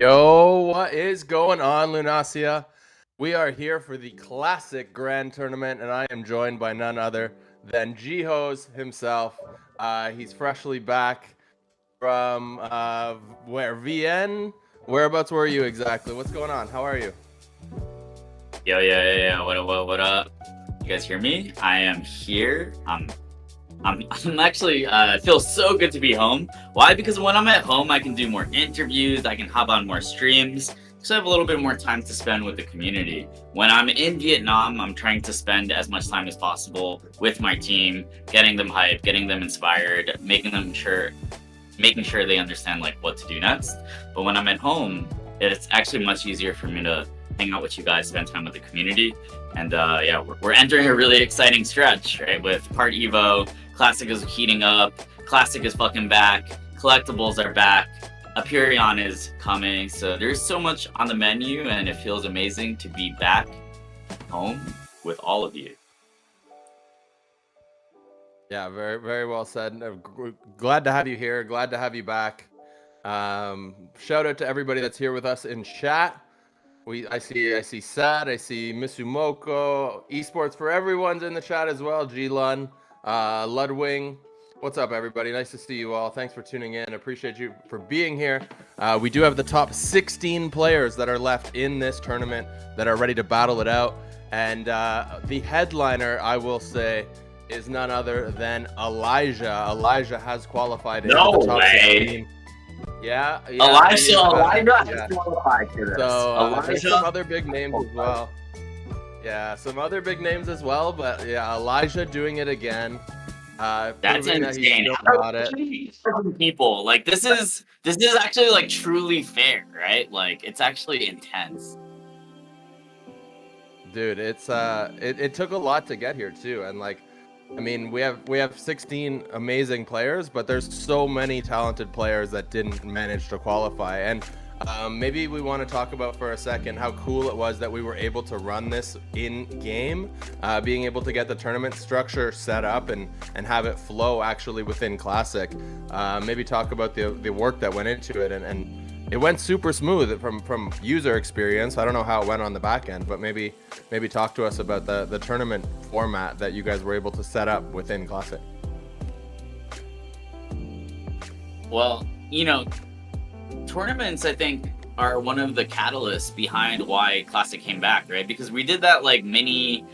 Yo, what is going on, Lunacia? We are here for the Classic Grand Tournament, and I am joined by none other than Jihos himself. He's freshly back from where? VN? Whereabouts were you exactly? What's going on? How are you? Yo. What up? You guys hear me? I am here. I'm actually it feels so good to be home. Why? Because when I'm at home, I can do more interviews. I can hop on more streams. So I have a little bit more time to spend with the community. When I'm in Vietnam, I'm trying to spend as much time as possible with my team, getting them hyped, getting them inspired, making sure they understand like what to do next. But when I'm at home, it's actually much easier for me to hang out with you guys, spend time with the community. And we're entering a really exciting stretch, right? With Part Evo, Classic is heating up, Classic is fucking back, Collectibles are back, Aperion is coming. So there's so much on the menu, and it feels amazing to be back home with all of you. Yeah, very, very well said. Glad to have you here. Glad to have you back. Shout out to everybody that's here with us in chat. I see Sad, I see Misumoko, Esports for everyone's in the chat as well. G Lun, Ludwing. What's up, everybody? Nice to see you all. Thanks for tuning in. Appreciate you for being here. We do have the top 16 players that are left in this tournament that are ready to battle it out. And the headliner, I will say, is none other than Elijah. Elijah has qualified into the top 16. Yeah, Elijah has qualified for this. So there's some other big names as well. Yeah, some other big names as well, but yeah, Elijah doing it again. That's insane. People like this is actually like truly fair, right? Like it's actually intense. Dude, it took a lot to get here too, and like, I mean, we have 16 amazing players, but there's so many talented players that didn't manage to qualify. And maybe we want to talk about for a second how cool it was that we were able to run this in game, being able to get the tournament structure set up and have it flow actually within Classic. Maybe talk about the work that went into it, and it went super smooth from user experience. I don't know how it went on the back end, but maybe talk to us about the tournament format that you guys were able to set up within Classic. Well, tournaments, I think, are one of the catalysts behind why Classic came back, right? Because we did that like mini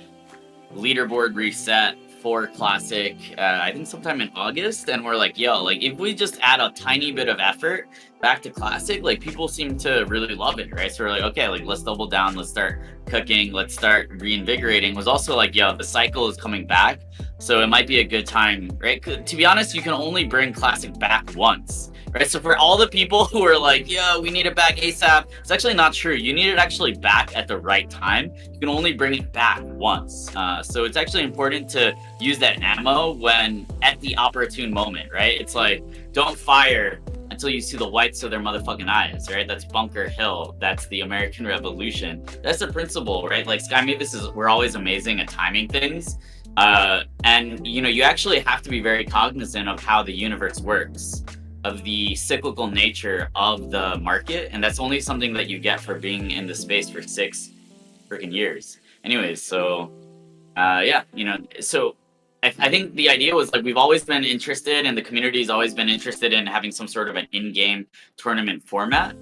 leaderboard reset for Classic, I think sometime in August, and we're like, yo, like if we just add a tiny bit of effort back to Classic, like people seem to really love it, right? So we're like, okay, like let's double down, let's start cooking, let's start reinvigorating. It was also like, yo, the cycle is coming back, so it might be a good time, right? To be honest, you can only bring Classic back once, right? So for all the people who are like, yo, we need it back ASAP, it's actually not true. You need it actually back at the right time. You can only bring it back once. So it's actually important to use that ammo when at the opportune moment, right? It's like, don't fire until you see the whites of their motherfucking eyes, right? That's Bunker Hill. That's the American Revolution. That's the principle, right? Like Sky Mavis we're always amazing at timing things. And you actually have to be very cognizant of how the universe works, of the cyclical nature of the market. And that's only something that you get for being in the space for 6 freaking years. Anyways, so so I think the idea was like we've always been interested, and the community's always been interested in having some sort of an in-game tournament format.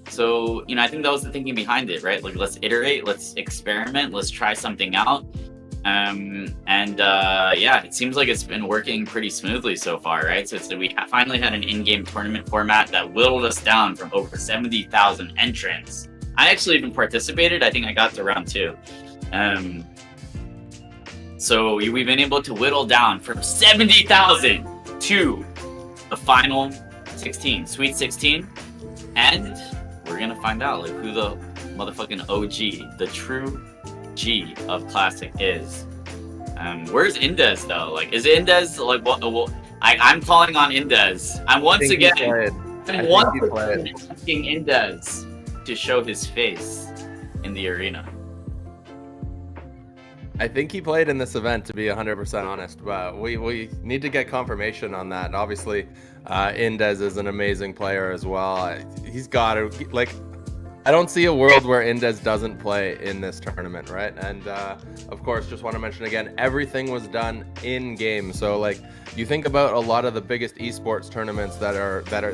So I think that was the thinking behind it, right? Like let's iterate, let's experiment, let's try something out. It seems like it's been working pretty smoothly so far, right? So we finally had an in-game tournament format that whittled us down from over 70,000 entrants. I actually even participated. I think I got to round 2. So we've been able to whittle down from 70,000 to the final 16, Sweet 16. And we're going to find out like who the motherfucking OG, the true G of Classic is. Where's Indez though? Like, is Indez like what? I'm calling on Indez. I'm once again asking Indez to show his face in the arena. I think he played in this event, to be 100% honest, but we need to get confirmation on that. And obviously, Indez is an amazing player as well. He's got to, like, I don't see a world where Indes doesn't play in this tournament, right? And of course, just want to mention again, everything was done in game. So like, you think about a lot of the biggest esports tournaments that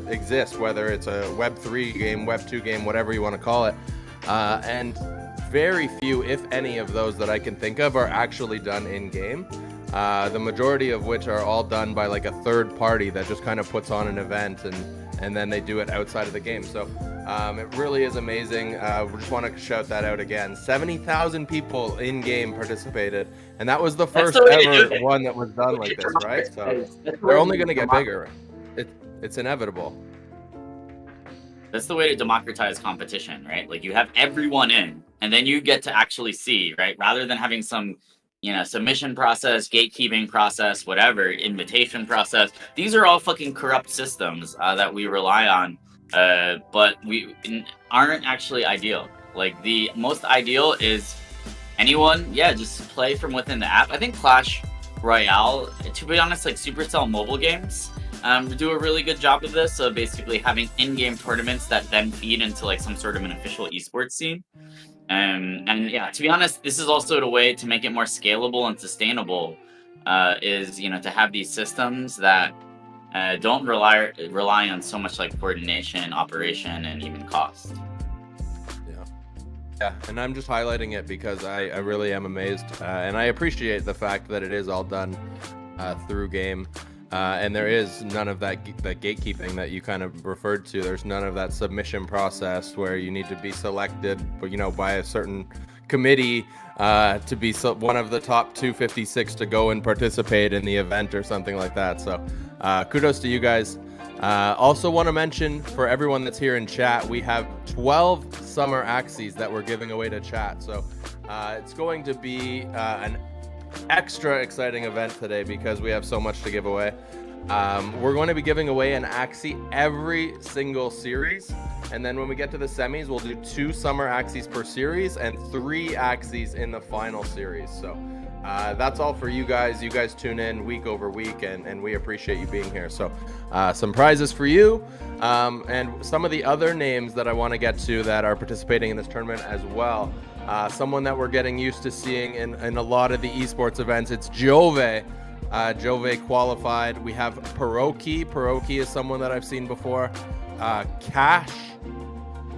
exist, whether it's a Web3 game, Web2 game, whatever you want to call it, and very few, if any, of those that I can think of are actually done in game. The majority of which are all done by like a third party that just kind of puts on an event and then they do it outside of the game. So it really is amazing. We just want to shout that out again. 70,000 people in game participated, and that was the first ever one that was done like this, right? So they're only going to get bigger. It's inevitable. That's the way to democratize competition, right? Like you have everyone in, and then you get to actually see, right? Rather than having some, submission process, gatekeeping process, whatever, invitation process. These are all fucking corrupt systems that we rely on, but we aren't actually ideal. Like the most ideal is anyone, just play from within the app. I think Clash Royale, to be honest, like Supercell mobile games, do a really good job of this. So basically having in-game tournaments that then feed into like some sort of an official esports scene. And to be honest, this is also a way to make it more scalable and sustainable, is, to have these systems that don't rely on so much like coordination, operation, and even cost. Yeah, and I'm just highlighting it because I really am amazed, and I appreciate the fact that it is all done through game. And there is none of that gatekeeping that you kind of referred to. There's none of that submission process where you need to be selected, by a certain committee to be one of the top 256 to go and participate in the event or something like that. So kudos to you guys. Also want to mention for everyone that's here in chat, we have 12 summer Axies that we're giving away to chat. So it's going to be an extra exciting event today because we have so much to give away. We're going to be giving away an Axie every single series, and then when we get to the semis, we'll do 2 summer Axies per series and 3 Axies in the final series. So that's all for you guys. You guys tune in week over week, and we appreciate you being here. So some prizes for you, and some of the other names that I want to get to that are participating in this tournament as well. Someone that we're getting used to seeing in a lot of the esports events, it's Jove. Jove qualified. We have Pierogi. Pierogi is someone that I've seen before. Cash.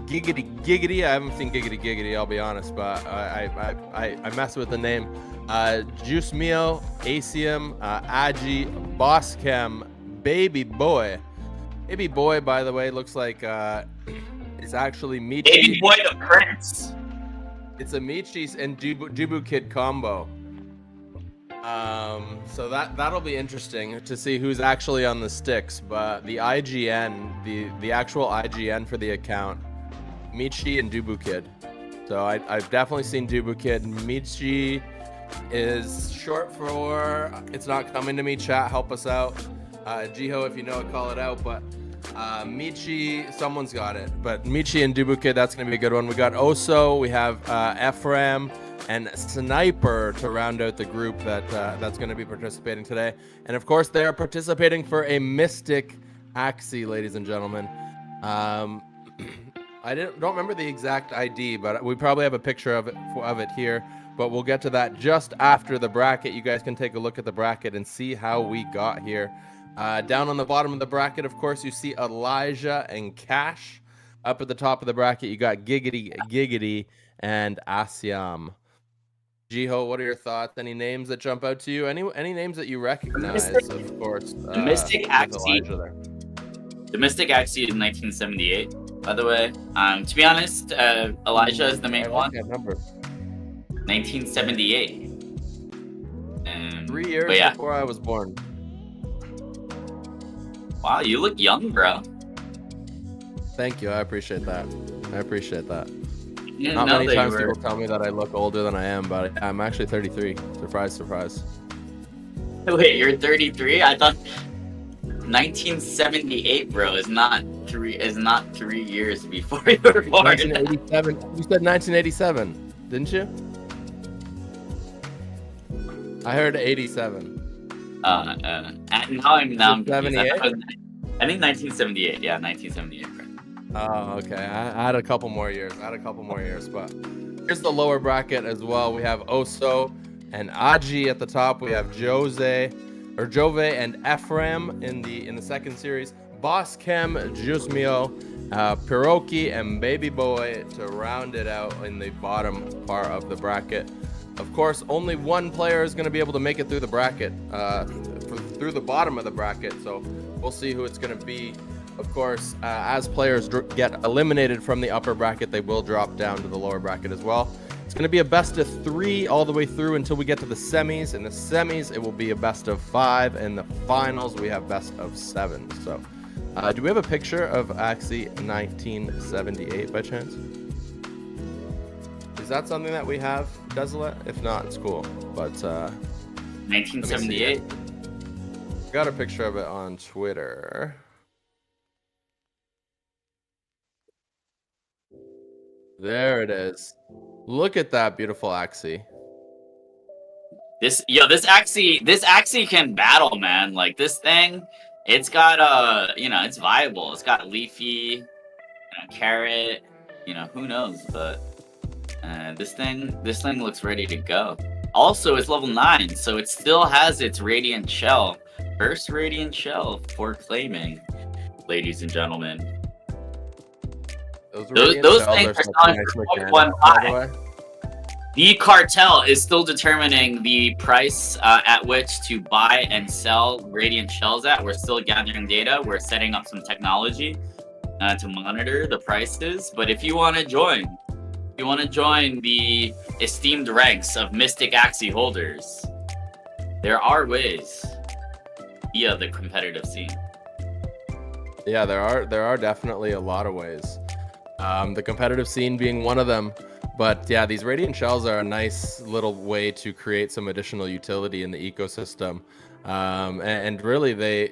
Giggity. I haven't seen Giggity, I'll be honest, but I mess with the name. Juice Mio, Asium, Agi, Boschem, Baby Boy. Baby Boy, by the way, looks like it's actually Michi. Baby Boy the Prince. It's a Michi's and Jubu Kid combo. So that'll be interesting to see who's actually on the sticks. But the IGN, the actual IGN for the account, Michi and Dubu Kid. So I've definitely seen Dubu Kid. Michi is short for It's Not Coming to Me. Chat, help us out. Jiho, if you know it, call it out. But Michi, someone's got it. But Michi and Dubu Kid, that's going to be a good one. We got Oso, we have Ephraim, and Sniper to round out the group that's going to be participating today. And of course, they are participating for a Mystic Axie, ladies and gentlemen. I don't remember the exact ID, but we probably have a picture of it here. But we'll get to that just after the bracket. You guys can take a look at the bracket and see how we got here. Down on the bottom of the bracket, of course, you see Elijah and Cash. Up at the top of the bracket, you got Giggity, and Asiam. Jiho, what are your thoughts? Any names that jump out to you? Any names that you recognize, of course. The Mystic Axie. The Mystic Axie is 1978, by the way. To be honest, Elijah is the main one. That number. 1978. 3 years before I was born. Wow, you look young, bro. Thank you. I appreciate that. Not many times people tell me that I look older than I am, but I'm actually 33. Surprise, surprise. Wait, you're 33? I thought 1978, bro, is not 3 years before you were born. 1987. You said 1987, didn't you? I heard 87. Now I'm 78? I think 1978. Yeah, 1978. Right? Oh, okay. I had a couple more years. But here's the lower bracket as well. We have Oso and Aji at the top. We have Jove and Ephraim in the second series. Boss Kem, Jusmio, Piroki, and Baby Boy to round it out in the bottom part of the bracket. Of course, only one player is going to be able to make it through the bracket, through the bottom of the bracket. So we'll see who it's going to be. Of course, as players get eliminated from the upper bracket, they will drop down to the lower bracket as well. It's going to be a best of 3 all the way through until we get to the semis. In the semis, it will be a best of 5. In the finals, we have best of 7. So, do we have a picture of Axie 1978 by chance? Is that something that we have, Desolate? If not, it's cool. But 1978. Got a picture of it on Twitter. There it is. Look at that beautiful Axie. This Axie can battle, man. Like this thing, it's got it's viable. It's got Leafy, Carrot, who knows, but this thing looks ready to go. Also, it's level 9, so it still has its Radiant Shell. First Radiant Shell for claiming, ladies and gentlemen. Those things are selling for 1.15. The cartel is still determining the price at which to buy and sell Radiant Shells at. We're still gathering data. We're setting up some technology to monitor the prices. But if you want to join, the esteemed ranks of Mystic Axie holders, there are ways via the competitive scene. Yeah, there are definitely a lot of ways. The competitive scene being one of them. But yeah, these Radiant Shells are a nice little way to create some additional utility in the ecosystem. And really they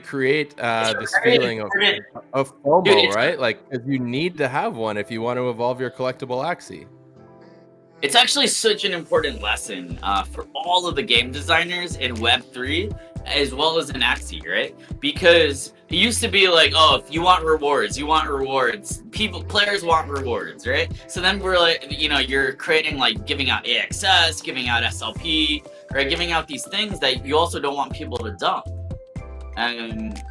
create this feeling of FOMO, dude, right? Like, 'cause you need to have one if you want to evolve your collectible Axie. It's actually such an important lesson for all of the game designers in Web3 as well as in Axie, right? Because it used to be like, oh, if you want rewards, players want rewards, right? So then we're like, you're creating like giving out AXS, giving out SLP, right? Giving out these things that you also don't want people to dump.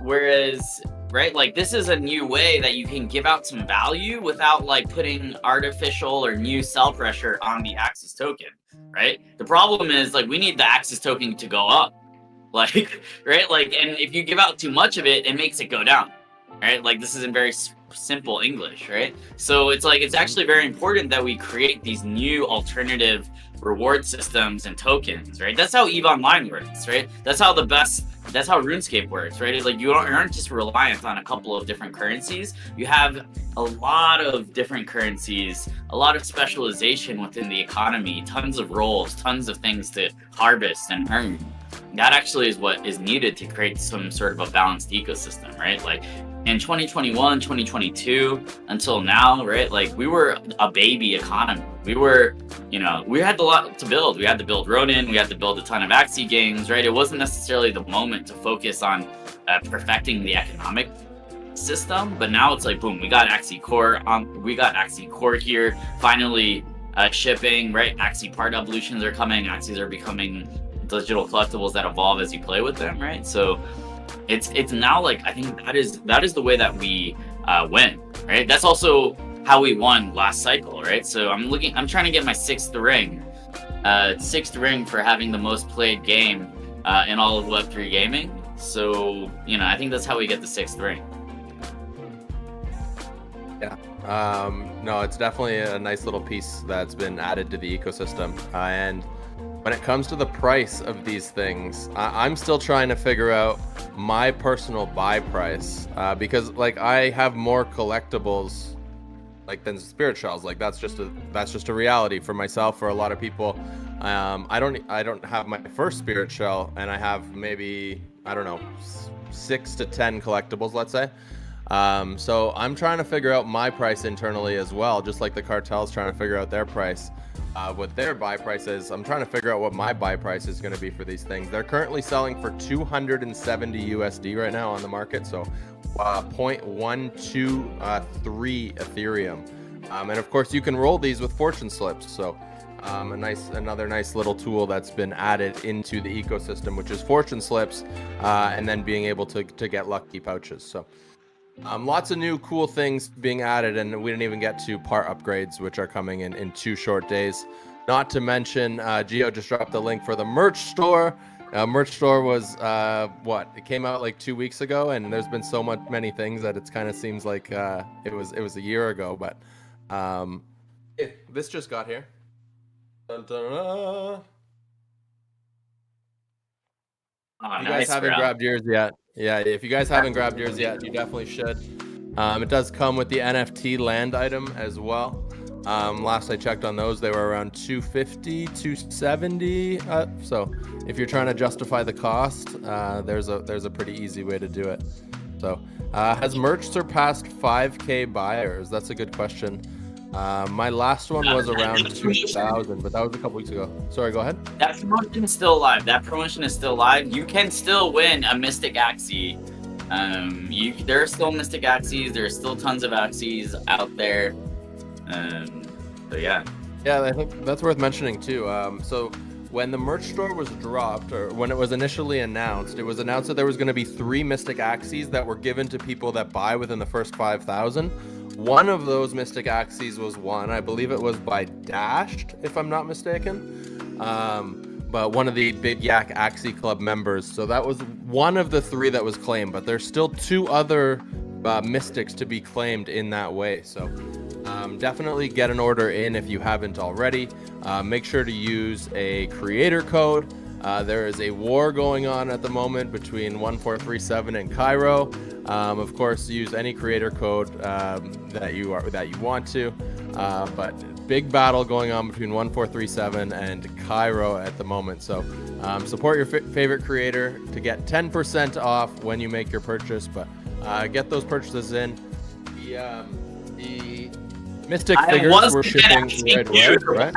Whereas, right, like this is a new way that you can give out some value without like putting artificial or new sell pressure on the Axis token, right? The problem is like we need the Axis token to go up, like, right? Like, and if you give out too much of it, it makes it go down, right? Like this is in very simple English, right? So it's like, it's actually very important that we create these new alternative reward systems and tokens, right? That's how EVE Online works, right? That's how RuneScape works, right? It's like you aren't just reliant on a couple of different currencies. You have a lot of different currencies, a lot of specialization within the economy, tons of roles, tons of things to harvest and earn. That actually is what is needed to create some sort of a balanced ecosystem, right? Like in 2021, 2022, until now, right? Like we were a baby economy. We had a lot to build. We had to build Ronin. We had to build a ton of Axie games, right? It wasn't necessarily the moment to focus on perfecting the economic system, but now it's like, boom, we got Axie Core. We got Axie Core here, finally shipping, right? Axie part evolutions are coming. Axies are becoming digital collectibles that evolve as you play with them, right? So it's now like, I think that is the way that we win, right? That's also how we won last cycle, right? So I'm trying to get my 6th ring, 6th ring for having the most played game in all of Web3 gaming. So, I think that's how we get the 6th ring. Yeah. No, it's definitely a nice little piece that's been added to the ecosystem. And when it comes to the price of these things, I'm still trying to figure out my personal buy price because like I have more collectibles like than spirit shells. Like that's just a reality for myself. For a lot of people, I don't have my first spirit shell, and I have maybe 6 to 10 collectibles, let's say. So I'm trying to figure out my price internally as well, just like the cartel's trying to figure out their price. What their buy price is. I'm trying to figure out what my buy price is going to be for these things. They're currently selling for 270 USD right now on the market, so 0.123 Ethereum. And of course, you can roll these with fortune slips. So another nice little tool that's been added into the ecosystem, which is fortune slips, and then being able to get lucky pouches. So lots of new cool things being added, and we didn't even get to part upgrades, which are coming in 2 short days. Not to mention, Geo just dropped the link for the merch store. Merch store was it came out like 2 weeks ago, and there's been so many things that it's kind of seems like it was a year ago. But this just got here. Dun, dun, dun. Oh, You guys haven't grabbed yours yet. Yeah, if you guys haven't grabbed yours yet, you definitely should. It does come with the NFT land item as well. Last I checked on those, they were around 250, 270. So if you're trying to justify the cost, there's a pretty easy way to do it. So has merch surpassed 5K buyers? That's a good question. My last one was around 2,000, but that was a couple weeks ago. Sorry, go ahead. That promotion is still live. You can still win a Mystic Axie. There are still Mystic Axies. There are still tons of Axies out there. So yeah. Yeah, I think that's worth mentioning too. So when the merch store was dropped, or when it was initially announced, it was announced that there was going to be 3 Mystic Axies that were given to people that buy within the first 5,000. One of those Mystic Axies was won. I believe it was by Dashed, if I'm not mistaken. But one of the Big Yak Axie Club members. So that was one of the 3 that was claimed, but there's still 2 other Mystics to be claimed in that way. So definitely get an order in if you haven't already. Make sure to use a creator code. There is a war going on at the moment between 1437 and Cairo. Of course, use any creator code that you want to. But big battle going on between 1437 and Cairo at the moment. So support your favorite creator to get 10% off when you make your purchase. But get those purchases in. The Mystic figures were shipping right away, right?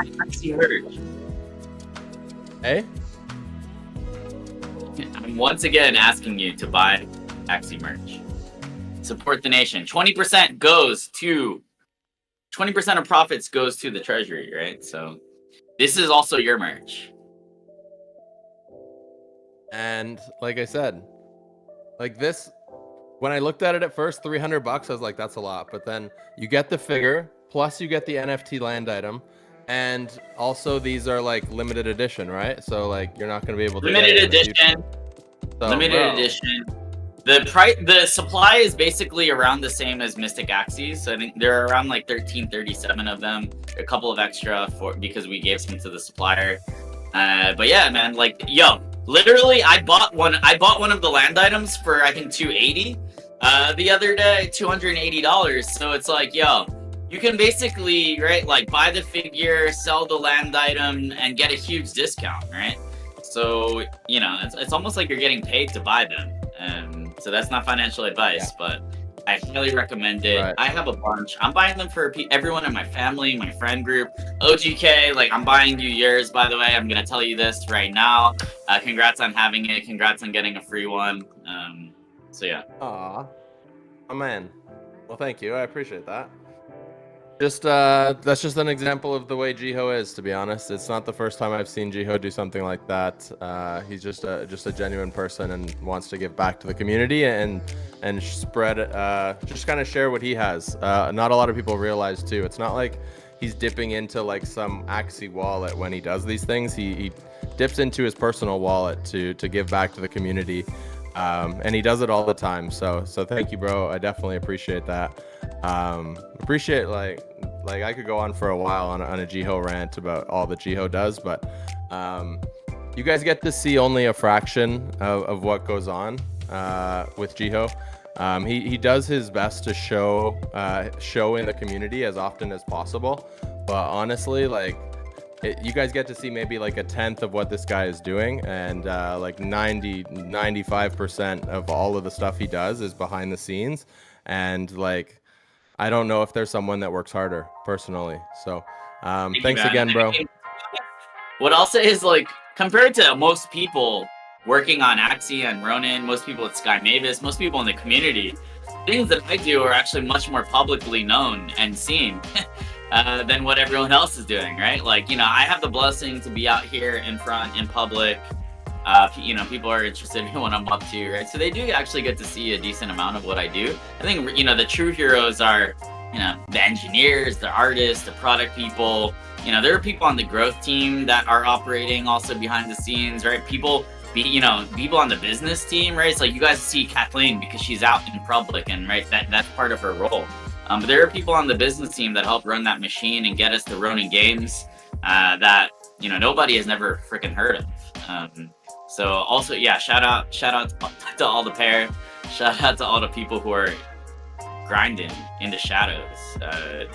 Hey? I'm once again asking you to buy Axie merch. Support the nation. 20% of profits goes to the treasury, right? So this is also your merch. And like I said, like this, when I looked at it at first, $300, I was like, that's a lot. But then you get the figure, plus you get the NFT land item. And also these are like limited edition, right? So like you're not going to be able to limited edition. Edition. The supply is basically around the same as Mystic Axies. So I think there are around like 1337 of them. A couple of extra because we gave some to the supplier. But yeah, man, like literally I bought one of the land items for I think 280 the other day, $280. So it's like, you can basically, right, like buy the figure, sell the land item, and get a huge discount, right? So, it's almost like you're getting paid to buy them. So that's not financial advice, but I highly recommend it. Right. I have a bunch. I'm buying them for everyone in my family, my friend group. OGK, like I'm buying you yours, by the way. I'm going to tell you this right now. Congrats on having it. Congrats on getting a free one. So yeah. Aw. Oh, man. Well, thank you. I appreciate that. That's just an example of the way Jiho is, to be honest. It's not the first time I've seen Jiho do something like that. He's just a genuine person and wants to give back to the community and spread just kind of share what he has. Not a lot of people realize too. It's not like he's dipping into like some Axie wallet when he does these things. He dips into his personal wallet to give back to the community. And he does it all the time. So thank you, bro. I definitely appreciate that. Appreciate like I could go on for a while on a Jiho rant about all that Jiho does, but you guys get to see only a fraction of what goes on with Jiho. He does his best to show in the community as often as possible, but honestly, like you guys get to see maybe like a tenth of what this guy is doing, and like 95% of all of the stuff he does is behind the scenes, and like I don't know if there's someone that works harder personally. So thanks again, bro. What I'll say is, like, compared to most people working on Axie and Ronin, most people at Sky Mavis, most people in the community, things that I do are actually much more publicly known and seen than what everyone else is doing, right? Like, I have the blessing to be out here in front, in public. People are interested in what I'm up to, right? So they do actually get to see a decent amount of what I do. I think, the true heroes are, the engineers, the artists, the product people. There are people on the growth team that are operating also behind the scenes, right? People on the business team, right? It's like you guys see Kathleen because she's out in public, and right, that's part of her role. But there are people on the business team that help run that machine and get us the Ronin games that nobody has never freaking heard of. So also, yeah, shout out to all the pair. Shout out to all the people who are grinding in the shadows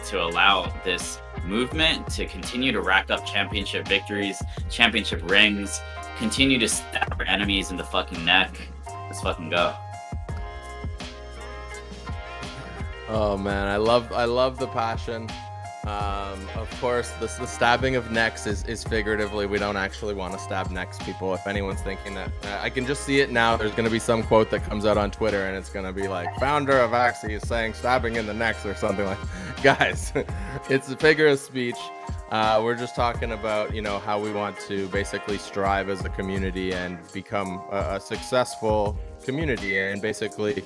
to allow this movement to continue to rack up championship victories, championship rings, continue to stab our enemies in the fucking neck. Let's fucking go. Oh man, I love the passion. Of course, the stabbing of necks is figuratively. We don't actually want to stab necks, people. If anyone's thinking that, I can just see it now. There's going to be some quote that comes out on Twitter, and it's going to be like, founder of Axie is saying stabbing in the necks or something like that. Guys, it's a figure of speech. We're just talking about, how we want to basically strive as a community and become a successful community, and basically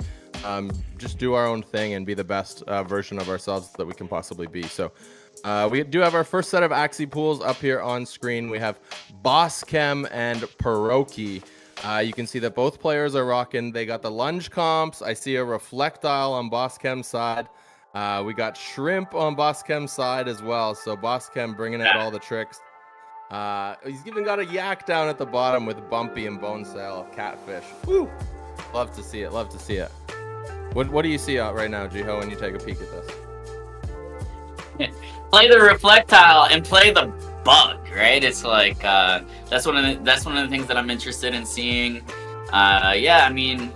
just do our own thing and be the best version of ourselves that we can possibly be. So we do have our first set of Axie pools up here on screen. We have Boss Chem and Pierogi. You can see that both players are rocking. They got the lunge comps. I see a reflectile on Boss Chem's side. We got shrimp on Boss Chem's side as well. So Boss Chem bringing out all the tricks. He's even got a yak down at the bottom with Bumpy and Bone Sail catfish. Woo! Love to see it. Love to see it. What do you see out right now, Jiho, when you take a peek at this? Play the reflectile and play the bug, right? It's like that's one of the things that I'm interested in seeing. Yeah, I mean,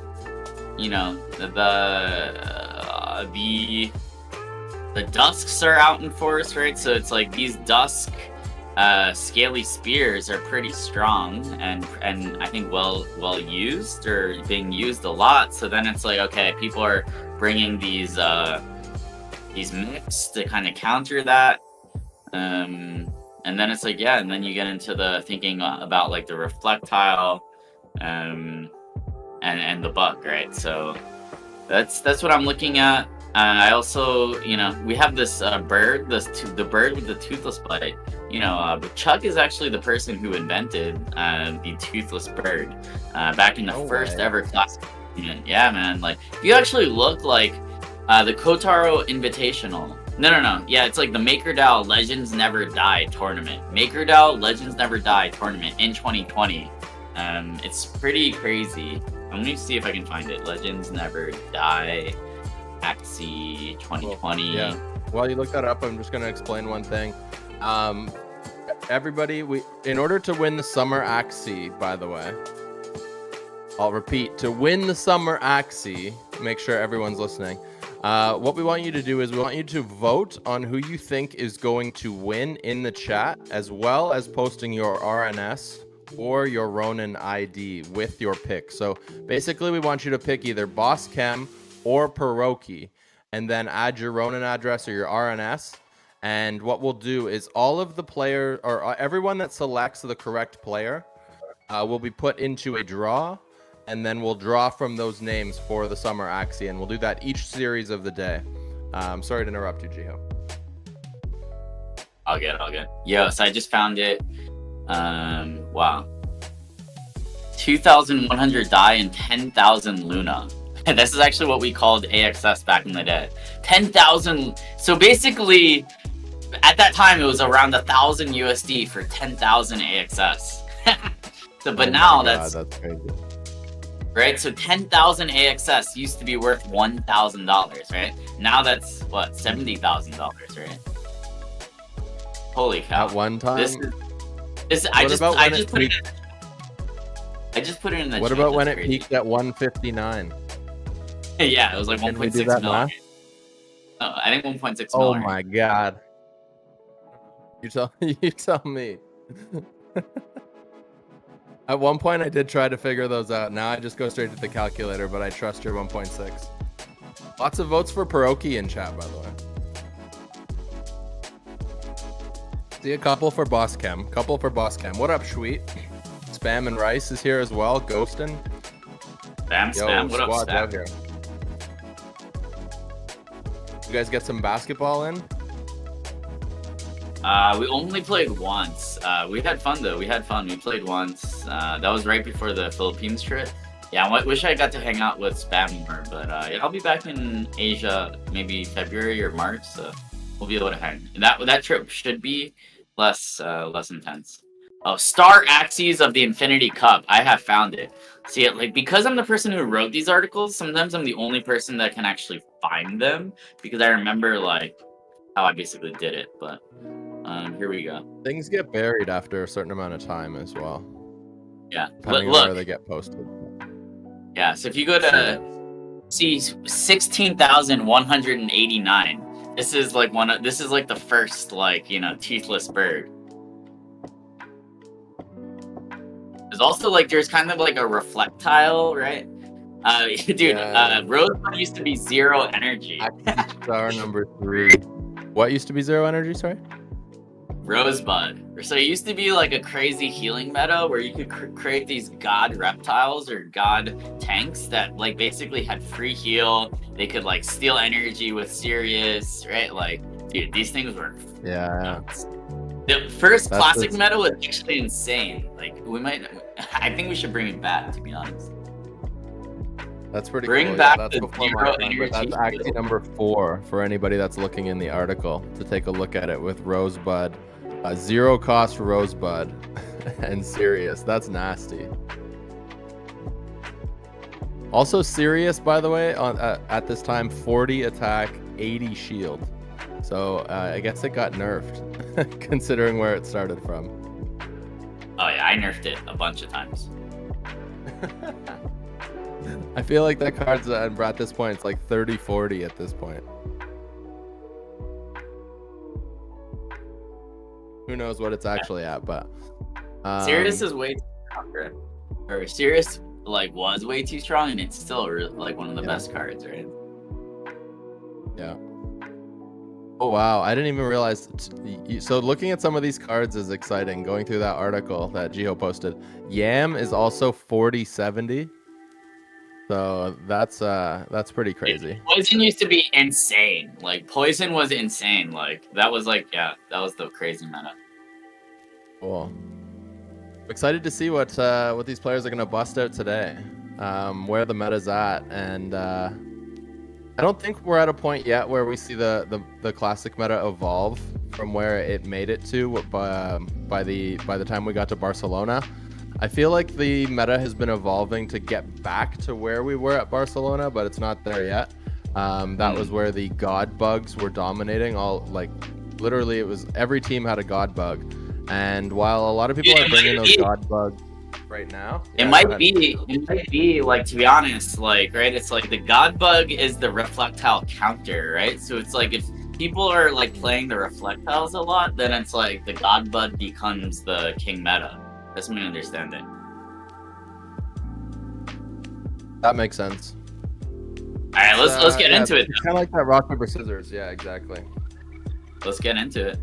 the dusks are out in force, right? So it's like these dusk scaly spears are pretty strong and I think well used, or being used a lot. So then it's like, okay, people are bringing these mix to kind of counter that, and then it's like, yeah, and then you get into the thinking about like the reflectile and the buck, right? So that's what I'm looking at. I also, we have this bird, the bird with the toothless bite. Chuck is actually the person who invented the toothless bird back in the first ever classic. Yeah, man. Like, if you actually look like the Kotaro Invitational. No. Yeah, it's like the MakerDAO Legends Never Die tournament. MakerDAO Legends Never Die tournament in 2020. It's pretty crazy. Let me see if I can find it. Legends Never Die Axie 2020. Well, yeah. While you look that up, I'm just going to explain one thing. Everybody, in order to win the Summer Axie, by the way, I'll repeat, to win the Summer Axie, make sure everyone's listening. What we want you to do is we want you to vote on who you think is going to win in the chat, as well as posting your RNS or your Ronin ID with your pick. So basically, we want you to pick either Boss Chem or Pierogi, and then add your Ronin address or your RNS. And what we'll do is all of the players, or everyone that selects the correct player, will be put into a draw, and then we'll draw from those names for the Summer Axie, and we'll do that each series of the day. Sorry to interrupt you, Jiho. All good. Yo, so I just found it. Wow. 2,100 die and 10,000 Luna. This is actually what we called AXS back in the day. 10,000. So basically, at that time, it was around 1,000 USD for 10,000 AXS. But now that's crazy. Right? So 10,000 AXS used to be worth $1,000, right? Now that's what, $70,000, right? Holy cow! At one time. I just put it in the. What about when it peaked at 159? Yeah, it was like 1.6 million. Oh, I think 1.6 million. Oh my god! You tell me. At one point, I did try to figure those out. Now I just go straight to the calculator, but I trust your 1.6. Lots of votes for Pierogi in chat, by the way. See a couple for Boss Chem. Couple for Boss Chem. What up, Sweet? Spam and Rice is here as well. Ghostin. Spam. What up, squad's Spam? out here. You guys get some basketball in? We only played once. We had fun though. We played once. That was right before the Philippines trip. Yeah, I wish I got to hang out with Spam more, but yeah, I'll be back in Asia maybe February or March, so we'll be able to hang. That trip should be less intense. Oh, Star Axes of the Infinity Cup. I have found it. See, like, because I'm the person who wrote these articles, sometimes I'm the only person that can actually find them, because I remember, like, how I basically did it, but here we go. Things get buried after a certain amount of time as well. Yeah, Depending on where they get posted. Yeah, so if you go to see 16,189, this is like the first, like, you know, teethless bird. There's also, like, there's kind of like a reflectile, right? Dude, Yeah. Rosebud used to be 0 energy. Star number 3. What used to be 0 energy, sorry? Rosebud. So it used to be like a crazy healing meta where you could create these god reptiles or god tanks that, like, basically had free heal. They could, like, steal energy with Sirius, right? Like, dude, these things were nuts. The first classic meta was actually insane. Like, I think we should bring it back, to be honest. That's pretty cool. Bring back that's the before 0 my time, energy. but that's actually number 4 for anybody that's looking in the article to take a look at it with Rosebud. 0 cost Rosebud and Sirius. That's nasty. Also, Sirius, by the way, at this time, 40 attack, 80 shield. So I guess it got nerfed, considering where it started from. Oh yeah, I nerfed it a bunch of times. I feel like that card's at this point, it's like 30-40 at this point. Who knows what it's actually at, but Sirius is way too strong, right? Or Sirius, like, was way too strong, and it's still like one of the best cards, right? Yeah. Oh wow, I didn't even realize. So looking at some of these cards is exciting. Going through that article that Jiho posted, Yam is also 40-70. So that's pretty crazy. Poison used to be insane. Like, Poison was insane. Like, that was like, yeah, that was the crazy meta. Cool. Excited to see what these players are gonna bust out today. Where the meta's at, and I don't think we're at a point yet where we see the classic meta evolve from where it made it to by the time we got to Barcelona. I feel like the meta has been evolving to get back to where we were at Barcelona, but it's not there yet. That was where the god bugs were dominating. Literally, it was every team had a god bug, and while a lot of people are bringing those god bugs right now, it might be like, to be honest, like, right, it's like the god bug is the reflectile counter, right? So it's like, if people are, like, playing the reflectiles a lot, then it's like the god bug becomes the king meta. That's my understanding. That makes sense. All right, let's get into it. Kind of like that rock paper scissors. Yeah, exactly. Let's get into it.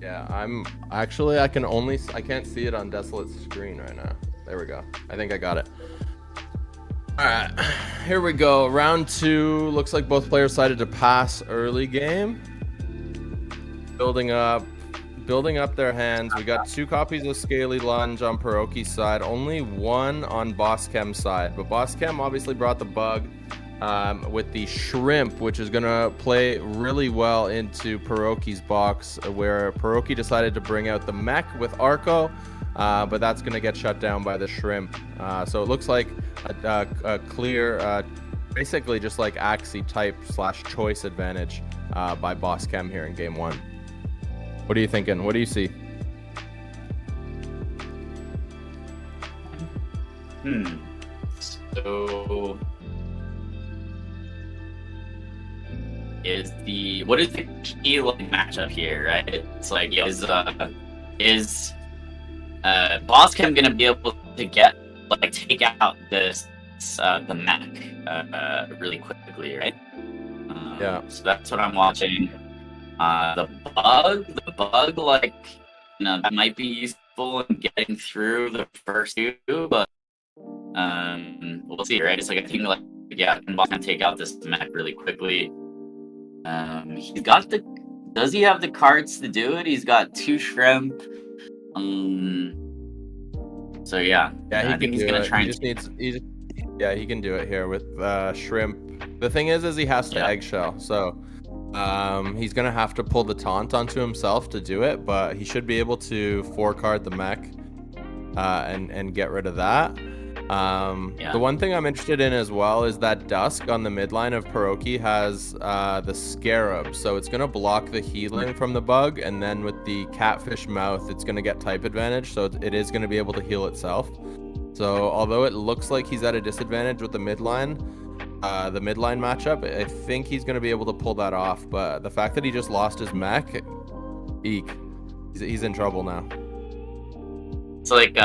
Yeah, I can't see it on Desolate's screen right now. There we go. I think I got it. All right, here we go. Round 2. Looks like both players decided to pass early game. Building up their hands. We got 2 copies of Scaly Lunge on Pierogi's side, only 1 on Boss Chem's side. But Boss Chem obviously brought the bug with the Shrimp, which is gonna play really well into Pierogi's box, where Pierogi decided to bring out the mech with Arco, but that's gonna get shut down by the Shrimp. So it looks like a clear, basically just like Axie type / choice advantage by Boss Chem here in game 1. What are you thinking? What do you see? So, what is the key, like, matchup here, right? It's like, is Boss Chem gonna be able to take out this the mech really quickly, right? Yeah. So that's what I'm watching. The bug, like, that might be useful in getting through the first two, but we'll see, right? It's like, I think, like, yeah, Boss can take out this mech really quickly. He's got does he have the cards to do it? He's got 2 shrimp. So yeah, Yeah, I think he's gonna try. He just needs. Yeah, he can do it here with shrimp. The thing is he has to eggshell. So he's gonna have to pull the taunt onto himself to do it, but he should be able to 4-card the mech and get rid of that. The one thing I'm interested in as well is that Dusk on the midline of Pierogi has the Scarab, so it's gonna block the healing from the bug, and then with the Catfish Mouth, it's gonna get type advantage, so it is gonna be able to heal itself. So although it looks like he's at a disadvantage with the midline matchup, I think he's gonna be able to pull that off. But the fact that he just lost his mech, eek, he's in trouble now. It's like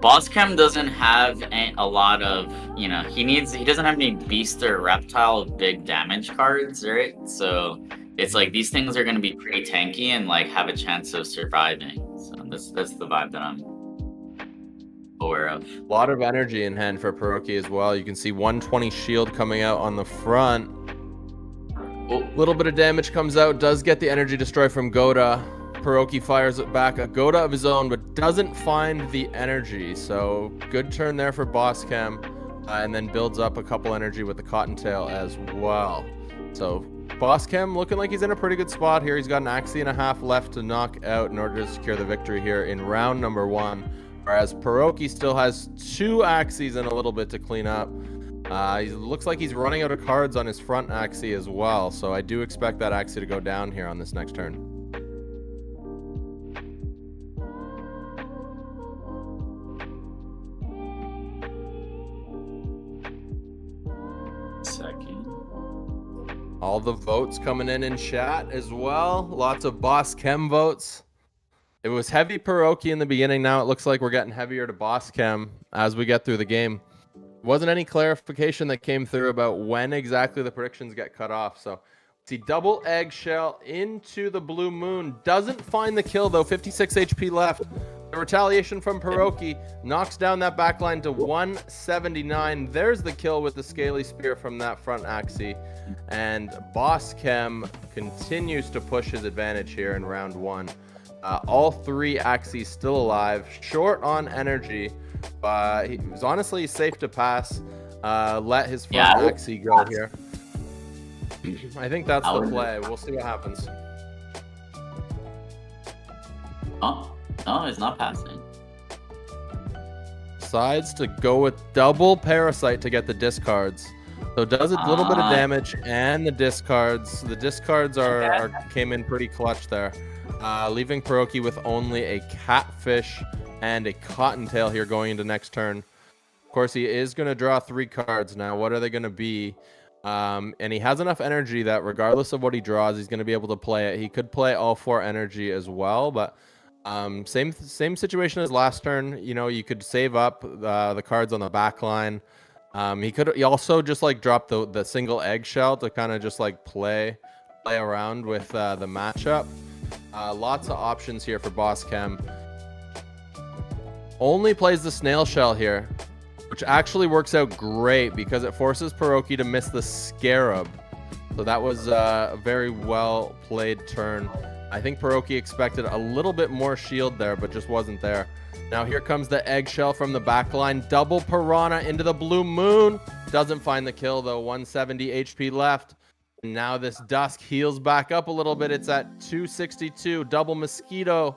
Bosscam doesn't have a lot of, he doesn't have any beast or reptile big damage cards, right? So it's like these things are going to be pretty tanky and like have a chance of surviving. So that's the vibe that I'm aware of. A lot of energy in hand for Pierogi as well. You can see 120 shield coming out on the front. A little bit of damage comes out, does get the energy destroy from Goda. Pierogi fires it back, a Goda of his own, but doesn't find the energy. So good turn there for Bosscam, and then builds up a couple energy with the Cottontail as well. So Bosscam looking like he's in a pretty good spot here. He's got an Axie and a half left to knock out in order to secure the victory here in round number 1. Whereas Pierogi still has 2 Axies and a little bit to clean up. He looks like he's running out of cards on his front Axie as well. So I do expect that Axie to go down here on this next turn. All the votes coming in chat as well. Lots of Bosschem votes. It was heavy Pierogi in the beginning. Now it looks like we're getting heavier to Bosschem as we get through the game. Wasn't any clarification that came through about when exactly the predictions get cut off. So see double eggshell into the Blue Moon. Doesn't find the kill though. 56 HP left. The retaliation from Pierogi knocks down that backline to 179. There's the kill with the Scaly Spear from that front Axie. And Bosschem continues to push his advantage here in round 1. All 3 Axies still alive, short on energy, but he was honestly safe to pass. Let his front Axie go here. I think that's the play. We'll see what happens. Oh, no, he's not passing. Decides to go with double Parasite to get the discards. So does a little bit of damage and the discards. The discards came in pretty clutch there. Leaving Pierogi with only a Catfish and a Cottontail here going into next turn. Of course, he is going to draw 3 cards now. What are they going to be? And he has enough energy that regardless of what he draws, he's going to be able to play it. He could play all 4 energy as well, but same situation as last turn. You could save up the cards on the back line. He also just like drop the single eggshell to kind of just like play around with the matchup. Lots of options here for Bosschem. Only plays the snail shell here, which actually works out great because it forces Pierogi to miss the Scarab. So that was a very well played turn. I think Pierogi expected a little bit more shield there, but just wasn't there. Now here comes the eggshell from the backline. Double Piranha into the Blue Moon. Doesn't find the kill though. 170 HP left. And now this Dusk heals back up a little bit. It's at 262. Double Mosquito.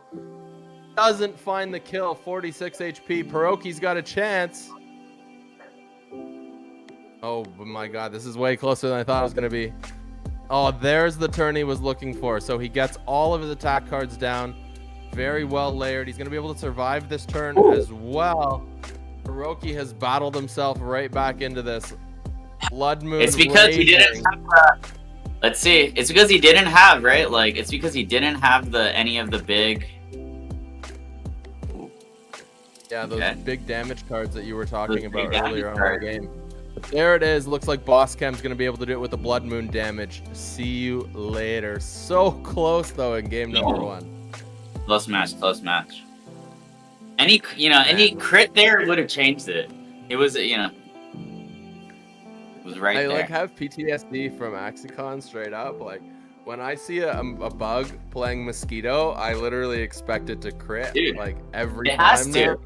Doesn't find the kill. 46 HP. Pierogi's got a chance. Oh my god, this is way closer than I thought it was going to be. Oh, there's the turn he was looking for. So he gets all of his attack cards down. Very well layered. He's going to be able to survive this turn as well. Pierogi has battled himself right back into this. Blood Moon. It's because he didn't have let's see. It's because he didn't have, right? Like, it's because he didn't have any of the big... Yeah, those Okay. big damage cards that you were talking Those about big earlier on damage the game. But there it is. Looks like Boss Chem's going to be able to do it with the Blood Moon damage. See you later. So close, though, in game number 1. Close match. Any crit there would have changed it. It was, it was right I there. have PTSD from AxieCon straight up. Like, when I see a bug playing Mosquito, I literally expect it to crit. Dude, like every it time has to.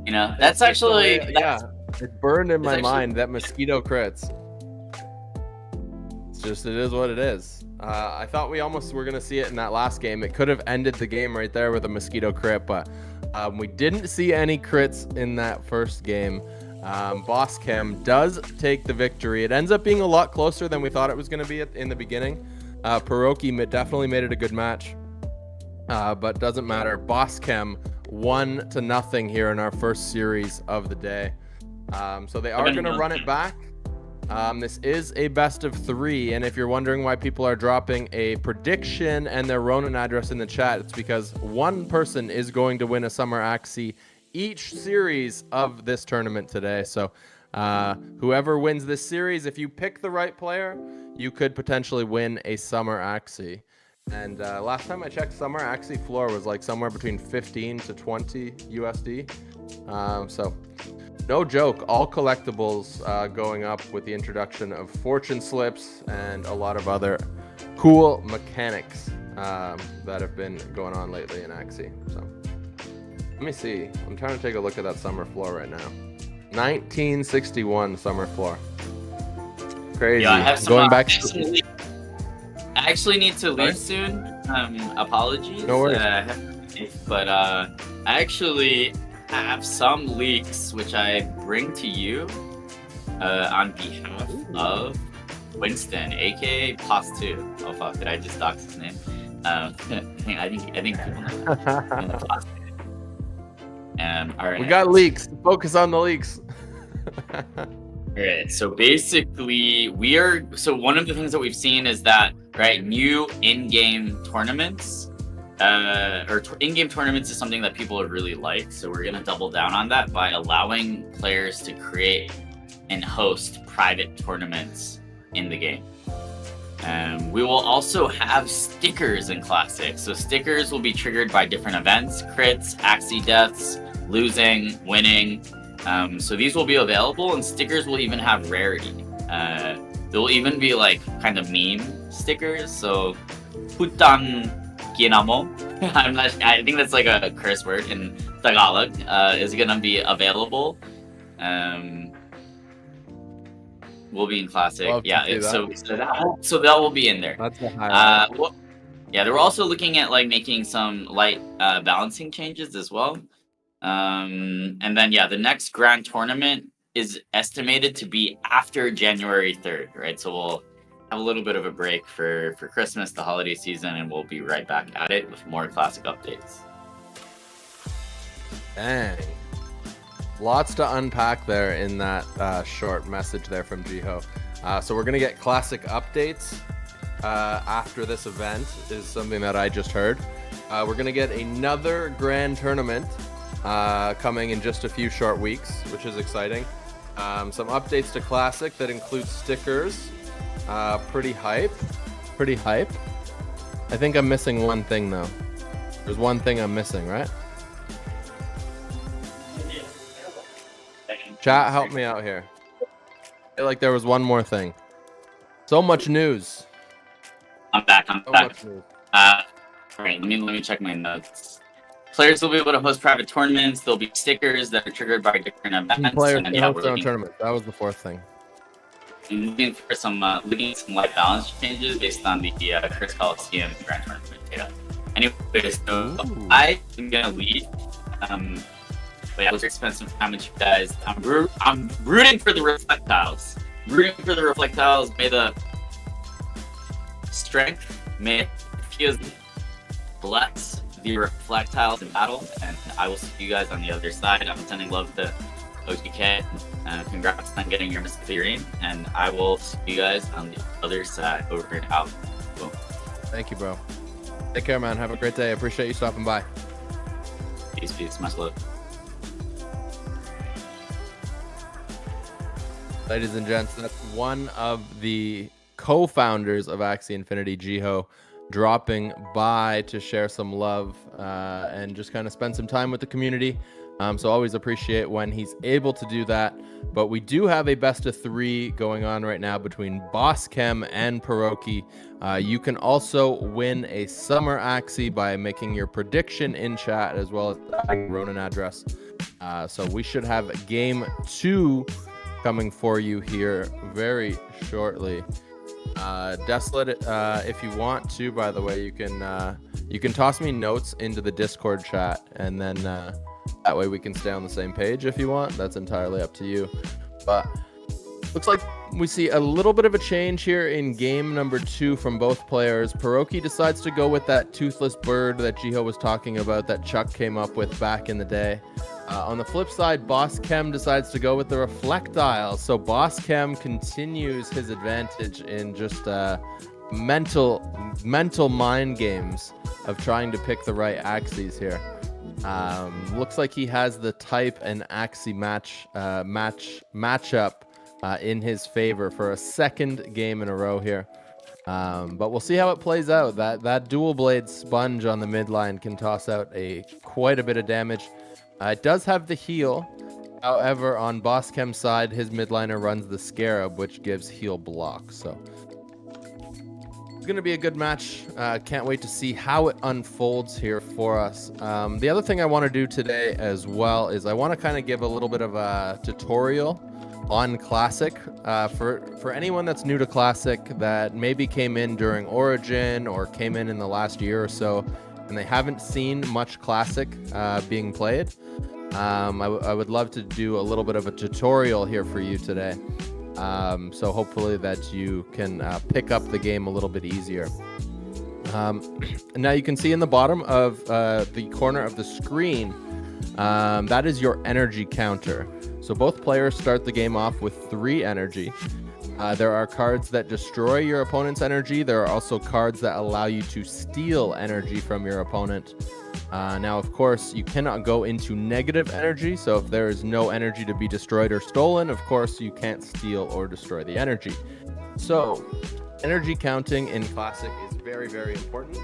now. That's actually It's burned in my mind that Mosquito crits. It is what it is. I thought we almost were gonna see it in that last game. It could have ended the game right there with a Mosquito crit, but we didn't see any crits in that first game. Boss Chem does take the victory. It ends up being a lot closer than we thought it was gonna be in the beginning. Pierogi definitely made it a good match, but doesn't matter. Boss Chem 1-0 here in our first series of the day. So they are going to run it back. This is a best of 3, and if you're wondering why people are dropping a prediction and their Ronin address in the chat, it's because one person is going to win a Summer Axie each series of this tournament today. So whoever wins this series, if you pick the right player, you could potentially win a Summer Axie. And last time I checked, Summer Axie floor was like somewhere between 15 to 20 USD. So no joke, all collectibles going up with the introduction of fortune slips and a lot of other cool mechanics that have been going on lately in Axie. So let me see. I'm trying to take a look at that summer floor right now. 1961 summer floor. Crazy. Yeah, I have some, going back. I actually need to leave soon. Apologies. No worries. But I actually have some leaks which I bring to you on behalf of Winston, aka Pos2. Oh fuck, did I just dox his name? I think people know. Pos2. All right. We got leaks. Focus on the leaks. Alright, so basically one of the things that we've seen is that, right, new in-game tournaments, in-game tournaments is something that people really like, so we're going to double down on that by allowing players to create and host private tournaments in the game. We will also have stickers in Classic, so stickers will be triggered by different events, crits, Axie deaths, losing, winning. So these will be available, and stickers will even have rarity. There will even be like kind of meme stickers. So Hutan Ginamo, I think that's like a curse word in Tagalog, is gonna be available. Will be in Classic. Yeah, so that will be in there. That's a highlight. Yeah, they were also looking at like making some light balancing changes as well. And then, yeah, the next grand tournament is estimated to be after January 3rd, right? So we'll have a little bit of a break for Christmas, the holiday season, and we'll be right back at it with more Classic updates. Dang. Lots to unpack there in that short message there from Jiho. So we're going to get Classic updates after this event is something that I just heard. We're going to get another grand tournament coming in just a few short weeks, which is exciting. Some updates to Classic that include stickers. Pretty hype. I think I'm missing one thing though. There's one thing I'm missing, right? Chat, help me out here. I feel like there was one more thing. So much news. I'm back. So much news. All right, let me check my notes. Players will be able to host private tournaments. There'll be stickers that are triggered by different events. Players and, can host their own tournament. That was the fourth thing. I'm looking for some light balance changes based on the Chris Coliseum Grand Tournament data. Anyways, so I am gonna leave. But yeah, it was expensive time with you guys. I'm rooting for the Reflectiles. May the strength, may Fuse bless the Reflectiles in battle, and I will see you guys on the other side. I'm sending love to OGK. Congrats on getting your Mr. Figurine, and I will see you guys on the other side. Over and out. Boom. Thank you, bro. Take care, man. Have a great day. I appreciate you stopping by. Peace. Much love. Ladies and gents, that's one of the co-founders of Axie Infinity, Jiho, dropping by to share some love and just kind of spend some time with the community. So always appreciate when he's able to do that. But we do have a best of 3 going on right now between Boss Chem and Pierogi. You can also win a summer Axie by making your prediction in chat as well as the Ronin address. So we should have game 2 coming for you here very shortly. Desolate, if you want to, by the way, you can toss me notes into the Discord chat, and then that way we can stay on the same page if you want. That's entirely up to you. But looks like we see a little bit of a change here in game number 2 from both players. Pierogi decides to go with that toothless bird that Jiho was talking about, that Chuck came up with back in the day. On the flip side, Boss Chem decides to go with the Reflectile. So Boss Chem continues his advantage in just mental mind games of trying to pick the right Axies here. Looks like he has the type and Axie matchup in his favor for a second game in a row here. But we'll see how it plays out. That dual blade sponge on the midline can toss out quite a bit of damage. It does have the heal. However, on Boss Chem's side, his midliner runs the Scarab, which gives heal block. So it's going to be a good match. Can't wait to see how it unfolds here for us. The other thing I want to do today as well is I want to kind of give a little bit of a tutorial on Classic. For anyone that's new to Classic that maybe came in during Origin or came in the last year or so, and they haven't seen much Classic being played, I would love to do a little bit of a tutorial here for you today. So hopefully that you can pick up the game a little bit easier. Now you can see in the bottom of the corner of the screen, that is your energy counter. So both players start the game off with 3 energy. There are cards that destroy your opponent's energy. There are also cards that allow you to steal energy from your opponent. Now, of course, you cannot go into negative energy. So if there is no energy to be destroyed or stolen, of course, you can't steal or destroy the energy. So energy counting in Classic is very, very important.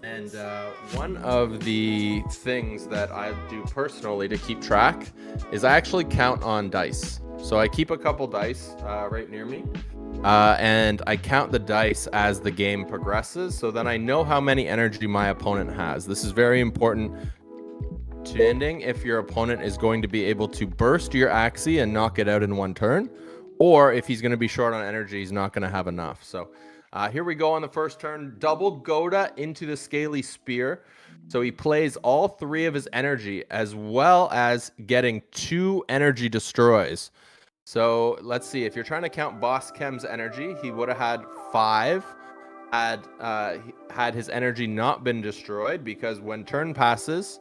And one of the things that I do personally to keep track is I actually count on dice. So I keep a couple dice right near me, and I count the dice as the game progresses, so then I know how many energy my opponent has. This is very important to ending if your opponent is going to be able to burst your Axie and knock it out in one turn, or if he's going to be short on energy, he's not going to have enough. So here we go on the first turn. Double Goda into the Scaly Spear. So he plays all 3 of his energy as well as getting 2 energy destroys. So let's see, if you're trying to count Boss Chem's energy, he would have had 5 had his energy not been destroyed, because when turn passes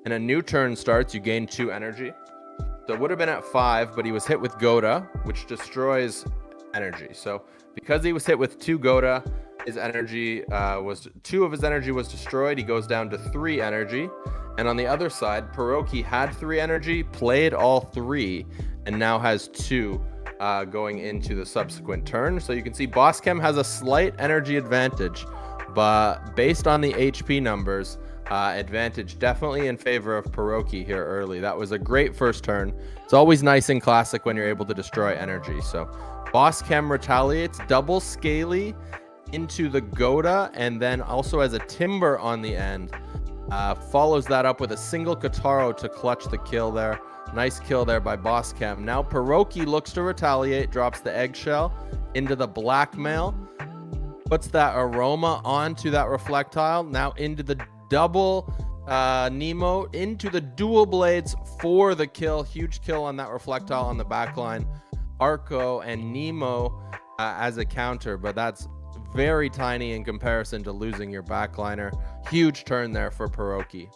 and a new turn starts, you gain 2 energy. So it would have been at 5, but he was hit with Goda, which destroys energy. So because he was hit with 2 Goda, his energy 2 of his energy was destroyed. He goes down to 3 energy. And on the other side, Pierogi had 3 energy, played all 3, and now has 2 going into the subsequent turn. So you can see Boss Chem has a slight energy advantage, but based on the HP numbers, advantage definitely in favor of Pierogi here early. That was a great first turn. It's always nice in Classic when you're able to destroy energy. So Boss Chem retaliates, double Scaly into the Goda, and then also has a Timber on the end. Follows that up with a single Kataro to clutch the kill there. Nice kill there by Boss Chem. Now Pierogi looks to retaliate, drops the Eggshell into the Blackmail, puts that Aroma onto that Reflectile, now into the double Nemo, into the dual blades for the kill. Huge kill on that Reflectile on the backline. Arco and Nemo as a counter, but that's very tiny in comparison to losing your backliner. Huge turn there for Pierogi.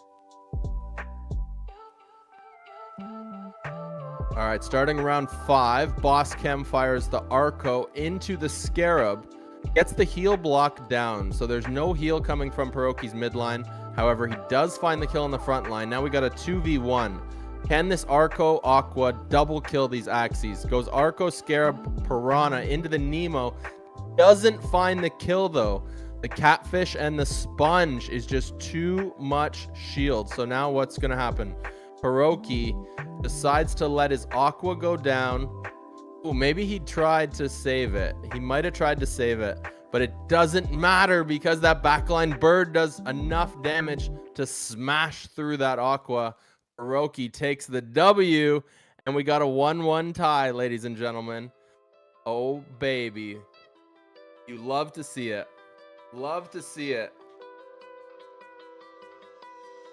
All right, starting round 5, Boss Chem fires the Arco into the Scarab, gets the heal block down, so there's no heal coming from Pierogi's midline. However, he does find the kill on the front line. Now we got a 2v1. Can this Arco Aqua double kill these Axies? Goes Arco, Scarab, Piranha into the Nemo. Doesn't find the kill though. The Catfish and the Sponge is just too much shield. So now what's going to happen? Pierogi decides to let his Aqua go down. Ooh, maybe he tried to save it. He might have tried to save it. But it doesn't matter because that backline bird does enough damage to smash through that Aqua. Pierogi takes the W, and we got a 1-1 tie, ladies and gentlemen. Oh, baby. You love to see it. Love to see it.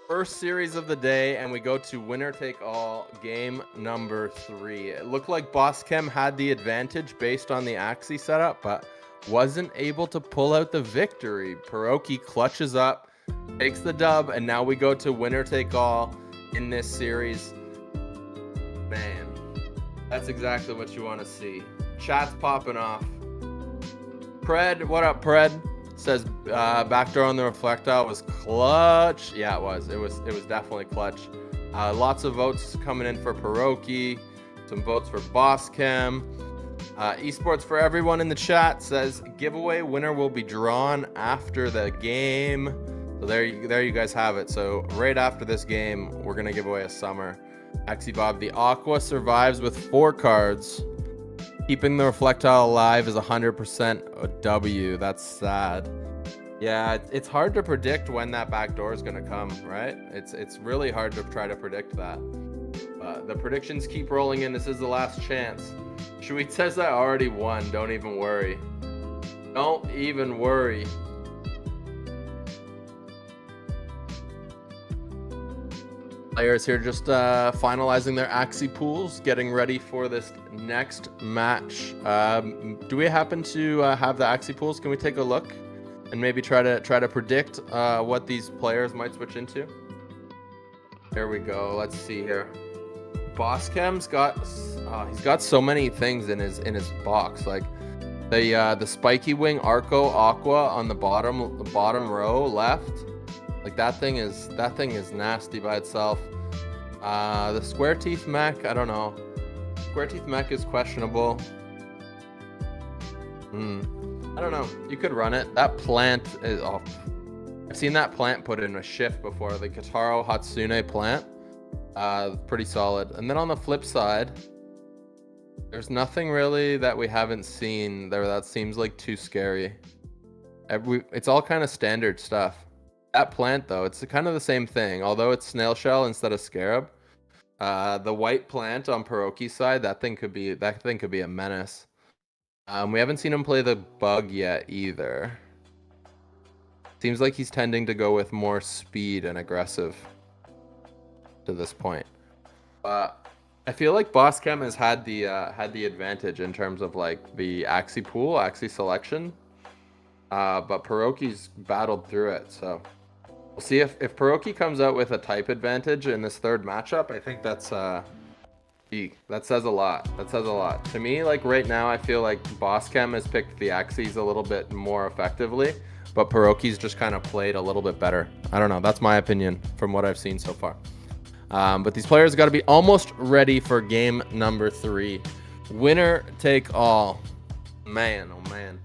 First series of the day, and we go to winner take all, game number 3. It looked like Boschem had the advantage based on the Axie setup, but wasn't able to pull out the victory. Pierogi clutches up, takes the dub, and now we go to winner take all in this series. Man, that's exactly what you want to see. Chat's popping off. Pred, what up, Pred? Says backdoor on the reflectile was clutch. Yeah, it was. It was definitely clutch. Lots of votes coming in for Pierogi. Some votes for Boschem. Esports for everyone in the chat says giveaway winner will be drawn after the game. So there you guys have it. So right after this game, we're gonna give away a summer. Axie Bob, the Aqua survives with 4 cards. Keeping the reflectile alive is 100% a W. That's sad. Yeah, it's hard to predict when that back door is gonna come, right? It's really hard to try to predict that. The predictions keep rolling in. This is the last chance. Shuit says I already won. Don't even worry. Don't even worry. Players here just finalizing their Axie pools, getting ready for this next match. Do we happen to have the Axie pools? Can we take a look and maybe try to predict what these players might switch into? There we go. Let's see here. Boschem's got he's got so many things in his box, like the spiky wing Arco Aqua on the bottom row left. Like that thing is nasty by itself. The square teeth mech, I don't know. Square teeth mech is questionable. I don't know. You could run it. That plant is off. I've seen that plant put in a shift before. The Kitaro Hatsune plant. Pretty solid. And then on the flip side, there's nothing really that we haven't seen there that seems like too scary. It's all kind of standard stuff. That plant though, it's kind of the same thing, although it's snail shell instead of scarab. The white plant on Pierogi's side, that thing could be a menace. We haven't seen him play the bug yet either. Seems like he's tending to go with more speed and aggressive to this point. But I feel like Boschem has had the advantage in terms of like the Axie pool, Axie selection. But Pierogi's battled through it, so we'll see if Pierogi comes out with a type advantage in this third matchup. I think that says a lot. That says a lot. To me, like right now, I feel like Boschem has picked the Axies a little bit more effectively, but Pierogi's just kind of played a little bit better. I don't know. That's my opinion from what I've seen so far. But these players got to be almost ready for game number 3. Winner take all. Man, oh man.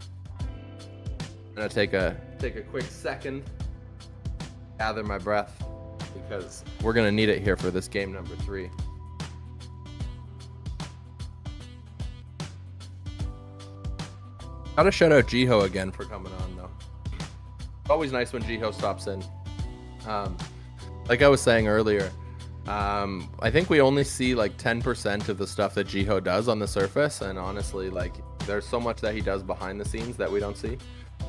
I'm gonna take a quick second, gather my breath, because we're gonna need it here for this game number 3. Gotta shout out Jiho again for coming on though. Always nice when Jiho stops in. Like I was saying earlier, I think we only see like 10% of the stuff that Jiho does on the surface, and honestly, like there's so much that he does behind the scenes that we don't see.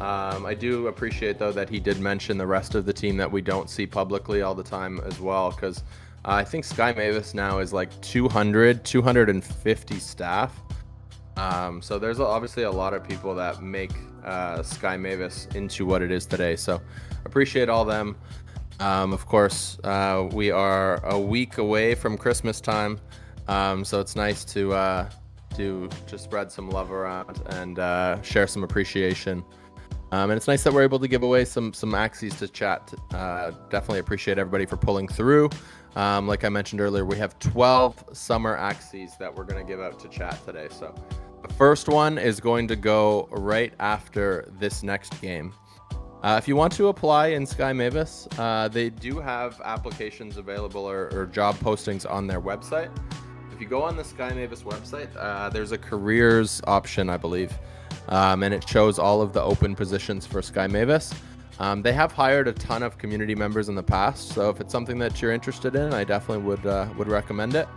I do appreciate though that he did mention the rest of the team that we don't see publicly all the time as well, because I think Sky Mavis now is like 250 staff. So there's obviously a lot of people that make Sky Mavis into what it is today, so appreciate all them. Of course, we are a week away from Christmas time, so it's nice to just spread some love around and share some appreciation. And it's nice that we're able to give away some Axies to chat. Definitely appreciate everybody for pulling through. Like I mentioned earlier, we have 12 summer Axies that we're going to give out to chat today. So the first one is going to go right after this next game. If you want to apply in Sky Mavis, they do have applications available or job postings on their website. If you go on the Sky Mavis website, there's a careers option, I believe, and it shows all of the open positions for Sky Mavis. They have hired a ton of community members in the past, so if it's something that you're interested in, I definitely would recommend it.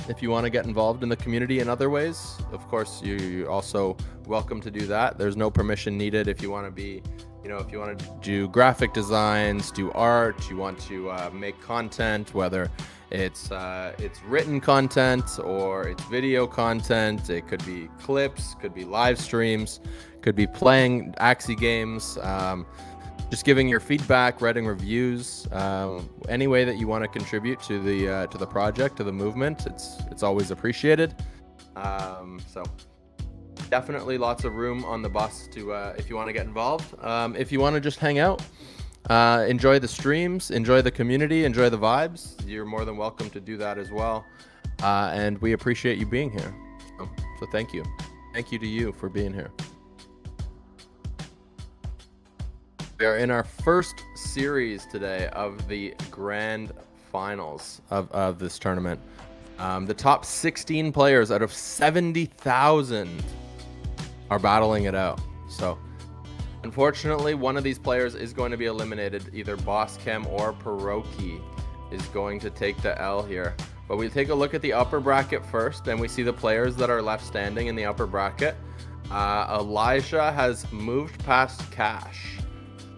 If you want to get involved in the community in other ways, of course, you're also welcome to do that. There's no permission needed if you want to be, if you want to do graphic designs, do art, you want to make content, whether it's written content or it's video content. It could be clips, could be live streams, could be playing Axie games, just giving your feedback, writing reviews, any way that you want to contribute to the project, to the movement. It's always appreciated. So definitely lots of room on the bus to if you want to get involved. If you want to just hang out, enjoy the streams, enjoy the community, enjoy the vibes, you're more than welcome to do that as well. And we appreciate you being here. So thank you. Thank you to you for being here. We are in our first series today of the grand finals of this tournament. The top 16 players out of 70,000 are battling it out. So unfortunately, one of these players is going to be eliminated. Either Boschem or Pierogi is going to take the L here. But we take a look at the upper bracket first, and we see the players that are left standing in the upper bracket. Elijah has moved past Cash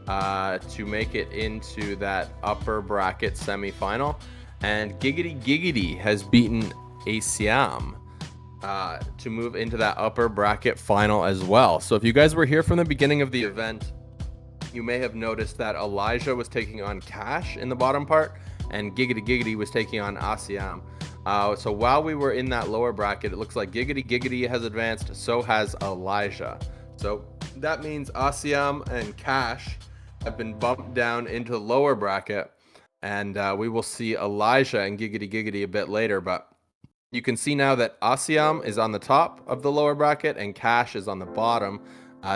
to make it into that upper bracket semifinal, and Giggity has beaten Asiam to move into that upper bracket final as well. So if you guys were here from the beginning of the event, you may have noticed that Elijah was taking on Cash in the bottom part, and Giggity was taking on Asiam. So while we were in that lower bracket, it looks like Giggity has advanced, so has Elijah. So that means Asiam and Cash have been bumped down into the lower bracket, and we will see Elijah and Giggity a bit later. But you can see now that Asiam is on the top of the lower bracket and Cash is on the bottom.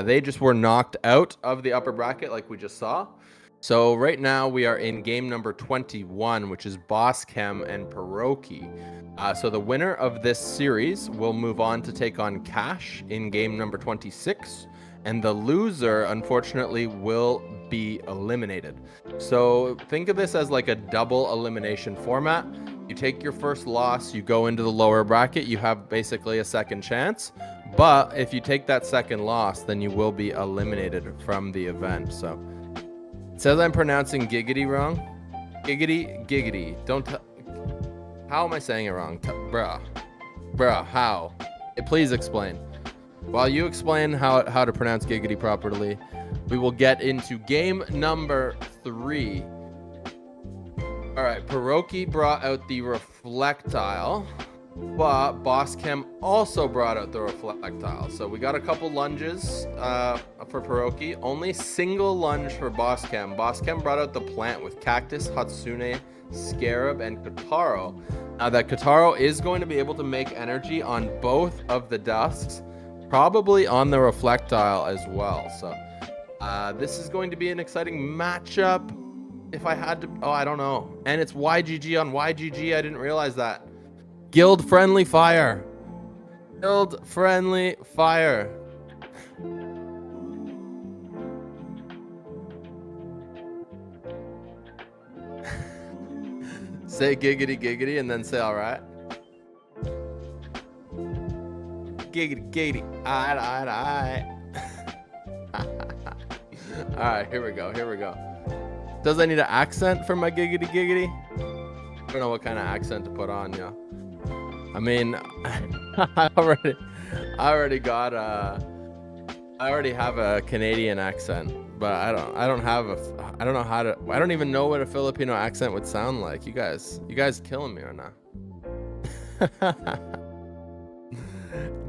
They just were knocked out of the upper bracket like we just saw. So right now we are in game number 21, which is Boschem and Pierogi. So the winner of this series will move on to take on Cash in game number 26. And the loser, unfortunately, will be eliminated. So think of this as like a double elimination format. You take your first loss, you go into the lower bracket, you have basically a second chance. But if you take that second loss, then you will be eliminated from the event. So it says I'm pronouncing Giggity wrong. Giggity. How am I saying it wrong? Bruh, how? Please explain. While you explain how to pronounce Giggity properly, we will get into game number 3. All right, Pierogi brought out the Reflectile, but Boschem also brought out the Reflectile. So we got a couple lunges for Pierogi, only single lunge for Boschem. Boschem brought out the plant with Cactus, Hatsune, Scarab, and Kataro. Now that Kataro is going to be able to make energy on both of the Dusks, probably on the Reflectile as well. So this is going to be an exciting matchup. If I had to, I don't know. And it's YGG on YGG. I didn't realize that. Guild friendly fire. Guild friendly fire. Say Giggity and then say all right. Giggity. Alright. Alright, here we go. Does I need an accent for my Giggity? I don't know what kind of accent to put on, yeah. I mean, I already have a Canadian accent, but I don't even know what a Filipino accent would sound like. You guys killing me right now.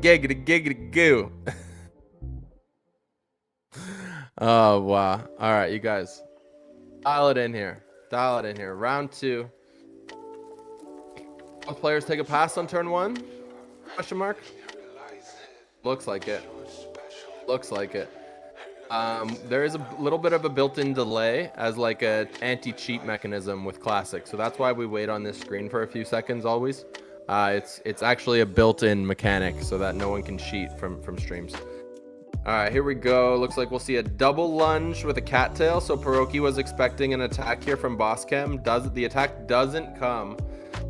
Giggity goo. Oh wow. All right, you guys. Dial it in here. Dial it in here. Round 2. Both players take a pass on turn 1? Question mark? Looks like it. Looks like it. There is a little bit of a built-in delay as like a anti-cheat mechanism with Classic. So that's why we wait on this screen for a few seconds always. It's actually a built-in mechanic so that no one can cheat from streams. All right, here we go. Looks like we'll see a double lunge with a cattail. So Pierogi was expecting an attack here from Boschem. The attack doesn't come.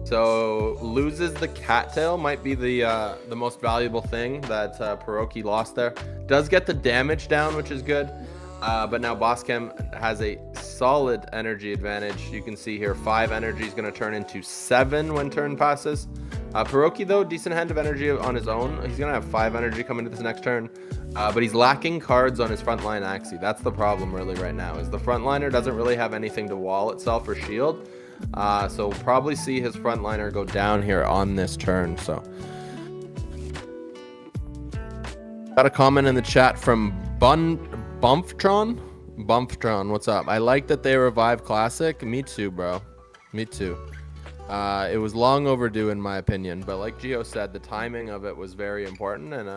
So loses the cattail, might be the most valuable thing that Pierogi lost there. Does get the damage down, which is good. But now Boschem has a solid energy advantage. You can see here 5 energy is going to turn into 7 when turn passes. Pierogi, though, decent hand of energy on his own. He's going to have 5 energy coming into this next turn. But he's lacking cards on his frontline Axie. That's the problem really right now, is the frontliner doesn't really have anything to wall itself or shield. So we'll probably see his frontliner go down here on this turn. So got a comment in the chat from Bumptron. What's up? I like that they revive Classic. Me too, bro. Me too. It was long overdue in my opinion, but like Gio said, the timing of it was very important, and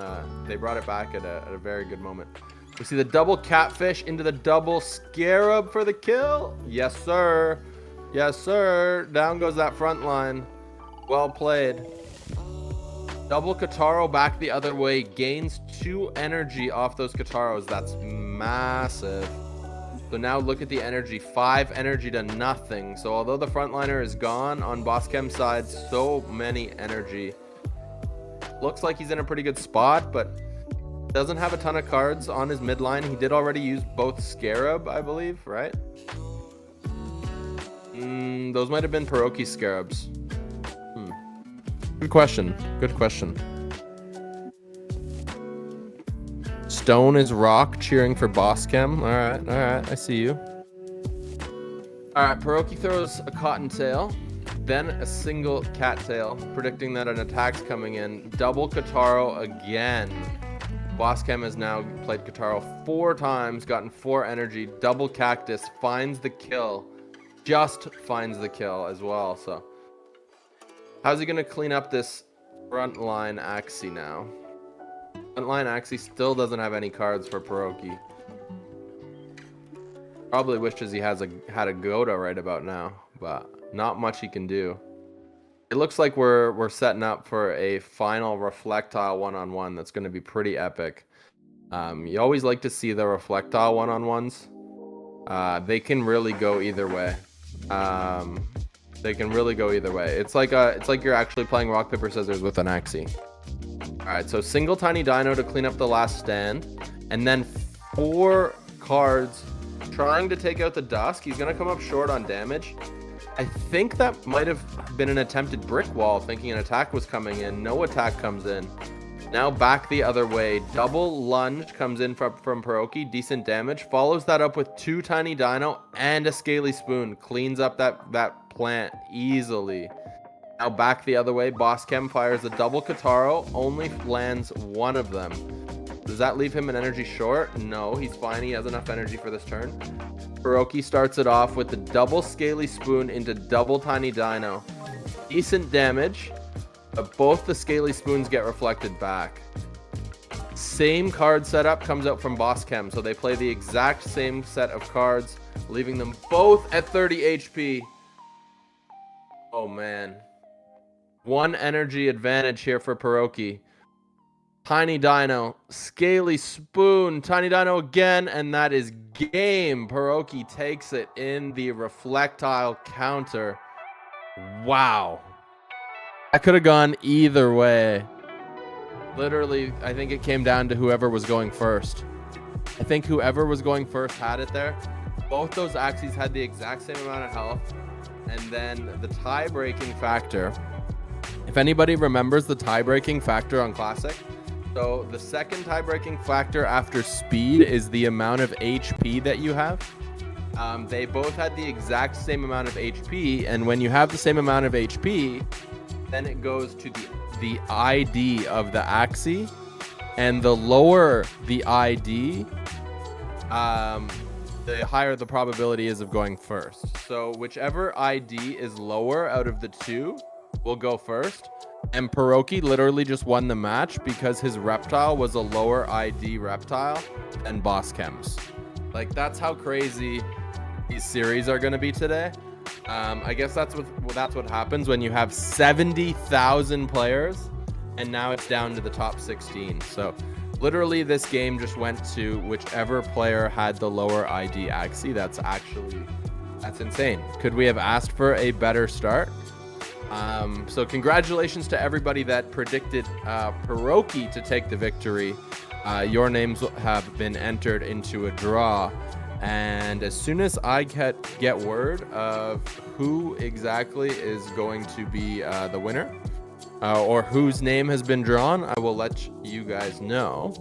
they brought it back at a very good moment. We see the double catfish into the double scarab for the kill. Yes, sir. Yes, sir. Down goes that front line. Well played. Double Kataro back the other way. Gains 2 energy off those Kataros. That's massive. So now look at the energy. 5 energy to nothing. So although the frontliner is gone, on Boschem's side, so many energy. Looks like he's in a pretty good spot, but doesn't have a ton of cards on his midline. He did already use both Scarab, I believe, right? Those might have been Pierogi Scarabs. Good question. Good question. Stone is rock cheering for Boschem. All right. I see you. All right, Pierogi throws a cottontail, then a single cattail, predicting that an attack's coming in. Double Kataro again. Boschem has now played Kataro 4 times, gotten 4 energy. Double Cactus finds the kill. Just finds the kill as well. So how's he going to clean up this frontline Axie now? Frontline Axie still doesn't have any cards for Pierogi. Probably wishes he had a Goda right about now, but not much he can do. It looks like we're setting up for a final Reflectile one-on-one that's going to be pretty epic. You always like to see the Reflectile one-on-ones. They can really go either way. They can really go either way. It's like you're actually playing rock paper scissors with an Axie. All right, so single tiny dino to clean up the last stand, and then 4 cards trying to take out the Dusk. He's gonna come up short on damage. I think that might have been an attempted brick wall, thinking an attack was coming in. No attack comes in. Now back the other way. Double lunge comes in from Pierogi. Decent damage. Follows that up with 2 tiny dino and a scaly spoon. Cleans up that plant easily. Now back the other way. Boschem fires a double Kataro. Only lands 1 of them. Does that leave him an energy short? No, he's fine. He has enough energy for this turn. Pierogi starts it off with the double scaly spoon into double tiny dino. Decent damage. But both the scaly spoons get reflected back. Same card setup comes out from Boschem, so they play the exact same set of cards, leaving them both at 30 HP. Oh man. 1 energy advantage here for Pierogi. Tiny Dino, Scaly Spoon, Tiny Dino again, and that is game. Pierogi takes it in the Reflectile counter. Wow. That could have gone either way. Literally, I think it came down to whoever was going first. I think whoever was going first had it there. Both those Axies had the exact same amount of health. And then the tie-breaking factor. If anybody remembers the tie-breaking factor on Classic, so the second tie-breaking factor after speed is the amount of HP that you have. They both had the exact same amount of HP, and when you have the same amount of HP, then it goes to the ID of the Axie, and the lower the ID, the higher the probability is of going first. So whichever ID is lower out of the two will go first. And Pierogi literally just won the match because his reptile was a lower ID reptile than Boss Chem's. Like, that's how crazy these series are going to be today. I guess that's what happens when you have 70,000 players, and now it's down to the top 16. So literally this game just went to whichever player had the lower ID Axie. That's insane. Could we have asked for a better start? So congratulations to everybody that predicted Pierogi to take the victory. Your names have been entered into a draw. And as soon as I get word of who exactly is going to be the winner, or whose name has been drawn, I will let you guys know.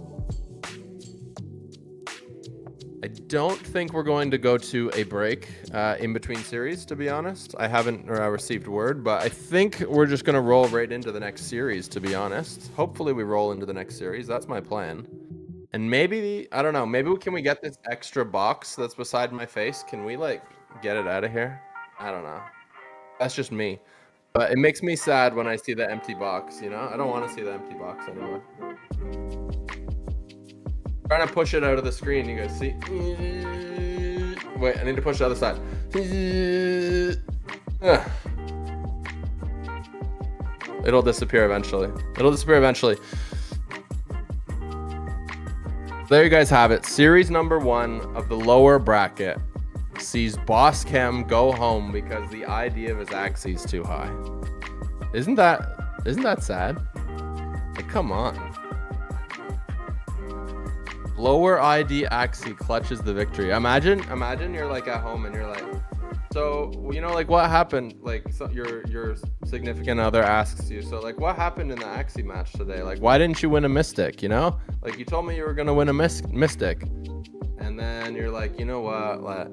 I don't think we're going to go to a break in between series, to be honest. I haven't received word, but I think we're just going to roll right into the next series, to be honest. Hopefully we roll into the next series. That's my plan. And maybe, I don't know, maybe can we get this extra box that's beside my face? Can we, like, get it out of here? I don't know. That's just me. But it makes me sad when I see the empty box, you know? I don't want to see the empty box anymore. Trying to push it out of the screen, you guys see? Wait, I need to push the other side. It'll disappear eventually. There you guys have it. Series number 1 of the lower bracket sees Boss Chem go home because the ID of his Axie is too high. Isn't that sad? Like, come on. Lower ID Axie clutches the victory. Imagine you're like at home and you're like, so, you know, like, what happened? Like, so your significant other asks you, so, like, what happened in the Axie match today? Like, why didn't you win a Mystic, you know? Like, you told me you were going to win a Mystic. And then you're like, you know what? Like,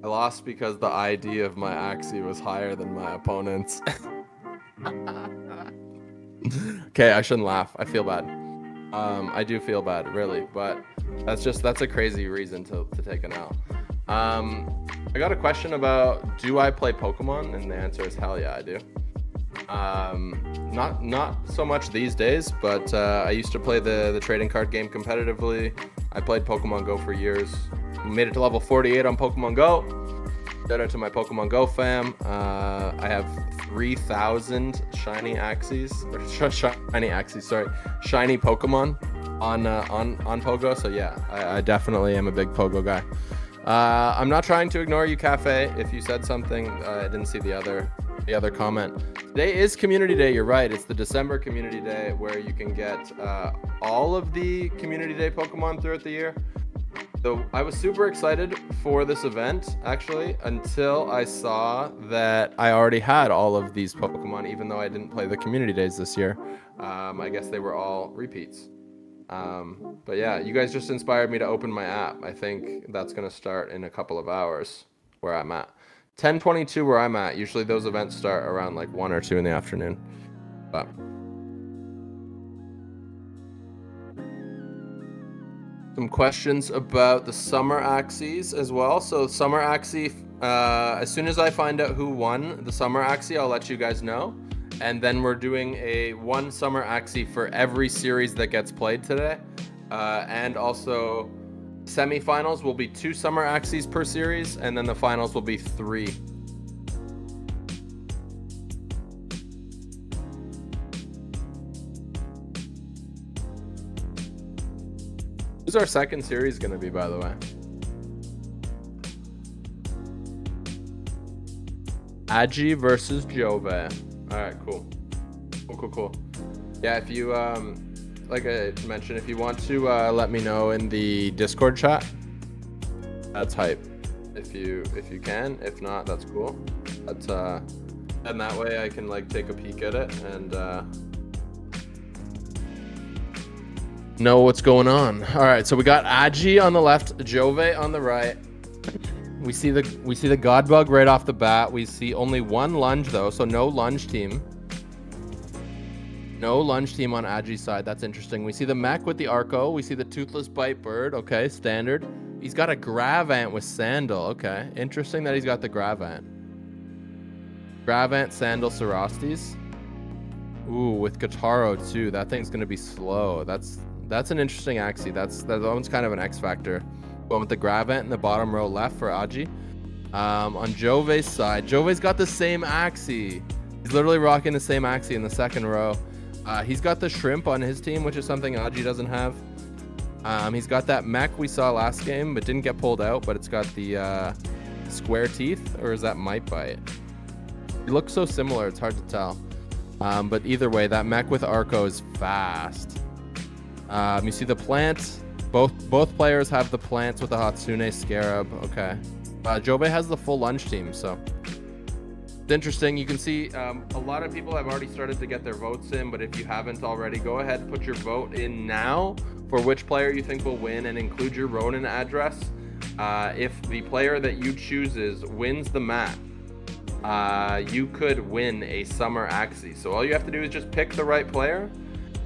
I lost because the ID of my Axie was higher than my opponent's. Okay, I shouldn't laugh. I feel bad. I do feel bad, really, but that's a crazy reason to take an L. I got a question about, do I play Pokemon? And the answer is hell yeah, I do. Not so much these days, but I used to play the trading card game competitively. I played Pokemon Go for years. Made it to level 48 on Pokemon Go. Shout out to my Pokemon Go fam. I have 3,000 shiny Axies, shiny Pokemon on Pogo. So yeah, I definitely am a big Pogo guy. I'm not trying to ignore you, Cafe. If you said something, I didn't see the other comment. Today is Community Day. You're right. It's the December Community Day where you can get all of the Community Day Pokemon throughout the year. So I was super excited for this event, actually, until I saw that I already had all of these Pokemon, even though I didn't play the Community Days this year. I guess they were all repeats. But yeah, you guys just inspired me to open my app. I think that's going to start in a couple of hours where I'm at. 10:22 where I'm at. Usually those events start around like 1 or 2 in the afternoon. But some questions about the summer Axies as well. So summer Axie, as soon as I find out who won the summer Axie, I'll let you guys know. And then we're doing one summer Axie for every series that gets played today. And also semifinals will be 2 summer Axies per series, and then the finals will be 3. Who's our second series going to be, by the way? Axie versus Jove. All right, cool. Cool. Yeah, if you, like I mentioned, if you want to let me know in the Discord chat, that's hype. If you can. If not, that's cool. But and that way I can like take a peek at it and know what's going on. All right, so we got Axie on the left, Jove on the right. We see the Godbug right off the bat. We see only one lunge though, so no lunge team. No lunge team on Axie's side. That's interesting. We see the mech with the Arco. We see the Toothless Bite Bird. Okay, standard. He's got a Gravant with Sandal. Okay, interesting that he's got the Gravant. Gravant, Sandal, Cerastes. Ooh, with Guitaro too. That thing's gonna be slow. That's an interesting Axie. That one's kind of an X factor. Going with the Gravant in the bottom row left for Aji. On Jove's side, Jove's got the same Axie. He's literally rocking the same Axie in the second row. He's got the Shrimp on his team, which is something Aji doesn't have. He's got that mech we saw last game, but didn't get pulled out. But it's got the square teeth, or is that Might Bite? It looks so similar, it's hard to tell. But either way, that mech with Arco is fast. You see the plant. Both players have the plants with the Hatsune Scarab. Okay. Jove has the full lunge team, so it's interesting. You can see a lot of people have already started to get their votes in, but if you haven't already, go ahead and put your vote in now for which player you think will win, and include your Ronin address. If the player that you chooses wins the map, you could win a Summer Axie. So all you have to do is just pick the right player.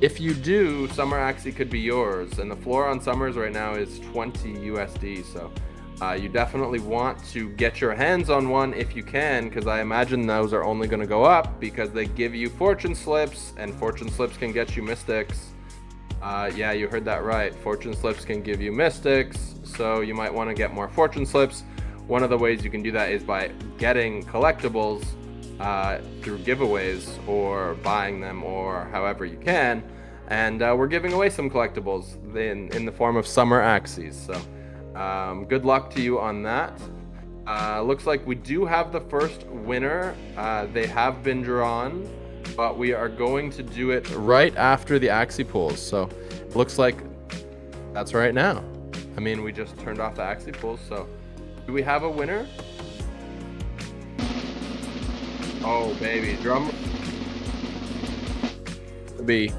If you do, Summer Axie could be yours, and the floor on Summers right now is 20 USD, so you definitely want to get your hands on one if you can, because I imagine those are only going to go up because they give you fortune slips, and fortune slips can get you mystics. Yeah, you heard that right. Fortune slips can give you mystics, so you might want to get more fortune slips. One of the ways you can do that is by getting collectibles through giveaways or buying them, or however you can. And we're giving away some collectibles in the form of Summer Axies. So good luck to you on that. Looks like we do have the first winner. They have been drawn, but we are going to do it right after the Axie pools. So looks like that's right now. I mean, we just turned off the Axie pools, so do we have a winner? Oh, baby. Drum. B.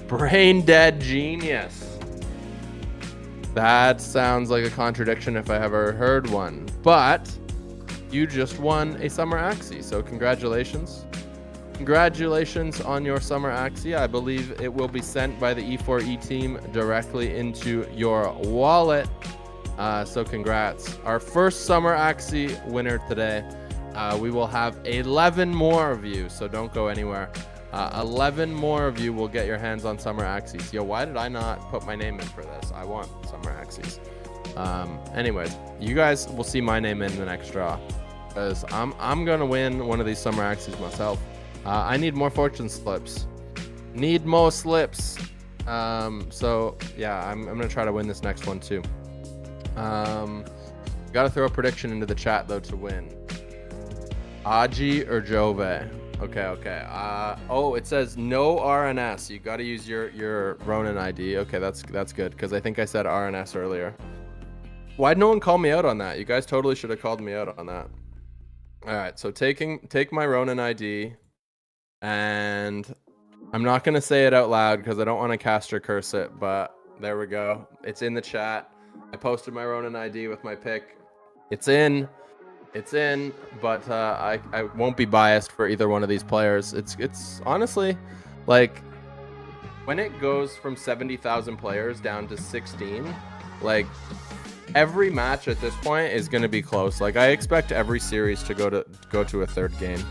Brain Dead Genius. That sounds like a contradiction if I ever heard one. But you just won a Summer Axie, so congratulations. Congratulations on your Summer Axie. I believe it will be sent by the E4E team directly into your wallet. So congrats. Our first Summer Axie winner today. We will have 11 more of you, so don't go anywhere. 11 more of you will get your hands on Summer Axies. Yo, why did I not put my name in for this? I want Summer Axies. Anyways, you guys will see my name in the next draw, because I'm gonna win one of these Summer Axies myself. I need more fortune slips. Need more slips. So yeah, I'm gonna try to win this next one too. Gotta throw a prediction into the chat though to win. Aji or Jove? Okay. Oh, it says no RNS. You gotta use your Ronin ID. Okay, that's good, because I think I said RNS earlier. Why'd no one call me out on that? You guys totally should have called me out on that. All right, so take my Ronin ID, and I'm not gonna say it out loud because I don't want to cast or curse it, but there we go. It's in the chat. I posted my Ronin ID with my pick. It's in, but I won't be biased for either one of these players. It's honestly, like, when it goes from 70,000 players down to 16, like, every match at this point is going to be close. Like, I expect every series to go to a third game,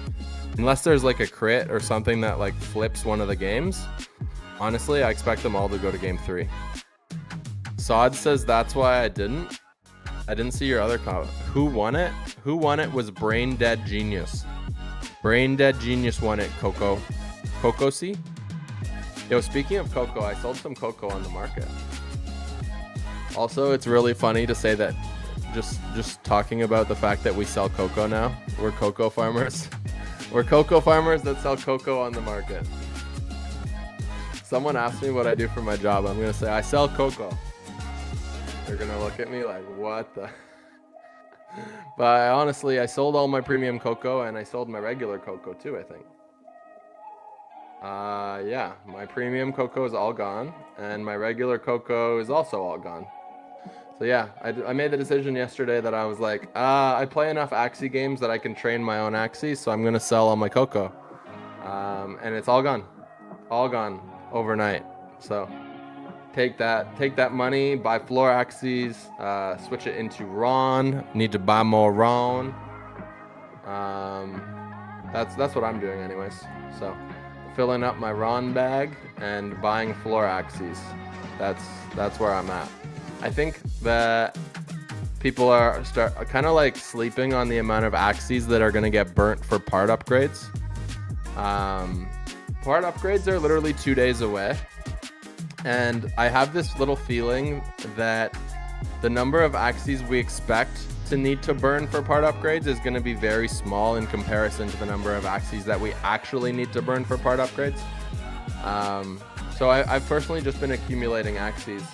unless there's like a crit or something that like flips one of the games. Honestly, I expect them all to go to game 3. Sod says that's why I didn't see your other comment. Who won it? Who won it was Brain Dead Genius. Brain Dead Genius won it, Coco. Coco C? Yo, speaking of Coco, I sold some Coco on the market. Also, it's really funny to say that, just talking about the fact that we sell Coco now. We're Coco farmers. We're Coco farmers that sell Coco on the market. Someone asked me what I do for my job. I'm going to say, I sell Coco. They're going to look at me like, what the... But honestly, I sold all my premium Coco, and I sold my regular Coco too, I think. Yeah, my premium Coco is all gone, and my regular Coco is also all gone. So yeah, I made the decision yesterday that I was like, I play enough Axie games that I can train my own Axie, so I'm going to sell all my Coco. And it's all gone overnight. So take that money, buy floor Axies, switch it into Ron. Need to buy more Ron. That's what I'm doing anyways. So filling up my Ron bag and buying floor Axies. That's where I'm at. I think that people are kind of like sleeping on the amount of Axies that are going to get burnt for part upgrades. Part upgrades are literally 2 days away. And I have this little feeling that the number of Axies we expect to need to burn for part upgrades is going to be very small in comparison to the number of Axies that we actually need to burn for part upgrades. So I've personally just been accumulating Axies.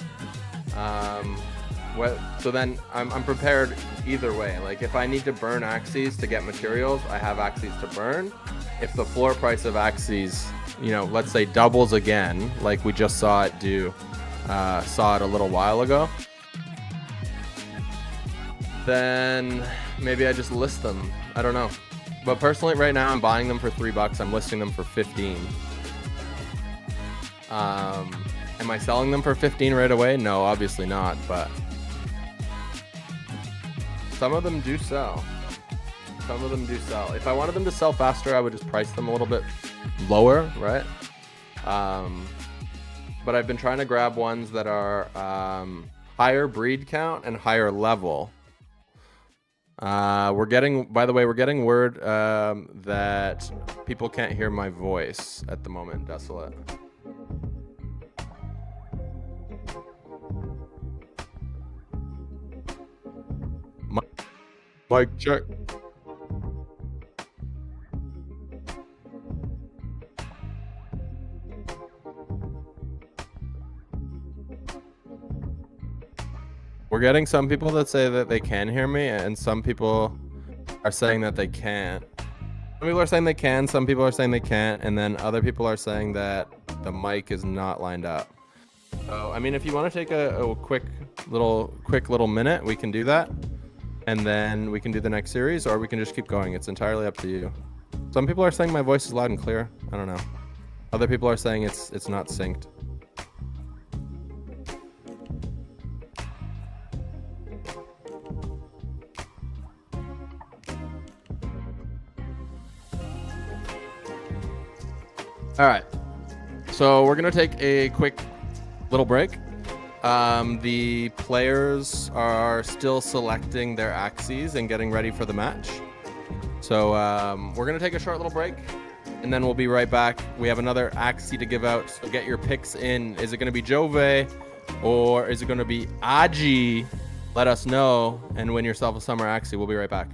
So then I'm prepared either way. Like if I need to burn Axies to get materials, I have Axies to burn. If the floor price of Axies, let's say doubles again, like we just saw it a little while ago, then maybe I just list them. I don't know. But personally, right now I'm buying them for $3. I'm listing them for 15. Am I selling them for 15 right away? No, obviously not, but some of them do sell. If I wanted them to sell faster, I would just price them a little bit lower, right? But I've been trying to grab ones that are higher breed count and higher level. We're getting word that people can't hear my voice at the moment. Desolate. Mic check. We're getting some people that say that they can hear me, and some people are saying that they can't. Some people are saying they can, some people are saying they can't, and then other people are saying that the mic is not lined up. So, I mean, if you want to take a quick little minute, we can do that. And then we can do the next series, or we can just keep going. It's entirely up to you. Some people are saying my voice is loud and clear. I don't know. Other people are saying it's not synced. All right. So we're going to take a quick little break. The players are still selecting their Axies and getting ready for the match. So we're going to take a short little break, and then we'll be right back. We have another Axie to give out, so get your picks in. Is it going to be Jove, or is it going to be Aji? Let us know and win yourself a summer Axie. We'll be right back.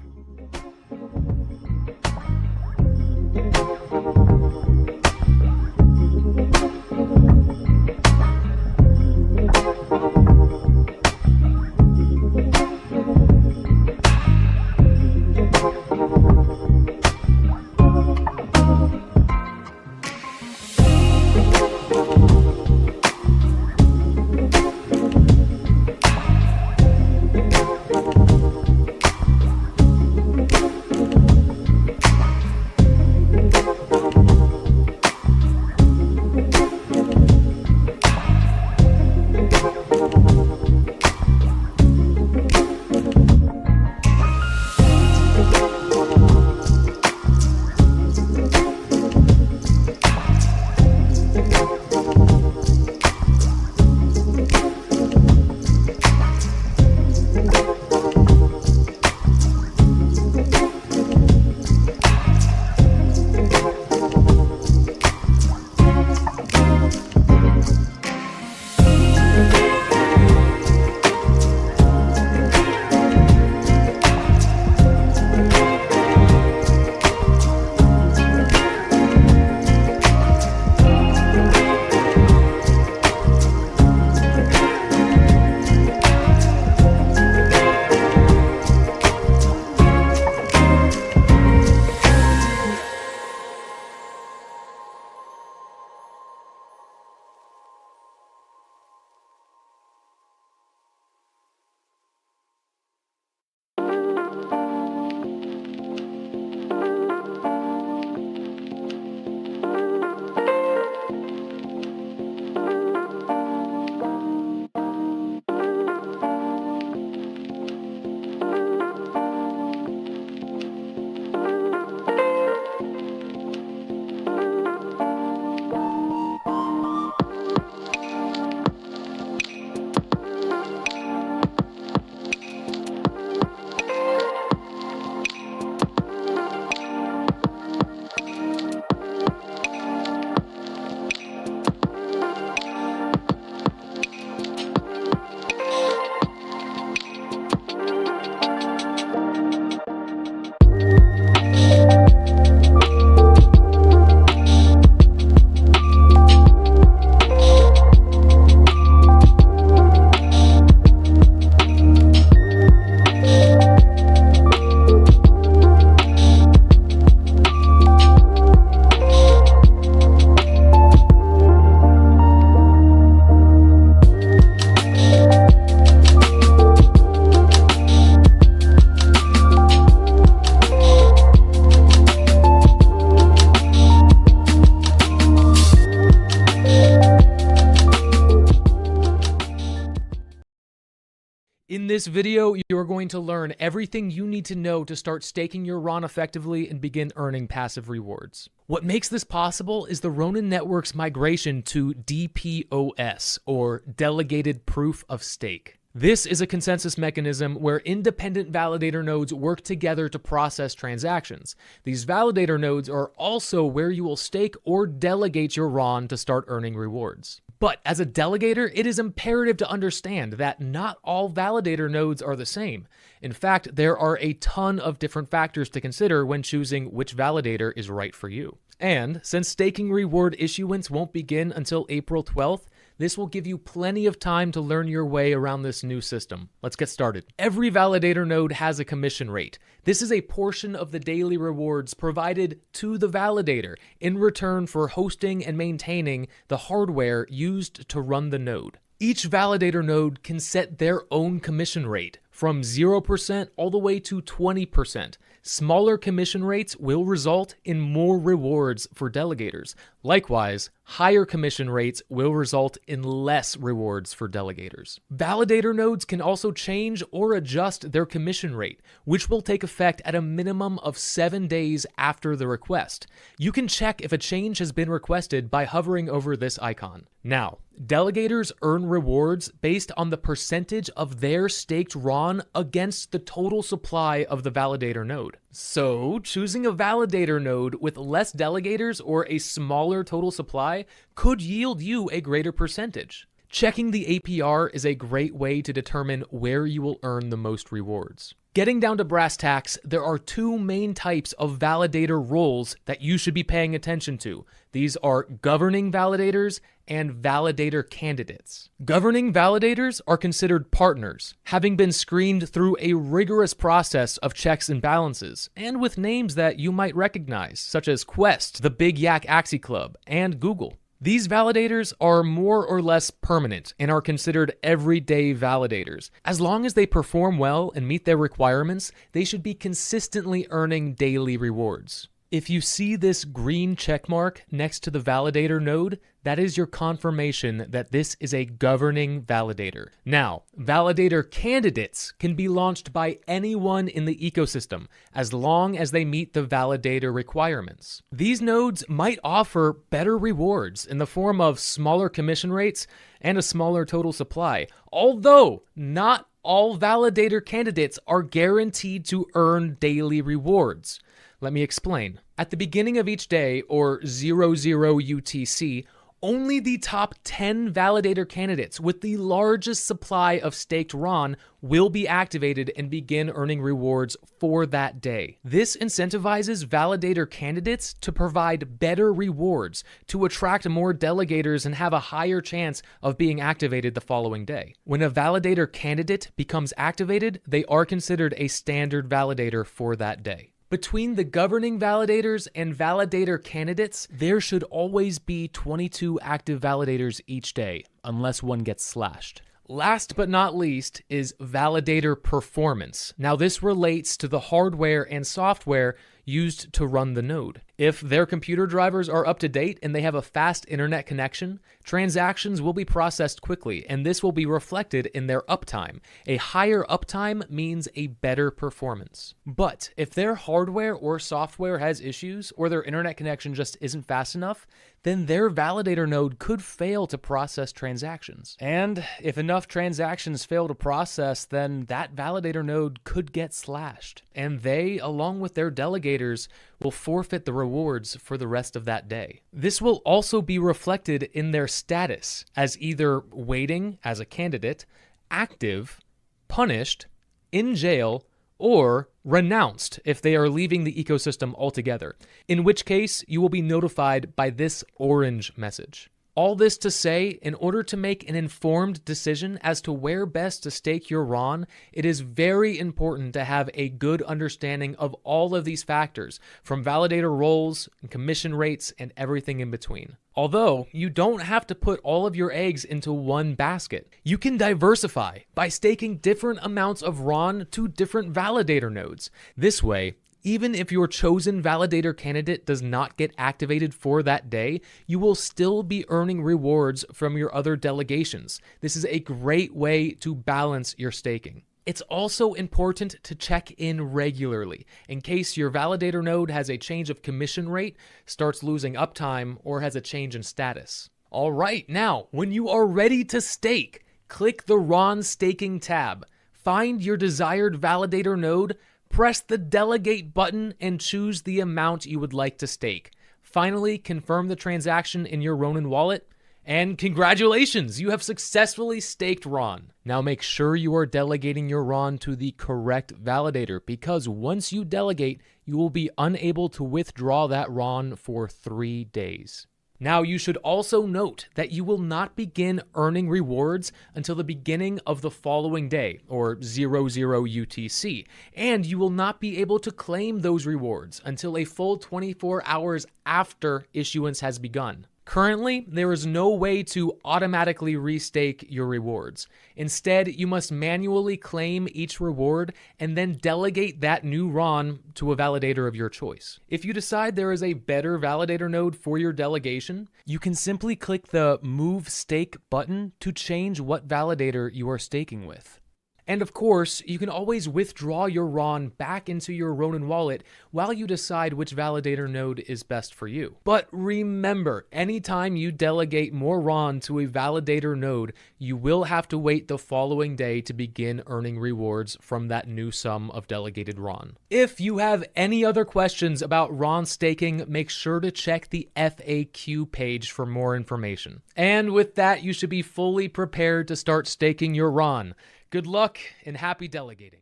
In this video, you're going to learn everything you need to know to start staking your RON effectively and begin earning passive rewards. What makes this possible is the Ronin Network's migration to DPoS, or Delegated Proof of Stake. This is a consensus mechanism where independent validator nodes work together to process transactions. These validator nodes are also where you will stake or delegate your RON to start earning rewards. But as a delegator, it is imperative to understand that not all validator nodes are the same. In fact, there are a ton of different factors to consider when choosing which validator is right for you. And since staking reward issuance won't begin until April 12th, this will give you plenty of time to learn your way around this new system. Let's get started. Every validator node has a commission rate. This is a portion of the daily rewards provided to the validator in return for hosting and maintaining the hardware used to run the node. Each validator node can set their own commission rate, from 0% all the way to 20%. Smaller commission rates will result in more rewards for delegators. Likewise, higher commission rates will result in less rewards for delegators. Validator nodes can also change or adjust their commission rate, which will take effect at a minimum of 7 days after the request. You can check if a change has been requested by hovering over this icon. Now, delegators earn rewards based on the percentage of their staked RON against the total supply of the validator node. So, choosing a validator node with less delegators or a smaller total supply could yield you a greater percentage. Checking the APR is a great way to determine where you will earn the most rewards. Getting down to brass tacks, there are two main types of validator roles that you should be paying attention to. These are governing validators and validator candidates. Governing validators are considered partners, having been screened through a rigorous process of checks and balances, and with names that you might recognize, such as Quest, the Big Yak Axie Club, and Google. These validators are more or less permanent and are considered everyday validators. As long as they perform well and meet their requirements, they should be consistently earning daily rewards. If you see this green checkmark next to the validator node, that is your confirmation that this is a governing validator. Now, validator candidates can be launched by anyone in the ecosystem, as long as they meet the validator requirements. These nodes might offer better rewards in the form of smaller commission rates and a smaller total supply, although not all validator candidates are guaranteed to earn daily rewards. Let me explain. At the beginning of each day, or 00 UTC, only the top 10 validator candidates with the largest supply of staked RON will be activated and begin earning rewards for that day. This incentivizes validator candidates to provide better rewards, to attract more delegators and have a higher chance of being activated the following day. When a validator candidate becomes activated, they are considered a standard validator for that day. Between the governing validators and validator candidates, there should always be 22 active validators each day, unless one gets slashed. Last but not least is validator performance. Now this relates to the hardware and software used to run the node. If their computer drivers are up to date and they have a fast internet connection, transactions will be processed quickly, and this will be reflected in their uptime. A higher uptime means a better performance. But if their hardware or software has issues, or their internet connection just isn't fast enough, then their validator node could fail to process transactions. And if enough transactions fail to process, then that validator node could get slashed. And they, along with their delegators, will forfeit the rewards for the rest of that day. This will also be reflected in their status as either waiting as a candidate, active, punished, in jail, or renounced if they are leaving the ecosystem altogether, in which case you will be notified by this orange message. All this to say, in order to make an informed decision as to where best to stake your RON, it is very important to have a good understanding of all of these factors, from validator roles, and commission rates, and everything in between. Although, you don't have to put all of your eggs into one basket. You can diversify by staking different amounts of RON to different validator nodes. This way, Even if your chosen validator candidate does not get activated for that day, you will still be earning rewards from your other delegations. This is a great way to balance your staking. It's also important to check in regularly in case your validator node has a change of commission rate, starts losing uptime, or has a change in status. All right, now, when you are ready to stake, click the Ron Staking tab. Find your desired validator node, press the Delegate button, and choose the amount you would like to stake. Finally, confirm the transaction in your Ronin wallet, and congratulations, you have successfully staked Ron. Now make sure you are delegating your Ron to the correct validator, because once you delegate, you will be unable to withdraw that Ron for 3 days. Now, you should also note that you will not begin earning rewards until the beginning of the following day, or 00 UTC, and you will not be able to claim those rewards until a full 24 hours after issuance has begun. Currently, there is no way to automatically restake your rewards. Instead, you must manually claim each reward and then delegate that new Ron to a validator of your choice. If you decide there is a better validator node for your delegation, you can simply click the Move Stake button to change what validator you are staking with. And of course, you can always withdraw your Ron back into your Ronin wallet while you decide which validator node is best for you. But remember, anytime you delegate more Ron to a validator node, you will have to wait the following day to begin earning rewards from that new sum of delegated Ron. If you have any other questions about Ron staking, make sure to check the FAQ page for more information. And with that, you should be fully prepared to start staking your Ron. Good luck and happy delegating.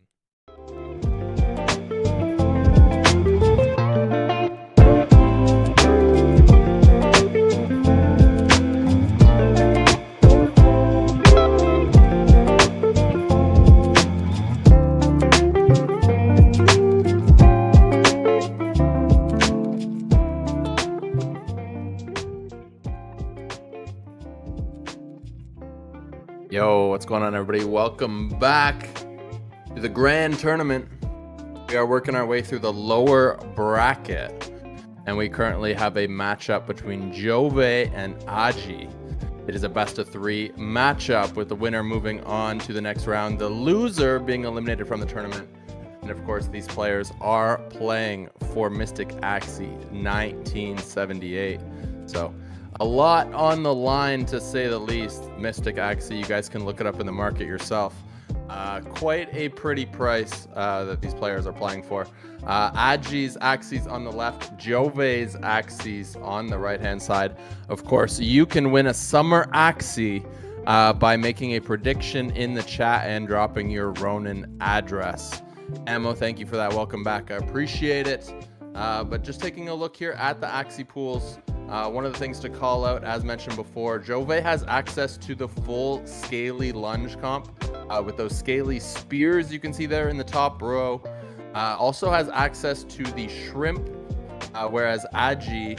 Yo, what's going on, everybody? Welcome back to the grand tournament. We are working our way through the lower bracket, and we currently have a matchup between Jove and Axie. It is a best of 3 matchup, with the winner moving on to the next round, the loser being eliminated from the tournament. And of course, these players are playing for Mystic Axie 1978. So a lot on the line, to say the least. Mystic Axie, you guys can look it up in the market yourself. Quite a pretty price that these players are playing for. Axie's on the left, Jove's Axie's on the right-hand side. Of course, you can win a Summer Axie by making a prediction in the chat and dropping your Ronin address. Ammo, thank you for that. Welcome back. I appreciate it. But just taking a look here at the Axie pools, one of the things to call out, as mentioned before, Jove has access to the full scaly lunge comp with those scaly spears you can see there in the top row. Also has access to the shrimp, whereas Axie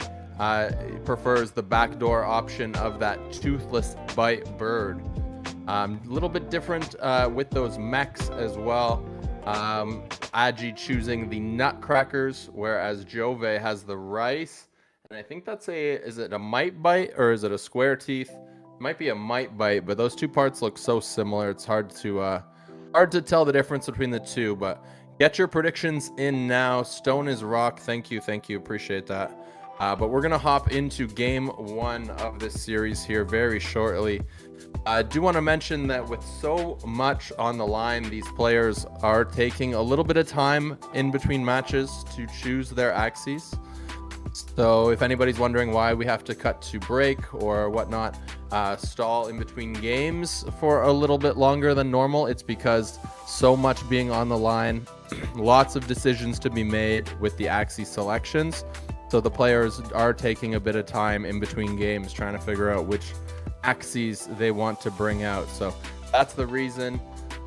prefers the backdoor option of that toothless bite bird. A little bit different with those mechs as well. Axie choosing the nutcrackers, whereas Jove has the rice. And I think that's is it a mite bite or is it a square teeth? It might be a mite bite, but those two parts look so similar. It's hard to tell the difference between the two. But get your predictions in now. Stone is rock. Thank you. Appreciate that. But we're gonna hop into game 1 of this series here very shortly. I do want to mention that with so much on the line, these players are taking a little bit of time in between matches to choose their Axies. So if anybody's wondering why we have to cut to break or whatnot, stall in between games for a little bit longer than normal, it's because so much being on the line, lots of decisions to be made with the Axie selections. So the players are taking a bit of time in between games trying to figure out which Axies they want to bring out. So that's the reason.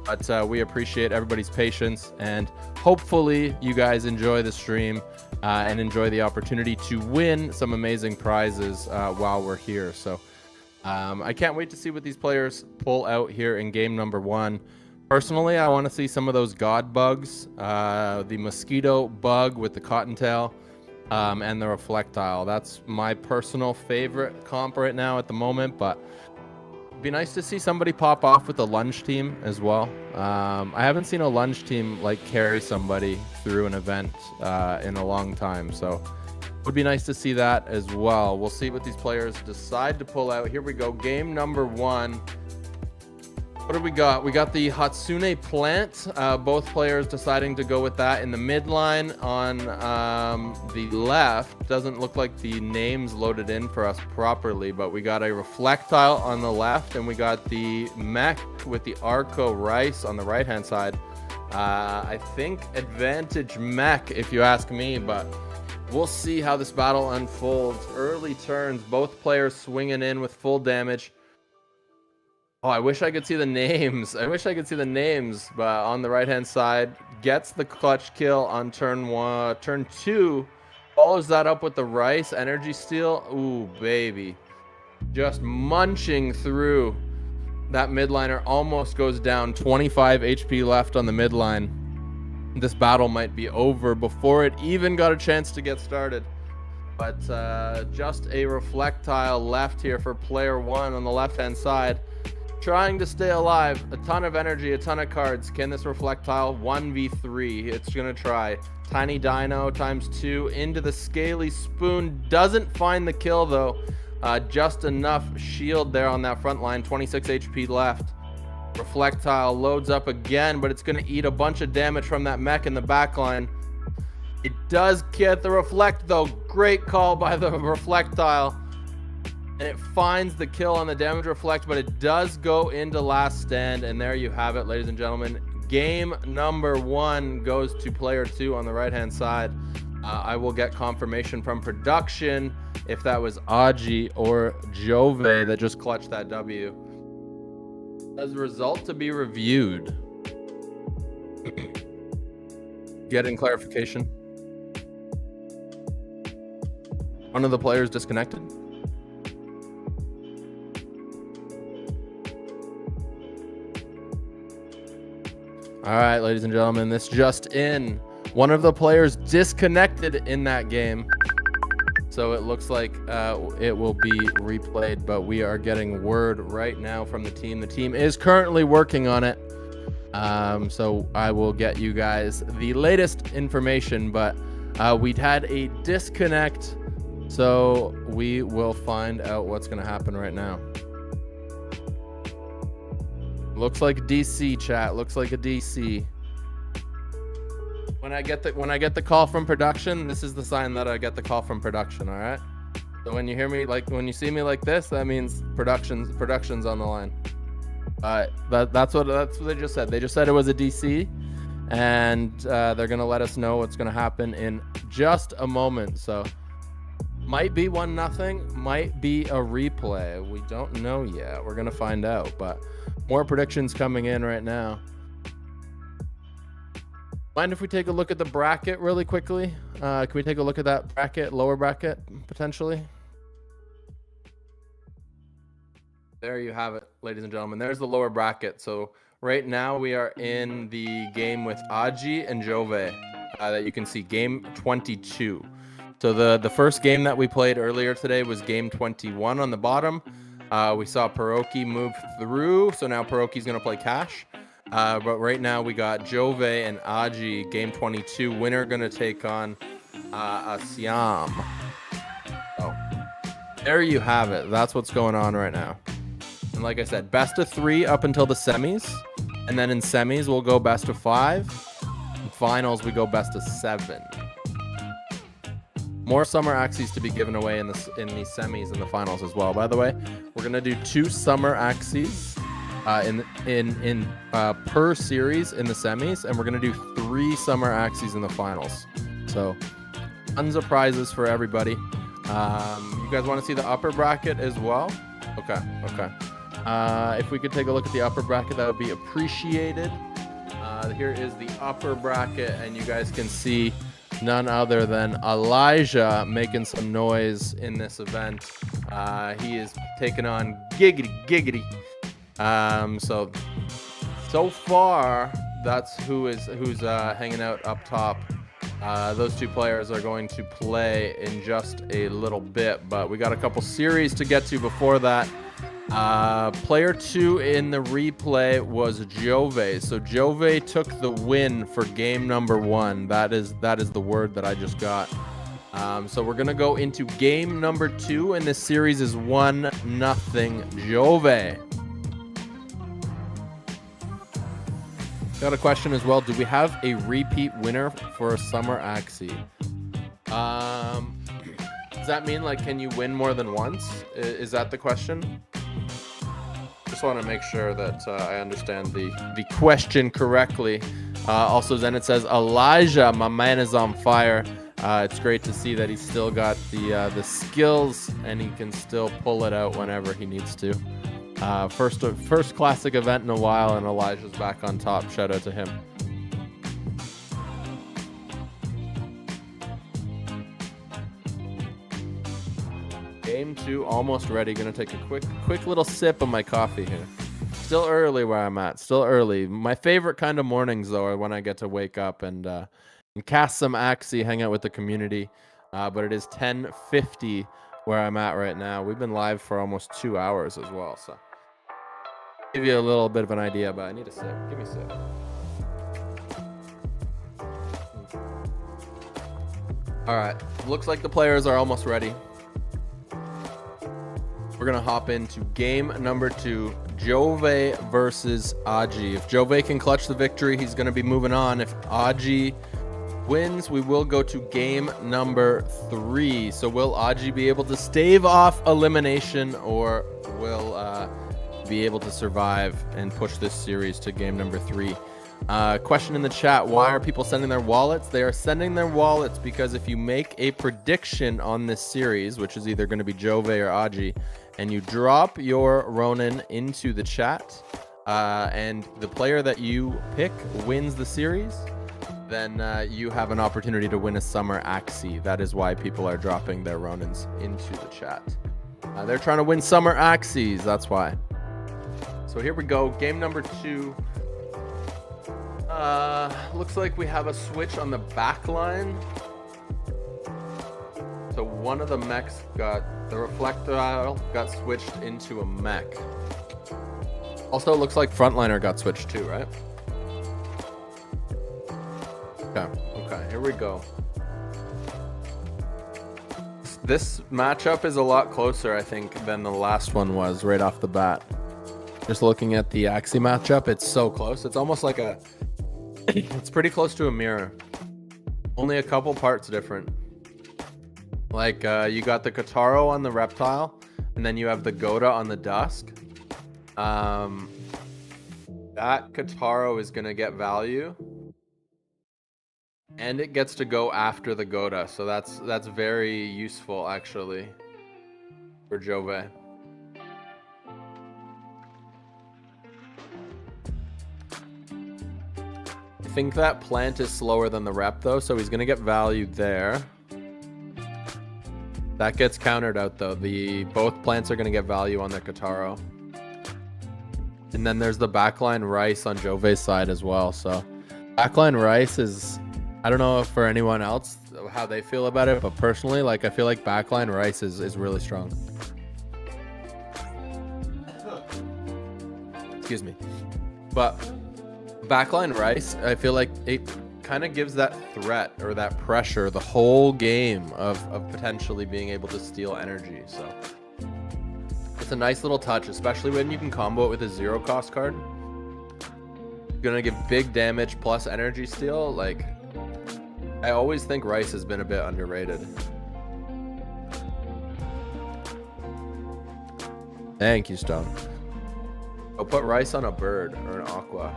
But we appreciate everybody's patience, and hopefully you guys enjoy the stream and enjoy the opportunity to win some amazing prizes while we're here. So I can't wait to see what these players pull out here in game number 1. Personally, I want to see some of those god bugs, the mosquito bug with the cottontail, and the reflectile. That's my personal favorite comp right now at the moment, but it'd be nice to see somebody pop off with the lunge team as well. I haven't seen a lunge team like carry somebody through an event in a long time, so it would be nice to see that as well. We'll see what these players decide to pull out. Here we go, game number 1. What do we got? We got the Hatsune plant. Both players deciding to go with that in the midline. On the left, doesn't look like the names loaded in for us properly, but we got a reflectile on the left, and we got the mech with the Arco Rice on the right-hand side. I think advantage mech, if you ask me, but we'll see how this battle unfolds. Early turns, both players swinging in with full damage. Oh, I wish I could see the names. But on the right-hand side, gets the clutch kill on turn 1. Turn 2, follows that up with the Rice Energy Steal. Ooh, baby. Just munching through. That midliner almost goes down. 25 HP left on the midline. This battle might be over before it even got a chance to get started. But just a reflectile left here for player 1 on the left-hand side. Trying to stay alive. A ton of energy, a ton of cards. Can this reflectile 1v3? It's gonna try. Tiny Dino times 2 into the Scaly Spoon. Doesn't find the kill though. Just enough shield there on that front line. 26 HP left. Reflectile loads up again, but it's gonna eat a bunch of damage from that mech in the back line. It does get the reflect though. Great call by the reflectile. And it finds the kill on the damage reflect, but it does go into last stand. And there you have it, ladies and gentlemen. Game number 1 goes to player 2 on the right-hand side. I will get confirmation from production if that was Axie or Jove that just clutched that W. As a result to be reviewed. Getting clarification. One of the players disconnected. All right, ladies and gentlemen, this just in. One of the players disconnected in that game. So it looks like it will be replayed, but we are getting word right now from the team. The team is currently working on it. So I will get you guys the latest information, but we'd had a disconnect. So we will find out what's going to happen right now. Looks like DC, chat. Looks like a DC. When I get the call from production, this is the sign that I get the call from production. All right. So when you hear me when you see me like this, that means production's on the line. That's what they just said. They just said it was a DC, and they're gonna let us know what's gonna happen in just a moment. So might be 1-0, might be a replay. We don't know yet. We're gonna find out, but. More predictions coming in right now. Mind if we take a look at the bracket really quickly? Can we take a look at that bracket, lower bracket, potentially? There you have it, ladies and gentlemen. There's the lower bracket. So right now we are in the game with Axie and Jove that you can see, game 22. So the first game that we played earlier today was game 21 on the bottom. We saw Pierogi move through, so now Pierogi's going to play Cash. But right now we got Jove and Axie, game 22. Winner going to take on a Siam. Oh, there you have it. That's what's going on right now. And like I said, best of 3 up until the semis. And then in semis, we'll go best of 5. In finals, we go best of 7. More summer Axies to be given away in the semis and the finals as well. By the way, we're gonna do 2 summer Axies per series in the semis, and we're gonna do 3 summer Axies in the finals. So tons of prizes for everybody. You guys want to see the upper bracket as well? Okay. If we could take a look at the upper bracket, that would be appreciated. Here is the upper bracket, and you guys can see none other than Elijah making some noise in this event. He is taking on Giggity. So So far, that's who's hanging out up top. Those two players are going to play in just a little bit, but we got a couple series to get to before that. Player 2 in the replay was Jove. So Jove took the win for game number 1. That is the word that I just got. So we're gonna go into game number 2, and this series is 1-0 Jove. Got a question as well. Do we have a repeat winner for Summer Axie? Does that mean, like, can you win more than once? Is that the question? Just want to make sure that I understand the question correctly. Also, then it says, Elijah, my man is on fire. It's great to see that he's still got the skills and he can still pull it out whenever he needs to. First classic event in a while, and Elijah's back on top. Shout out to him. Game 2 almost ready. Gonna take a quick little sip of my coffee here. Still early where I'm at. Still early. My favorite kind of mornings though are when I get to wake up and cast some Axie, hang out with the community. But it is 10:50 where I'm at right now. We've been live for almost 2 hours as well, so give you a little bit of an idea. But I need a sip. Give me a sip. All right. Looks like the players are almost ready. We're going to hop into game number 2, Jove versus Axie. If Jove can clutch the victory, he's going to be moving on. If Axie wins, we will go to game number 3. So will Axie be able to stave off elimination, or will be able to survive and push this series to game number 3? Question in the chat, why are people sending their wallets? They are sending their wallets because if you make a prediction on this series, which is either going to be Jove or Axie, and you drop your Ronin into the chat, and the player that you pick wins the series, then you have an opportunity to win a Summer Axie. That is why people are dropping their Ronins into the chat. They're trying to win Summer Axies, that's why. So here we go, game number 2. Looks like we have a switch on the back line. So one of the mechs the reflectile got switched into a mech. Also, it looks like frontliner got switched too, right? Okay, here we go. This matchup is a lot closer, I think, than the last one was right off the bat. Just looking at the Axie matchup, it's so close. It's almost like it's pretty close to a mirror. Only a couple parts different. Like, you got the Kataro on the Reptile, and then you have the Goda on the Dusk. That Kataro is going to get value, and it gets to go after the Goda, so that's very useful, actually, for Jove. I think that plant is slower than the rep, though, so he's going to get value there. That gets countered out, though. Both plants are going to get value on their Kataro. And then there's the backline Rice on Jove's side as well. So backline Rice is, I don't know for anyone else how they feel about it, but personally, like, I feel like backline Rice is really strong. Excuse me. But backline Rice, I feel like it kind of gives that threat or that pressure the whole game of potentially being able to steal energy. So it's a nice little touch, especially when you can combo it with a 0 cost card. Gonna give big damage plus energy steal. Like, I always think Rice has been a bit underrated. Thank you, Stone. I'll put Rice on a bird or an aqua.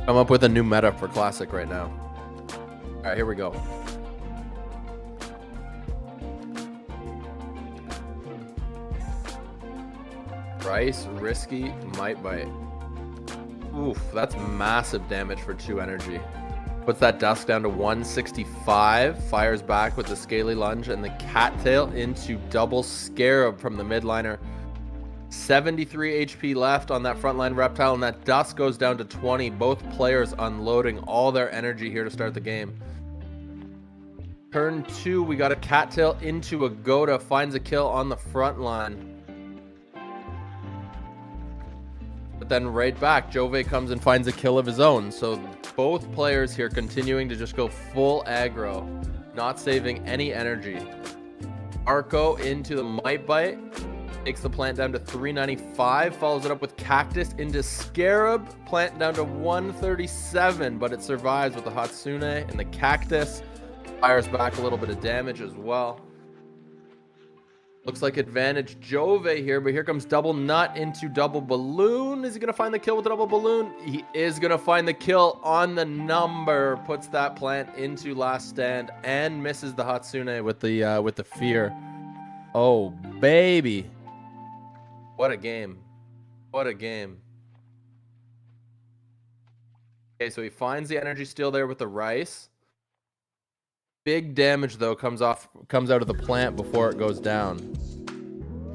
Come up with a new meta for Classic right now. All right, here we go. Rice, risky, might bite. Oof, that's massive damage for 2 energy. Puts that Dusk down to 165. Fires back with the Scaly Lunge and the Cattail into double Scarab from the midliner. 73 HP left on that frontline reptile, and that dust goes down to 20. Both players unloading all their energy here to start the game. Turn 2, we got a cattail into a Goda, finds a kill on the front line. But then right back, Jove comes and finds a kill of his own. So both players here continuing to just go full aggro, not saving any energy. Arco into the Might Bite, takes the plant down to 395, follows it up with Cactus into Scarab, plant down to 137, but it survives with the Hatsune and the Cactus. Fires back a little bit of damage as well. Looks like advantage Jove here, but here comes Double Nut into Double Balloon. Is he going to find the kill with the Double Balloon? He is going to find the kill on the number. Puts that plant into last stand and misses the Hatsune with the fear. Oh, baby. What a game. What a game. Okay, so he finds the energy steal there with the rice. Big damage though comes out of the plant before it goes down.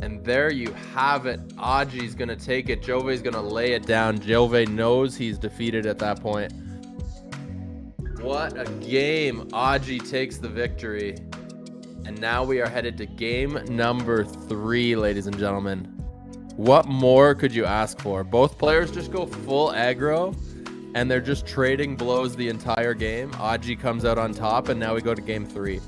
And there you have it. Aji's gonna take it. Jove's gonna lay it down. Jove knows he's defeated at that point. What a game. Aji takes the victory. And now we are headed to game number 3, ladies and gentlemen. What more could you ask for? Both players just go full aggro, and they're just trading blows the entire game. Aji comes out on top, and now we go to game 3.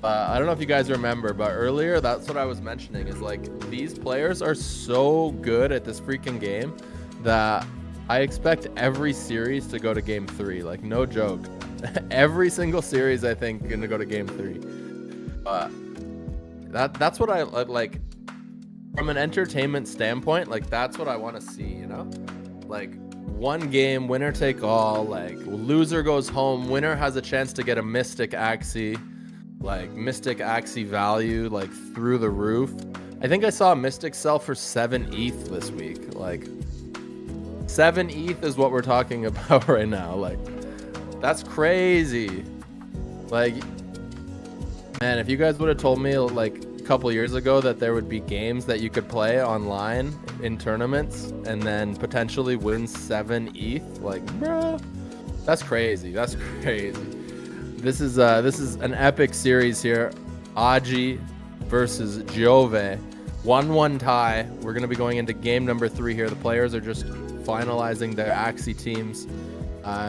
I don't know if you guys remember, but earlier, that's what I was mentioning, is like, these players are so good at this freaking game that I expect every series to go to game 3. Like, no joke. Every single series, I think, gonna go to game 3. That's what I like. From an entertainment standpoint, like, that's what I want to see, you know? Like, one game, winner take all, like, loser goes home, winner has a chance to get a Mystic Axie, like, Mystic Axie value, like, through the roof. I think I saw a Mystic sell for 7 ETH this week. Like, 7 ETH is what we're talking about right now. Like, that's crazy. Like, man, if you guys would have told me, like, couple years ago that there would be games that you could play online in tournaments and then potentially win 7 ETH, like, bro, that's crazy. That's crazy. This is an epic series here. Aji versus Jove, 1-1 tie. We're gonna be going into game number 3 here. The players are just finalizing their Axie teams.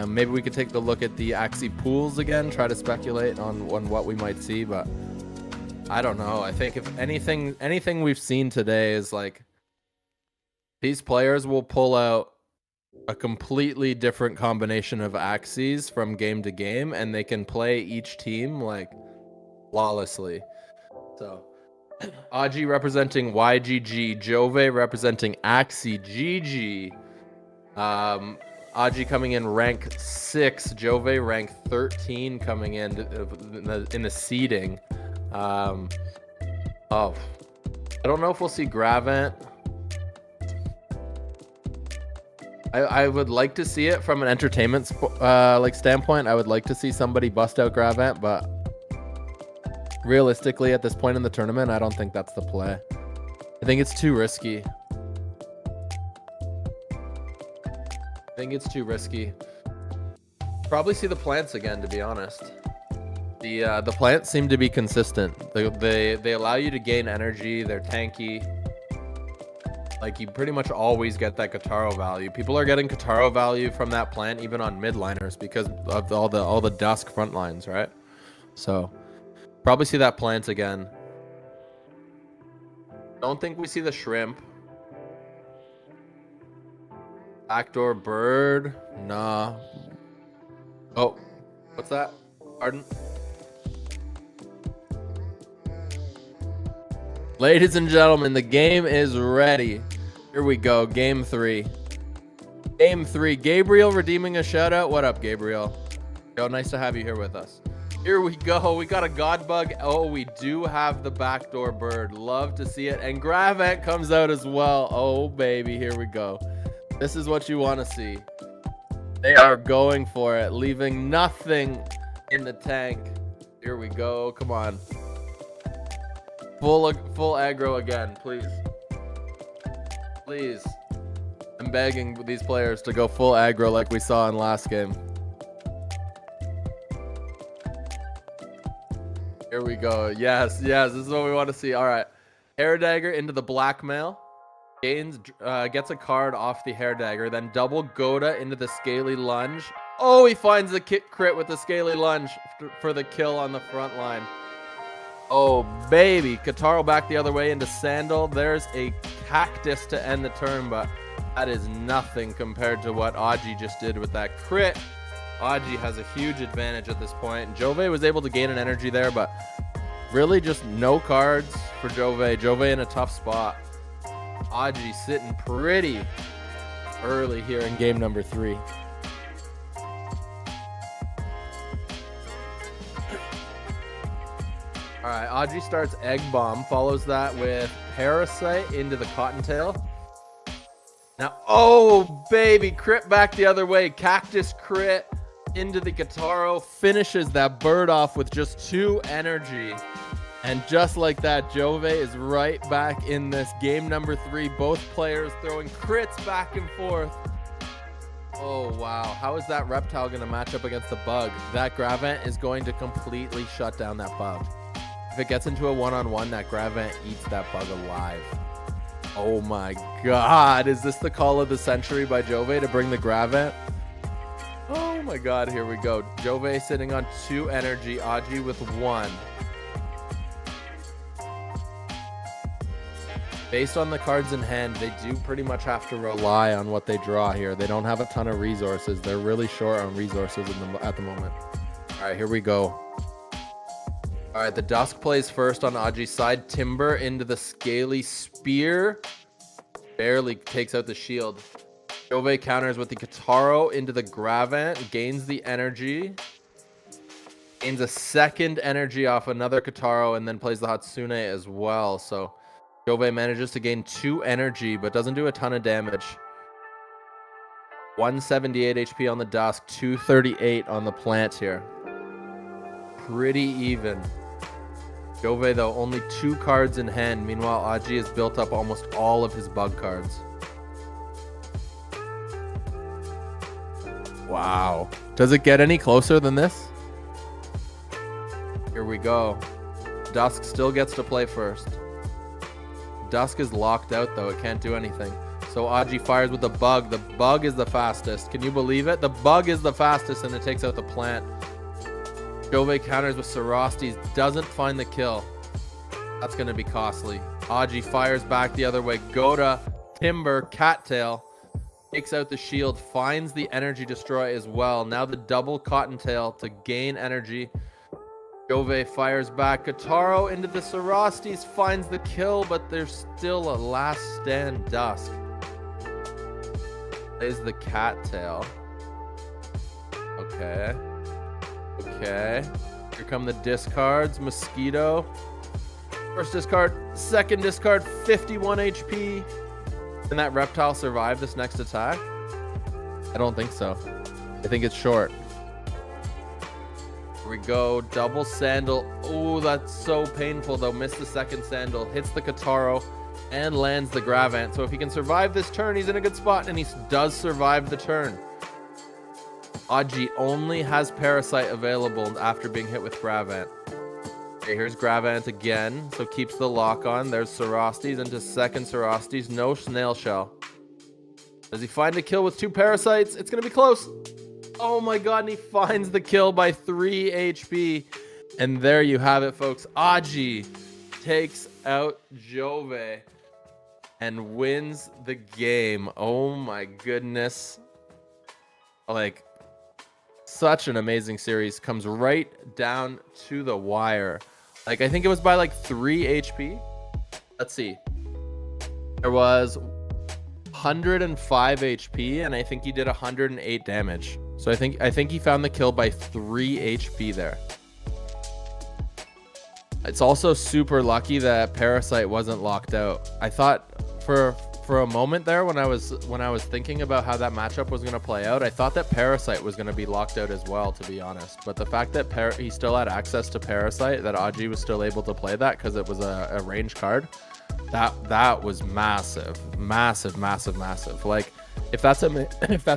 Maybe we could take a look at the Axie pools again, try to speculate on what we might see, but I don't know. I think if anything we've seen today is like, these players will pull out a completely different combination of Axies from game to game, and they can play each team like flawlessly. So Aji representing YGG, Jove representing Axie GG. Aji coming in rank 6, Jove rank 13 coming in the seeding. I don't know if we'll see Gravant. I would like to see it from an entertainment standpoint. I would like to see somebody bust out Gravant, but realistically at this point in the tournament, I don't think that's the play. I think it's too risky. Probably see the plants again, to be honest. The plants seem to be consistent. They allow you to gain energy. They're tanky. Like, you pretty much always get that Kataro value. People are getting Kataro value from that plant even on midliners because of all the Dusk front lines, right? So probably see that plant again. Don't think we see the shrimp. Backdoor bird. Nah. Oh, what's that? Pardon? Ladies and gentlemen, the game is ready. Here we go, game 3. Game 3, Gabriel redeeming a shout out. What up, Gabriel? Yo, nice to have you here with us. Here we go, we got a God Bug. Oh, we do have the backdoor bird. Love to see it. And Gravant comes out as well. Oh, baby, here we go. This is what you want to see. They are going for it, leaving nothing in the tank. Here we go, come on. Full aggro again, please. Please. I'm begging these players to go full aggro like we saw in last game. Here we go. Yes, this is what we want to see. All right. Hair Dagger into the blackmail. Gains, gets a card off the Hair Dagger. Then double Goda into the Scaly Lunge. Oh, he finds the crit with the Scaly Lunge for the kill on the front line. Oh, baby. Kataro back the other way into Sandal. There's a Cactus to end the turn, but that is nothing compared to what Axie just did with that crit. Axie has a huge advantage at this point. Jove was able to gain an energy there, but really just no cards for Jove. Jove in a tough spot. Axie sitting pretty early here in game number 3. All right, Axie starts Egg Bomb, follows that with Parasite into the Cottontail. Now, oh, baby, crit back the other way. Cactus crit into the Kataro, finishes that bird off with just 2 energy. And just like that, Jove is right back in this game number 3. Both players throwing crits back and forth. Oh, wow. How is that Reptile going to match up against the Bug? That Gravant is going to completely shut down that Bug. If it gets into a one-on-one, that Gravant eats that Bug alive. Oh my god. Is this the call of the century by Jove to bring the Gravant? Oh my god, here we go. Jove sitting on 2 energy, Axie with 1. Based on the cards in hand, they do pretty much have to rely on what they draw here. They don't have a ton of resources. They're really short on resources at the moment. All right, here we go. All right, the Dusk plays first on Axie's side. Timber into the Scaly Spear. Barely takes out the shield. Jove counters with the Kataro into the Gravant. Gains the energy. Gains a second energy off another Kataro and then plays the Hatsune as well. So Jove manages to gain 2 energy, but doesn't do a ton of damage. 178 HP on the Dusk, 238 on the plant here. Pretty even. Jove, though, only 2 cards in hand. Meanwhile, Axie has built up almost all of his Bug cards. Wow. Does it get any closer than this? Here we go. Dusk still gets to play first. Dusk is locked out, though. It can't do anything. So Axie fires with the Bug. The Bug is the fastest. Can you believe it? The Bug is the fastest, and it takes out the plant. Jove counters with Sarostes, doesn't find the kill. That's going to be costly. Axie fires back the other way. Goda, Timber, Cattail, takes out the shield, finds the energy destroy as well. Now the double Cottontail to gain energy. Jove fires back. Kataro into the Sarostes, finds the kill, but there's still a last stand Dusk. Plays the Cattail. Okay. Okay, here come the discards. Mosquito. First discard, second discard, 51 HP. Can that Reptile survive this next attack? I don't think so. I think it's short. Here we go, double Sandal. Oh, that's so painful though. Missed the second Sandal, hits the Kataro, and lands the Gravant. So if he can survive this turn, he's in a good spot, and he does survive the turn. Axie only has Parasite available after being hit with Gravant. Okay, here's Gravant again, so keeps the lock on. There's Sarostes into second Sarostes. No Snail Shell. Does he find a kill with 2 Parasites? It's going to be close. Oh my god, and he finds the kill by 3 HP. And there you have it, folks. Axie takes out Jove and wins the game. Oh my goodness. Like, such an amazing series. Comes right down to the wire. Like, I think it was by like 3 HP. Let's see. There was 105 HP, and I think he did 108 damage. So I think he found the kill by 3 HP there. It's also super lucky that Parasite wasn't locked out. I thought for a moment there when I was thinking about how that matchup was going to play out, I thought that Parasite was going to be locked out as well, to be honest. But the fact that he still had access to Parasite, that Axie was still able to play that because it was a range card, that was massive. Like, if that's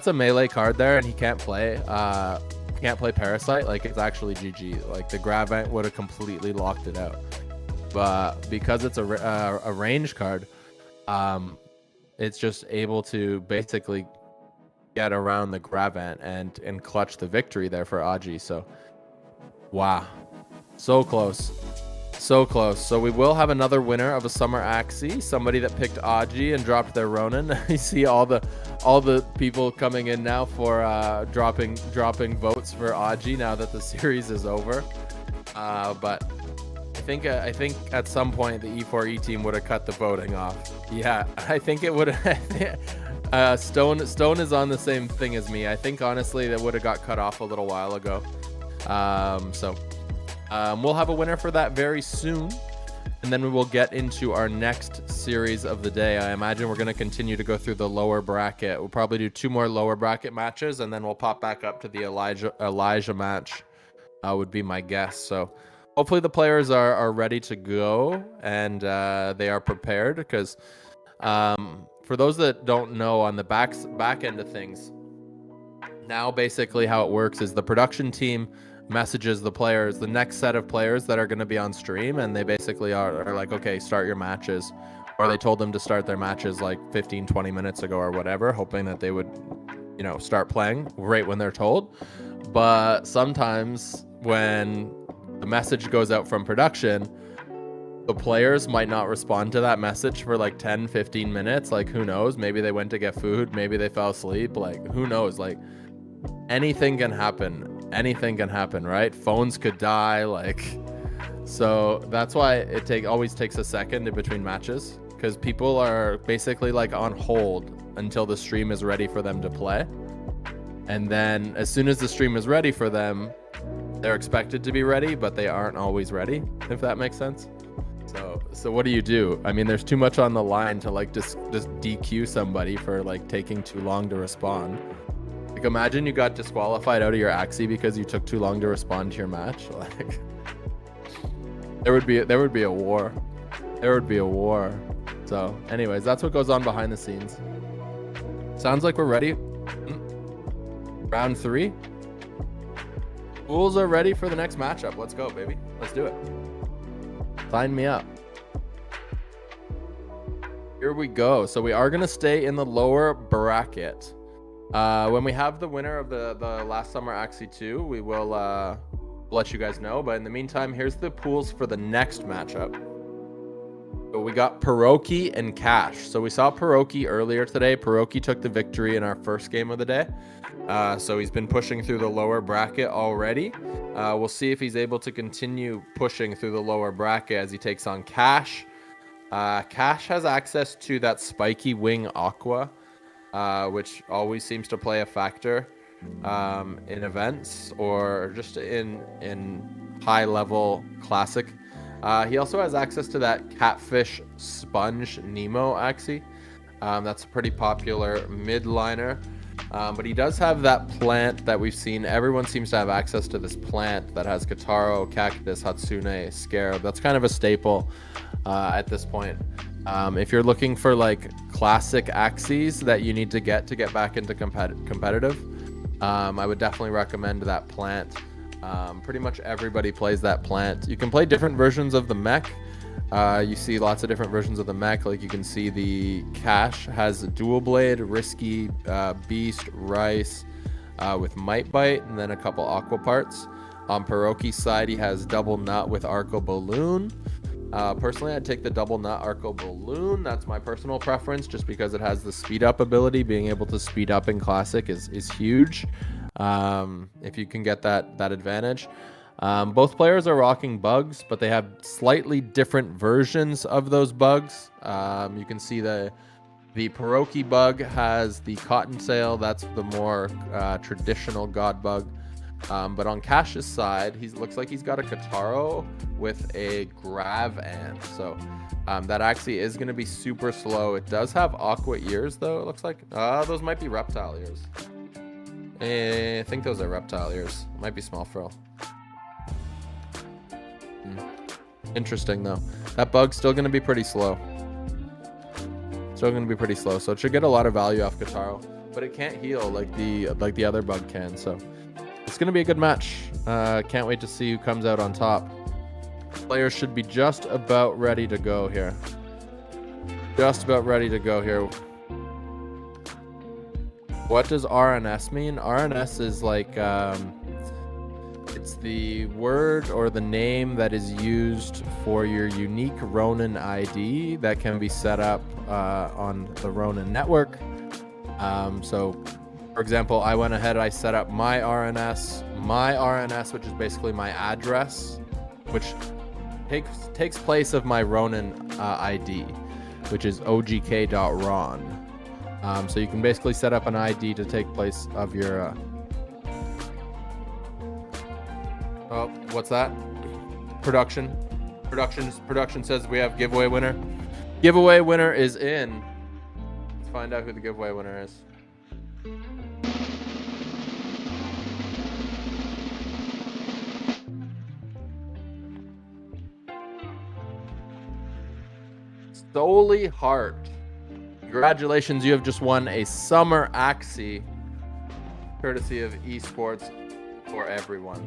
a melee card there and he can't play Parasite, like, it's actually GG. Like, the Gravant would have completely locked it out. But because it's a range card, it's just able to basically get around the Gravant and clutch the victory there for Axie. So, wow, so close. So close. So we will have another winner of a summer Axie, somebody that picked Axie and dropped their Ronin. You see all the people coming in now for dropping votes for Axie now that the series is over. But I think at some point the E4E team would have cut the voting off. Yeah, I think it would have. Stone is on the same thing as me. I think honestly that would have got cut off a little while ago. We'll have a winner for that very soon, and then we will get into our next series of the day. I imagine we're going to continue to go through the lower bracket. We'll probably do 2 more lower bracket matches, and then we'll pop back up to the Elijah match, would be my guess. So hopefully the players are ready to go, and they are prepared, because for those that don't know, on the back end of things, now basically how it works is the production team messages the players, the next set of players that are going to be on stream, and they basically are like, okay, start your matches. Or they told them to start their matches like 15-20 minutes ago or whatever, hoping that they would, start playing right when they're told. But sometimes when the message goes out from production, the players might not respond to that message for like 10-15 minutes. Like, who knows, maybe they went to get food, maybe they fell asleep, like, who knows, like, anything can happen, right? Phones could die, like, so that's why it always takes a second in between matches, because people are basically like on hold until the stream is ready for them to play, and then as soon as the stream is ready for them, they're expected to be ready, but they aren't always ready, if that makes sense. So what do? I mean, there's too much on the line to like just DQ somebody for like taking too long to respond. Like, imagine you got disqualified out of your Axie because you took too long to respond to your match. Like, there would be a war. There would be a war. So, anyways, that's what goes on behind the scenes. Sounds like we're ready. Round 3. Fools are ready for the next matchup. Let's go, baby. Let's do it. Sign me up. Here we go. So we are going to stay in the lower bracket. When we have the winner of the last summer Axie 2, we will let you guys know. But in the meantime, here's the pools for the next matchup. So we got Pierogi and Cash. So we saw Pierogi earlier today. Pierogi took the victory in our first game of the day. So he's been pushing through the lower bracket already. We'll see if he's able to continue pushing through the lower bracket as he takes on Cash. Cash has access to that spiky wing Aqua, which always seems to play a factor in events or just in high level classic. He also has access to that catfish sponge Nemo Axie. That's a pretty popular mid-liner. But he does have that plant that we've seen. Everyone seems to have access to this plant that has Kataro, Cactus, Hatsune, Scarab. That's kind of a staple at this point. If you're looking for like classic Axies that you need to get back into competitive, I would definitely recommend that plant. Pretty much everybody plays that plant. You can play different versions of the mech. You see lots of different versions of the mech. Like, you can see the Cash has a dual blade, Risky, Beast, Rice, with Might Bite, and then a couple Aqua parts. On Pierogi's side, he has double nut with Arco Balloon. Personally, I'd take the double nut Arco Balloon. That's my personal preference, just because it has the speed up ability. Being able to speed up in Classic is huge. If you can get that advantage. Both players are rocking bugs, but they have slightly different versions of those bugs. You can see the Pierogi bug has the Cottontail. That's the more traditional god bug. But on Cash's side, he looks like he's got a Kataro with a Gravant. So that actually is going to be super slow. It does have Aqua ears, though, it looks like. Those might be reptile ears. I think those are reptile ears. Might be small frill. Interesting, though. That bug's still going to be pretty slow. Still going to be pretty slow. So it should get a lot of value off Guitaro, but it can't heal like the other bug can. So it's going to be a good match. Can't wait to see who comes out on top. Players should be just about ready to go here. Just about ready to go here. What does RNS mean? RNS is like, it's the word or the name that is used for your unique Ronin ID that can be set up on the Ronin network. So, for example, I went ahead, I set up my RNS, which is basically my address, which takes place of my Ronin ID, which is ogk.ron. So you can basically set up an ID to take place of your... Oh, what's that? Production says we have giveaway winner. Giveaway winner is in. Let's find out who the giveaway winner is. Solely Heart. Congratulations, you have just won a summer Axie, courtesy of Esports for Everyone.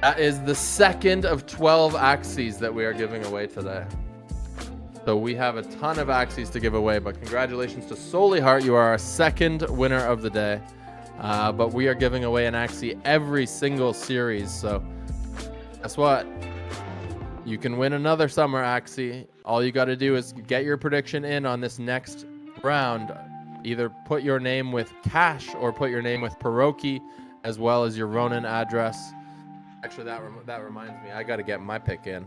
That is the second of 12 Axies that we are giving away today. So we have a ton of Axies to give away, but congratulations to Solely Heart. You are our second winner of the day. But we are giving away an Axie every single series. So guess what? You can win another summer Axie. All you got to do is get your prediction in on this next round. Either put your name with Cash or put your name with Pierogi, as well as your Ronin address. Actually, that reminds me, I got to get my pick in.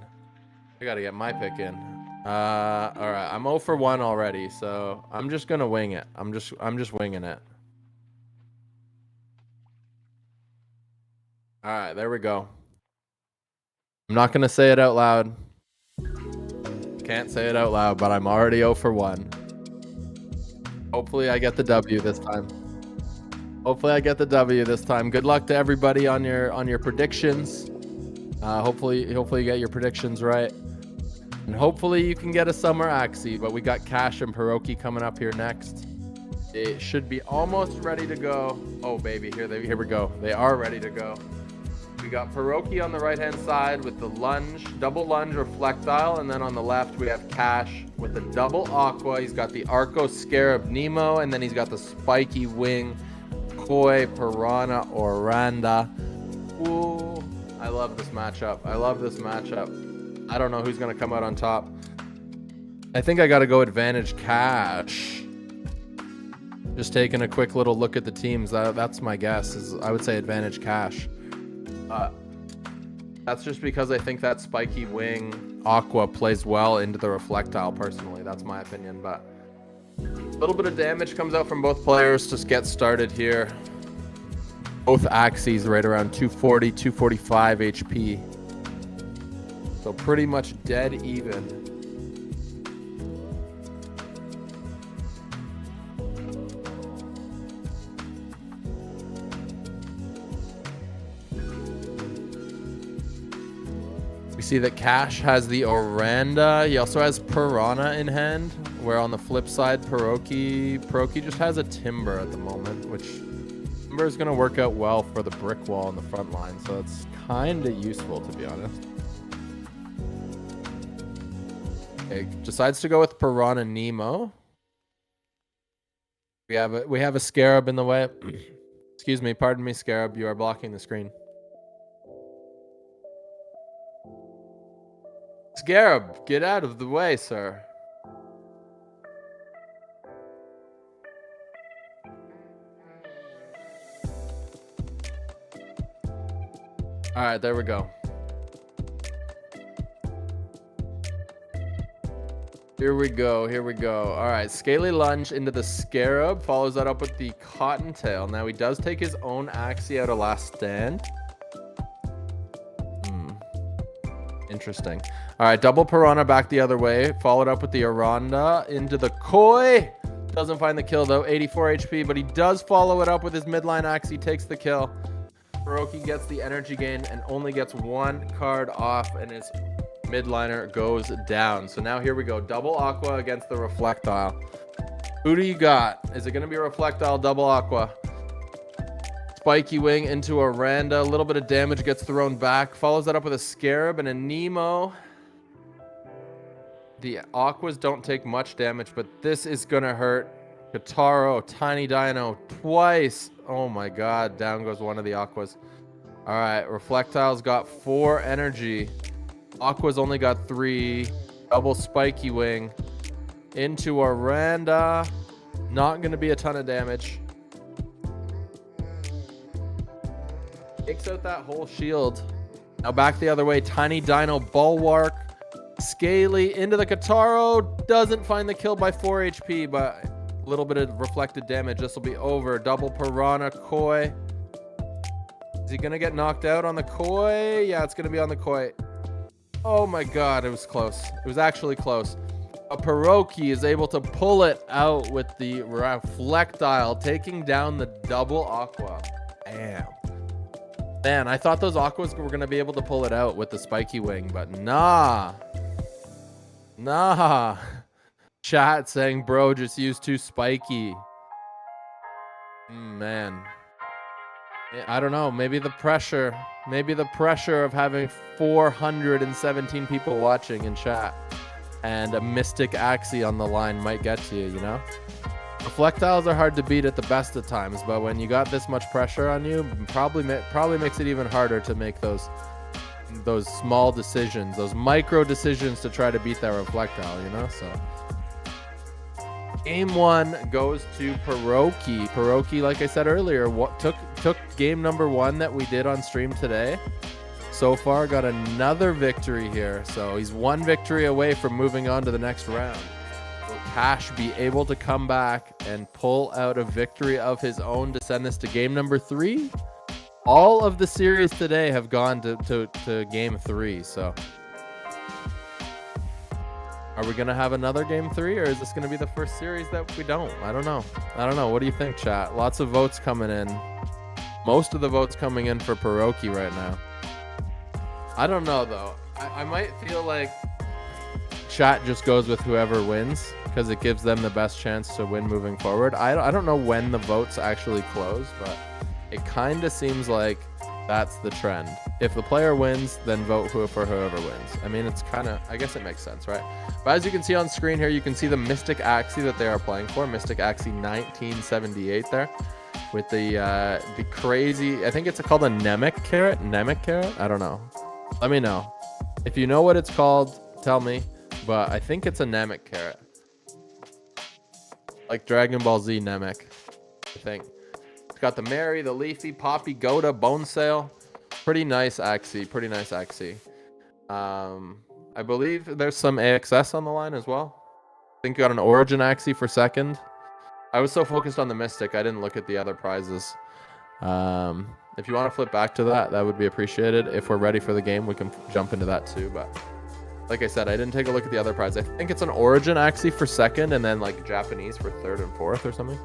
All right, I'm 0 for 1 already, so I'm just gonna wing it. I'm just winging it. All right, there we go. I'm not gonna say it out loud. Can't say it out loud, but I'm already 0 for 1. Hopefully I get the W this time. Good luck to everybody on your predictions. Hopefully you get your predictions right. And hopefully you can get a summer Axie, but we got Cash and Pierogi coming up here next. It should be almost ready to go. Oh baby, here we go. They are ready to go. We got Pierogi on the right-hand side with the double lunge reflectile, and then on the left we have Cash with the double aqua. He's got the Arco Scarab Nemo, and then he's got the spiky wing Koi Piranha Oranda. Ooh, I love this matchup. I don't know who's gonna come out on top. I think I gotta go advantage Cash. Just taking a quick little look at the teams. That's my guess. I would say advantage Cash. That's just because I think that spiky wing aqua plays well into the reflectile personally. That's my opinion, but a little bit of damage comes out from both players to get started here. Both Axies right around 240, 245 HP. So pretty much dead even. We see that Cash has the Oranda. He also has Piranha in hand, where on the flip side, Pierogi just has a Timber at the moment, which Timber is going to work out well for the brick wall on the front line, so it's kind of useful, to be honest. Okay, decides to go with Piranha Nemo. We have a Scarab in the way. Excuse me, pardon me, Scarab. You are blocking the screen. Scarab, get out of the way, sir. All right, there we go. Here we go. All right, Scaly Lunge into the Scarab. Follows that up with the Cottontail. Now he does take his own Axie out of Last Stand. Interesting. All right, double Piranha back the other way. Followed up with the Oranda into the Koi. Doesn't find the kill though, 84 HP, but he does follow it up with his midline Axie, takes the kill. Pierogi gets the energy gain and only gets one card off and is Midliner goes down. So now here we go. Double Aqua against the Reflectile. Who do you got? Is it going to be a Reflectile double Aqua? Spiky Wing into a Randa. A little bit of damage gets thrown back. Follows that up with a Scarab and a Nemo. The Aquas don't take much damage, but this is going to hurt. Kataro, Tiny Dino, twice. Oh my god, down goes one of the Aquas. All right, Reflectile's got 4 energy. Aqua's only got 3. Double Spiky Wing into a Randa. Not going to be a ton of damage. Takes out that whole shield. Now back the other way. Tiny Dino, Bulwark. Scaly into the Kataro. Doesn't find the kill by 4 HP, but a little bit of reflected damage. This will be over. Double Piranha, Koi. Is he going to get knocked out on the Koi? Yeah, it's going to be on the Koi. Oh my god, it was close. It was actually close. A Pierogi is able to pull it out with the Reflectile, taking down the double Aqua. Damn. Man, I thought those Aquas were going to be able to pull it out with the Spiky Wing, but nah. Nah. Chat saying, bro, just use 2 Spiky. Man. I don't know. Maybe the pressure of having 417 people watching in chat and a Mystic Axie on the line might get to you, you know? Reflectiles are hard to beat at the best of times, but when you got this much pressure on you, probably makes it even harder to make those small decisions, those micro decisions to try to beat that Reflectile, you know? So game 1 goes to Pierogi. Pierogi, like I said earlier, took game number 1 that we did on stream today. So far, got another victory here. So he's 1 victory away from moving on to the next round. Will Cash be able to come back and pull out a victory of his own to send this to game number 3? All of the series today have gone to game 3. So are we going to have another game 3, or is this going to be the first series that we don't? I don't know. What do you think, chat? Lots of votes coming in. Most of the votes coming in for Pierogi right now. I don't know, though. I might feel like chat just goes with whoever wins because it gives them the best chance to win moving forward. I don't know when the votes actually close, but it kind of seems like that's the trend. If the player wins, then vote for whoever wins. I mean, it's kind of, I guess it makes sense, right? But as you can see on screen here, you can see the Mystic Axie that they are playing for. Mystic Axie 1978 there. With the crazy, I think it's called a Namek carrot. Namek carrot? I don't know. Let me know. If you know what it's called, tell me. But I think it's a Namek carrot. Like Dragon Ball Z Namek, I think. It's got the Mary, the Leafy, Poppy, Goda, Bone Sail. Pretty nice Axie. Pretty nice Axie. I believe there's some AXS on the line as well. I think got an Origin Axie for second. I was so focused on the Mystic, I didn't look at the other prizes. If you want to flip back to that, that would be appreciated. If we're ready for the game, we can jump into that too. But like I said, I didn't take a look at the other prize. I think it's an Origin Axie for second, and then like Japanese for third and fourth or something.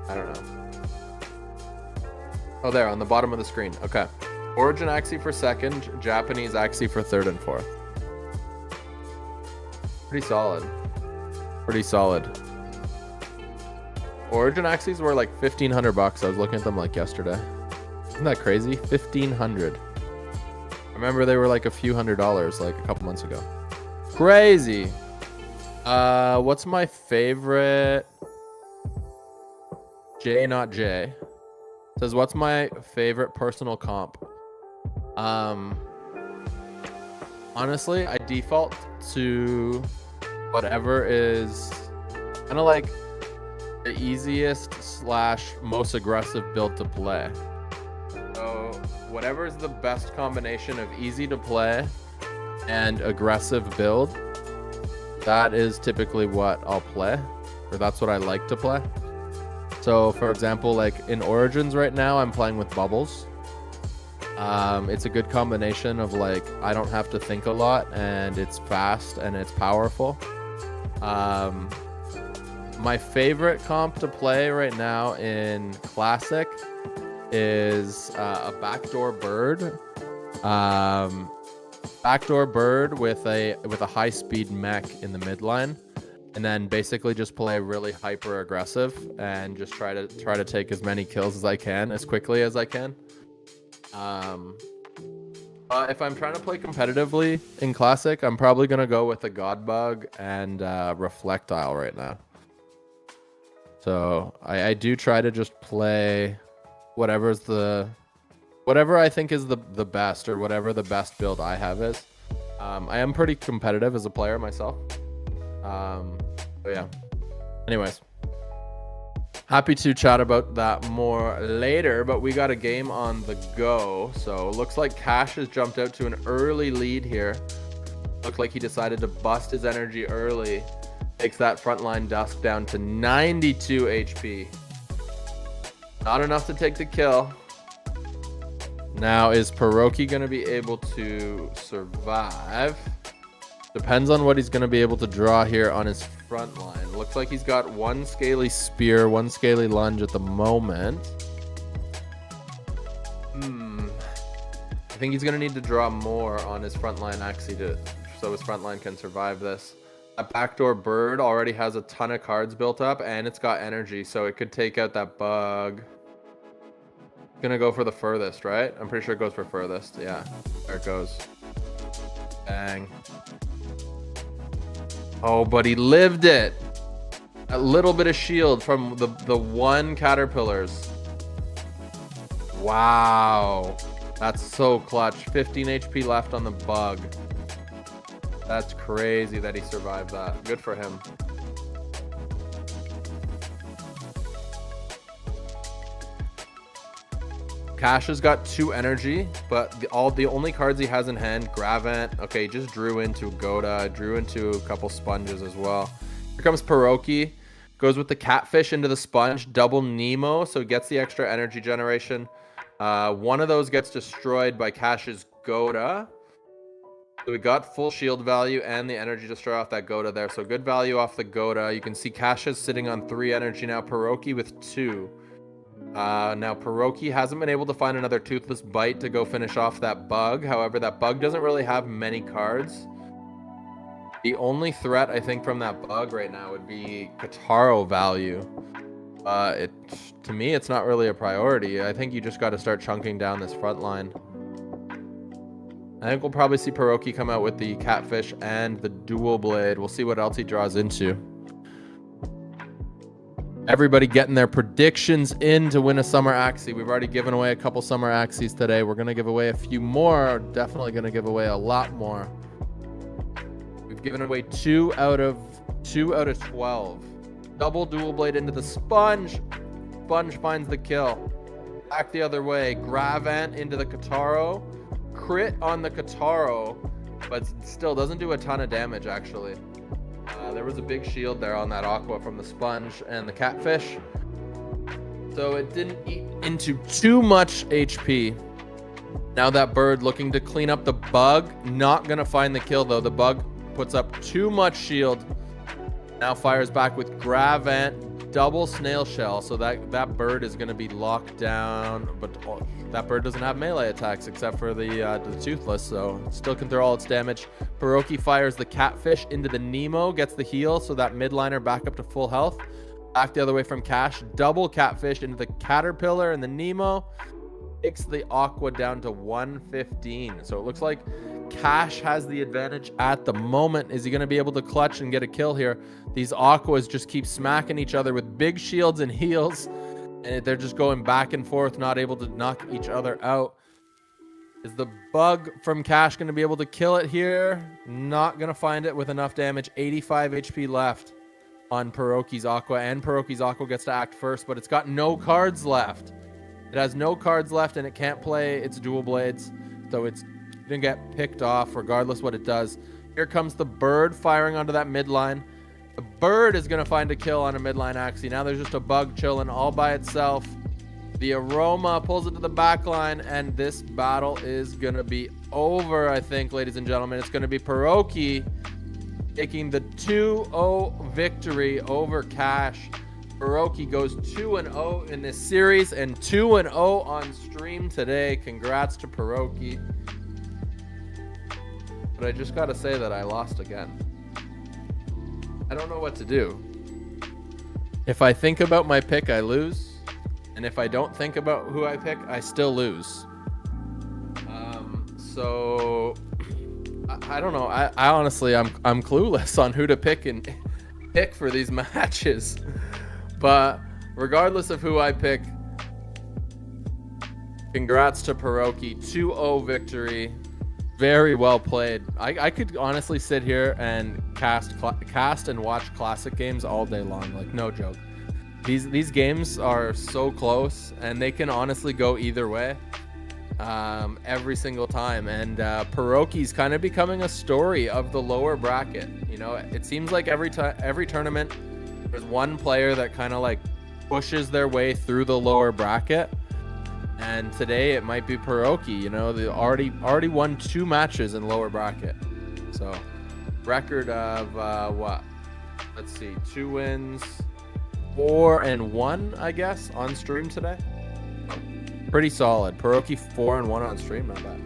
I don't know. Oh, there on the bottom of the screen. Okay. Origin Axie for second, Japanese Axie for third and fourth. Pretty solid. Pretty solid. Origin Axies were like $1,500. I was looking at them like yesterday. Isn't that crazy? $1,500. Remember they were like a few $100s like a couple months ago. Crazy. What's my favorite? J not J. Says what's my favorite personal comp? Honestly, I default to whatever is kind of like the easiest / most aggressive build to play. So whatever is the best combination of easy to play and aggressive build, that is typically what I'll play, or that's what I like to play. So for example, like in Origins right now, I'm playing with Bubbles. It's a good combination of like, I don't have to think a lot and it's fast and it's powerful. My favorite comp to play right now in Classic is a backdoor bird Backdoor bird with a high speed mech in the midline, and then basically just play really hyper aggressive and just try to take as many kills as I can as quickly as I can. If I'm trying to play competitively in Classic, I'm probably gonna go with the God Bug and Reflectile right now. So I do try to just play whatever I think is the best, or whatever the best build I have is. I am pretty competitive as a player myself. But yeah. Anyways, happy to chat about that more later, but we got a game on the go. So it looks like Cash has jumped out to an early lead here. Looks like he decided to bust his energy early. Takes that frontline Dusk down to 92 HP. Not enough to take the kill. Now, is Pierogi going to be able to survive? Depends on what he's going to be able to draw here on his front line. Looks like he's got one Scaly Spear, one Scaly Lunge at the moment. I think he's going to need to draw more on his front line Axie so his front line can survive this. A Backdoor Bird already has a ton of cards built up, and it's got energy, so it could take out that bug. Gonna go for the furthest, right? I'm pretty sure it goes for furthest. Yeah, there it goes. Bang. Oh, but he lived it. A little bit of shield from the one Caterpillars. Wow. That's so clutch. 15 HP left on the bug. That's crazy that he survived that. Good for him. Cash has got 2 energy, but the only cards he has in hand, Gravant. Okay, just drew into Goda, drew into a couple sponges as well. Here comes Pierogi. Goes with the Catfish into the sponge, double Nemo, so gets the extra energy generation. One of those gets destroyed by Cash's Goda. So we got full shield value and the energy destroy off that Goda there. So good value off the Goda. You can see Cash is sitting on 3 energy now. Pierogi with 2. Now Pierogi hasn't been able to find another Toothless Bite to go finish off that bug. However, that bug doesn't really have many cards. The only threat I think from that bug right now would be Kataro value. To me, it's not really a priority. I think you just got to start chunking down this front line. I think we'll probably see Pierogi come out with the Catfish and the Dual Blade. We'll see what else he draws into. Everybody getting their predictions in to win a Summer Axie. We've already given away a couple Summer Axies today. We're going to give away a few more. Definitely going to give away a lot more. We've given away 2 out of 12. Double Dual Blade into the Sponge. Sponge finds the kill. Back the other way. Gravant into the Kataro. Crit on the Kataro, but still doesn't do a ton of damage, actually. There was a big shield there on that Aqua from the Sponge and the Catfish. So it didn't eat into too much HP. Now that bird looking to clean up the bug. Not going to find the kill, though. The bug puts up too much shield. Now fires back with Gravant. Double Snail Shell. So that bird is going to be locked down. But that bird doesn't have melee attacks except for the Toothless. So it still can throw all its damage. Pierogi fires the Catfish into the Nemo. Gets the heal. So that midliner back up to full health. Back the other way from Cash. Double Catfish into the Caterpillar and the Nemo. Takes the Aqua down to 115. So it looks like Cash has the advantage at the moment. Is he going to be able to clutch and get a kill here? These Aquas just keep smacking each other with big shields and heals. And they're just going back and forth, not able to knock each other out. Is the bug from Cash going to be able to kill it here? Not going to find it with enough damage. 85 HP left on Pierogi's Aqua. And Pierogi's Aqua gets to act first, but it's got no cards left. It has no cards left, and it can't play its Dual Blades. So it's going to get picked off regardless what it does. Here comes the bird firing onto that midline. The bird is going to find a kill on a midline Axie. Now there's just a bug chilling all by itself. The Aroma pulls it to the back line, and this battle is going to be over, I think, ladies and gentlemen. It's going to be Pierogi taking the 2-0 victory over Cash. Pierogi goes 2-0 in this series and 2-0 on stream today. Congrats to Pierogi. but I just gotta say that I lost again. I don't know what to do. If I think about my pick, I lose. And if I don't think about who I pick, I still lose. So I don't know. I honestly, I'm clueless on who to pick and pick for these matches. But regardless of who I pick, congrats to Pierogi. 2-0 victory. Very well played. I could honestly sit here and cast and watch classic games all day long. Like, no joke. These games are so close, and they can honestly go either way every single time. And Pierogi's kind of becoming a story of the lower bracket. You know, it seems like every tournament there's one player that kind of like pushes their way through the lower bracket. And today it might be Pierogi. You know, they already won 2 matches in lower bracket. So record of what? Let's see, 2 wins, 4-1, I guess, on stream today. Pretty solid. Pierogi 4-1 on stream, not bad.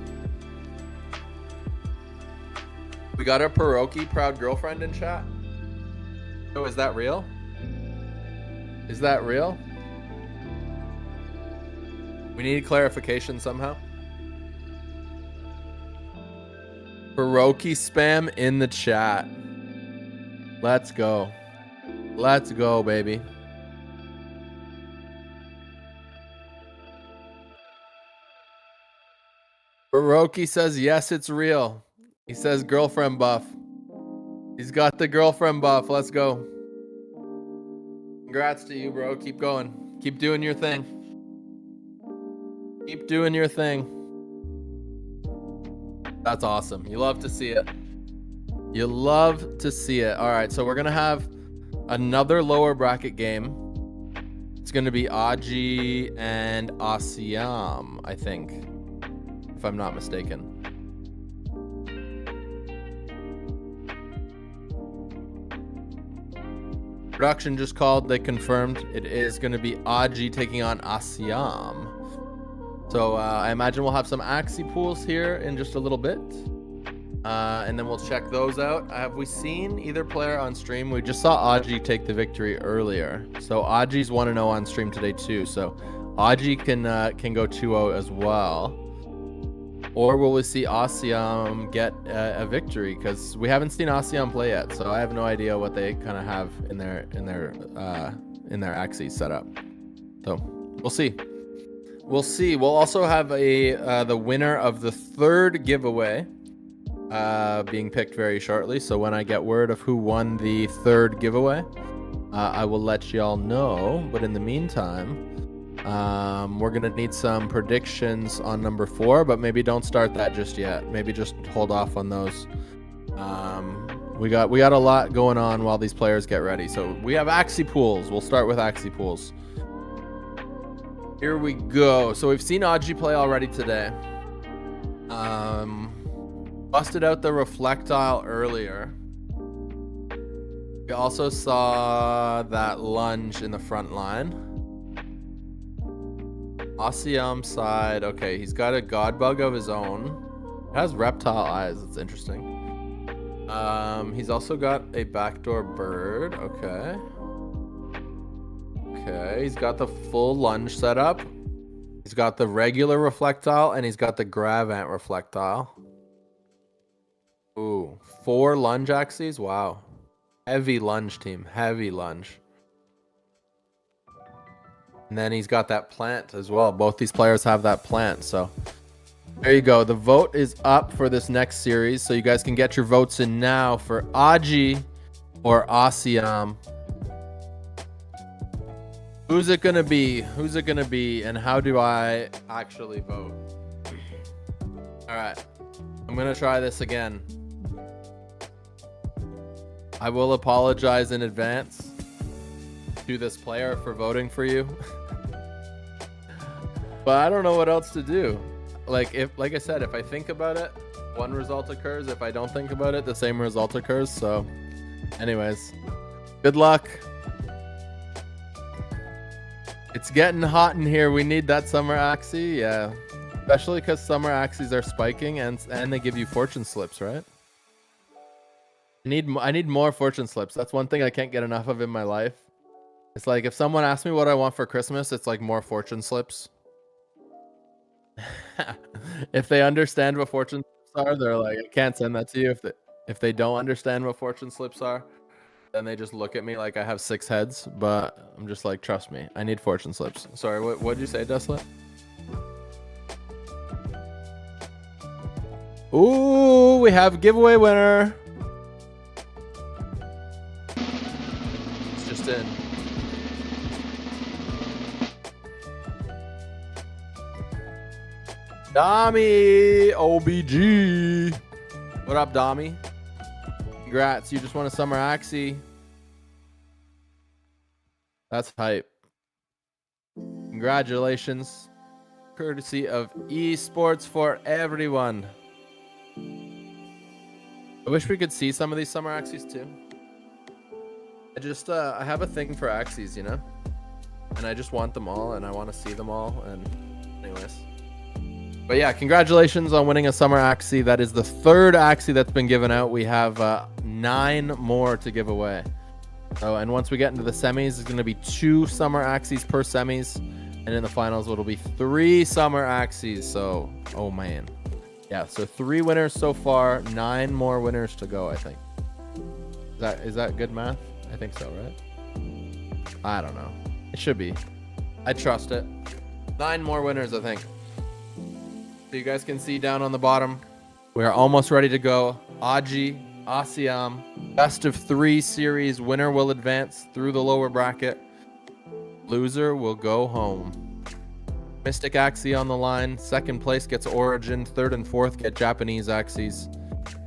We got a Pierogi proud girlfriend in chat. Oh, is that real? Is that real? We need clarification somehow. Pierogi spam in the chat. Let's go. Let's go, baby. Pierogi says, yes, it's real. He says girlfriend buff. He's got the girlfriend buff. Let's go. Congrats to you, bro. Keep going. Keep doing your thing. Keep doing your thing. That's awesome. You love to see it. You love to see it. All right, so we're going to have another lower bracket game. It's going to be Axie and Asiam, I think, if I'm not mistaken. Production just called. They confirmed it is going to be Axie taking on Asiam. So I imagine we'll have some Axie pools here in just a little bit. And then we'll check those out. Have we seen either player on stream? We just saw Axie take the victory earlier. So Axie's 1-0 on stream today too. So Axie can go 2-0 as well. Or will we see Asiam get a victory? Because we haven't seen Asiam play yet. So I have no idea what they kind of have in their Axie setup. So we'll see. We'll see. We'll also have the winner of the 3rd giveaway being picked very shortly. So when I get word of who won the 3rd giveaway, I will let y'all know. But in the meantime, we're gonna need some predictions on number 4, but maybe don't start that just yet. Maybe just hold off on those. We got a lot going on while these players get ready. So we have Axie pools. We'll start with Axie pools. Here we go. So we've seen Axie play already today. Busted out the Reflectile earlier. We also saw that lunge in the front line. Asiam side. Okay, he's got a God Bug of his own. It has reptile eyes. It's interesting. He's also got a backdoor bird. Okay. Okay, he's got the full lunge setup. He's got the regular Reflectile, and he's got the Gravant Reflectile. Ooh, 4 lunge Axies? Wow. Heavy lunge team. Heavy lunge. And then he's got that plant as well. Both these players have that plant, so there you go. The vote is up for this next series, so you guys can get your votes in now for Axie or Asiam. Who's it gonna be? Who's it gonna be? And how do I actually vote? All right, I'm gonna try this again. I will apologize in advance to this player for voting for you. But I don't know what else to do. Like I said, if I think about it, one result occurs. If I don't think about it, the same result occurs. So anyways, good luck. It's getting hot in here. We need that summer Axie. Yeah. Especially because summer Axies are spiking and they give you fortune slips, right? I need more fortune slips. That's one thing I can't get enough of in my life. It's like if someone asks me what I want for Christmas, it's like more fortune slips. If they understand what fortune slips are, they're like, I can't send that to you. If they don't understand what fortune slips are, then they just look at me like I have 6 heads. But I'm just like, trust me, I need fortune slips. Sorry, what did you say, Desolate? Ooh, we have a giveaway winner. It's just in. Dami OBG. What up, Dami? Congrats, you just won a summer Axie. That's hype. Congratulations. Courtesy of esports for everyone. I wish we could see some of these summer Axies too. I have a thing for Axies, you know? And I just want them all and I want to see them all. And anyways. But yeah, congratulations on winning a summer Axie. That is the 3rd Axie that's been given out. We have 9 more to give away. Oh, and once we get into the semis, it's going to be 2 summer Axies per semis. And in the finals, it'll be 3 summer Axies. So, oh man. Yeah, so 3 winners so far, 9 more winners to go, I think. Is that good math? I think so, right? I don't know. It should be. I trust it. 9 more winners, I think. So you guys can see down on the bottom, we are almost ready to go. Axie, Asiam, best of 3 series. Winner will advance through the lower bracket. Loser will go home. Mystic Axie on the line. 2nd place gets Origin. 3rd and 4th get Japanese Axies.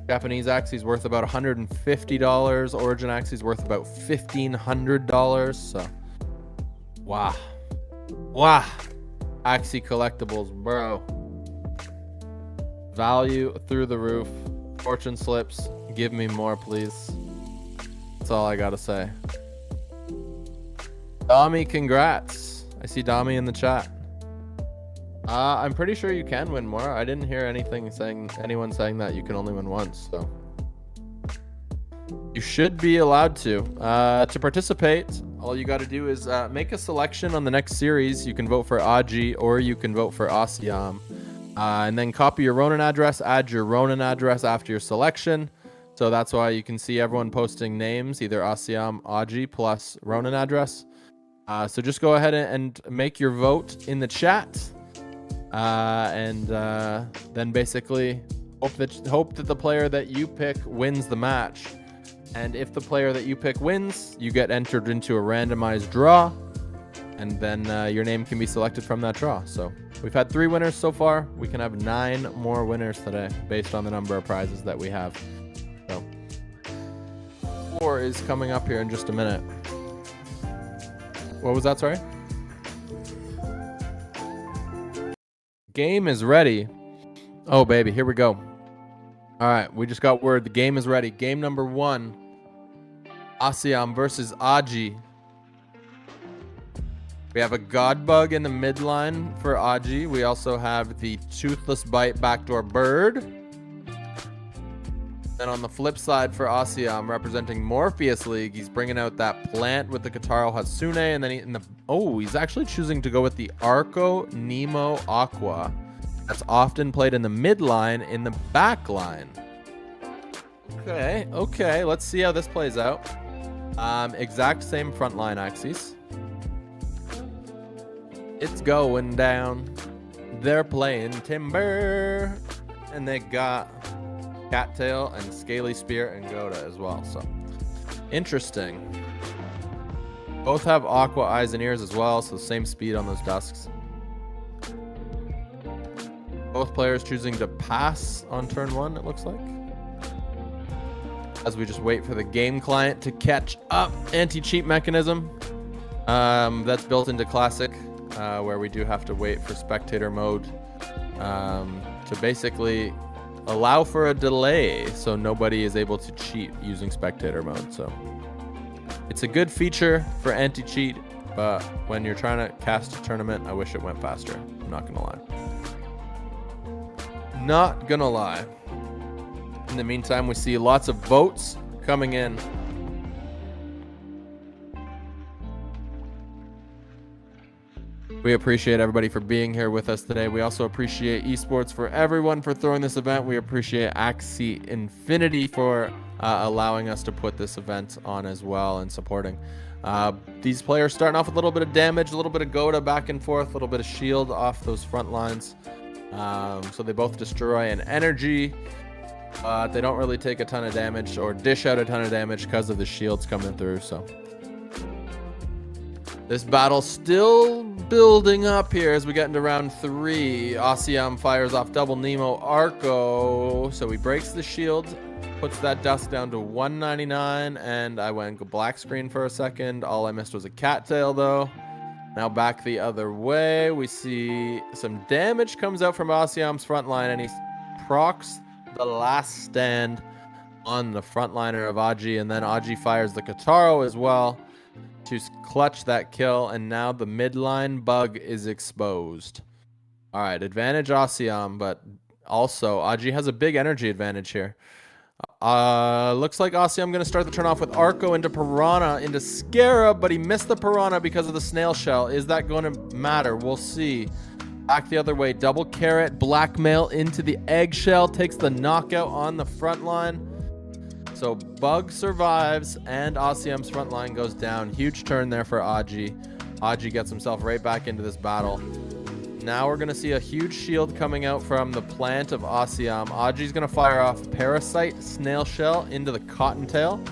Japanese Axie's worth about $150. Origin Axie's worth about $1,500. So, wow. Axie collectibles, bro. Value through the roof. Fortune slips. Give me more, please. That's all I gotta say. Dami, congrats. I see Dami in the chat. I'm pretty sure you can win more. I didn't hear anyone saying that you can only win once, so you should be allowed to. To participate, all you got to do is make a selection on the next series. You can vote for Axie or you can vote for Asiam. And then copy your Ronin address, add your Ronin address after your selection. So that's why you can see everyone posting names, either Asiam, Axie plus Ronin address. So just go ahead and make your vote in the chat. And then basically hope that the player that you pick wins the match. And if the player that you pick wins, you get entered into a randomized draw. And then your name can be selected from that draw. So we've had 3 winners so far. We can have 9 more winners today based on the number of prizes that we have. So 4 is coming up here in just a minute. What was that, sorry? Game is ready. Oh, baby, here we go. All right, we just got word. The game is ready. Game number 1. Asiam versus Axie. We have a God Bug in the midline for Axie. We also have the Toothless Bite Backdoor Bird. Then on the flip side for Asiam, representing Morpheus League, he's bringing out that plant with the Kataro Hatsune, and then he's actually choosing to go with the Arco Nemo Aqua. That's often played in the midline, in the back line. Okay, let's see how this plays out. Exact same front line Axies. It's going down. They're playing Timber. And they got Cattail and Scaly Spear and Goda as well. So, interesting. Both have Aqua Eyes and Ears as well, so same speed on those Dusks. Both players choosing to pass on turn 1, it looks like. As we just wait for the game client to catch up. Anti-cheat mechanism. That's built into Classic. Where we do have to wait for spectator mode to basically allow for a delay so nobody is able to cheat using spectator mode. So it's a good feature for anti-cheat, but when you're trying to cast a tournament, I wish it went faster. I'm not gonna lie. In the meantime, we see lots of votes coming in. We appreciate everybody for being here with us today. We also appreciate Esports for everyone for throwing this event. We appreciate Axie Infinity for allowing us to put this event on as well and supporting. These players starting off with a little bit of damage, a little bit of Goda back and forth, a little bit of shield off those front lines. So they both destroy an energy. They don't really take a ton of damage or dish out a ton of damage because of the shields coming through. So this battle still building up here as we get into round 3. Ossium fires off double Nemo Arco. So he breaks the shield, puts that dust down to 199, and I went black screen for a second. All I missed was a cattail though. Now back the other way. We see some damage comes out from Ossium's front line, and he procs the last stand on the frontliner of Aji, and then Aji fires the Kataro as well to clutch that kill, and now the midline bug is exposed. All right, advantage Ossium, but also Aji has a big energy advantage here. Looks like Ossium going to start the turn off with Arco into Piranha into Scarab, but he missed the Piranha because of the snail shell. Is that going to matter? We'll see. Back the other way, double carrot, blackmail into the eggshell, takes the knockout on the front line. So Bug survives, and Ossium's front line goes down. Huge turn there for Aji. Aji gets himself right back into this battle. Now we're going to see a huge shield coming out from the plant of Ossium. Aji's going to fire off Parasite, Snail Shell into the Cottontail.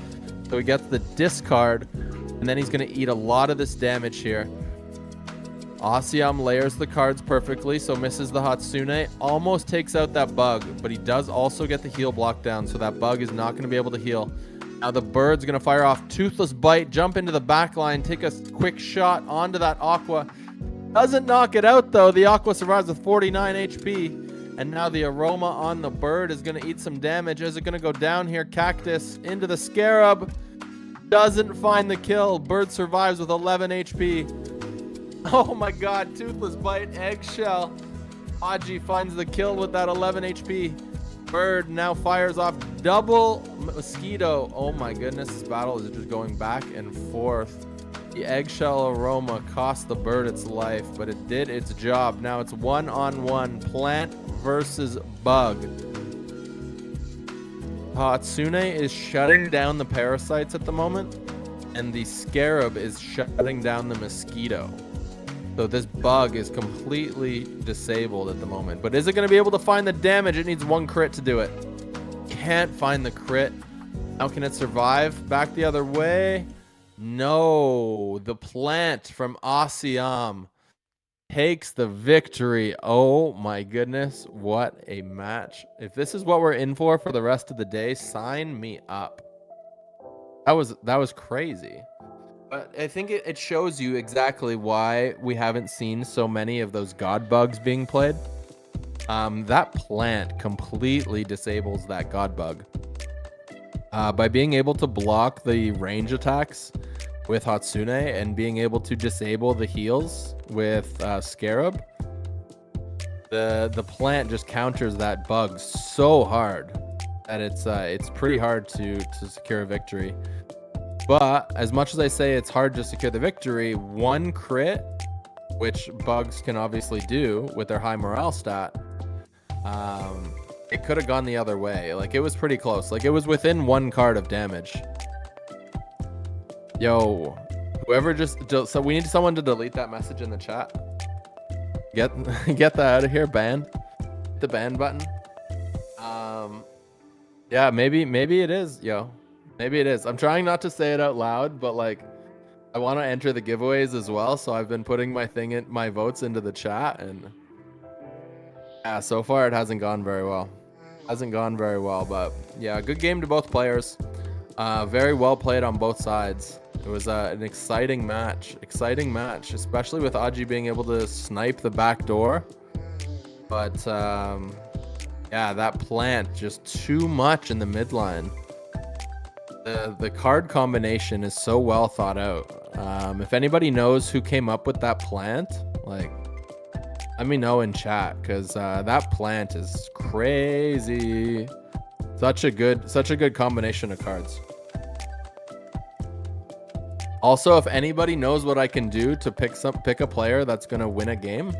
So he gets the discard, and then he's going to eat a lot of this damage here. Ossium layers the cards perfectly, so misses the Hatsune. Almost takes out that bug, but he does also get the heal block down, so that bug is not going to be able to heal. Now the bird's going to fire off Toothless Bite, jump into the back line, take a quick shot onto that Aqua. Doesn't knock it out, though. The Aqua survives with 49 HP. And now the Aroma on the bird is going to eat some damage. Is it going to go down here? Cactus into the Scarab. Doesn't find the kill. Bird survives with 11 HP. Oh my god, Toothless Bite, Eggshell. Aji finds the kill with that 11 HP. Bird now fires off double Mosquito. Oh my goodness, this battle is just going back and forth. The Eggshell Aroma cost the bird its life, but it did its job. Now it's 1-on-1, plant versus bug. Hatsune is shutting down the parasites at the moment, and the Scarab is shutting down the Mosquito. So this bug is completely disabled at the moment. But is it going to be able to find the damage? It needs 1 crit to do it. Can't find the crit. How can it survive? Back the other way. No. The plant from Ossium takes the victory. Oh my goodness. What a match. If this is what we're in for the rest of the day, sign me up. That was crazy. But I think it shows you exactly why we haven't seen so many of those god bugs being played. That plant completely disables that god bug. By being able to block the range attacks with Hatsune and being able to disable the heals with Scarab, the plant just counters that bug so hard that it's pretty hard to secure a victory. But as much as I say it's hard to secure the victory, 1 crit, which bugs can obviously do with their high morale stat, it could have gone the other way. Like, it was pretty close. Like, it was within 1 card of damage. Yo, whoever so we need someone to delete that message in the chat. Get that out of here. Ban. The ban button. Yeah, maybe it is, yo. Maybe it is. I'm trying not to say it out loud, but like, I want to enter the giveaways as well. So I've been putting my votes into the chat, and yeah, so far it hasn't gone very well. But yeah, good game to both players. Very well played on both sides. It was an exciting match, especially with Aji being able to snipe the back door. But yeah, that plant just too much in the midline. The card combination is so well thought out. If anybody knows who came up with that plant, like, let me know in chat, because that plant is crazy. Such a good combination of cards. Also, if anybody knows what I can do to pick a player that's gonna win a game,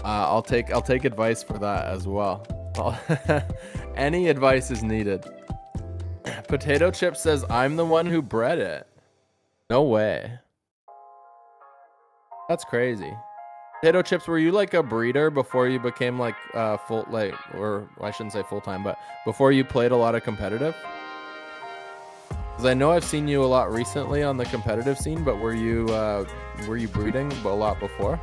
I'll take advice for that as well. Any advice is needed. Potato Chip says I'm the one who bred it. No way. That's crazy. Potato Chips, were you like a breeder before you became like or I shouldn't say full time, but before you played a lot of competitive? Because I know I've seen you a lot recently on the competitive scene, but were you breeding a lot before?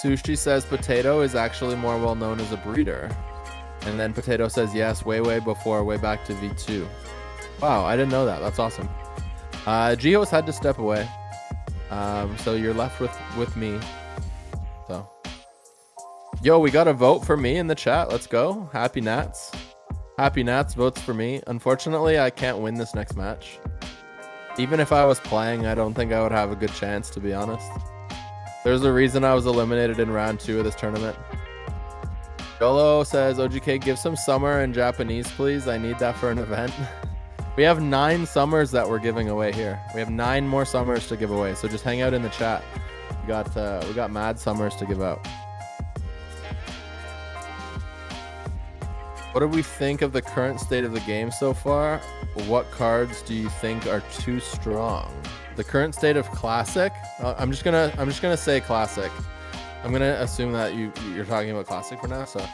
Sushi says Potato is actually more well known as a breeder. And then Potato says yes, way before, way back to V2. Wow, I didn't know that. That's awesome. Geo's had to step away. So you're left with me. So. Yo, we got a vote for me in the chat. Let's go. Happy Nats. Happy Nats votes for me. Unfortunately, I can't win this next match. Even if I was playing, I don't think I would have a good chance, to be honest. There's a reason I was eliminated in round 2 of this tournament. Yolo says, OGK, give some summer in Japanese, please. I need that for an event. We have 9 summers that we're giving away here. We have 9 more summers to give away, so just hang out in the chat. We got mad summers to give out. What do we think of the current state of the game so far? What cards do you think are too strong? The current state of Classic? I'm just gonna say Classic. I'm gonna assume that you're talking about Classic for now. So,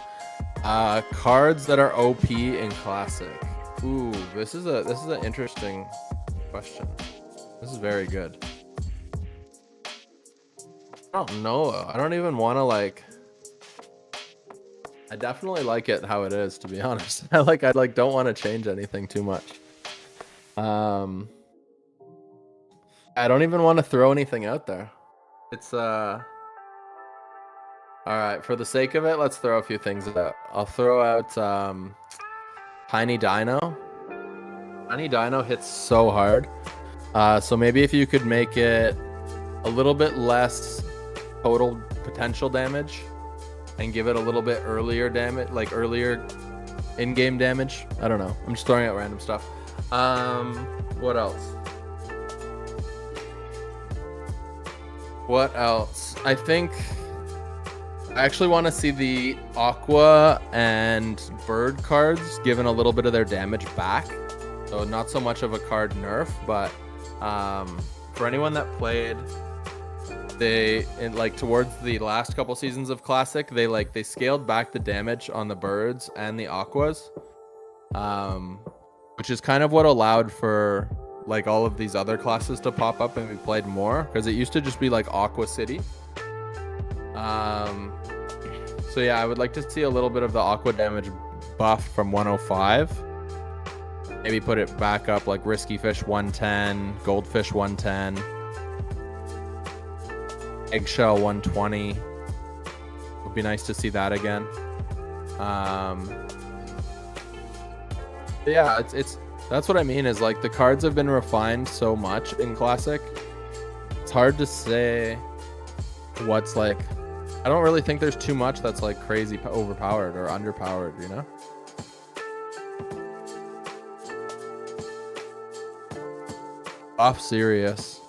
cards that are OP in Classic. Ooh, this is an interesting question. This is very good. I don't know. I don't even want to like. I definitely like it how it is, to be honest. I don't want to change anything too much. I don't even want to throw anything out there. It's all right, for the sake of it, let's throw a few things out. I'll throw out Tiny Dino. Tiny Dino hits so hard. So maybe if you could make it a little bit less total potential damage and give it a little bit earlier damage, like earlier in-game damage. I don't know. I'm just throwing out random stuff. What else? What else? I think I actually want to see the Aqua and Bird cards given a little bit of their damage back. So not so much of a card nerf, but for anyone that played, towards the last couple seasons of Classic, they scaled back the damage on the Birds and the Aquas, which is kind of what allowed for like all of these other classes to pop up and we played more, because it used to just be like Aqua City. So yeah, I would like to see a little bit of the Aqua damage buff from 105. Maybe put it back up like Risky Fish 110, Goldfish 110, Eggshell 120. Would be nice to see that again. Yeah, it's that's what I mean, is like the cards have been refined so much in Classic. It's hard to say what's like. I don't really think there's too much that's like crazy overpowered or underpowered, you know? Buff Serious.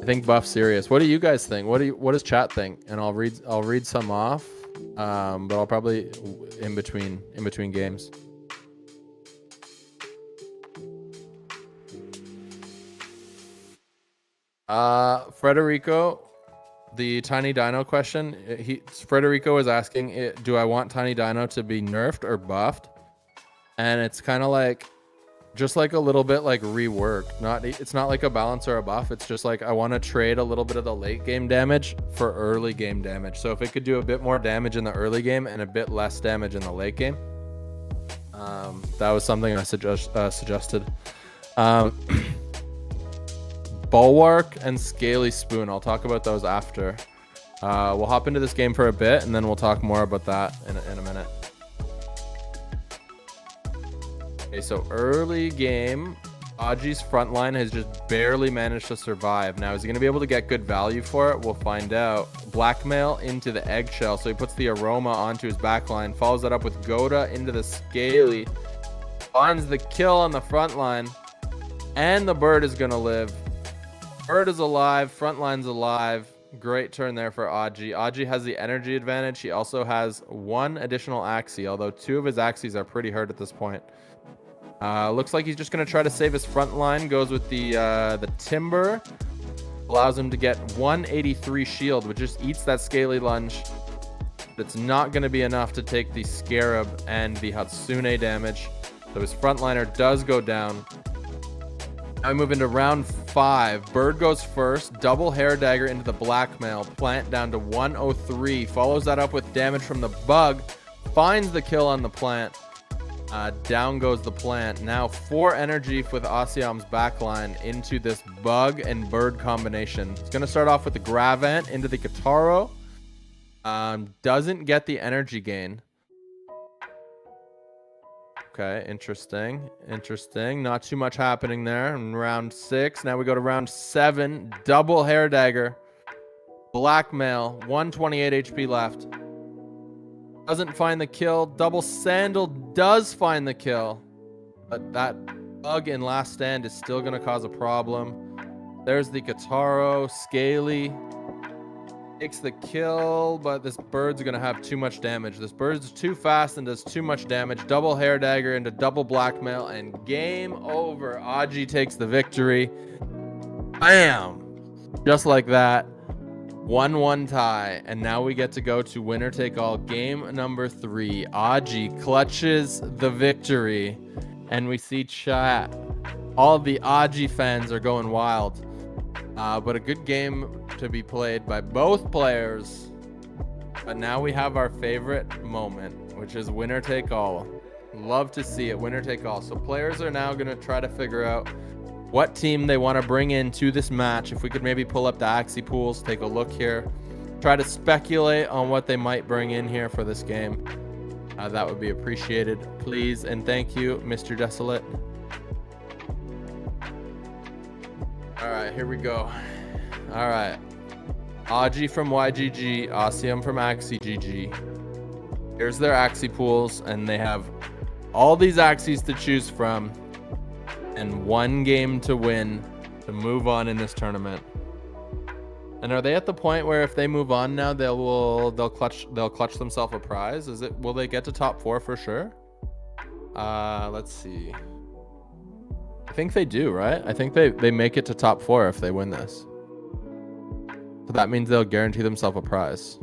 I think Buff Serious. What do you guys think? What does chat think? And I'll read some off. But I'll probably in between games. Frederico, the Tiny Dino question. Frederico is asking, do I want Tiny Dino to be nerfed or buffed? And it's kind of like, just like a little bit like reworked. It's not like a balance or a buff. It's just like I want to trade a little bit of the late game damage for early game damage. So if it could do a bit more damage in the early game and a bit less damage in the late game, that was something I suggested. Bulwark and Scaly Spoon. I'll talk about those after. We'll hop into this game for a bit and then we'll talk more about that in a minute. Okay, so early game, Aji's front line has just barely managed to survive. Now, is he going to be able to get good value for it? We'll find out. Blackmail into the eggshell. So he puts the aroma onto his back line. Follows that up with Goda into the scaly. Finds the kill on the front line. And the bird is going to live. Bird is alive. Front line's alive. Great turn there for Aji. Aji has the energy advantage. He also has one additional Axie, although two of his Axies are pretty hurt at this point. Looks like he's just going to try to save his front line. Goes with the Timber. Allows him to get 183 shield, which just eats that Scaly Lunge. That's not going to be enough to take the Scarab and the Hatsune damage. So his frontliner does go down. Now we move into round 5. Bird goes first. Double Hair Dagger into the Blackmail. Plant down to 103. Follows that up with damage from the Bug. Finds the kill on the Plant. Down goes the Plant. Now 4 energy with Asiam's backline into this Bug and Bird combination. It's going to start off with the Gravant into the Kataro. Doesn't get the energy gain. Okay, interesting. Not too much happening there in round 6. Now we go to round 7. Double Hair Dagger. Blackmail. 128 HP left. Doesn't find the kill. Double Sandal does find the kill. But that Bug in Last Stand is still going to cause a problem. There's the Kataro. Scaly takes the kill, but this bird's going to have too much damage. This bird's too fast and does too much damage. Double Hair Dagger into double Blackmail, and game over. Aji takes the victory. Bam! Just like that. 1-1 tie, and now we get to go to winner take all. Game number 3. Aji clutches the victory, and we see chat. All of the Aji fans are going wild. But a good game to be played by both players. But now we have our favorite moment, which is winner take all. Love to see it, winner take all. So players are now going to try to figure out what team they want to bring into this match. If we could maybe pull up the Axie pools, take a look here, try to speculate on what they might bring in here for this game. That would be appreciated, please. And thank you, Mr. Desolate. All right, here we go. All right. Aji from YGG, Asiam from Axie GG. Here's their Axie pools, and they have all these Axies to choose from and one game to win to move on in this tournament. And are they at the point where if they move on now, they'll clutch themselves a prize? Will they get to top 4 for sure? Let's see. I think they do, right? I think they make it to top 4 if they win this. So that means they'll guarantee themselves a prize.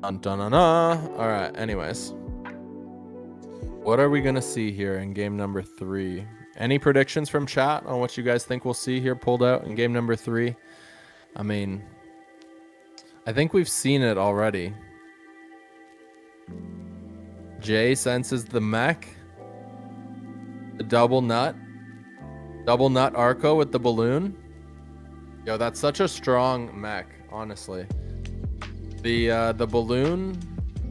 Dun, dun, dun, dun. All right, anyways. What are we going to see here in game number 3? Any predictions from chat on what you guys think we'll see here pulled out in game number 3? I mean, I think we've seen it already. Jay senses the mech. The double nut Arco with the balloon. Yo, that's such a strong mech, honestly. The balloon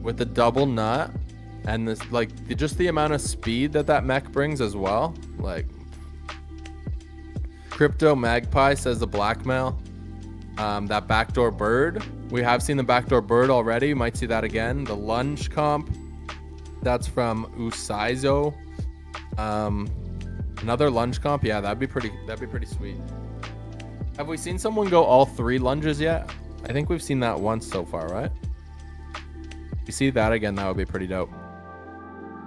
with the double nut and this, like, just the amount of speed that mech brings as well. Like, Crypto Magpie says the Blackmail. That backdoor bird. We have seen the backdoor bird already. Might see that again. The lunge comp. That's from Usaizo. Another lunge comp. Yeah, that'd be pretty sweet. Have we seen someone go all 3 lunges yet? I think we've seen that once so far, right? If you see that again, that would be pretty dope.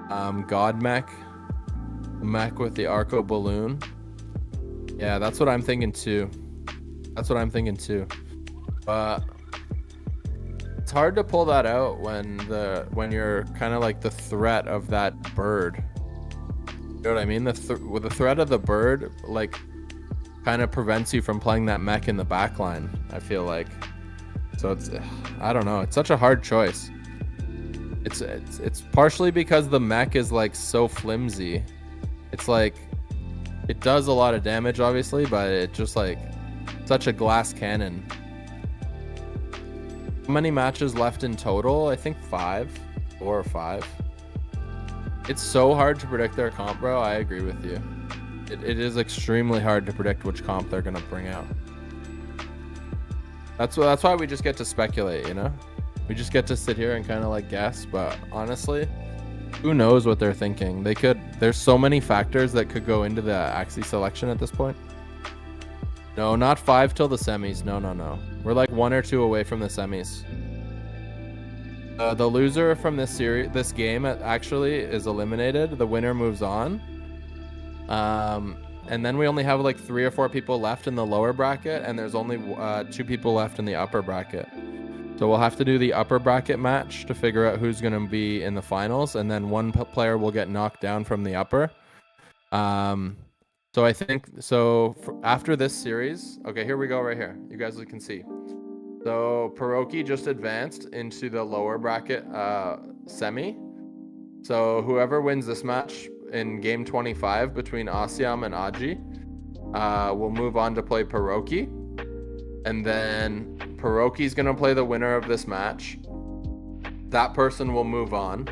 God mech. Mech with the Arco balloon. Yeah, that's what I'm thinking too. But it's hard to pull that out when you're kind of like the threat of that bird. You know what I mean? With the threat of the bird, like, kind of prevents you from playing that mech in the backline, I feel like. So I don't know. It's such a hard choice. It's partially because the mech is like so flimsy. It's like it does a lot of damage, obviously, but it just like such a glass cannon. How many matches left in total? I think 4 or 5. It's so hard to predict their comp, bro. I agree with you. It is extremely hard to predict which comp they're gonna bring out. That's why we just get to speculate, you know? We just get to sit here and kind of like guess, but honestly, who knows what they're thinking? There's so many factors that could go into the Axie selection at this point. No, not 5 till the semis. No. We're like 1 or 2 away from the semis. The loser from this game actually is eliminated. The winner moves on. And then we only have like 3 or 4 people left in the lower bracket, and there's only 2 people left in the upper bracket. So we'll have to do the upper bracket match to figure out who's going to be in the finals, and then one player will get knocked down from the upper. So I think after this series, okay, here we go right here. You guys can see. So Pierogi just advanced into the lower bracket semi. So whoever wins this match in game 25 between Asiam and Aji will move on to play Pierogi. And then Pierogi's going to play the winner of this match. That person will move on.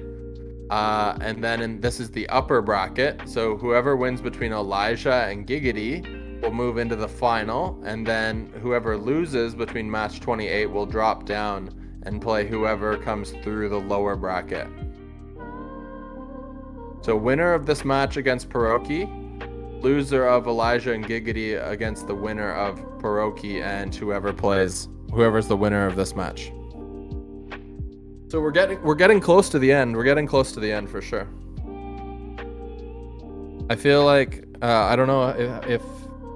And then this is the upper bracket. So whoever wins between Elijah and Giggity will move into the final. And then whoever loses between match 28 will drop down and play whoever comes through the lower bracket. So winner of this match against Pierogi, loser of Elijah and Giggity against the winner of Pierogi and whoever's the winner of this match. So we're getting close to the end. We're getting close to the end for sure. I feel like I don't know if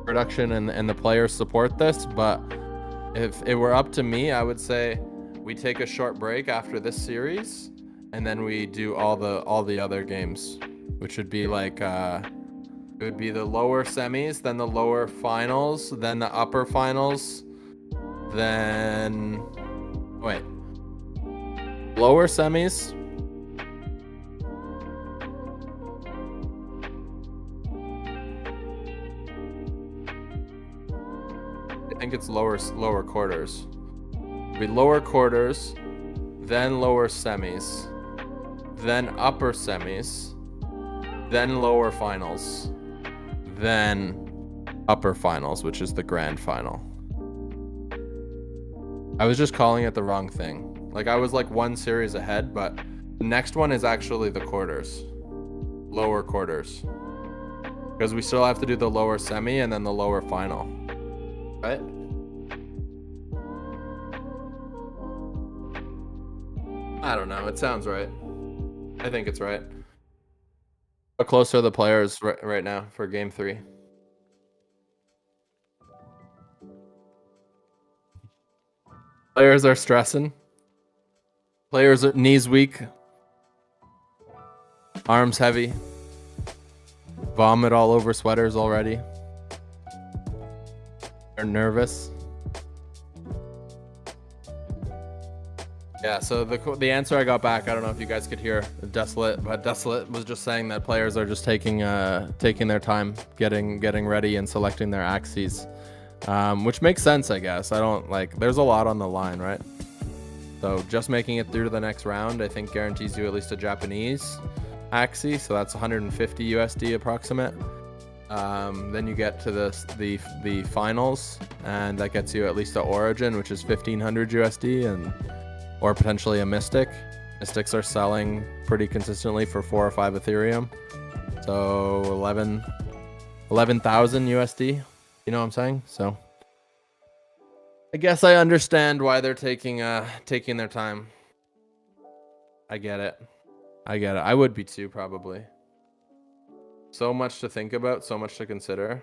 production and the players support this, but if it were up to me, I would say we take a short break after this series, and then we do all the other games, which would be like it would be the lower semis, then the lower finals, then the upper finals, then lower semis, I think it's lower quarters. It'd be lower quarters, then lower semis, then upper semis, then lower finals, then upper finals, which is the grand final. I was just calling it the wrong thing. Like I was like 1 series ahead, but the next one is actually the quarters, lower quarters, because we still have to do the lower semi and then the lower final, right? I don't know. It sounds right. I think it's right. How close are the players right now for game 3? Players are stressing. Players are knees weak. Arms heavy. Vomit all over sweaters already. They're nervous. Yeah, so the answer I got back, I don't know if you guys could hear Desolate, but Desolate was just saying that players are just taking their time, getting ready and selecting their Axies, which makes sense, I guess. There's a lot on the line, right? So just making it through to the next round, I think guarantees you at least a Japanese Axie, so that's 150 USD approximate. Then you get to the finals, and that gets you at least the Origin, which is 1500 USD, or potentially a Mystic. Mystics are selling pretty consistently for 4 or 5 Ethereum. So 11,000 USD. You know what I'm saying? So I guess I understand why they're taking their time. I get it. I would be too, probably. So much to think about, so much to consider.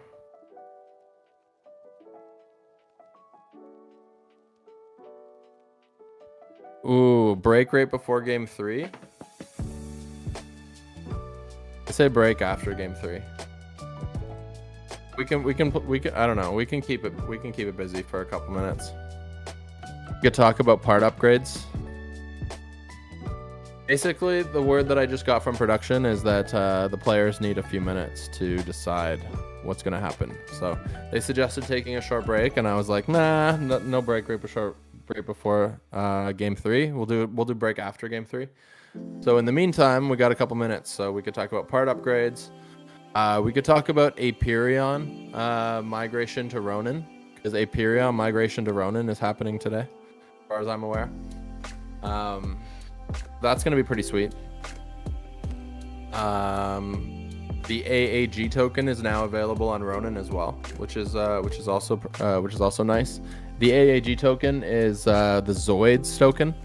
Ooh, break right before game 3. I say break after game 3. We can I don't know. We can keep it busy for a couple minutes. We could talk about part upgrades. Basically, the word that I just got from production is that the players need a few minutes to decide what's going to happen. So they suggested taking a short break, and I was like, nah, no break right before game 3. We'll do break after game 3. So in the meantime, we got a couple minutes, so we could talk about part upgrades. We could talk about Aperion migration to Ronin, because Aperion migration to Ronin is happening today, as far as I'm aware. That's going to be pretty sweet. The AAG token is now available on Ronin as well, which is also nice. The AAG token is the Zoids token.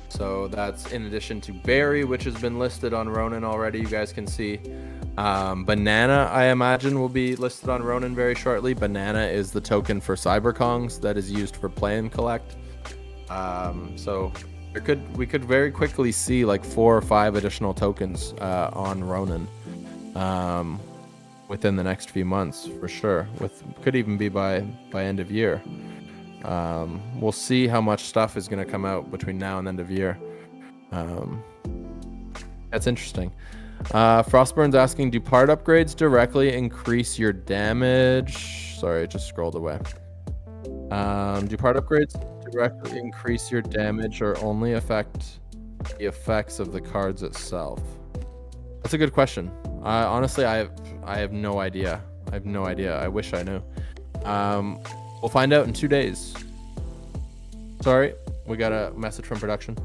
So that's in addition to Berry, which has been listed on Ronin already. You guys can see. Banana, I imagine, will be listed on Ronin very shortly. Banana is the token for Cyberkongs that is used for play and collect. So we could very quickly see like 4 or 5 additional tokens on Ronin within the next few months for sure. Could even be by end of year. We'll see how much stuff is going to come out between now and end of year. That's interesting. Frostburn's asking, do part upgrades directly increase your damage? Sorry, I just scrolled away. Do part upgrades directly increase your damage or only affect the effects of the cards itself? That's a good question. Honestly, I have no idea. I wish I knew. We'll find out in 2 days. Sorry, we got a message from production.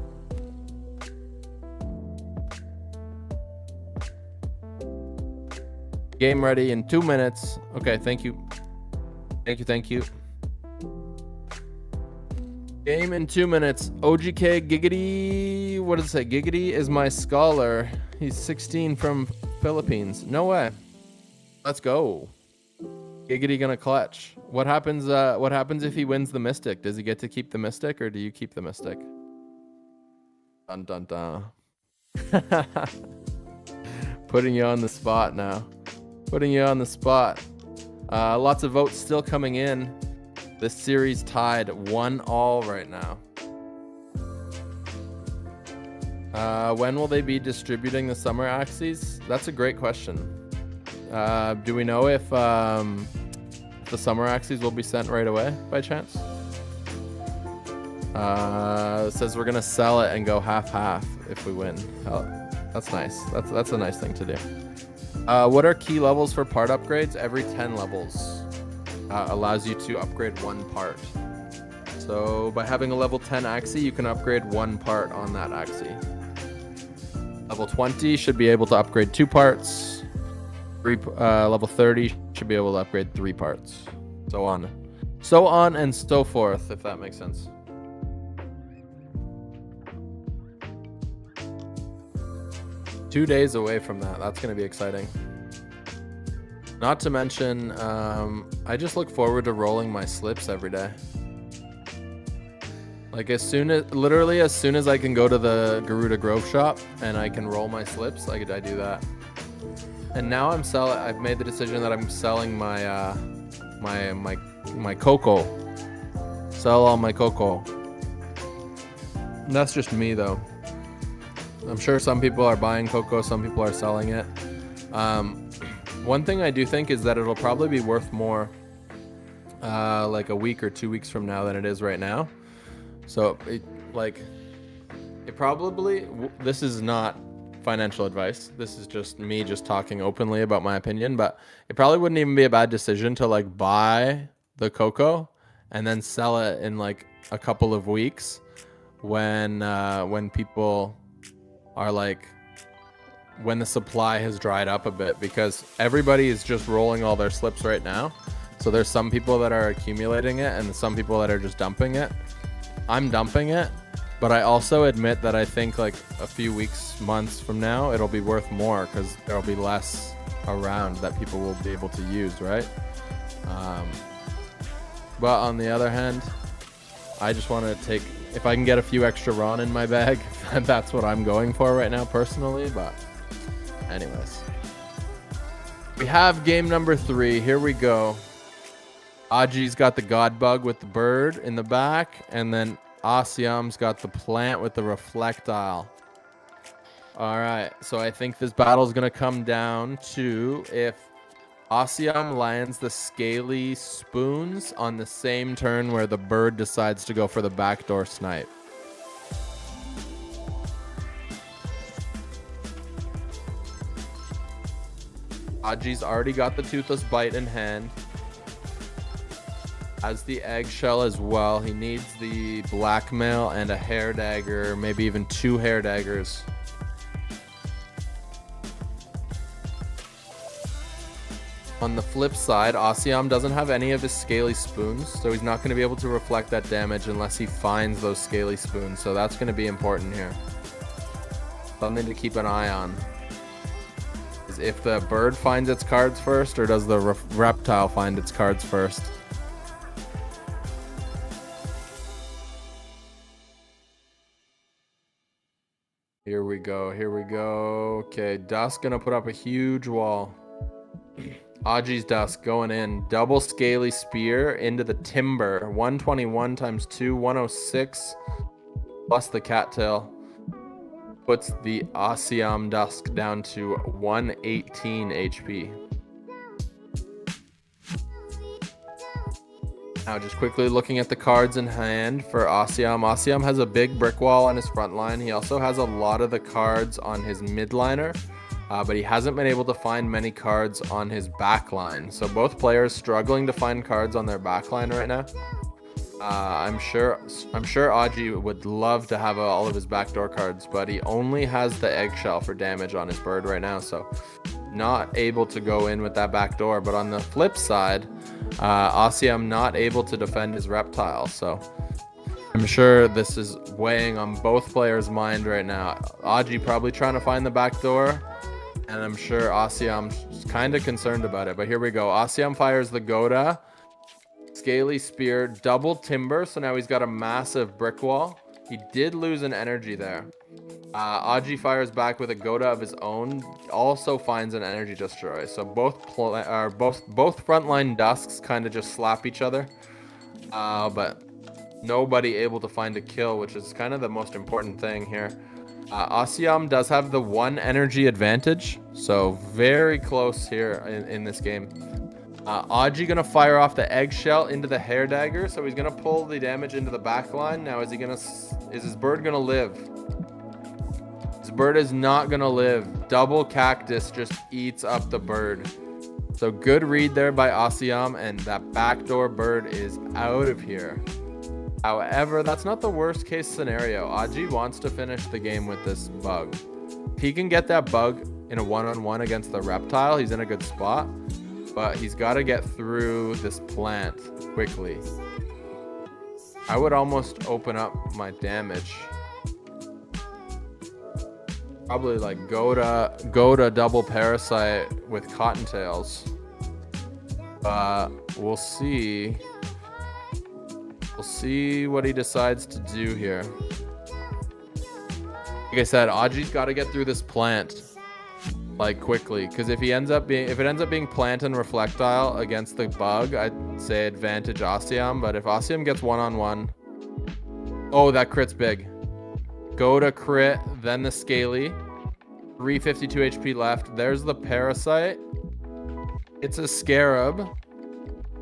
Game ready in 2 minutes. Okay, thank you. Thank you. Game in 2 minutes. OGK Giggity. What does it say? Giggity is my scholar. He's 16 from Philippines. No way. Let's go. Giggity gonna clutch. What happens if he wins the Mystic? Does he get to keep the Mystic, or do you keep the Mystic? Dun dun dun. Putting you on the spot now. Lots of votes still coming in. This series tied 1-1 right now. When will they be distributing the summer Axies? That's a great question. Do we know if the summer Axies will be sent right away by chance? It says we're gonna sell it and go half if we win. Oh, that's nice. That's a nice thing to do. What are key levels for part upgrades? Every 10 levels allows you to upgrade 1 part. So by having a level 10 Axie, you can upgrade 1 part on that Axie. Level 20 should be able to upgrade 2 parts. Level 30 should be able to upgrade 3 parts. So on and so forth, if that makes sense. Two days away from that. That's going to be exciting. Not to mention, I just look forward to rolling my slips every day. Like as soon as I can go to the Garuda Grove shop and I can roll my slips, I do that. And now I've made the decision that I'm selling my my cocoa. Sell all my cocoa. And that's just me though. I'm sure some people are buying cocoa, some people are selling it. One thing I do think is that it'll probably be worth more like a week or 2 weeks from now than it is right now. So this is not financial advice. This is just me talking openly about my opinion, but it probably wouldn't even be a bad decision to like buy the cocoa and then sell it in like a couple of weeks when people are like, when the supply has dried up a bit, because everybody is just rolling all their slips right now. So there's some people that are accumulating it and some people that are just dumping it. I'm dumping it, but I also admit that I think like a few weeks, months from now, it'll be worth more because there'll be less around that people will be able to use, right? But on the other hand, I just want to take, if I can get a few extra Ron in my bag, that's what I'm going for right now personally. But anyways, we have game number 3. Here we go. Aji's got the God Bug with the bird in the back, and then Asiam's got the plant with the reflectile. All right, so I think this battle is going to come down to if Asiam lands the scaly spoons on the same turn where the bird decides to go for the backdoor snipe. Aji's already got the Toothless Bite in hand. Has the Eggshell as well. He needs the Blackmail and a Hair Dagger, maybe even 2 Hair Daggers. On the flip side, Asiam doesn't have any of his Scaly Spoons, so he's not going to be able to reflect that damage unless he finds those Scaly Spoons, so that's going to be important here. Something to keep an eye on is if the bird finds its cards first, or does the reptile find its cards first. Here we go, here we go. Okay, Dusk gonna put up a huge wall. Aji's Dusk going in. Double Scaly Spear into the Timber. 121 times 2, 106. Plus the Cattail. Puts the Asiam Dusk down to 118 HP. Now just quickly looking at the cards in hand for Asiam. Asiam has a big brick wall on his front line. He also has a lot of the cards on his midliner. But he hasn't been able to find many cards on his back line. So both players struggling to find cards on their back line right now. I'm sure Aji would love to have all of his backdoor cards, but he only has the Eggshell for damage on his bird right now, so not able to go in with that backdoor. But on the flip side, Asiam not able to defend his reptile, so I'm sure this is weighing on both players' mind right now. Aji probably trying to find the backdoor, and I'm sure Asiam's kind of concerned about it. But here we go. Asiam fires the Goda. Scaly Spear. Double Timber. So now he's got a massive brick wall. He did lose an energy there. Aji fires back with a Goda of his own. Also finds an energy destroy. So both frontline Dusks kind of just slap each other. But nobody able to find a kill, which is kind of the most important thing here. Asiam does have the 1 energy advantage, so very close here in this game. Aji gonna fire off the Eggshell into the Hair Dagger, so he's gonna pull the damage into the back line. Now is his bird gonna live? His bird is not gonna live. Double Cactus just eats up the bird. So good read there by Asiam, and that backdoor bird is out of here. However, that's not the worst case scenario. Aji wants to finish the game with this bug. If he can get that bug in a one-on-one against the reptile, he's in a good spot. But he's got to get through this plant quickly. I would almost open up my damage. Probably like Goda double Parasite with Cottontails. We'll see. We'll see what he decides to do here. Like I said, Aji's got to get through this plant like quickly, because if it ends up being plant and reflectile against the bug, I'd say advantage Asiam. But if Asiam gets one-on-one, oh, that crit's big. Go to crit, then the Scaly. 352 HP left. There's the Parasite. It's a Scarab.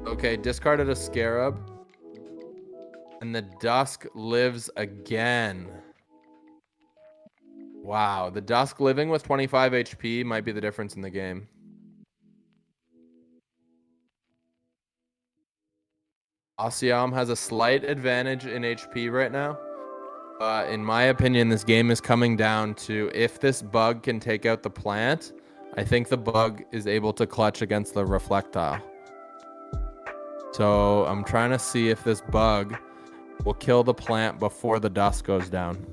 Okay, discarded a Scarab. And the Dusk lives again. Wow, the Dusk living with 25 HP might be the difference in the game. Asiam has a slight advantage in HP right now. In my opinion, this game is coming down to if this bug can take out the plant. I think the bug is able to clutch against the Reflectile. So I'm trying to see if this bug will kill the plant before the Dusk goes down.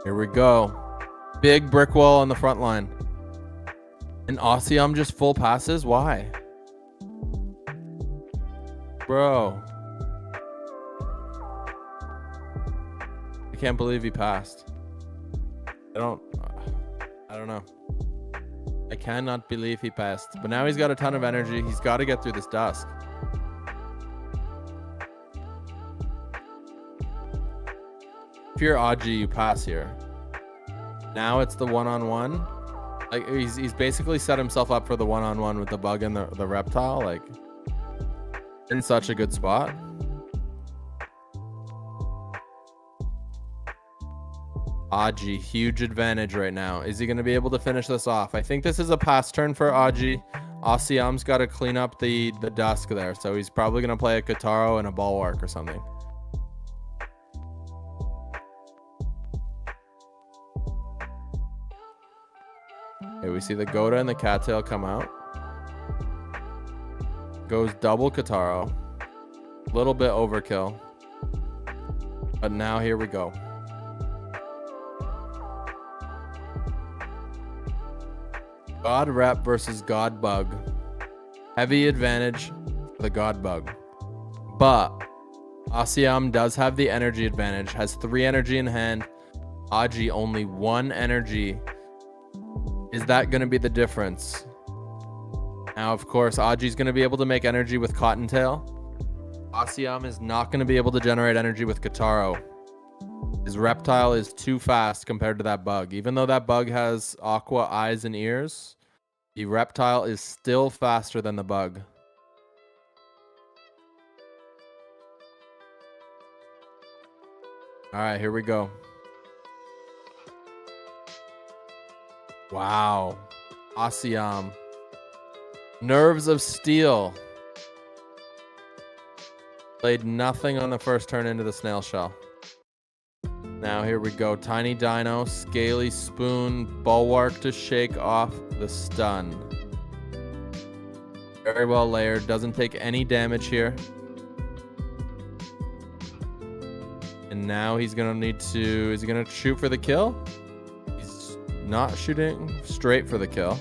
Here we go. Big brick wall on the front line. And Asiam just full passes? Why? Bro. I can't believe he passed. I don't know. I cannot believe he passed. But now he's got a ton of energy. He's got to get through this Dusk. If you're Aji, you pass here. Now it's the one-on-one. Like he's basically set himself up for the one-on-one with the bug and the reptile. Like in such a good spot. Aji, huge advantage right now. Is he going to be able to finish this off? I think this is a pass turn for Aji. Asiam's got to clean up the dusk there, so he's probably going to play a Kitaro and a Bulwark or something. Okay, we see the Goda and the Cattail come out. Goes double Kitaro. Little bit overkill. But now here we go. God Rep versus God Bug. Heavy advantage for the God Bug. But Asiam does have the energy advantage. Has 3 energy in hand. Aji only 1 energy. Is that going to be the difference? Now, of course, Aji's going to be able to make energy with Cottontail. Asiam is not going to be able to generate energy with Kitaro. His reptile is too fast compared to that bug. Even though that bug has aqua eyes and ears, the reptile is still faster than the bug. All right, here we go. Wow. Asiam. Nerves of Steel. Played nothing on the first turn into the snail shell. Now here we go. Tiny Dino, Scaly Spoon, Bulwark to shake off the stun. Very well layered. Doesn't take any damage here. And now he's going to need to... Is he going to shoot for the kill? He's not shooting straight for the kill.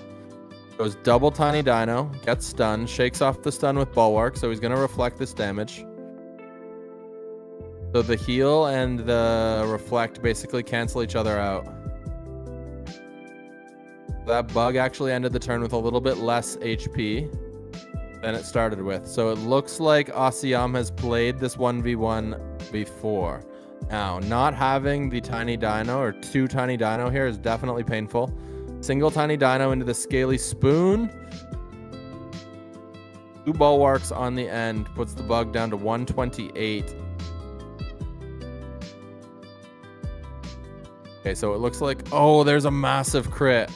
Goes double Tiny Dino. Gets stunned. Shakes off the stun with Bulwark. So he's going to reflect this damage. So the heal and the reflect basically cancel each other out. That bug actually ended the turn with a little bit less HP than it started with. So it looks like Asiam has played this 1v1 before. Now, not having the Tiny Dino or 2 Tiny Dino here is definitely painful. Single Tiny Dino into the Scaly Spoon. 2 Bulwarks on the end puts the bug down to 128. Okay, so it looks like, oh, there's a massive crit.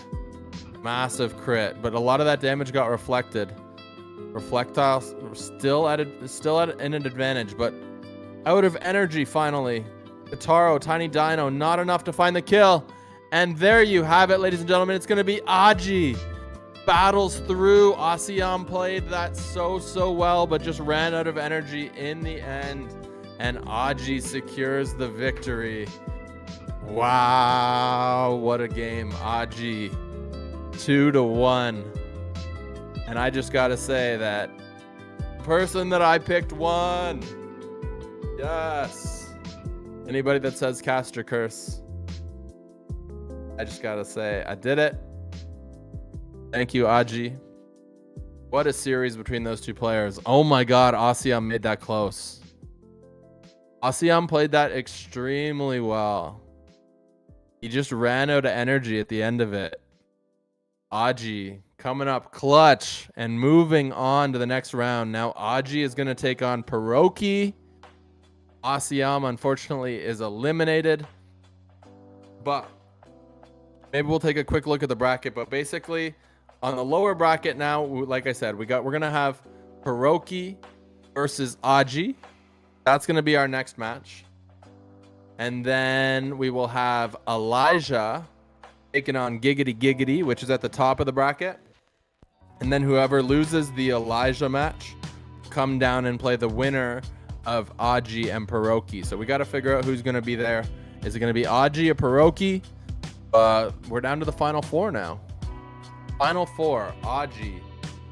Massive crit, but a lot of that damage got reflected. Reflectile still at an advantage, but out of energy finally. Kitaro, Tiny Dino, not enough to find the kill. And there you have it, ladies and gentlemen. It's going to be Aji. Battles through. Asiam played that so well, but just ran out of energy in the end. And Aji secures the victory. Wow, what a game. Aji, 2-1. And I just got to say that the person that I picked won. Yes. Anybody that says Caster Curse, I just got to say I did it. Thank you, Aji. What a series between those 2 players. Oh my God, Asiam made that close. Asiam played that extremely well. He just ran out of energy at the end of it. Aji coming up clutch and moving on to the next round. Now Aji is going to take on Pierogi. Asiam, unfortunately, is eliminated. But maybe we'll take a quick look at the bracket. But basically, on the lower bracket now, like I said, we're going to have Pierogi versus Aji. That's going to be our next match. And then we will have Elijah taking on Giggity Giggity, which is at the top of the bracket. And then whoever loses the Elijah match, come down and play the winner of Aji and Pierogi. So we got to figure out who's going to be there. Is it going to be Aji or Pierogi? We're down to the final 4 now. Final 4, Aji,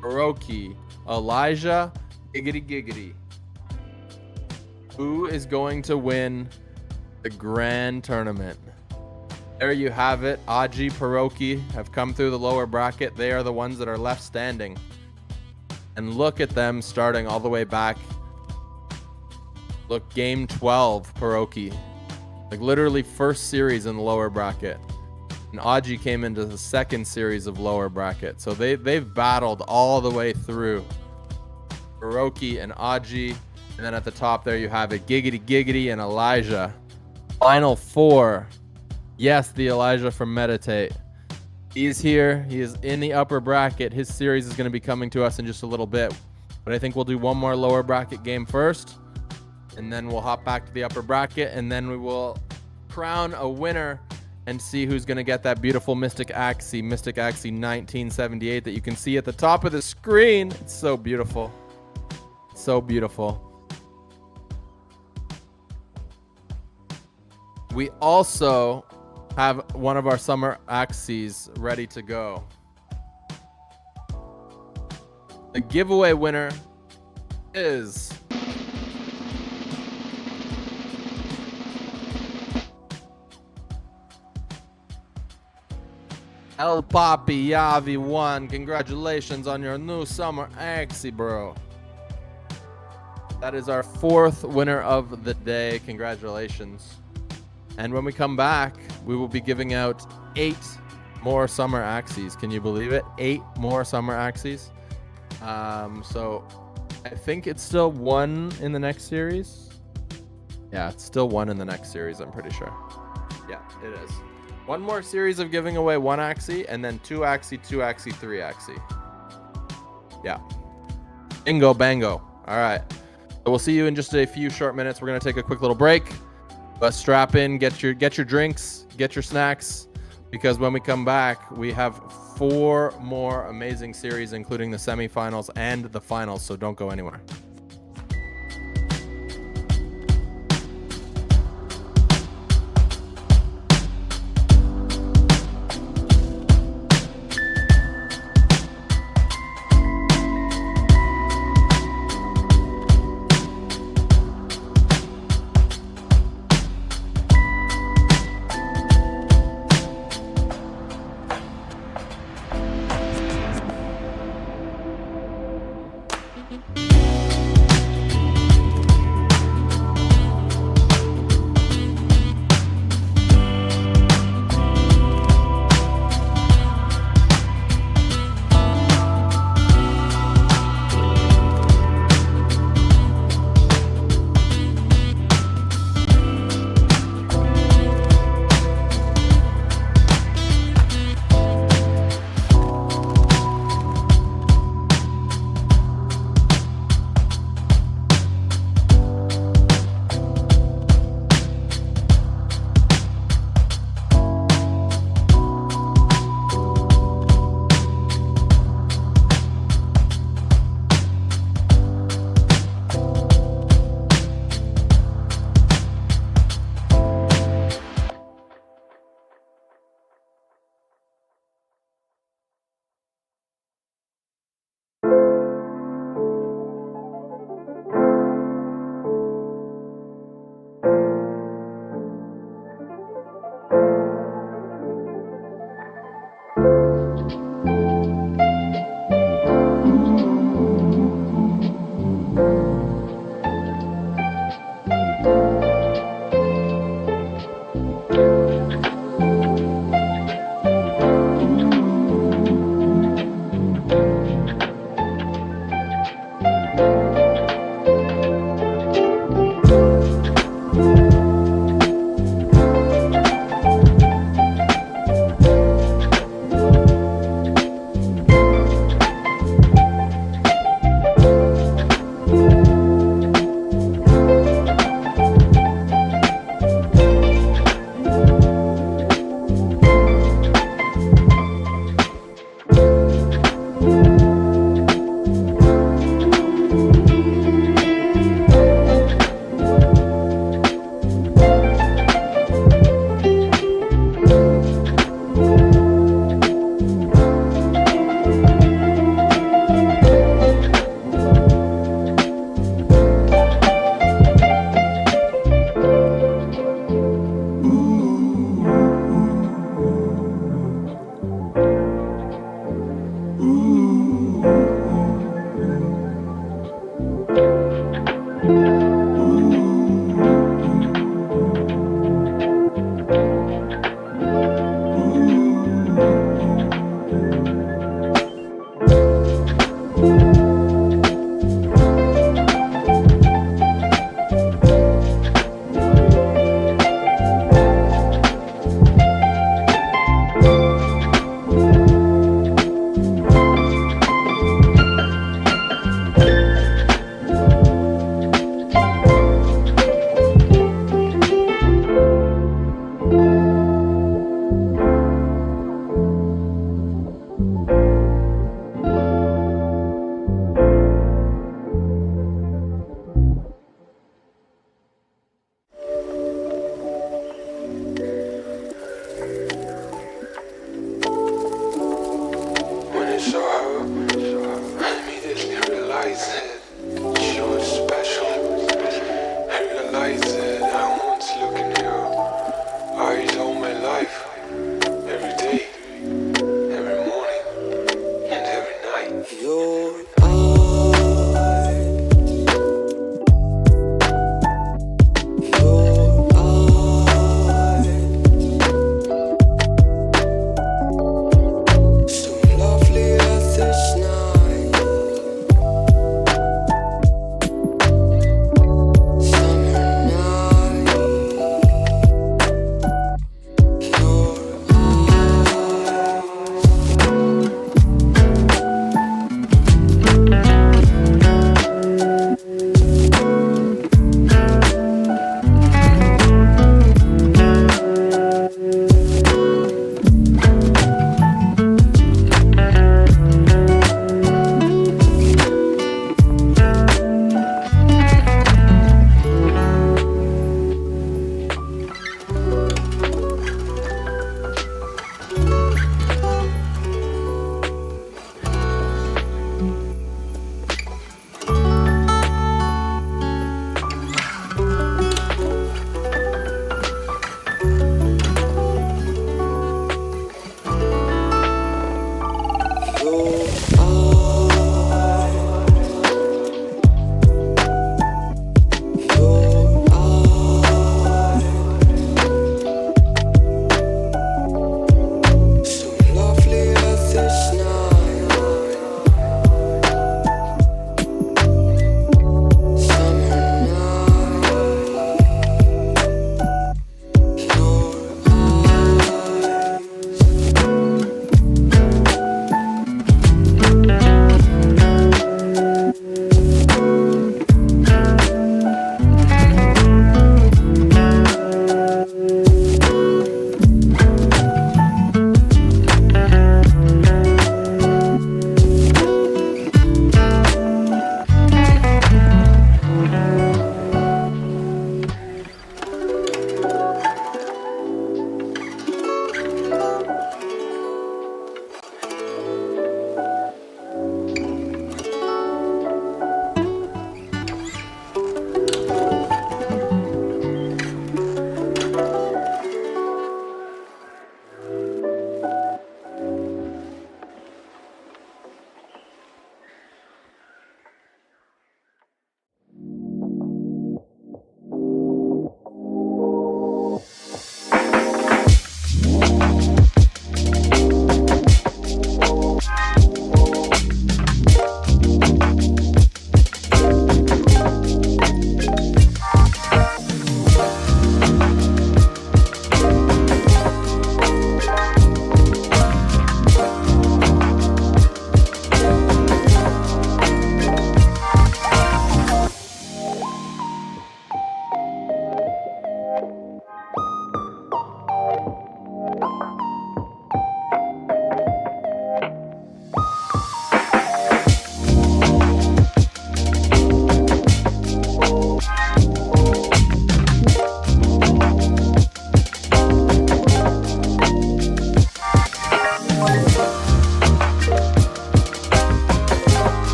Pierogi, Elijah, Giggity Giggity. Who is going to win the grand tournament? There you have it. Aji, Pierogi have come through the lower bracket. They are the ones that are left standing. And look at them starting all the way back. Look, game 12, Pierogi. Like literally first series in the lower bracket. And Aji came into the second series of lower bracket. So they've battled all the way through. Pierogi and Aji. And then at the top there you have it, Giggity Giggity and Elijah. Final 4. Yes, the Elijah from Meditate. He's here. He is in the upper bracket. His series is going to be coming to us in just a little bit. But I think we'll do one more lower bracket game first. And then we'll hop back to the upper bracket. And then we will crown a winner and see who's going to get that beautiful Mystic Axie 1978 that you can see at the top of the screen. It's so beautiful. So beautiful. We also have one of our summer Axies ready to go. The giveaway winner is El Papi Yavi 1. Congratulations on your new summer Axie, bro. That is our 4th winner of the day. Congratulations. And when we come back, we will be giving out 8 more summer Axies. Can you believe it? 8 more summer Axies. So I think it's still 1 in the next series. Yeah, it's still 1 in the next series, I'm pretty sure. Yeah, it is. 1 more series of giving away 1 Axie, and then 2 Axie, 2 Axie, 3 Axie. Yeah. Bingo, bango. All right. So we'll see you in just a few short minutes. We're going to take a quick little break. But strap in, get your drinks, get your snacks, because when we come back, we have 4 more amazing series, including the semifinals and the finals. So don't go anywhere.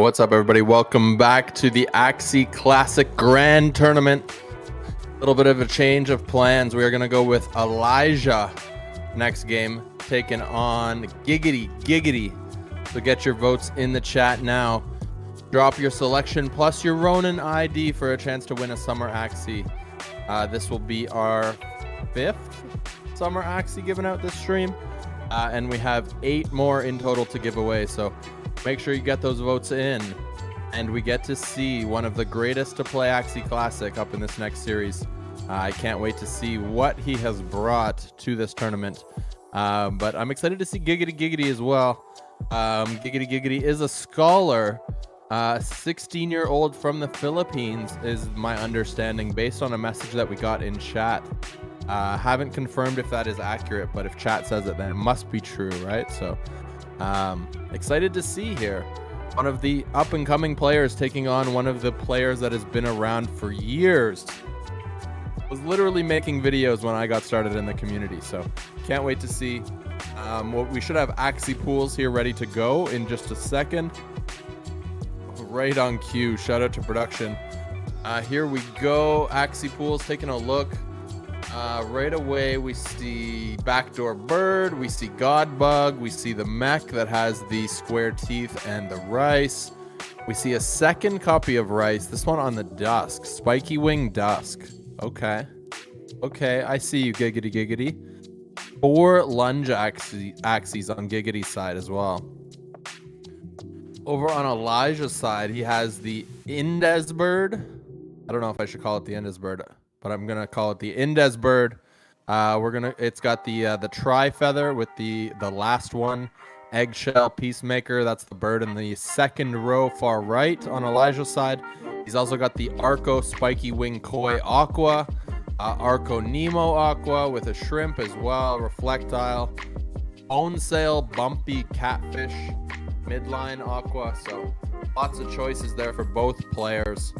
What's up, everybody? Welcome back to the Axie Classic Grand Tournament. A little bit of a change of plans. We are going to go with Elijah next game, taking on Giggity. So get your votes in the chat now. Drop your selection plus your Ronin ID for a chance to win a Summer Axie. This will be our 5th Summer Axie given out this stream. And we have 8 more in total to give away. So make sure you get those votes in, and we get to see one of the greatest to play Axie Classic up in this next series. I can't wait to see what he has brought to this tournament. But I'm excited to see Giggity as well. Giggity is a scholar, 16-year-old from the Philippines is my understanding based on a message that we got in chat. Haven't confirmed if that is accurate, but if chat says it, then it must be true, right? So excited to see here one of the up-and-coming players taking on one of the players that has been around for years. Was literally making videos when I got started in the community, so can't wait to see. We should have Axie pools here ready to go in just a second. Right on cue. Shout out to production. Here we go. Axie pools, taking a look. Right away, we see Backdoor Bird, we see Godbug, we see the mech that has the square teeth and the rice. We see a second copy of rice, this one on the Dusk, Spiky Wing Dusk. Okay, I see you, Giggity. 4 lunge Axies on Giggity's side as well. Over on Elijah's side, he has the Indes Bird. I don't know if I should call it the Indes Bird, but I'm gonna call it the Indes Bird. It's got the tri-feather with the last one, Eggshell Peacemaker. That's the bird in the second row far right on Elijah's side. He's also got the Arco Spiky Wing Koi Aqua, Arco Nemo Aqua with a shrimp as well, Reflectile, Bone Sail Bumpy Catfish, Midline Aqua. So lots of choices there for both players.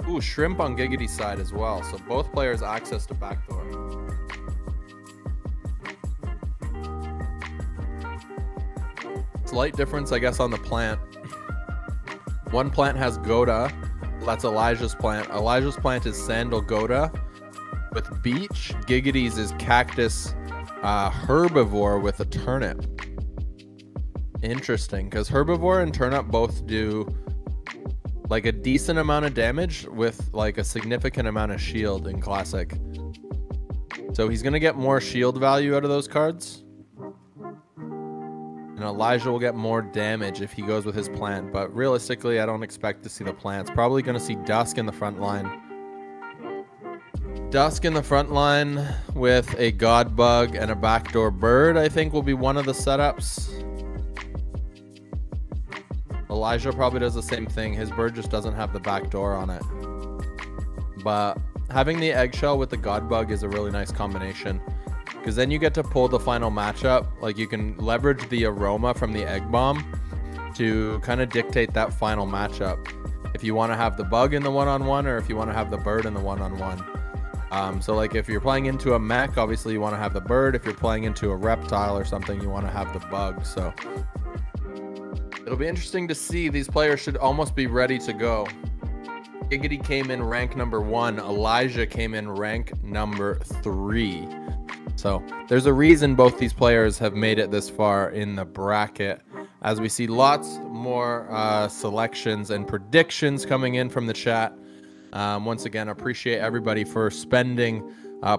Ooh, shrimp on Giggity's side as well. So both players access to backdoor. Slight difference, I guess, on the plant. One plant has Goda. That's Elijah's plant. Elijah's plant is Sandal Goda with beech. Giggity's is Cactus Herbivore with a turnip. Interesting, because Herbivore and Turnip both do like a decent amount of damage with like a significant amount of shield in Classic. So he's going to get more shield value out of those cards. And Elijah will get more damage if he goes with his plant. But realistically, I don't expect to see the plants. Probably going to see Dusk in the front line. Dusk in the front line with a Godbug and a Backdoor Bird, I think, will be one of the setups. Elijah probably does the same thing. His bird just doesn't have the back door on it. But having the Eggshell with the Godbug is a really nice combination, because then you get to pull the final matchup. Like, you can leverage the aroma from the Egg Bomb to kind of dictate that final matchup. If you want to have the bug in the one-on-one, or if you want to have the bird in the one-on-one. So like if you're playing into a mech, obviously you want to have the bird. If you're playing into a reptile or something, you want to have the bug. So it'll be interesting to see. These players should almost be ready to go. Giggity came in rank number 1. Elijah came in rank number 3. So there's a reason both these players have made it this far in the bracket, as we see lots more selections and predictions coming in from the chat. Once again, appreciate everybody for spending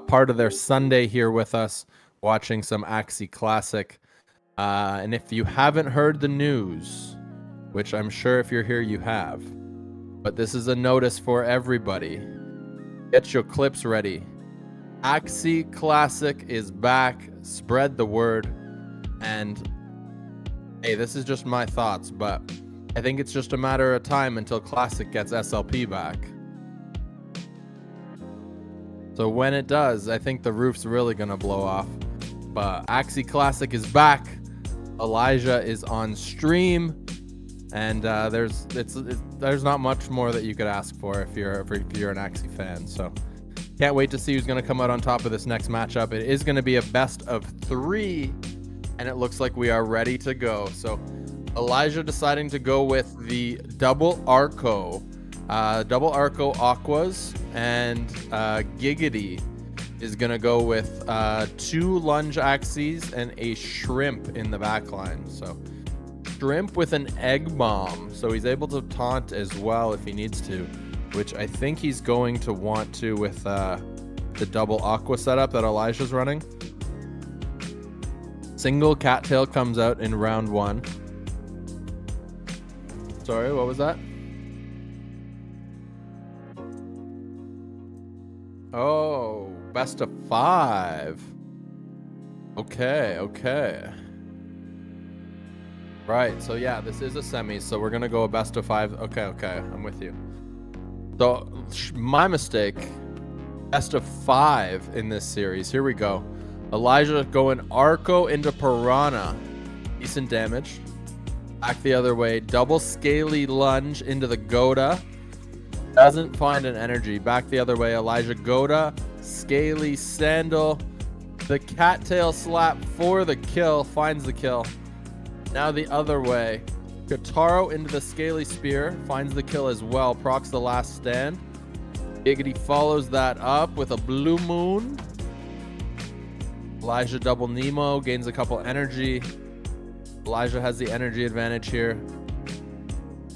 part of their Sunday here with us, watching some Axie Classic. And if you haven't heard the news, which I'm sure if you're here you have, but this is a notice for everybody. Get your clips ready. Axie Classic is back. Spread the word. And hey, this is just my thoughts, but I think it's just a matter of time until Classic gets SLP back. So when it does, I think the roof's really gonna blow off. But Axie Classic is back. Elijah is on stream, and there's not much more that you could ask for if you're an Axie fan. So can't wait to see who's going to come out on top of this next matchup. It is going to be a best of 3, and it looks like we are ready to go. So Elijah deciding to go with the double Arco Aquas, and Giggity is going to go with 2 lunge Axies and a shrimp in the back line. So shrimp with an egg bomb, so he's able to taunt as well if he needs to, which I think he's going to want to with the double Aqua setup that Elijah's running. Single cattail comes out in round 1. Sorry, what was that? Oh, best of 5. Okay. Right, so yeah, this is a semi, so we're gonna go a best of 5. Okay, I'm with you. So, my mistake. Best of 5 in this series. Here we go. Elijah going Arco into Piranha. Decent damage. Back the other way. Double Scaly Lunge into the Goda. Doesn't find an energy. Back the other way. Elijah Goda. Scaly Sandal. The Cattail Slap for the kill. Finds the kill. Now the other way. Kataro into the Scaly Spear. Finds the kill as well. Procs the Last Stand. Giggity follows that up with a Blue Moon. Elijah double Nemo. Gains a couple energy. Elijah has the energy advantage here.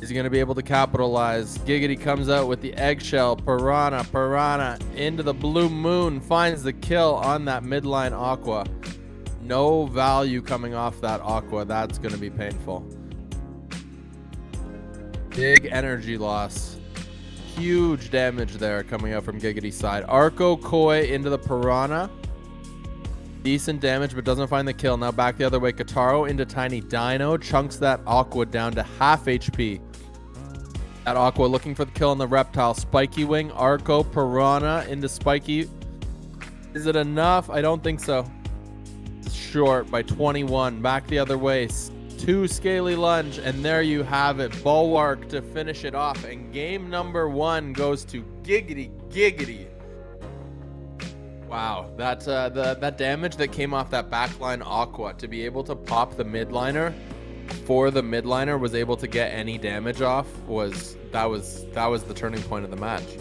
Is he going to be able to capitalize? Giggity comes out with the Eggshell. Piranha into the Blue Moon. Finds the kill on that midline Aqua. No value coming off that Aqua. That's going to be painful. Big energy loss. Huge damage there coming out from Giggity's side. Arco Koi into the Piranha. Decent damage, but doesn't find the kill. Now back the other way. Kataro into Tiny Dino. Chunks that Aqua down to half HP. That Aqua looking for the kill on the Reptile. Spiky Wing. Arco. Piranha into Spiky. Is it enough? I don't think so. It's short by 21. Back the other way. 2 Scaly Lunge. And there you have it. Bulwark to finish it off. And game number 1 goes to Giggity. Wow, that damage that came off that backline Aqua, to be able to pop the midliner before the midliner was able to get any damage off, was the turning point of the match.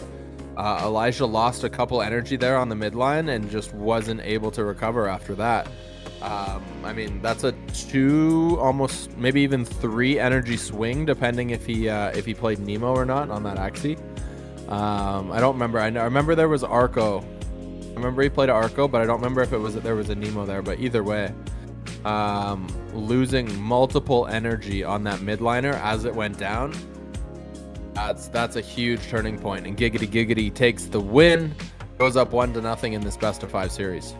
Elijah lost a couple energy there on the midline and just wasn't able to recover after that. I mean, that's a 2, almost maybe even 3 energy swing, depending if he played Nemo or not on that Axie. I don't remember. I remember there was Arco. I remember he played Arco, but I don't remember if there was a Nemo there. But either way, losing multiple energy on that midliner as it went down, that's a huge turning point. And Giggity takes the win, goes up 1-0 in this best of 5 series.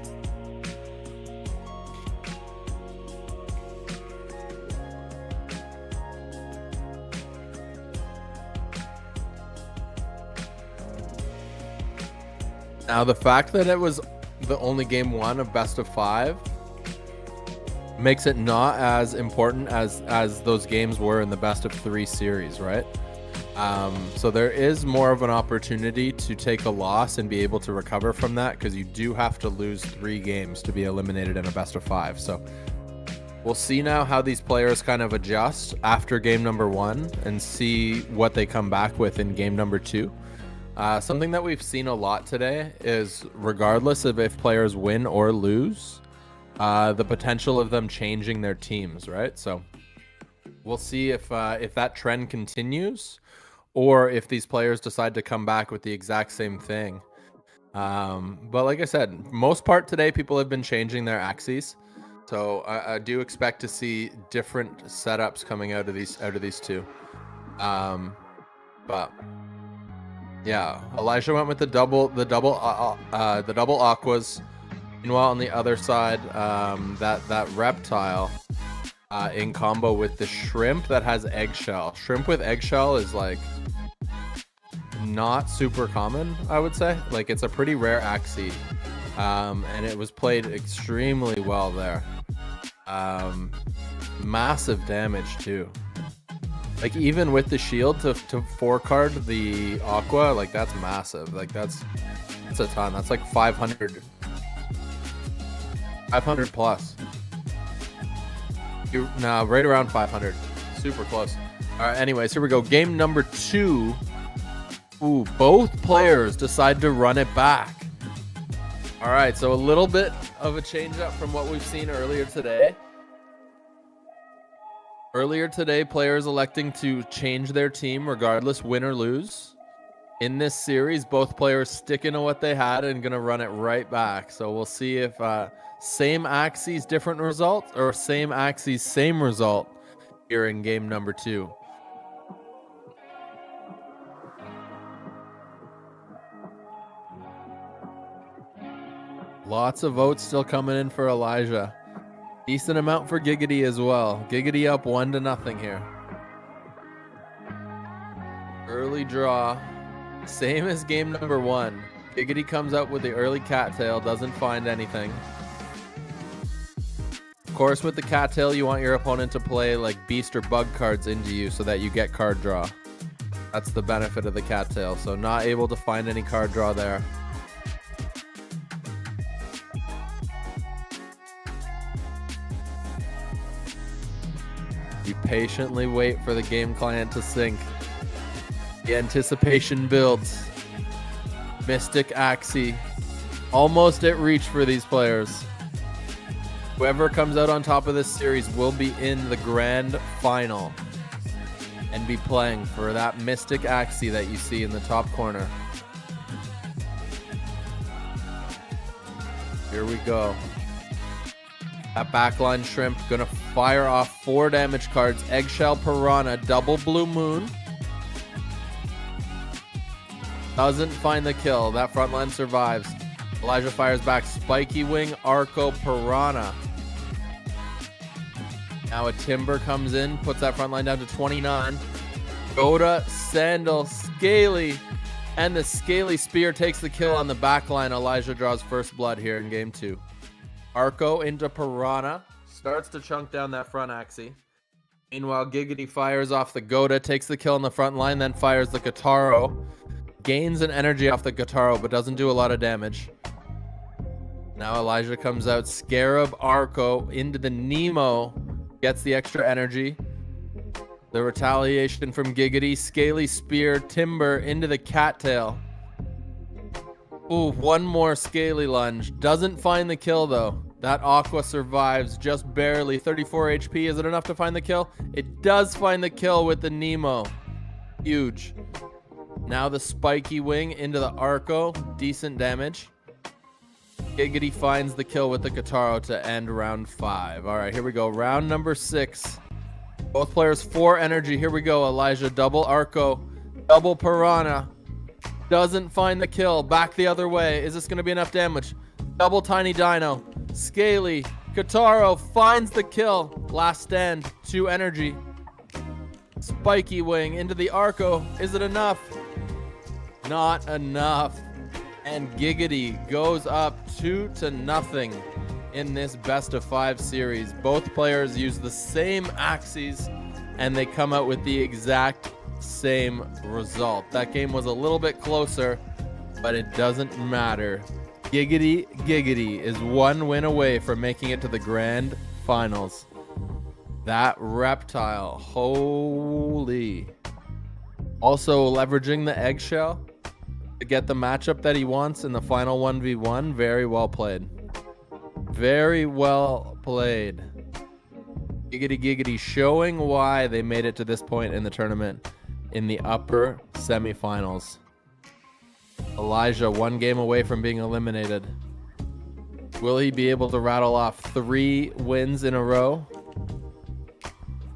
Now, the fact that it was the only game 1 of best of 5 makes it not as important as those games were in the best of 3 series, right? So there is more of an opportunity to take a loss and be able to recover from that, because you do have to lose 3 games to be eliminated in a best of 5. So we'll see now how these players kind of adjust after game number 1 and see what they come back with in game number 2. Something that we've seen a lot today is, regardless of if players win or lose, the potential of them changing their teams, right? So we'll see if that trend continues, or if these players decide to come back with the exact same thing. But like I said, most part today, people have been changing their Axies, so I do expect to see different setups coming out of these two. But yeah, Elijah went with the double Aquas. Meanwhile, on the other side, that Reptile in combo with the Shrimp that has Eggshell. Shrimp with Eggshell is like not super common, I would say. Like, it's a pretty rare Axie, and it was played extremely well there. Massive damage too. Like, even with the shield to 4-card the Aqua, like, that's massive. Like, that's a ton. That's like 500 plus. Right around 500. super close. All right, anyways, here we go. Game number 2. Ooh, both players decide to run it back. All right, so a little bit of a change up from what we've seen earlier today. Earlier today, players electing to change their team regardless, win or lose. In this series, both players sticking to what they had and going to run it right back. So we'll see if same Axies, different result, or same Axies, same result here in game number 2. Lots of votes still coming in for Elijah. Decent amount for Giggity as well. Giggity up 1-0 here. Early draw. Same as game number 1. Giggity comes out with the early cattail, doesn't find anything. Of course, with the cattail, you want your opponent to play like beast or bug cards into you so that you get card draw. That's the benefit of the cattail. So not able to find any card draw there. You patiently wait for the game client to sync. The anticipation builds. Mystic Axie. Almost at reach for these players. Whoever comes out on top of this series will be in the grand final and be playing for that Mystic Axie that you see in the top corner. Here we go. That backline shrimp gonna fire off 4 damage cards. Eggshell Piranha, double blue moon. Doesn't find the kill. That front line survives. Elijah fires back Spiky Wing, Arco Piranha. Now a Timber comes in, puts that front line down to 29. Goda, Sandal, Scaly, and the Scaly Spear takes the kill on the back line. Elijah draws first blood here in game 2. Arco into Piranha, starts to chunk down that front Axie. Meanwhile, Giggity fires off the Goda, takes the kill on the front line, then fires the Guitaro. Gains an energy off the Guitaro, but doesn't do a lot of damage. Now Elijah comes out, Scarab, Arco, into the Nemo, gets the extra energy. The retaliation from Giggity, Scaly Spear, Timber, into the Cattail. Ooh, one more Scaly Lunge. Doesn't find the kill, though. That Aqua survives just barely. 34 HP. Is it enough to find the kill? It does find the kill with the Nemo. Huge. Now the Spiky Wing into the Arco. Decent damage. Giggity finds the kill with the Guitaro to end round 5. All right, here we go. Round number 6. Both players 4 energy. Here we go. Elijah double Arco. Double Piranha. Doesn't find the kill. Back the other way. Is this going to be enough damage? Double Tiny Dino. Scaly. Guitaro finds the kill. Last stand. 2 energy. Spiky Wing into the Arco. Is it enough? Not enough. And Giggity goes up 2-0 in this best of 5 series. Both players use the same Axies and they come out with the exact same result. That game was a little bit closer, but it doesn't matter. Giggity is 1 win away from making it to the grand finals. That reptile, holy. Also leveraging the eggshell to get the matchup that he wants in the final 1v1. Very well played. Very well played. Giggity showing why they made it to this point in the tournament in the upper semifinals. Elijah 1 game away from being eliminated. Will he be able to rattle off 3 wins in a row?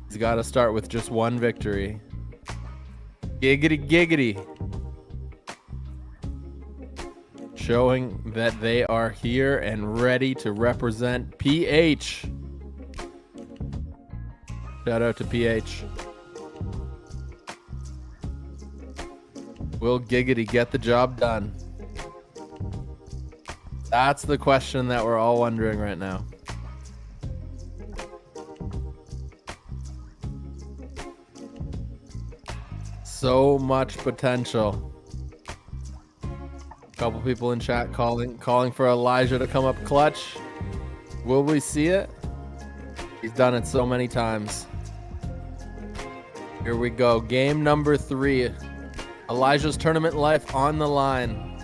He's got to start with just 1 victory. Giggity. Showing that they are here and ready to represent PH. Shout out to PH. Will Giggity get the job done? That's the question that we're all wondering right now. So much potential. Couple people in chat calling for Elijah to come up clutch. Will we see it? He's done it so many times. Here we go. Game number 3. Elijah's tournament life on the line.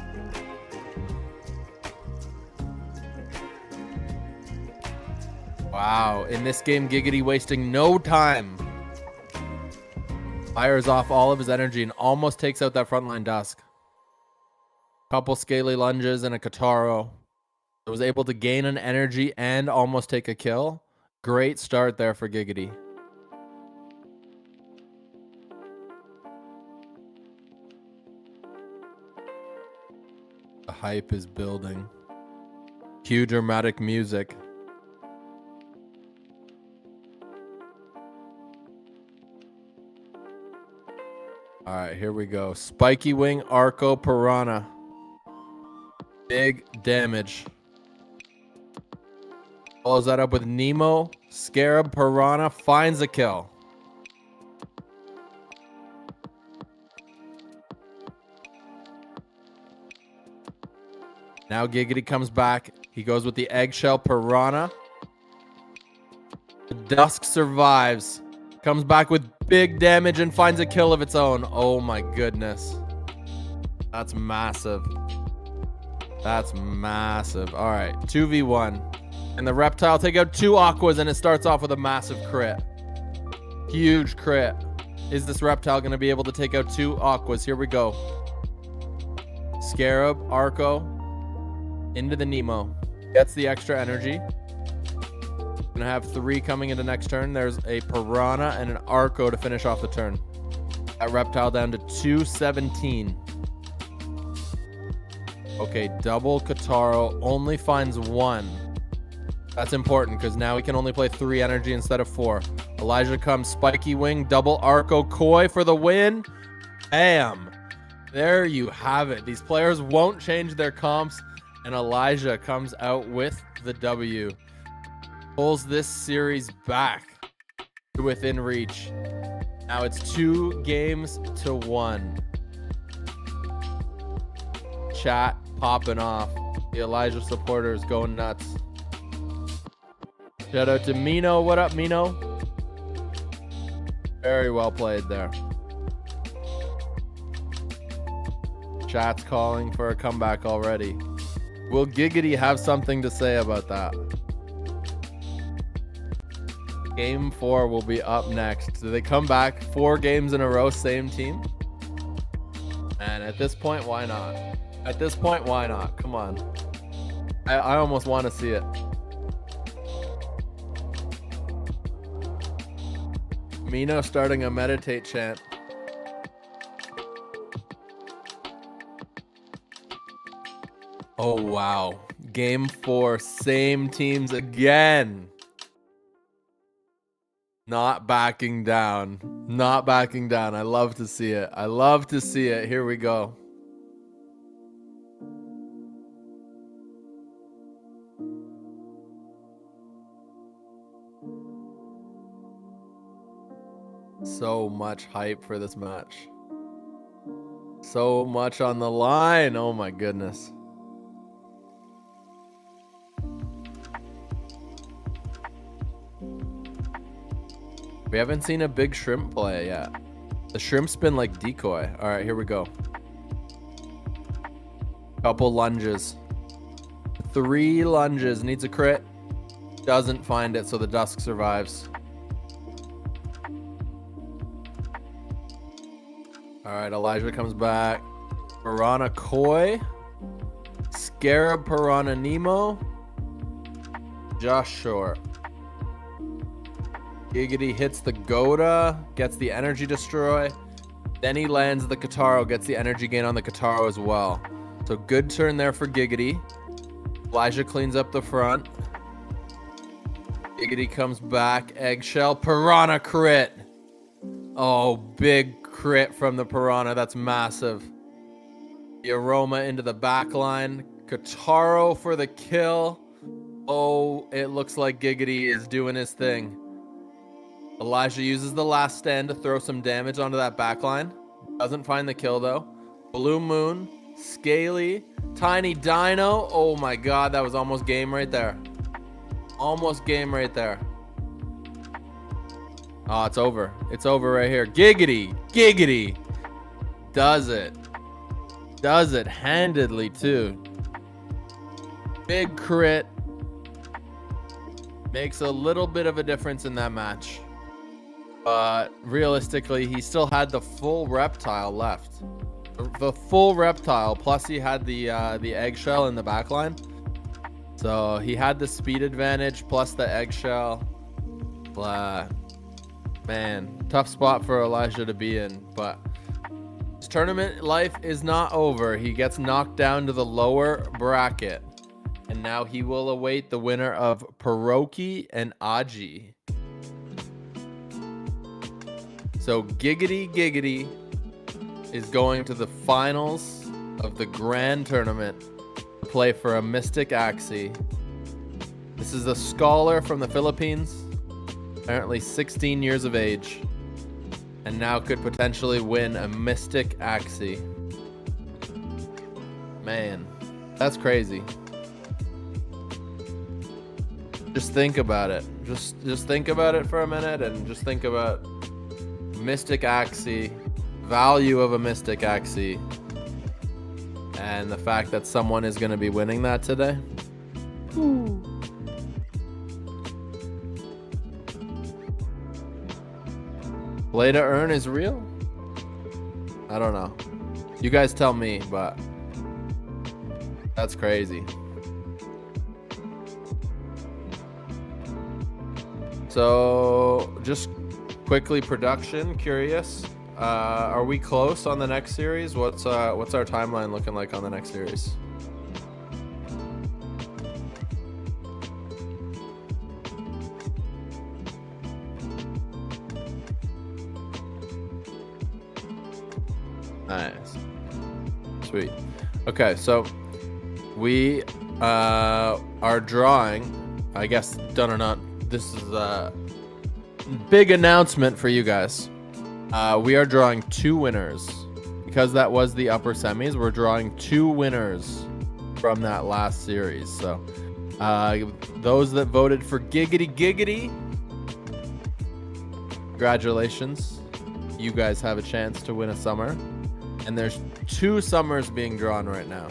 Wow. In this game, Giggity wasting no time. Fires off all of his energy and almost takes out that frontline Dusk. Couple scaly lunges and a Kataro. Was able to gain an energy and almost take a kill. Great start there for Giggity. The hype is building. Cue dramatic music. All right, here we go. Spiky Wing, Arco, Piranha. Big damage. Follows that up with Nemo, Scarab, Piranha, finds a kill. Now Giggity comes back. He goes with the Eggshell, Piranha. The Dusk survives. Comes back with big damage and finds a kill of its own. Oh my goodness. That's massive. That's massive. All right, 2v1. And the Reptile take out 2 Aquas and it starts off with a massive crit. Huge crit. Is this Reptile going to be able to take out 2 Aquas? Here we go. Scarab, Arco, into the Nemo. Gets the extra energy. Gonna have 3 coming into next turn. There's a Piranha and an Arco to finish off the turn. That Reptile down to 217. Okay, double Kataro only finds 1. That's important because now he can only play 3 energy instead of 4. Elijah comes, Spiky Wing, double Arco, Koi for the win. Bam! There you have it. These players won't change their comps, and Elijah comes out with the W. Pulls this series back to within reach. Now it's 2 games to 1. Chat popping off. The Elijah supporters going nuts. Shout out to Mino. What up, Mino? Very well played there. Chat's calling for a comeback already. Will Giggity have something to say about that? Game 4 will be up next. Do they come back 4 games in a row, same team? And at this point, why not? At this point, why not? Come on. I almost want to see it. Mino starting a meditate chant. Oh, wow. Game 4, same teams again. Not backing down. Not backing down. I love to see it. I love to see it. Here we go. So much hype for this match. So much on the line. Oh my goodness. We haven't seen a big shrimp play yet. The shrimp's been like decoy. All right, here we go. Couple lunges. 3 lunges. Needs a crit. Doesn't find it, so the Dusk survives. All right, Elijah comes back. Piranha Koi. Scarab, Piranha Nemo. Just short. Giggity hits the Goda, gets the energy destroy. Then he lands the Kataro, gets the energy gain on the Kataro as well. So good turn there for Giggity. Elijah cleans up the front. Giggity comes back. Eggshell. Piranha crit. Oh, big crit from the Piranha. That's massive. The Aroma into the back line. Kataro for the kill. Oh, it looks like Giggity is doing his thing. Elijah uses the last stand to throw some damage onto that backline. Doesn't find the kill though. Blue Moon, Scaly, Tiny Dino. Oh my god, that was almost game right there. Almost game right there. Oh, it's over. It's over right here. Giggity. Giggity. Does it. Does it handedly, too. Big crit. Makes a little bit of a difference in that match. But realistically, he still had the full reptile left. The full reptile, plus he had the eggshell in the backline. So he had the speed advantage plus the eggshell. Man, tough spot for Elijah to be in. But his tournament life is not over. He gets knocked down to the lower bracket. And now he will await the winner of Pierogi and Axie. So Giggity Giggity is going to the finals of the grand tournament to play for a Mystic Axie. This is a scholar from the Philippines, apparently 16 years of age, and now could potentially win a Mystic Axie. Man, that's crazy. Just think about it. Just think about it for a minute, and just think about Mystic Axie, value of a Mystic Axie, and the fact that someone is going to be winning that today. Ooh. Play to earn is real? I don't know. You guys tell me, but that's crazy. So just quickly, production, curious. Are we close on the next series? What's our timeline looking like on the next series? Nice. Sweet. Okay, so we are drawing, I guess, done or not, this is a big announcement for you guys. We are drawing 2 winners. Because that was the upper semis, we're drawing 2 winners from that last series. So those that voted for Giggity Giggity, congratulations. You guys have a chance to win a summer. And there's 2 summers being drawn right now.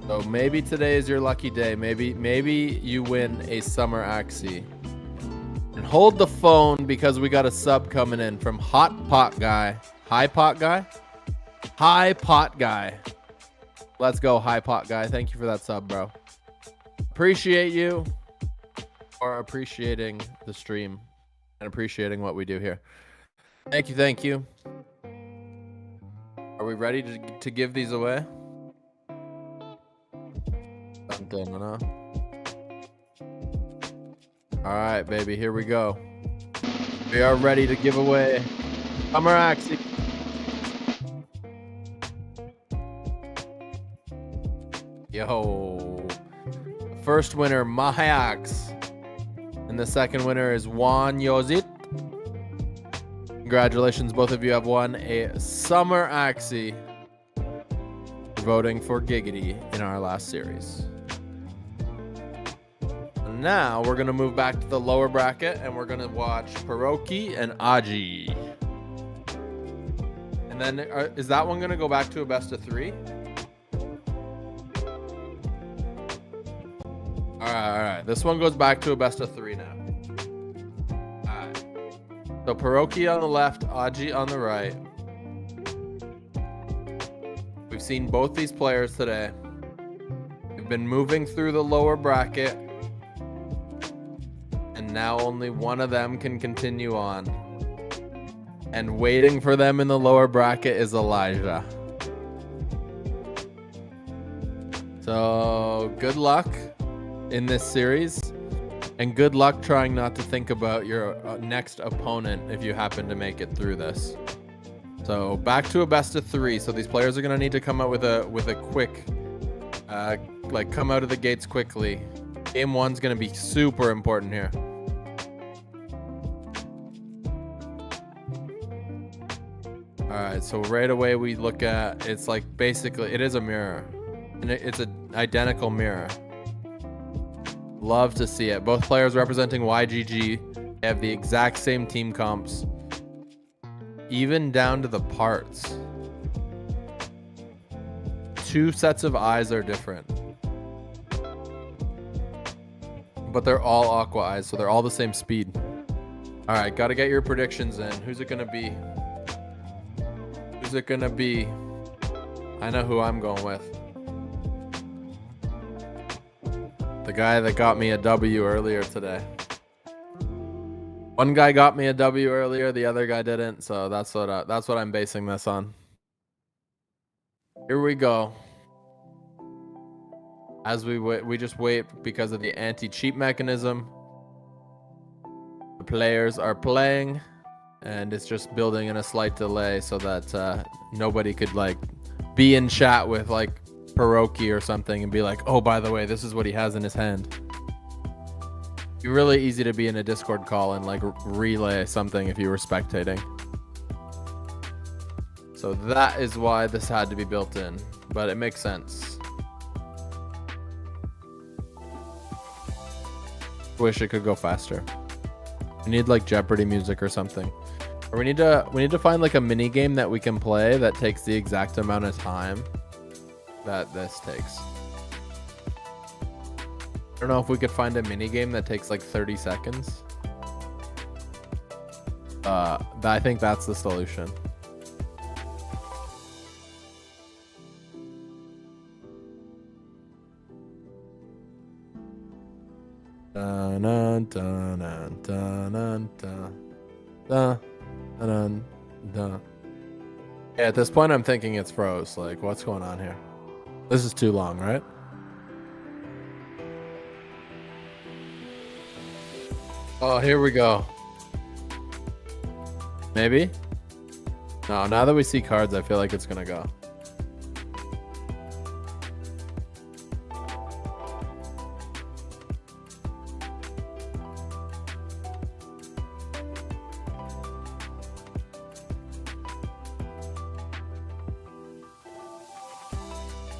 So maybe today is your lucky day. Maybe you win a summer Axie. And hold the phone because we got a sub coming in from Hot Pot Guy. High Pot Guy? High Pot Guy. Let's go, High Pot Guy. Thank you for that sub, bro. Appreciate you for appreciating the stream and appreciating what we do here. Thank you, thank you. Are we ready to give these away? All right, baby, here we go. We are ready to give away Summer Axie. Yo. First winner, Mahayax. And the second winner is Juan Yozit. Congratulations, both of you have won a Summer Axie for voting for Giggity in our last series. Now we're gonna move back to the lower bracket and we're gonna watch Pierogi and Axie. And then is that one gonna go back to a best of 3? All right. This one goes back to a best of 3 now. All right. So Pierogi on the left, Axie on the right. We've seen both these players today. We've been moving through the lower bracket. And now only one of them can continue on. And waiting for them in the lower bracket is Elijah. So good luck in this series. And good luck trying not to think about your next opponent if you happen to make it through this. So back to a best of 3. So these players are going to need to come out with a quick, come out of the gates quickly. Game 1's going to be super important here. All right, so right away we look at, it's like basically, it is a mirror. And it's an identical mirror. Love to see it. Both players representing YGG have the exact same team comps, even down to the parts. 2 sets of eyes are different, but they're all aqua eyes, so they're all the same speed. All right, got to get your predictions in. Who's it gonna be? Who's it gonna be? I know who I'm going with. The guy that got me a W earlier today. One guy got me a W earlier, the other guy didn't, so that's what I'm basing this on. Here we go. As we just wait because of the anti-cheat mechanism. The players are playing, and it's just building in a slight delay so that nobody could like be in chat with like Pierogi or something and be like, oh, by the way, this is what he has in his hand. It'd be really easy to be in a Discord call and like relay something if you were spectating. So that is why this had to be built in, but it makes sense. Wish it could go faster. We need like Jeopardy music or something. Or we need to find like a mini game that we can play that takes the exact amount of time that this takes. I don't know if we could find a mini game that takes like 30 seconds. I think that's the solution. Dun, dun, dun, dun, dun, dun, dun, dun, dun. Yeah, at this point, I'm thinking it's froze. Like, what's going on here? This is too long, right? Oh, here we go. Maybe? No, now that we see cards, I feel like it's gonna go.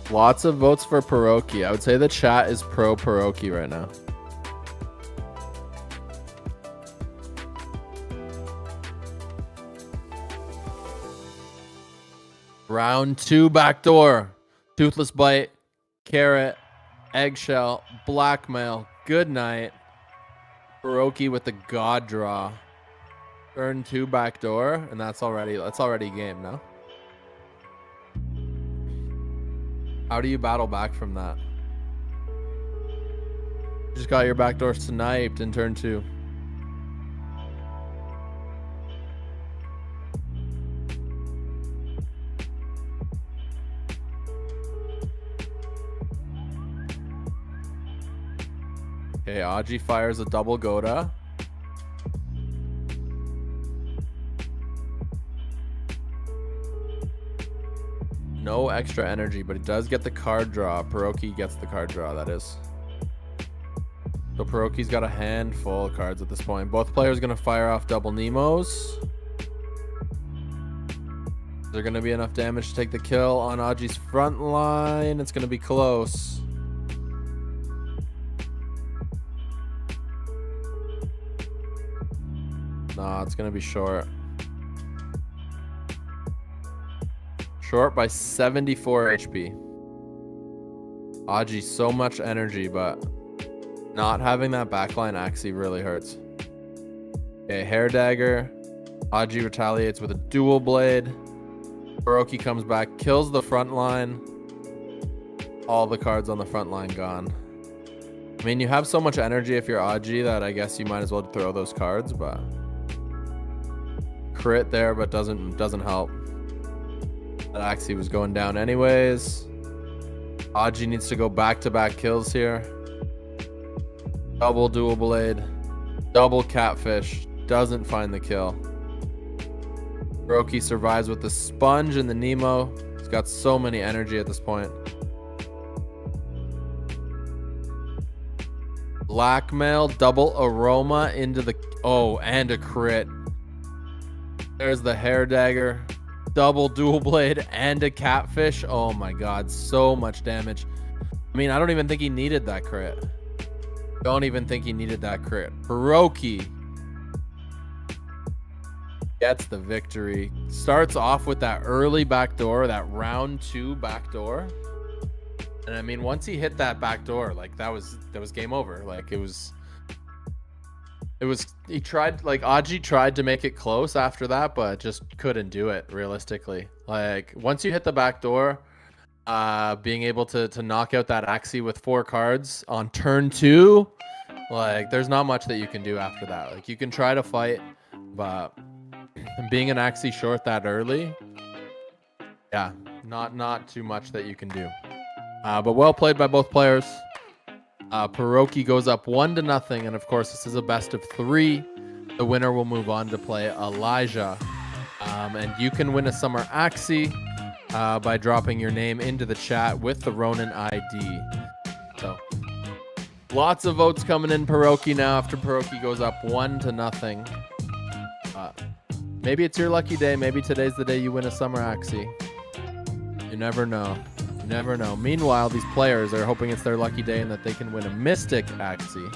Lots of votes for Pierogi. I would say the chat is pro Pierogi right now. Round 2 backdoor. Toothless Bite, Carrot, Eggshell, Blackmail, Good Night. Pierogi with the God Draw. Turn 2 backdoor, and that's already game, no? How do you battle back from that? You just got your backdoor sniped in turn 2. Okay, Axie fires a double Goda. No extra energy, but it does get the card draw. Pierogi gets the card draw, that is. So Pierogi's got a handful of cards at this point. Both players going to fire off double Nemos. Is there going to be enough damage to take the kill on Axie's front line? It's going to be close. Nah, it's going to be short. Short by 74 HP. Axie, so much energy, but not having that backline Axie really hurts. Okay, Hair Dagger. Axie retaliates with a dual blade. Pierogi comes back, kills the front line. All the cards on the front line gone. I mean, you have so much energy if you're Axie that I guess you might as well throw those cards, but crit there, but doesn't help. That Axie was going down anyways. Axie needs to go back-to-back kills here. Double dual blade. Double catfish. Doesn't find the kill. Pierogi survives with the sponge and the Nemo. He's got so many energy at this point. Blackmail. Double aroma into the... Oh, and a crit. There's the Hair Dagger. Double dual blade and a catfish. Oh my god, so much damage. I mean, I don't even think he needed that crit. Don't even think he needed that crit. Hiroki gets the victory. Starts off with that early backdoor, that round 2 backdoor. And I mean, once he hit that backdoor, like that was game over. Like he tried, like Axie tried to make it close after that, but just couldn't do it realistically. Like once you hit the backdoor, being able to knock out that Axie with 4 cards on turn 2, like there's not much that you can do after that. Like you can try to fight, but being an Axie short that early, yeah, not too much that you can do. But well played by both players. Hiroki goes up 1-0, and of course this is a best of 3. The winner will move on to play Elijah, and you can win a summer Axie by dropping your name into the chat with the Ronin ID. So lots of votes coming in Hiroki now after Hiroki goes up 1-0. Maybe it's your lucky day. Maybe today's the day you win a summer Axie. You never know. You never know. Meanwhile, these players are hoping it's their lucky day and that they can win a Mystic Axie.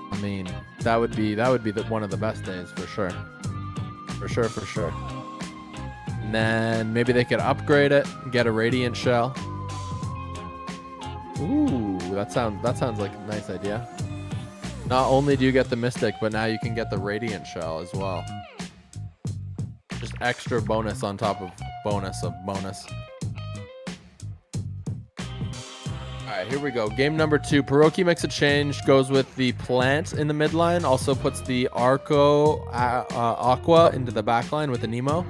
I mean, that would be one of the best days for sure. For sure. And then maybe they could upgrade it and get a Radiant Shell. Ooh, that sounds like a nice idea. Not only do you get the Mystic, but now you can get the Radiant Shell as well. Just extra bonus on top of bonus of bonus. Alright, here we go. Game number 2. Hiroki makes a change, goes with the plant in the midline, also puts the Arco Aqua into the backline with the Nemo.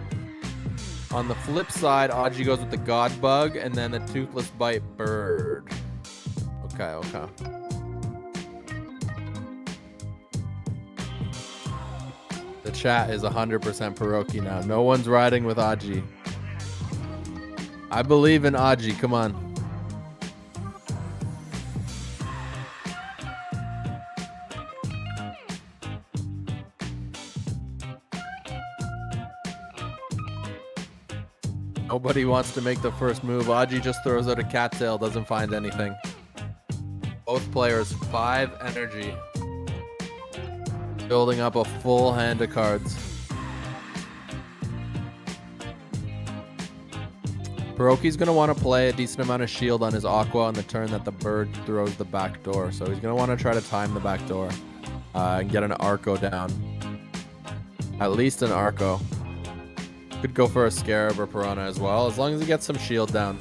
On the flip side, Axie goes with the God Bug and then the Toothless Bite Bird. Okay. The chat is 100% Hiroki now. No one's riding with Axie. I believe in Axie. Come on. Nobody wants to make the first move. Axie just throws out a cattail, doesn't find anything. Both players 5 energy. Building up a full hand of cards. Hiroki's going to want to play a decent amount of shield on his Aqua on the turn that the bird throws the back door. So he's going to want to try to time the back door and get an Arco down. At least an Arco. Could go for a Scarab or Piranha as well, as long as he gets some shield down.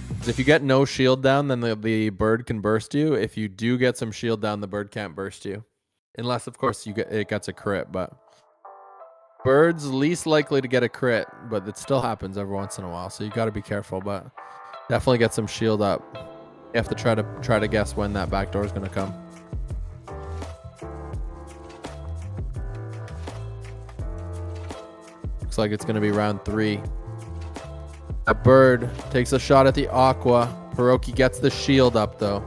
Because if you get no shield down, then the bird can burst you. If you do get some shield down, the bird can't burst you. Unless, of course, it gets a crit, but bird's least likely to get a crit, but it still happens every once in a while, so you got to be careful, but definitely get some shield up. You have to try to guess when that back door is going to come. Looks like it's going to be round 3. A bird takes a shot at the Aqua. Hiroki gets the shield up, though.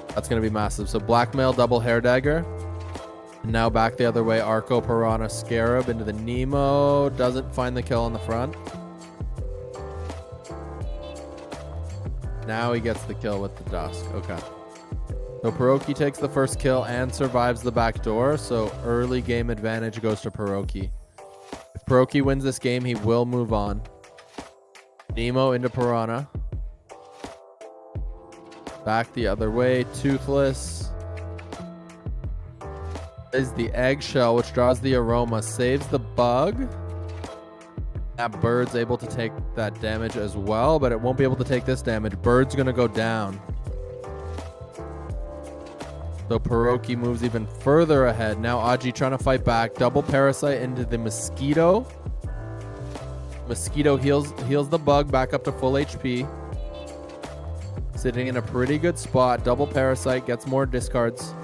That's going to be massive. So Blackmail, double Hair Dagger. Now back the other way, Arco, Piranha, Scarab into the Nemo. Doesn't find the kill on the front. Now he gets the kill with the Dusk. Okay. So Hiroki takes the first kill and survives the back door. So early game advantage goes to Hiroki. If Hiroki wins this game, he will move on. Nemo into Piranha. Back the other way, Toothless. Is the Eggshell, which draws the Aroma, saves the bug. That bird's able to take that damage as well, but it won't be able to take this damage. Bird's gonna go down. So Hiroki moves even further ahead. Now Axie trying to fight back. Double Parasite into the Mosquito. Mosquito heals the bug back up to full HP. Sitting in a pretty good spot. Double Parasite gets more discards.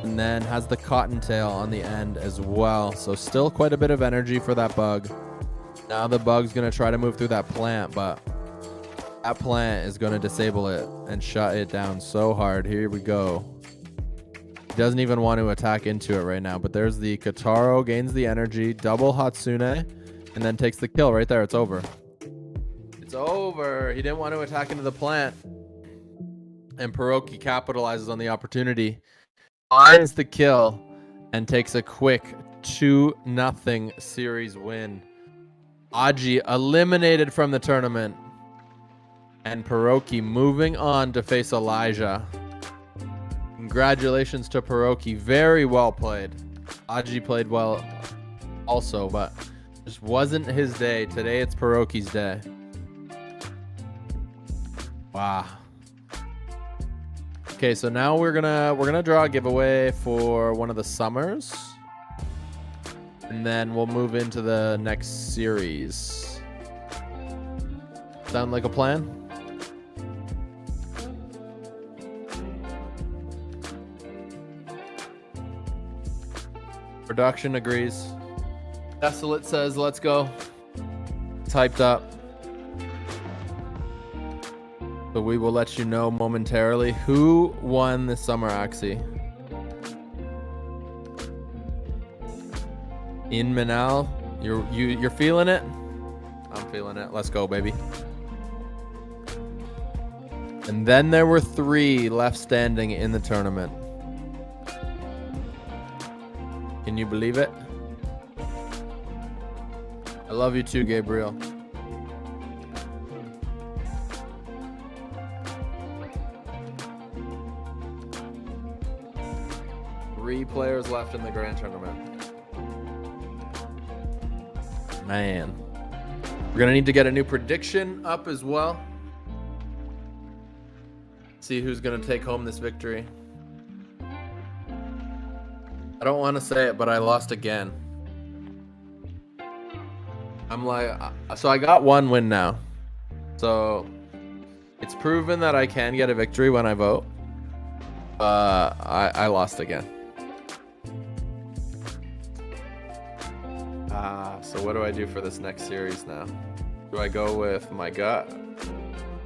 And then has the Cottontail on the end as well. So still quite a bit of energy for that bug. Now the bug's going to try to move through that plant, but that plant is going to disable it and shut it down so hard. Here we go. He doesn't even want to attack into it right now, but there's the Kataro, gains the energy, double Hatsune, and then takes the kill right there. It's over. It's over. He didn't want to attack into the plant. And Pierogi capitalizes on the opportunity, finds the kill, and takes a quick 2-0 series win. Axie eliminated from the tournament. And Pierogi moving on to face Elijah. Congratulations to Pierogi. Very well played. Axie played well also, but just wasn't his day. Today it's Pierogi's day. Wow. Okay, so now we're gonna draw a giveaway for one of the summers. And then we'll move into the next series. Sound like a plan? Production agrees. Desolate says, let's go. It's hyped up. So we will let you know momentarily who won the summer Axie. In Manal, you're feeling it? I'm feeling it. Let's go, baby. And then there were 3 left standing in the tournament. Can you believe it? I love you too, Gabriel. Three players left in the grand tournament. Man. We're going to need to get a new prediction up as well. See who's going to take home this victory. I don't want to say it, but I lost again. I'm like, so I got 1 win now. So it's proven that I can get a victory when I vote. I lost again. So what do I do for this next series now? Do I go with my gut?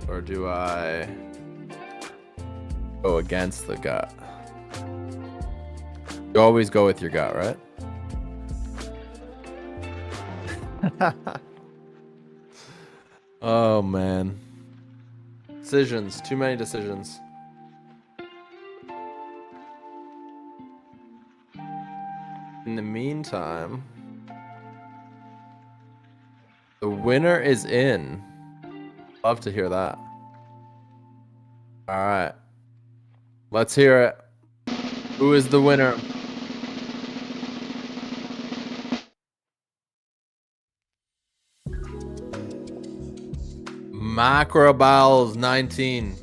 Or do I go against the gut? You always go with your gut, right? Oh, man. Decisions. Too many decisions. In the meantime, the winner is in. Love to hear that. All right. Let's hear it. Who is the winner? Macrobowels 19.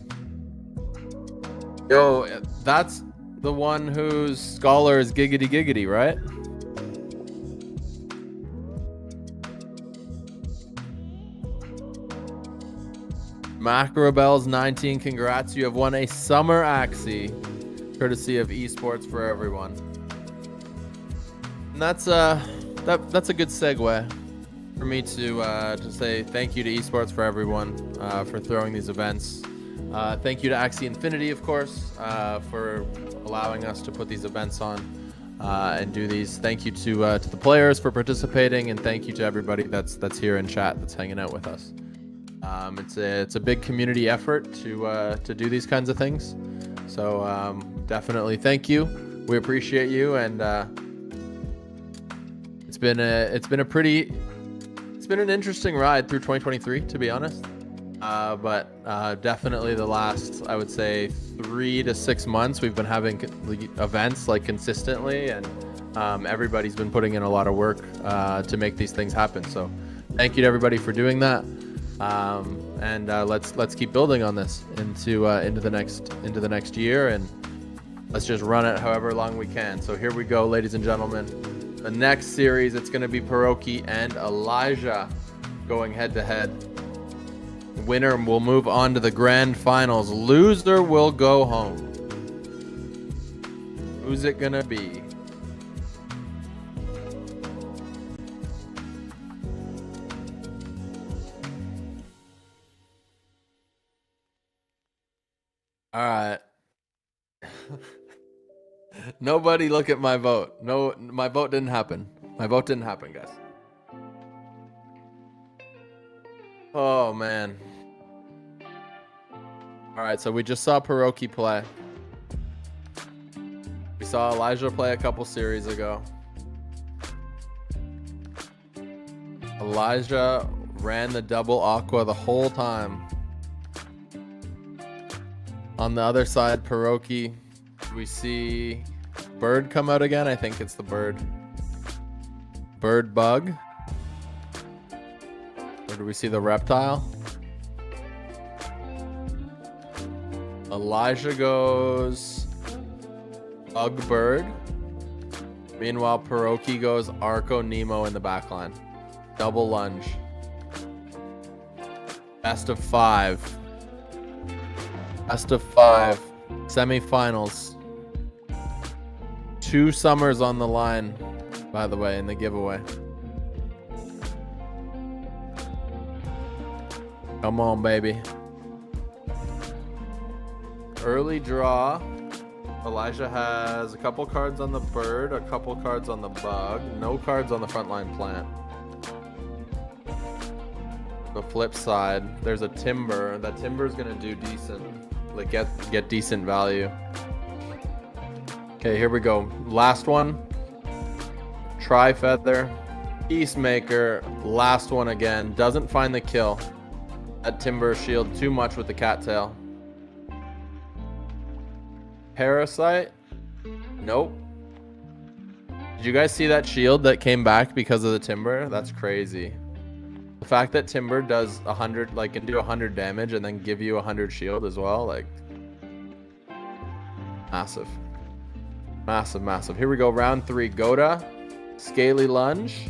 Yo, that's the one whose scholar is giggity giggity, right? Macrobells 19, congrats. You have won a summer Axie, courtesy of Esports for Everyone. And that's a good segue for me to say thank you to Esports for Everyone for throwing these events. Thank you to Axie Infinity, of course, for allowing us to put these events on and do these. Thank you to the players for participating, and thank you to everybody that's here in chat that's hanging out with us. It's a big community effort to do these kinds of things. So definitely thank you. We appreciate you, and it's been an interesting ride through 2023, to be honest. But definitely the last, I would say, 3 to 6 months, we've been having events like consistently, and everybody's been putting in a lot of work to make these things happen. So thank you to everybody for doing that. And let's keep building on this into the next year, and let's just run it however long we can. So here we go, ladies and gentlemen. The next series, it's going to be Pierogi and Elijah going head to head. Winner will move on to the grand finals. Loser will go home. Who's it going to be? All right. Nobody look at my vote. No, my vote didn't happen. My vote didn't happen, guys. Oh, man. All right, so we just saw Pierogi play. We saw Elijah play a couple series ago. Elijah ran the double aqua the whole time. On the other side, Pierogi, we see bird come out again. I think it's the bird. Bird bug. Or do we see the reptile? Elijah goes bug bird. Meanwhile, Pierogi goes Arco Nemo in the backline. Double lunge. Best of 5. Best of 5. Semifinals. 2 summers on the line, by the way, in the giveaway. Come on, baby. Early draw. Elijah has a couple cards on the bird, a couple cards on the bug, no cards on the frontline plant. The flip side, there's a timber. That timber is gonna do decent, like get decent value. Okay, here we go. Last one. Tri-feather, Peacemaker. Last one again. Doesn't find the kill. That timber shield too much with the cattail. Parasite. Nope. Did you guys see that shield that came back because of the timber? That's crazy. The fact that timber does 100, like, can do 100 damage and then give you 100 shield as well, like, massive. Massive, massive. Here we go, round 3. Goda, Scaly Lunge.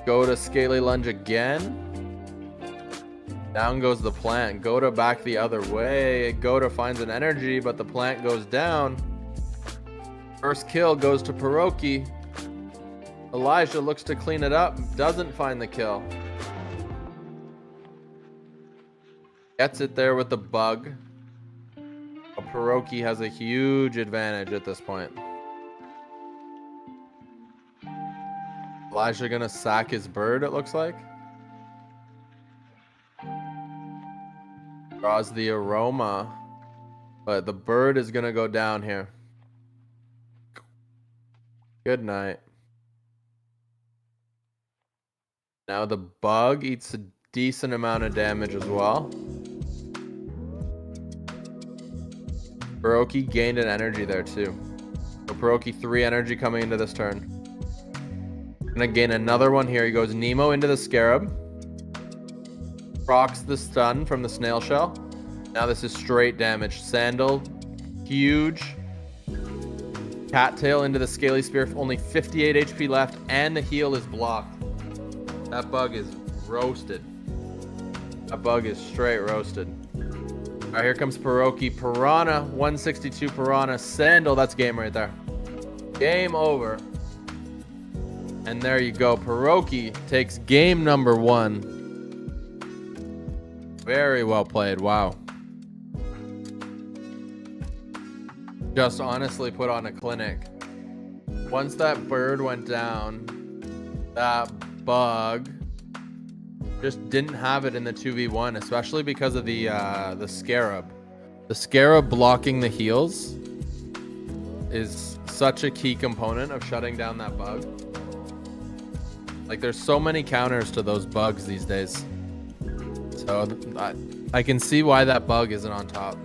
Goda, Scaly Lunge again. Down goes the plant. Goda back the other way. Goda finds an energy, but the plant goes down. First kill goes to Pierogi. Elijah looks to clean it up. Doesn't find the kill. Gets it there with the bug. But Pierogi has a huge advantage at this point. Elijah gonna sack his bird, it looks like. Draws the aroma. But the bird is gonna go down here. Good night. Now the bug eats a decent amount of damage as well. Pierogi gained an energy there too. So Pierogi 3 energy coming into this turn. Gonna gain another one here. He goes Nemo into the Scarab. Procs the stun from the snail shell. Now this is straight damage. Sandal, huge. Cattail into the Scaly Spear. Only 58 HP left, and the heal is blocked. That bug is roasted. That bug is straight roasted. All right, here comes Pierogi. Piranha, 162 Piranha. Sandal, that's game right there. Game over. And there you go. Pierogi takes game number 1. Very well played. Wow. Just honestly put on a clinic. Once that bird went down, that bug just didn't have it in the 2v1, especially because of the Scarab. The Scarab blocking the heals is such a key component of shutting down that bug. Like, there's so many counters to those bugs these days. So I can see why that bug isn't on top.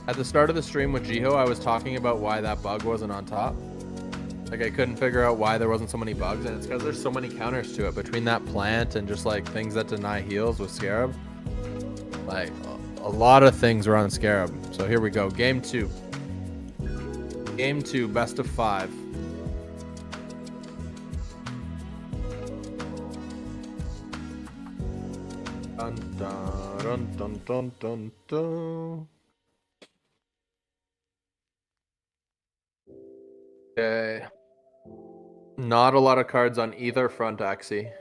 At the start of the stream with Jiho, I was talking about why that bug wasn't on top. Like, I couldn't figure out why there wasn't so many bugs, and it's because there's so many counters to it between that plant and just like things that deny heals with Scarab. Like, a lot of things are on Scarab. So here we go, game 2. Game 2, best of 5. Dun, dun, dun, dun, dun, dun. Okay. Not a lot of cards on either front, Axie.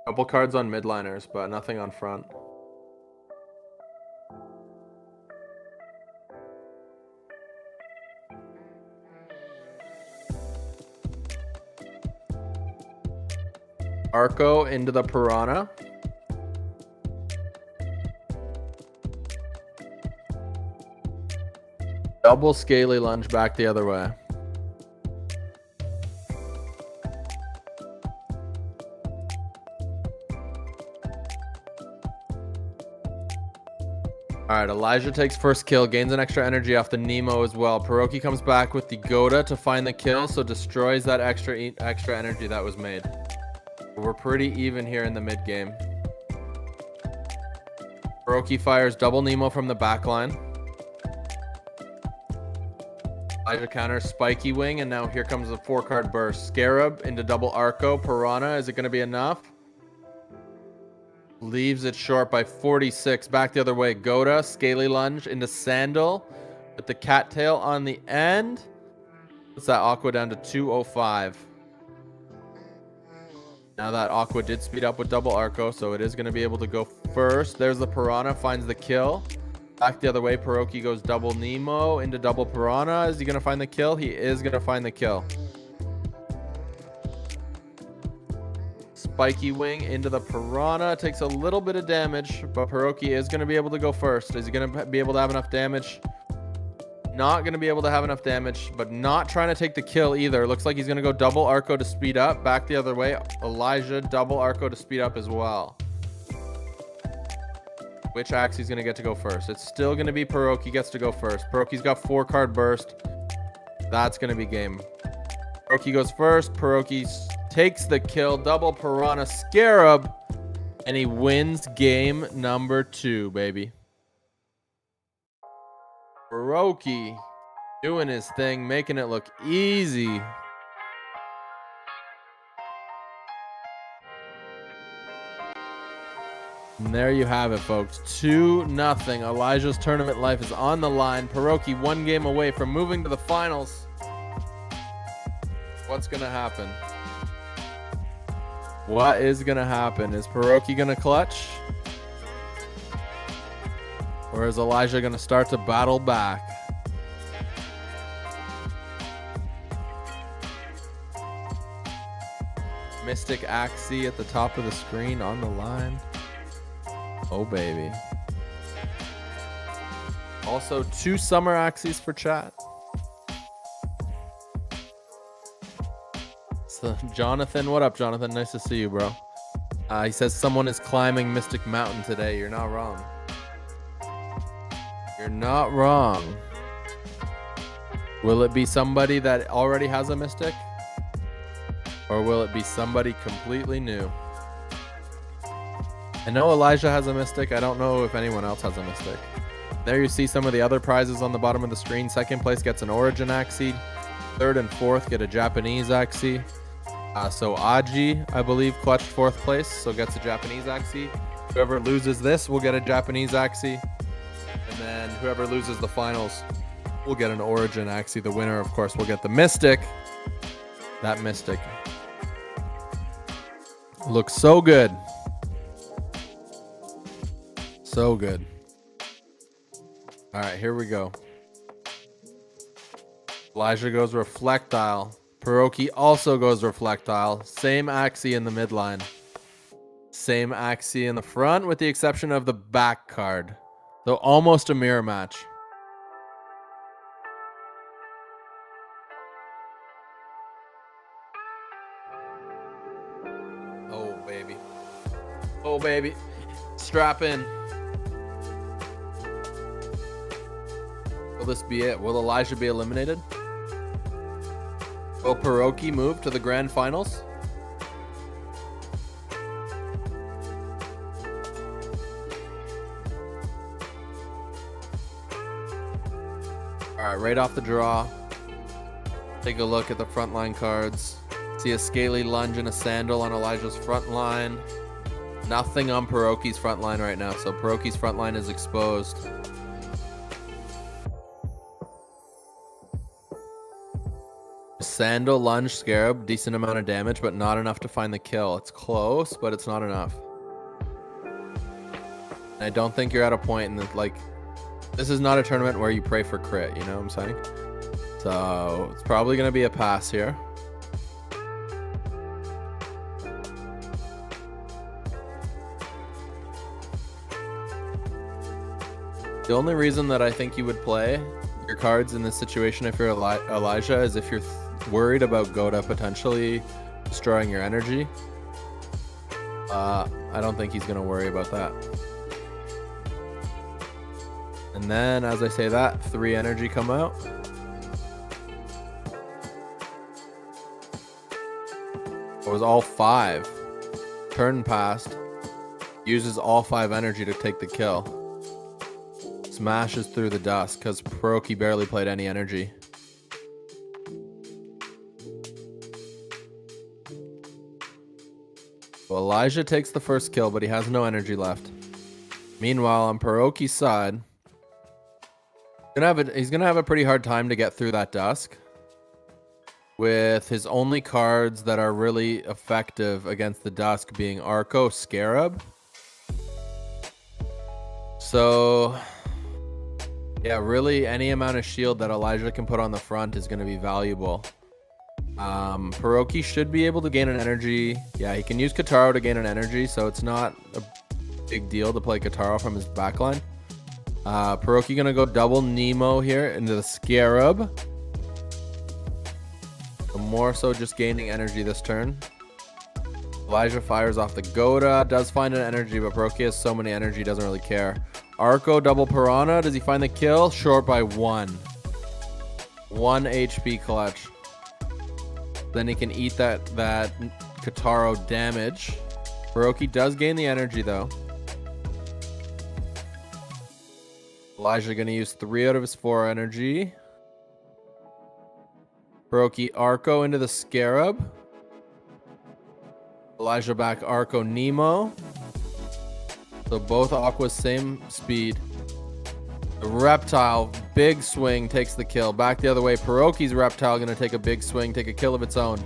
Couple cards on midliners, but nothing on front. Arco into the Piranha. Double scaly lunge back the other way. Alright, Elijah takes first kill, gains an extra energy off the Nemo as well. Pierogi comes back with the Goda to find the kill, so destroys that extra energy that was made. We're pretty even here in the mid game. Pierogi fires double Nemo from the back line. Elijah counters Spiky Wing, and now here comes the 4-card burst. Scarab into double Arco. Piranha, is it going to be enough? Leaves it short by 46. Back the other way. Goda, Scaly Lunge into Sandal with the cattail on the end. Puts that Aqua down to 205. Now that Aqua did speed up with double Arco, so it is going to be able to go first. There's the Piranha, finds the kill. Back the other way. Pierogi goes double Nemo into double Piranha. Is he going to find the kill? He is going to find the kill. Spiky Wing into the Piranha. Takes a little bit of damage, but Pierogi is going to be able to go first. Is he going to be able to have enough damage? Not going to be able to have enough damage, but not trying to take the kill either. Looks like he's going to go double Arco to speed up. Back the other way. Elijah, double Arco to speed up as well. Which Axie is going to get to go first? It's still going to be Pierogi gets to go first. Pierogi's got 4-card burst. That's going to be game. Pierogi goes first. Pierogi takes the kill, double Piranha Scarab, and he wins game number 2, baby. Pierogi doing his thing, making it look easy. And there you have it, folks. 2-0. Elijah's tournament life is on the line. Pierogi 1 game away from moving to the finals. What's going to happen? What is going to happen? Is Pierogi going to clutch? Or is Elijah going to start to battle back? Mystic Axie at the top of the screen on the line. Oh, baby. Also, 2 summer Axies for chat. So, Jonathan, what up, Jonathan? Nice to see you, bro. He says someone is climbing Mystic Mountain today. You're not wrong. You're not wrong. Will it be somebody that already has a Mystic? Or will it be somebody completely new? I know Elijah has a Mystic. I don't know if anyone else has a Mystic. There you see some of the other prizes on the bottom of the screen. Second place gets an Origin Axie. Third and fourth get a Japanese Axie. So Aji, I believe, clutched 4th place, so gets a Japanese Axie. Whoever loses this will get a Japanese Axie. And then whoever loses the finals will get an Origin Axie. The winner, of course, will get the Mystic. That Mystic looks so good. So good. All right, here we go. Elijah goes Reflectile. Pierogi also goes Reflectile. Same Axie in the midline. Same Axie in the front with the exception of the back card. So almost a mirror match. Oh, baby. Oh, baby. Strap in. Will this be it? Will Elijah be eliminated? Will Pierogi move to the grand finals? Alright, right off the draw. Take a look at the frontline cards. See a Scaly Lunge and a Sandal on Elijah's front line. Nothing on Pierogi's front line right now, so Pierogi's front line is exposed. Sandal, Lunge, Scarab, decent amount of damage, but not enough to find the kill. It's close, but it's not enough. And I don't think you're at a point in that, like, this is not a tournament where you pray for crit, you know what I'm saying? So it's probably going to be a pass here. The only reason that I think you would play your cards in this situation if you're Elijah is if you're worried about Goda potentially destroying your energy. I don't think he's going to worry about that. And then, as I say that, 3 energy come out. It was all 5. Turn passed. Uses all 5 energy to take the kill. Smashes through the dust because Pierogi barely played any energy. Well, Elijah takes the first kill, but he has no energy left. Meanwhile, on Pierogi's side, he's gonna have a pretty hard time to get through that dusk with his only cards that are really effective against the dusk being Arco, Scarab. So yeah, really any amount of shield that Elijah can put on the front is going to be valuable. Pierogi should be able to gain an energy. Yeah, he can use Kataro to gain an energy, so it's not a big deal to play Kataro from his backline. Pierogi going to go double Nemo here into the Scarab. So more so just gaining energy this turn. Elijah fires off the Goda, does find an energy, but Pierogi has so many energy, doesn't really care. Arco double Piranha, does he find the kill? Short by 1. 1 HP clutch. Then he can eat that Kataro damage. Pierogi does gain the energy though. Elijah gonna use 3 out of his 4 energy. Pierogi Arco into the Scarab. Elijah back Arco Nemo. So both Aquas same speed. The Reptile, big swing, takes the kill. Back the other way, Pierogi's Reptile going to take a big swing, take a kill of its own.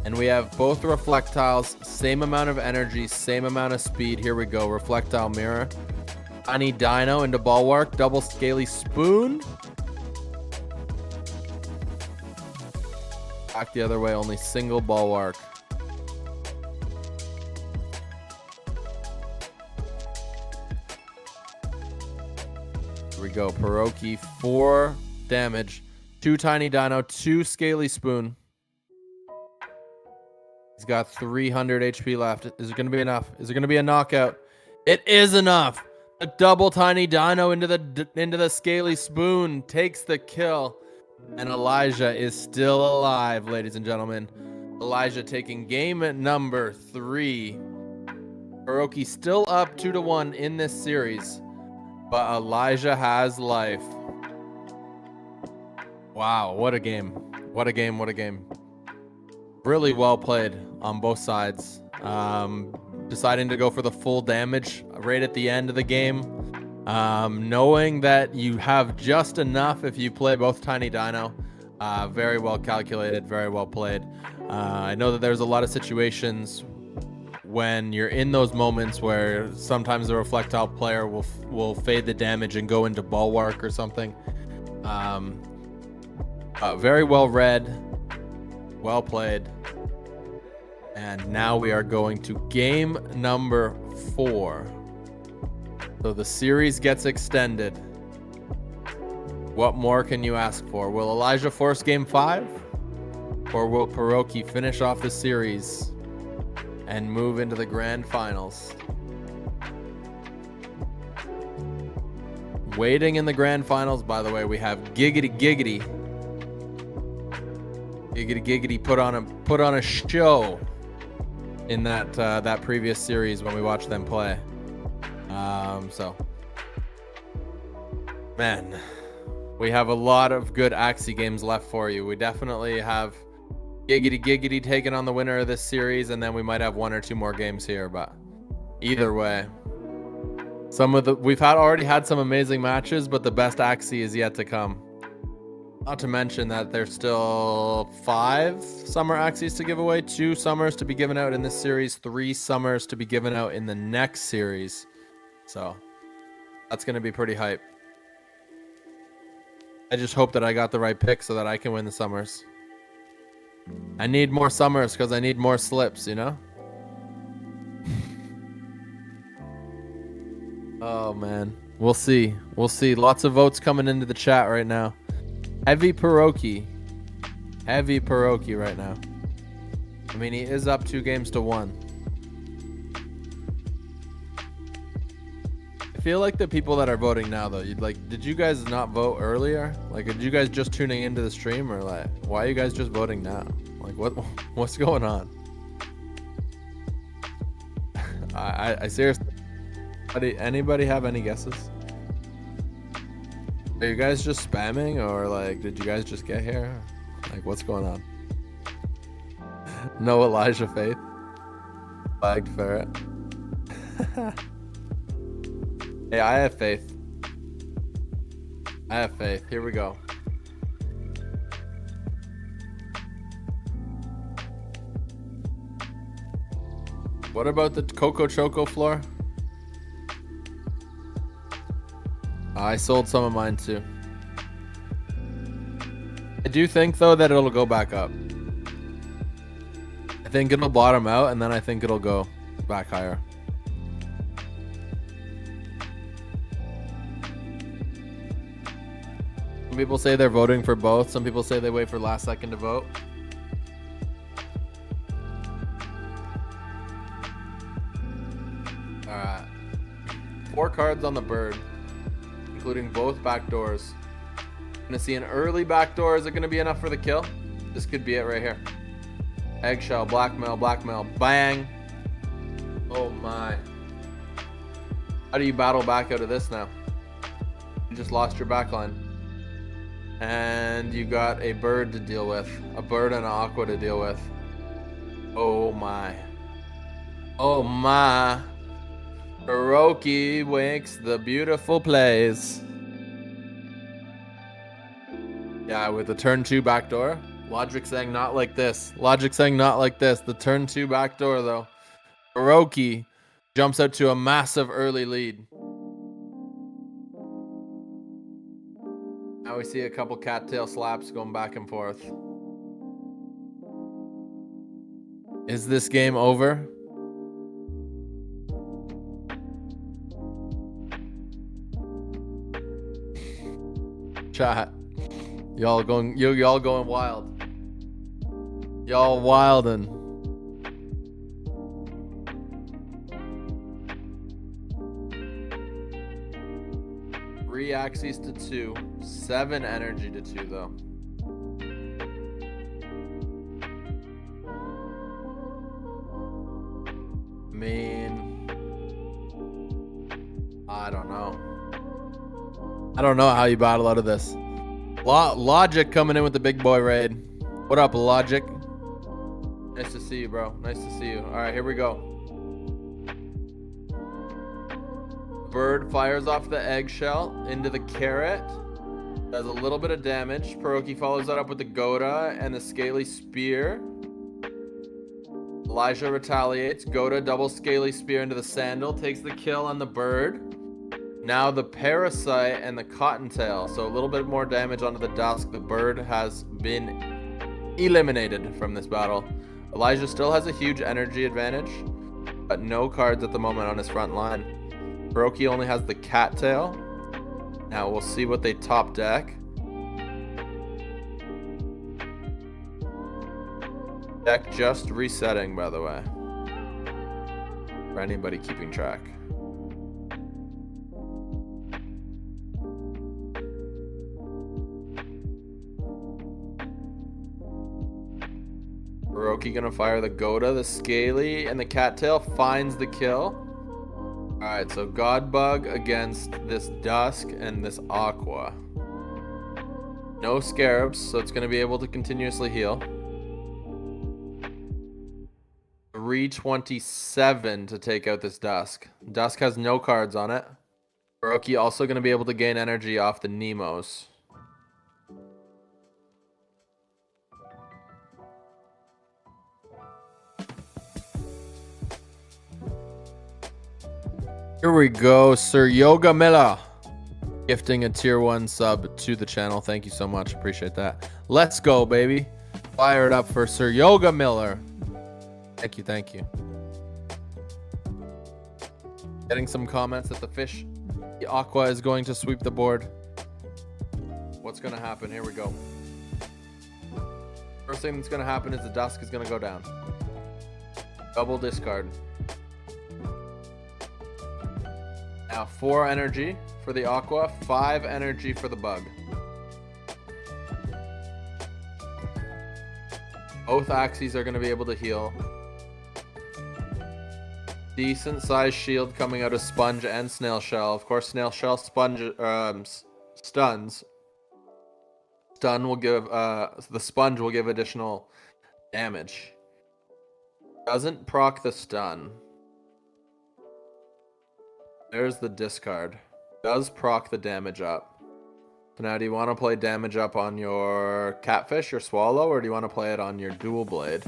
And we have both Reflectiles, same amount of energy, same amount of speed. Here we go, Reflectile Mirror. Tiny Dino into Bulwark, double Scaly Spoon. Back the other way, only single Bulwark. Here we go. Pierogi, 4 damage. 2 Tiny Dino, 2 Scaly Spoon. He's got 300 HP left. Is it going to be enough? Is it going to be a knockout? It is enough. A double Tiny Dino into the Scaly Spoon takes the kill. And Elijah is still alive, ladies and gentlemen. Elijah taking game at number 3. Pierogi still up 2-1 in this series. But Elijah has life. Wow, what a game. What a game, what a game. Really well played on both sides. Deciding to go for the full damage right at the end of the game. Knowing that you have just enough if you play both Tiny Dino. Very well calculated, very well played. I know that there's a lot of situations when you're in those moments where sometimes the Reflectile player will fade the damage and go into Bulwark or something. Very well read, well played. And now we are going to game number 4. So the series gets extended. What more can you ask for? Will Elijah force game 5? Or will Pierogi finish off the series and move into the grand finals? Waiting in the grand finals, by the way, we have Giggity Giggity. Giggity Giggity put on a show in that previous series when we watched them play. So man, we have a lot of good Axie games left for you. We definitely have Giggity Giggity taking on the winner of this series, and then we might have 1 or 2 more games here. But either way, we've already had some amazing matches, but the best Axie is yet to come. Not to mention that there's still 5 summer Axies to give away, 2 summers to be given out in this series, 3 summers to be given out in the next series. So that's going to be pretty hype. I just hope that I got the right pick so that I can win the summers. I need more summers because I need more slips, you know? Oh, man. We'll see. We'll see. Lots of votes coming into the chat right now. Heavy Pierogi. Heavy Pierogi right now. I mean, he is up 2-1. I feel like the people that are voting now, though, did you guys not vote earlier? Like, are you guys just tuning into the stream, or like, why are you guys just voting now? Like, what's going on? I seriously, anybody have any guesses? Are you guys just spamming, or like, did you guys just get here? Like, what's going on? No Elijah Faith. Flagged ferret. Hey, I have faith. I have faith. Here we go. What about the Coco Choco floor? I sold some of mine too. I do think though that it'll go back up. I think it'll bottom out, and then I think it'll go back higher. Some people say they're voting for both. Some people say they wait for last second to vote. Alright. 4 cards on the bird, including both back doors. Gonna see an early backdoor. Is it gonna be enough for the kill? This could be it right here. Eggshell, blackmail, bang. Oh my. How do you battle back out of this now? You just lost your backline. And you got a bird to deal with. A bird and an aqua to deal with. Oh my. Oh my. Pierogi wakes the beautiful plays. Yeah, with the turn 2 backdoor. Logic saying not like this. Logic saying not like this. The turn 2 backdoor though. Pierogi jumps out to a massive early lead. Now we see a couple cattail slaps going back and forth. Is this game over? Chat. Y'all going wild. Y'all wildin'. Three Axies to 2. 7 energy to 2 though. I mean, I don't know. I don't know how you battle out of this. Logic coming in with the big boy raid. What up, Logic? Nice to see you, bro. Nice to see you. All right, here we go. Bird fires off the eggshell into the carrot. Does a little bit of damage. Pierogi follows that up with the Goda and the scaly spear. Elijah retaliates. Goda double scaly spear into the sandal. Takes the kill on the bird. Now the parasite and the cottontail. So a little bit more damage onto the dusk. The bird has been eliminated from this battle. Elijah still has a huge energy advantage, but no cards at the moment on his front line. Pierogi only has the cattail. Now we'll see what they top deck. Deck just resetting, by the way, for anybody keeping track. Pierogi gonna fire the Goda, the Scaly, and the Cattail finds the kill. Alright, so Godbug against this Dusk and this Aqua. No Scarabs, so it's gonna be able to continuously heal. 327 to take out this Dusk. Dusk has no cards on it. Pierogi also gonna be able to gain energy off the Nemos. Here we go, Sir Yoga Miller, gifting a tier 1 sub to the channel. Thank you so much. Appreciate that. Let's go, baby. Fire it up for Sir Yoga Miller. Thank you, thank you. Getting some comments that the fish, the Aqua is going to sweep the board. What's what's gonna happen. Here we go. First thing that's gonna happen is the dusk is gonna go down. Double discard. Now 4 energy for the aqua, 5 energy for the bug. Both Axies are gonna be able to heal. Decent sized shield coming out of Sponge and Snail Shell. Of course, Snail Shell Sponge stuns. Stun will give the Sponge will give additional damage. Doesn't proc the stun. There's the discard. Does proc the damage up. So now, do you want to play damage up on your Catfish, your Swallow, or do you want to play it on your Dual Blade?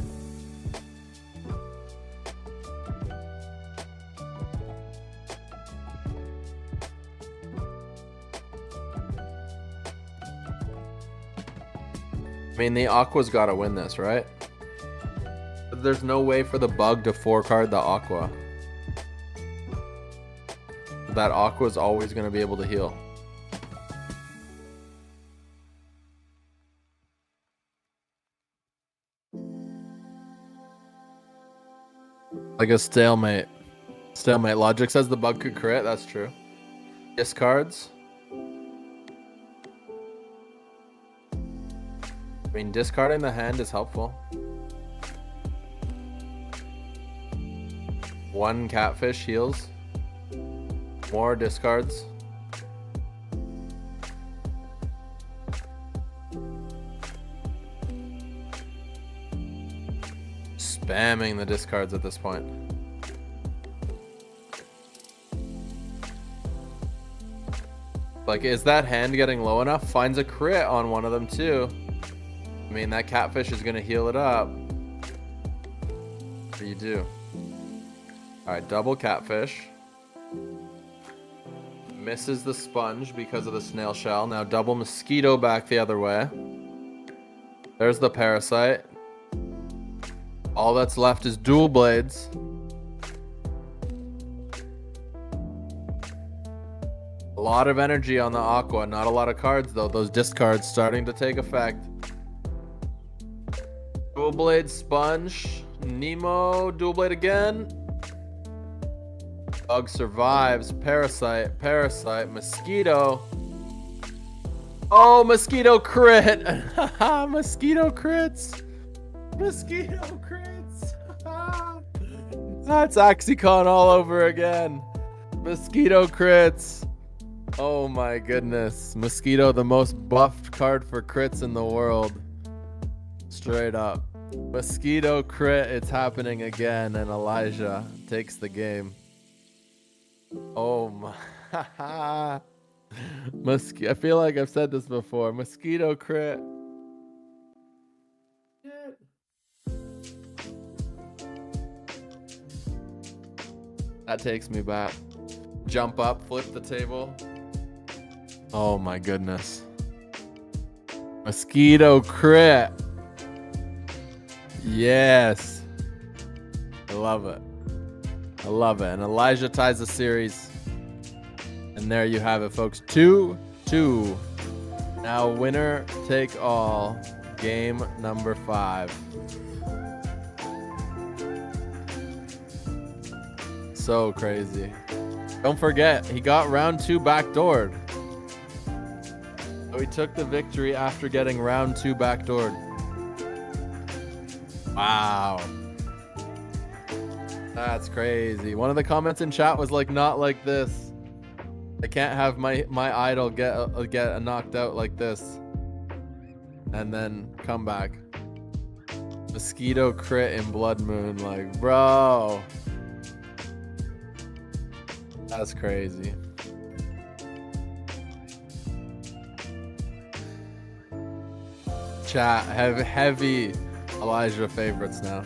I mean, the Aqua's got to win this, right? There's no way for the bug to 4-card the Aqua. That Aqua's always going to be able to heal. Like a stalemate. Stalemate. Logic says the bug could crit. That's true. Discards. I mean, discarding the hand is helpful. 1 Catfish heals. More discards. Spamming the discards at this point. Like, is that hand getting low enough? Finds a crit on one of them too. I mean, that Catfish is gonna heal it up. What do you do? Alright, double Catfish. Misses the Sponge because of the Snail Shell. Now double Mosquito back the other way. There's the Parasite. All that's left is Dual Blades. A lot of energy on the Aqua. Not a lot of cards though. Those discards starting to take effect. Dual Blade, Sponge, Nemo, Dual Blade again. Bug survives. Parasite, Parasite, Mosquito. Oh, Mosquito crit. Mosquito crits. Mosquito crits. That's AxieCon all over again. Mosquito crits. Oh my goodness. Mosquito, the most buffed card for crits in the world. Straight up. Mosquito crit, it's happening again, and Elijah takes the game. Oh my. I feel like I've said this before. Mosquito crit. That takes me back. Jump up, flip the table. Oh my goodness. Mosquito crit. Yes. I love it. I love it. And Elijah ties the series. And there you have it, folks. 2-2. Now winner take all. Game number 5. So crazy. Don't forget, he got round 2 backdoored. So he took the victory after getting round 2 backdoored. Wow. That's crazy. One of the comments in chat was like, not like this. I can't have my idol get knocked out like this. And then come back. Mosquito crit in Blood Moon. Like, bro. That's crazy. Chat, heavy Elijah favorites now.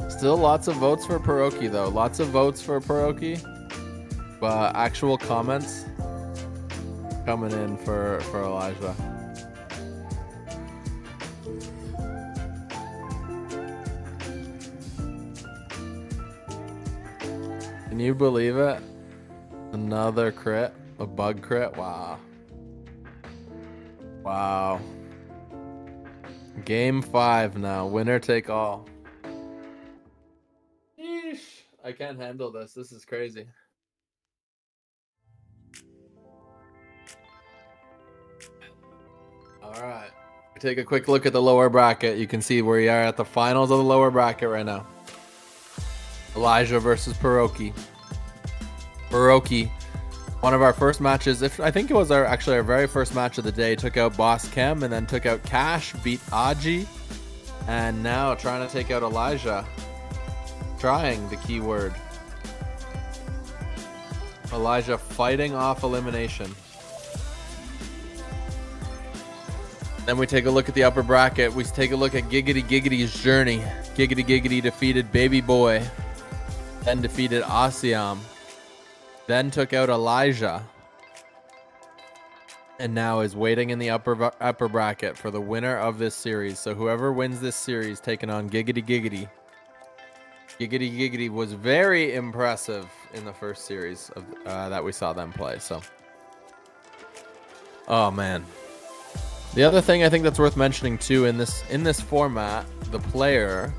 Still lots of votes for Pierogi though. Lots of votes for Pierogi. But actual comments coming in for Elijah. Can you believe it? Another crit, a bug crit. Wow. Wow. Game 5 now. Winner take all. Yeesh. I can't handle this. This is crazy. All right. Take a quick look at the lower bracket. You can see where we are at the finals of the lower bracket right now. Elijah versus Pierogi. Pierogi, one of our first matches. I think it was actually our very first match of the day. Took out Boss Chem and then took out Cash. Beat Axie, and now trying to take out Elijah. Trying the key word. Elijah fighting off elimination. Then we take a look at the upper bracket. We take a look at Giggity Giggity's journey. Giggity Giggity defeated Baby Boy. Then defeated Asiam. Then took out Elijah. And now is waiting in the upper bracket for the winner of this series. So whoever wins this series taking on Giggity Giggity. Giggity Giggity was very impressive in the first series of, that we saw them play. So, oh man. The other thing I think that's worth mentioning too in this format, the player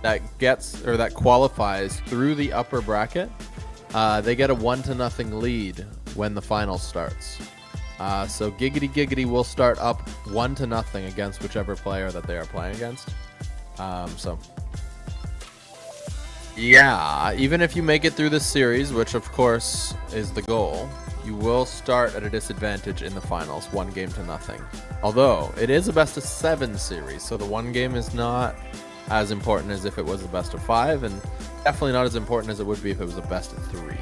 that gets or that qualifies through the upper bracket, they get a 1-0 lead when the final starts. So Giggity Giggity will start up 1-0 against whichever player that they are playing against. So yeah, even if you make it through this series, which of course is the goal, you will start at a disadvantage in the finals, 1-0. Although it is a best of 7 series, so the one game is not as important as if it was a best of 5, and definitely not as important as it would be if it was a best of 3.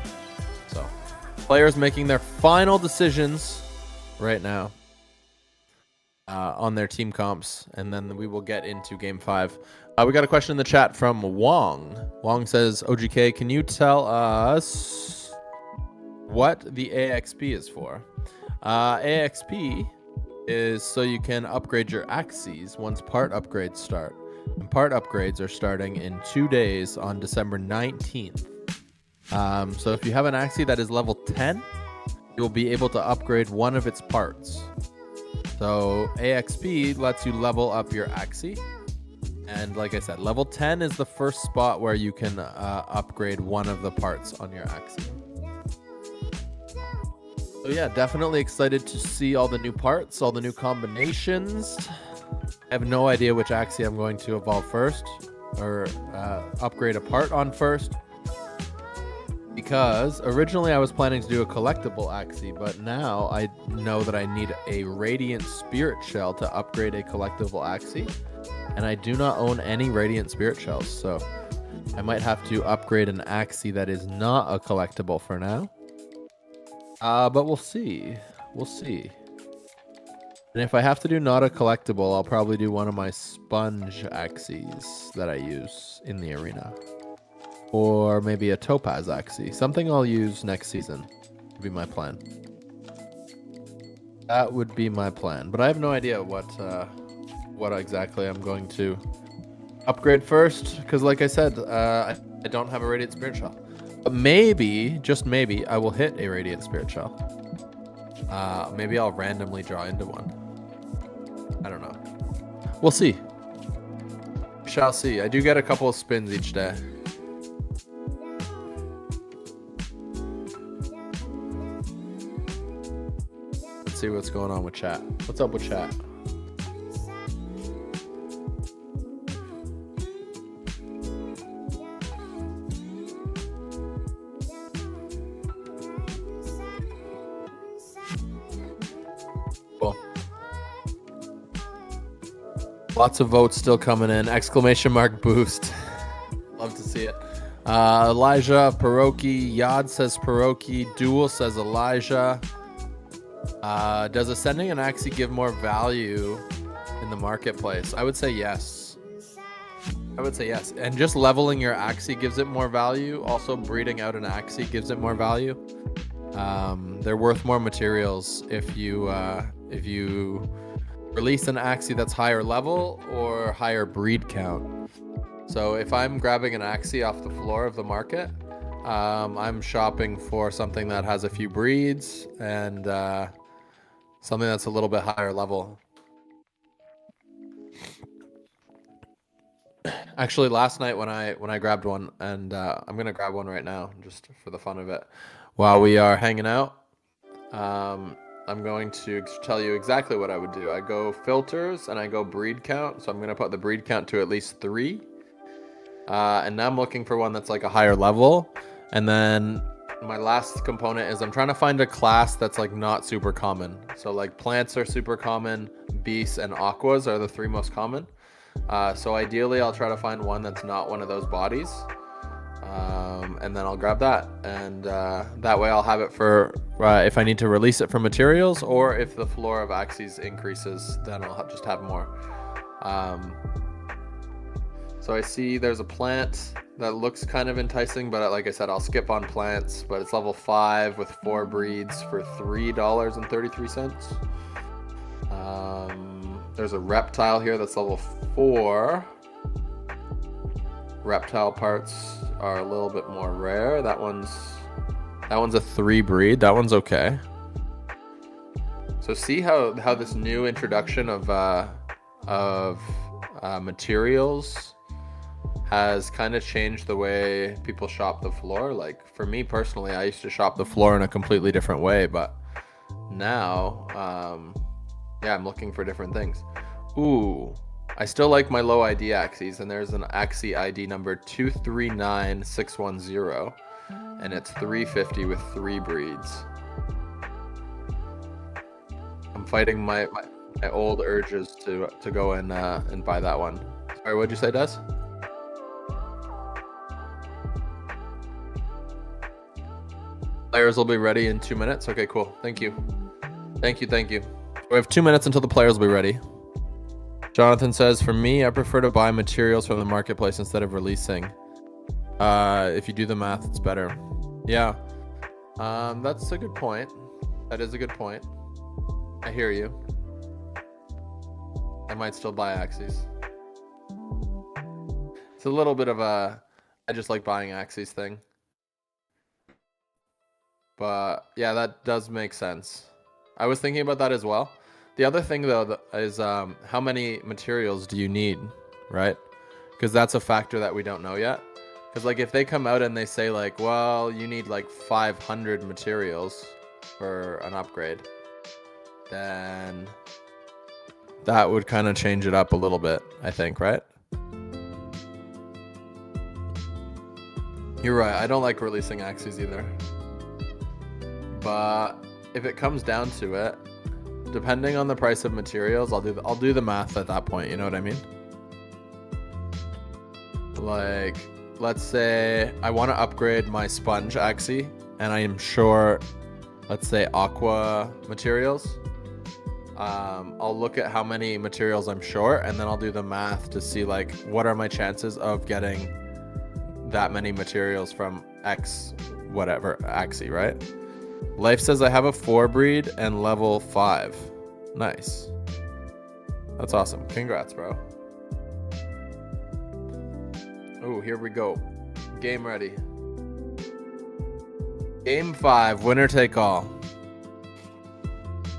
So players making their final decisions right now on their team comps, and then we will get into game 5. We got a question in the chat from Wong. Wong says, OGK, can you tell us what the AXP is for? AXP is so you can upgrade your Axies once part upgrades start. And part upgrades are starting in 2 days on December 19th. So if you have an Axie that is level 10, you'll be able to upgrade one of its parts. So AXP lets you level up your Axie. And like I said, level 10 is the first spot where you can upgrade one of the parts on your Axie. So yeah, definitely excited to see all the new parts, all the new combinations. I have no idea which Axie I'm going to evolve first or upgrade a part on first. Because originally I was planning to do a collectible Axie, but now I know that I need a Radiant Spirit Shell to upgrade a collectible Axie. And I do not own any Radiant Spirit Shells, so I might have to upgrade an Axie that is not a collectible for now. But we'll see. We'll see. And if I have to do not a collectible, I'll probably do one of my sponge Axies that I use in the arena. Or maybe a Topaz Axie. Something I'll use next season would be my plan. That would be my plan. But I have no idea what exactly I'm going to upgrade first. Because like I said, I don't have a Radiant Spirit Shell. But maybe, just maybe, I will hit a Radiant Spirit Shell. Maybe I'll randomly draw into one. I don't know. We'll see. We shall see. I do get a couple of spins each day. Let's see what's going on with chat. What's up with chat? Cool. Lots of votes still coming in. Exclamation mark boost. Love to see it. Elijah, Pierogi, Yad says Pierogi, Duel says Elijah. Does ascending an Axie give more value in the marketplace? I would say yes. I would say yes. And just leveling your Axie gives it more value. Also, breeding out an Axie gives it more value. They're worth more materials if you release an Axie that's higher level or higher breed count. So if I'm grabbing an Axie off the floor of the market, I'm shopping for something that has a few breeds and Something that's a little bit higher level. Actually, last night when I grabbed one, and I'm gonna grab one right now just for the fun of it, while we are hanging out. I'm going to tell you exactly what I would do. I go filters and I go breed count. So I'm gonna put the breed count to at least 3. And now I'm looking for one that's like a higher level. And then my last component is I'm trying to find a class that's like not super common. So like plants are super common, beasts and aquas are the 3 most common. So ideally I'll try to find one that's not one of those bodies. And then I'll grab that. And that way I'll have it for if I need to release it from materials, or if the floor of Axies increases, then I'll just have more. So I see there's a plant that looks kind of enticing, but like I said, I'll skip on plants, but it's level 5 with 4 breeds for $3.33. There's a reptile here that's level 4. Reptile parts are a little bit more rare. That one's a 3 breed. That one's okay. So see how this new introduction of materials has kind of changed the way people shop the floor. Like for me personally, I used to shop the floor in a completely different way, but now, yeah, I'm looking for different things. Ooh, I still like my low ID Axies, and there's an Axie ID number 239610, and it's 350 with 3 breeds. I'm fighting my old urges to go and buy that one. Sorry, what'd you say, Des? Players will be ready in 2 minutes. Okay, cool. Thank you. Thank you. We have 2 minutes until the players will be ready. Jonathan says, for me, I prefer to buy materials from the marketplace instead of releasing. If you do the math, it's better. Yeah. That's a good point. That is a good point. I hear you. I might still buy Axies. It's a little bit of a I just like buying Axies thing. But yeah, that does make sense. I was thinking about that as well. The other thing though is how many materials do you need, right? Because that's a factor that we don't know yet. Because like if they come out and they say like, well, you need like 500 materials for an upgrade, then that would kind of change it up a little bit, I think, right? You're right. I don't like releasing Axies either. But if it comes down to it, depending on the price of materials, I'll do the math at that point. You know what I mean? Like, let's say I want to upgrade my sponge Axie, and I am short, let's say, aqua materials. I'll look at how many materials I'm short, and then I'll do the math to see like what are my chances of getting that many materials from X whatever Axie, right? Life says I have a 4 breed and level 5. Nice. That's awesome. Congrats, bro. Oh, here we go. Game ready. Game 5, winner take all.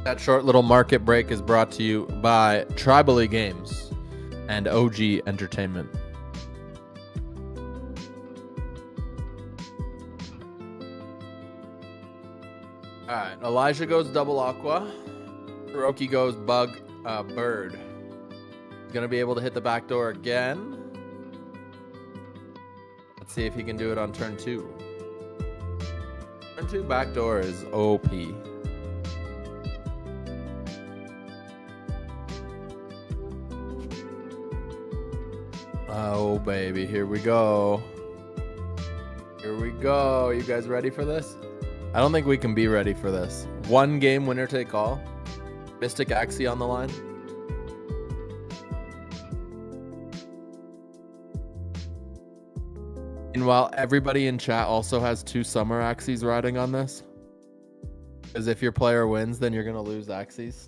That short little market break is brought to you by Tribally Games and OG Entertainment. All right, Elijah goes double aqua. Hiroki goes bird. Gonna be able to hit the back door again. Let's see if he can do it on turn 2. Turn 2 back door is OP. Oh baby, here we go. Here we go. You guys ready for this? I don't think we can be ready for this. 1 game winner take all. Mystic Axie on the line. Meanwhile, everybody in chat also has 2 summer Axies riding on this. Because if your player wins, then you're going to lose Axies.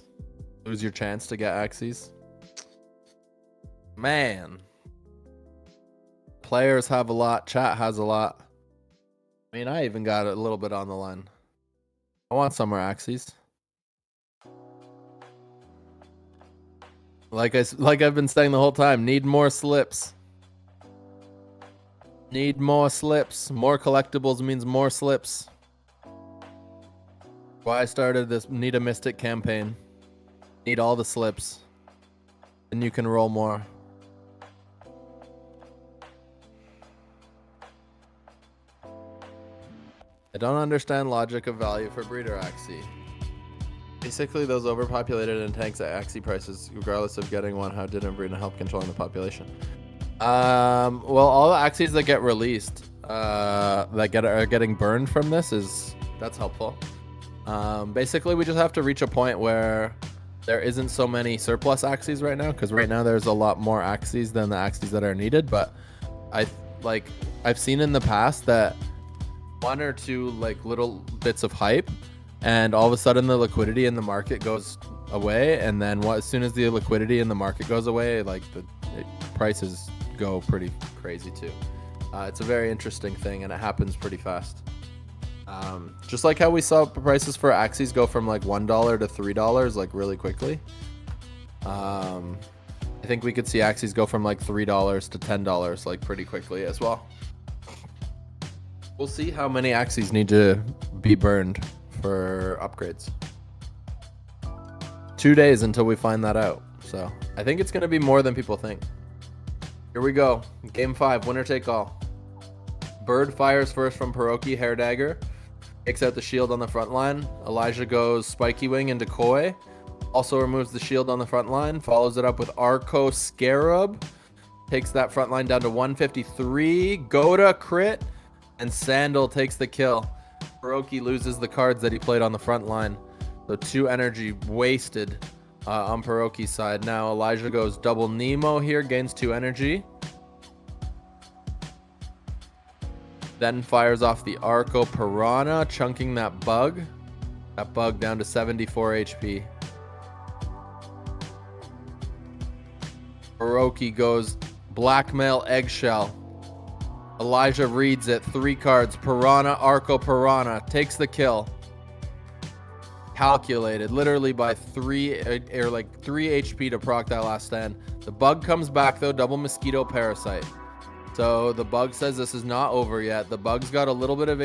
Lose your chance to get Axies. Man. Players have a lot. Chat has a lot. I mean, I even got a little bit on the line. I want summer Axies. Like I've been saying the whole time, need more slips. Need more slips. More collectibles means more slips. Why I started this Need a Mystic campaign. Need all the slips. And you can roll more. I don't understand logic of value for breeder Axie. Basically, those overpopulated and tanks at Axie prices, regardless of getting one, how didn't breed and help controlling the population? Well, all the Axies that get released, that are getting burned from this that's helpful. Basically, we just have to reach a point where there isn't so many surplus Axies right now, because right now there's a lot more Axies than the Axies that are needed. But I've seen in the past that one or two like little bits of hype, and all of a sudden the liquidity in the market goes away, and then as soon as the liquidity in the market goes away, like the prices go pretty crazy too. It's a very interesting thing, and it happens pretty fast. Just like how we saw prices for Axies go from like $1 to $3 like really quickly. I think we could see Axies go from like $3 to $10 like pretty quickly as well. We'll see how many Axies need to be burned for upgrades. 2 days until we find that out. So I think it's going to be more than people think. Here we go. Game 5, winner take all. Bird fires first from Pierogi, Hair Dagger. Takes out the shield on the front line. Elijah goes Spiky Wing into Koi. Also removes the shield on the front line. Follows it up with Arco Scarab. Takes that front line down to 153. Goda crit. And Sandal takes the kill. Pierogi loses the cards that he played on the front line. So 2 energy wasted on Pierogi's side. Now Elijah goes double Nemo here. Gains 2 energy. Then fires off the Arco Piranha, chunking that bug. That bug down to 74 HP. Pierogi goes Blackmail Eggshell. Elijah reads it. 3 cards. Piranha, Arco Piranha. Takes the kill. Calculated. Literally by 3 HP to proc that last stand. The bug comes back though. Double Mosquito Parasite. So the bug says this is not over yet. The bug's got a little bit of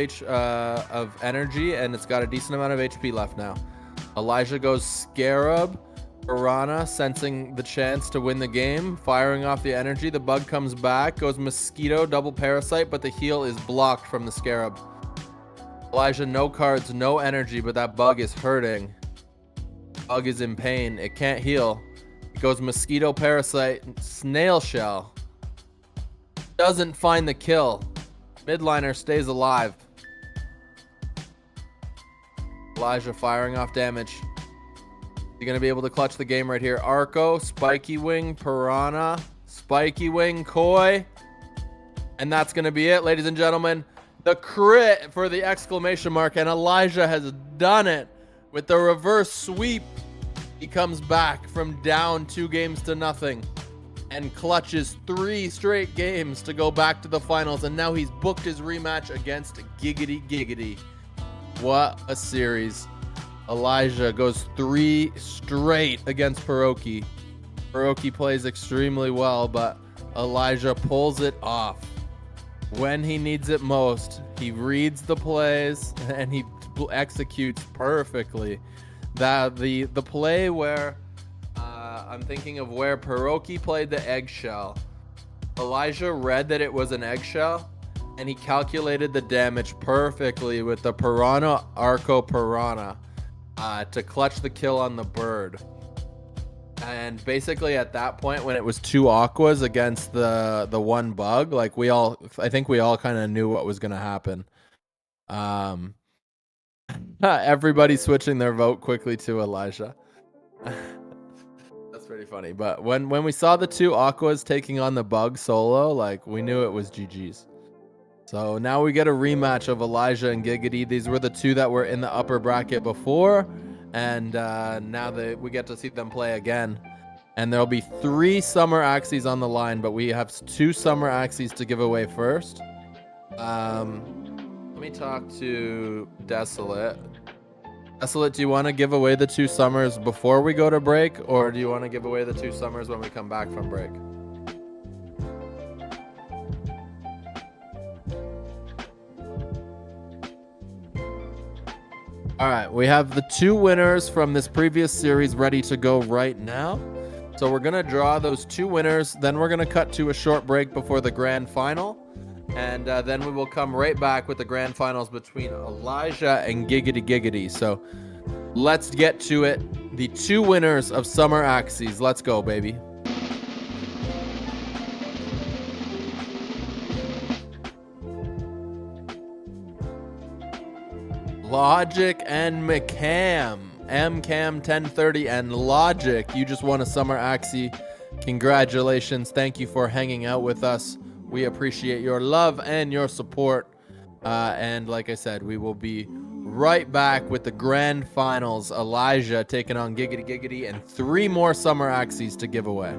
energy, and it's got a decent amount of HP left now. Elijah goes Scarab, Piranha, sensing the chance to win the game, firing off the energy. The bug comes back, goes Mosquito, double Parasite, but the heal is blocked from the Scarab. Elijah, no cards, no energy, but that bug is hurting. Bug is in pain. It can't heal. It goes Mosquito Parasite, Snail Shell. Doesn't find the kill. Midliner stays alive. Elijah firing off damage. You're going to be able to clutch the game right here. Arco, Spiky Wing, Piranha, Spiky Wing, Koi. And that's going to be it, ladies and gentlemen. The crit for the exclamation mark. And Elijah has done it with the reverse sweep. He comes back from down 2 games to nothing. And clutches 3 straight games to go back to the finals. And now he's booked his rematch against Giggity Giggity. What a series. Elijah goes 3 straight against Pierogi. Pierogi plays extremely well, but Elijah pulls it off. When he needs it most, he reads the plays and he executes perfectly. The play where... I'm thinking of where Pierogi played the eggshell. Elijah read that it was an eggshell, and he calculated the damage perfectly with the Piranha, Arco Piranha, to clutch the kill on the bird. And basically at that point, when it was 2 aquas against the 1 bug, like I think we all kind of knew what was going to happen. Everybody switching their vote quickly to Elijah. Pretty funny, but when we saw the 2 aquas taking on the bug solo, like we knew it was GG's. So now we get a rematch of Elijah and Giggity. These were the 2 that were in the upper bracket before, and now we get to see them play again. And there'll be 3 summer Axies on the line, but we have 2 summer Axies to give away first. Let me talk to Desolate. Desolate, do you want to give away the 2 summers before we go to break, or do you want to give away the 2 summers when we come back from break? All right, we have the 2 winners from this previous series ready to go right now. So we're going to draw those 2 winners. Then we're going to cut to a short break before the grand final. And then we will come right back with the grand finals between Elijah and Giggity Giggity. So let's get to it. The 2 winners of Summer Axies. Let's go, baby. Logic and McCam. MCam 1030 and Logic. You just won a Summer Axie. Congratulations. Thank you for hanging out with us. We appreciate your love and your support. And like I said, we will be right back with the grand finals. Elijah taking on Giggity Giggity and 3 more Summer Axies to give away.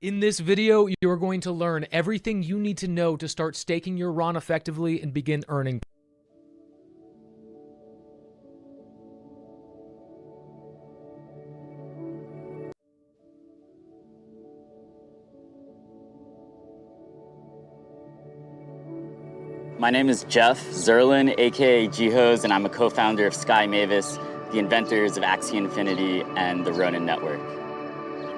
In this video, you're going to learn everything you need to know to start staking your RON effectively and begin earning. My name is Jeff Zerlin, aka Jihos, and I'm a co-founder of Sky Mavis, the inventors of Axie Infinity and the Ronin Network.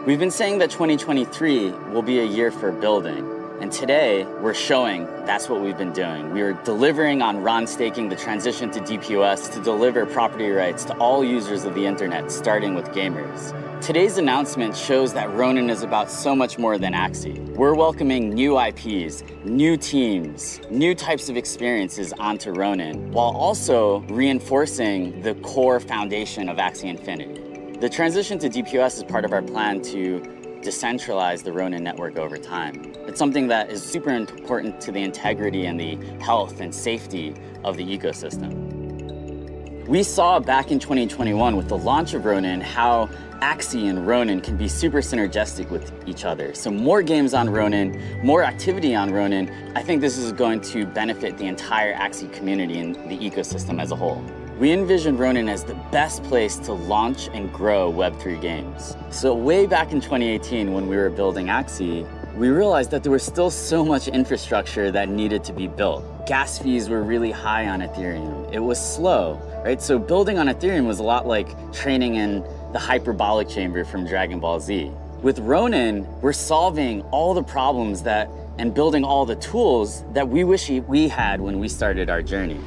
We've been saying that 2023 will be a year for building, and today we're showing that's what we've been doing. We are delivering on RON staking, the transition to DPoS, to deliver property rights to all users of the internet, starting with gamers. Today's announcement shows that Ronin is about so much more than Axie. We're welcoming new IPs, new teams, new types of experiences onto Ronin, while also reinforcing the core foundation of Axie Infinity. The transition to DPoS is part of our plan to decentralize the Ronin network over time. It's something that is super important to the integrity and the health and safety of the ecosystem. We saw back in 2021 with the launch of Ronin how Axie and Ronin can be super synergistic with each other. So more games on Ronin, more activity on Ronin, I think this is going to benefit the entire Axie community and the ecosystem as a whole. We envision Ronin as the best place to launch and grow Web3 games. So way back in 2018 when we were building Axie, we realized that there was still so much infrastructure that needed to be built. Gas fees were really high on Ethereum. It was slow, right? So building on Ethereum was a lot like training in the hyperbolic chamber from Dragon Ball Z. With Ronin, we're solving all the problems and building all the tools that we wish we had when we started our journey.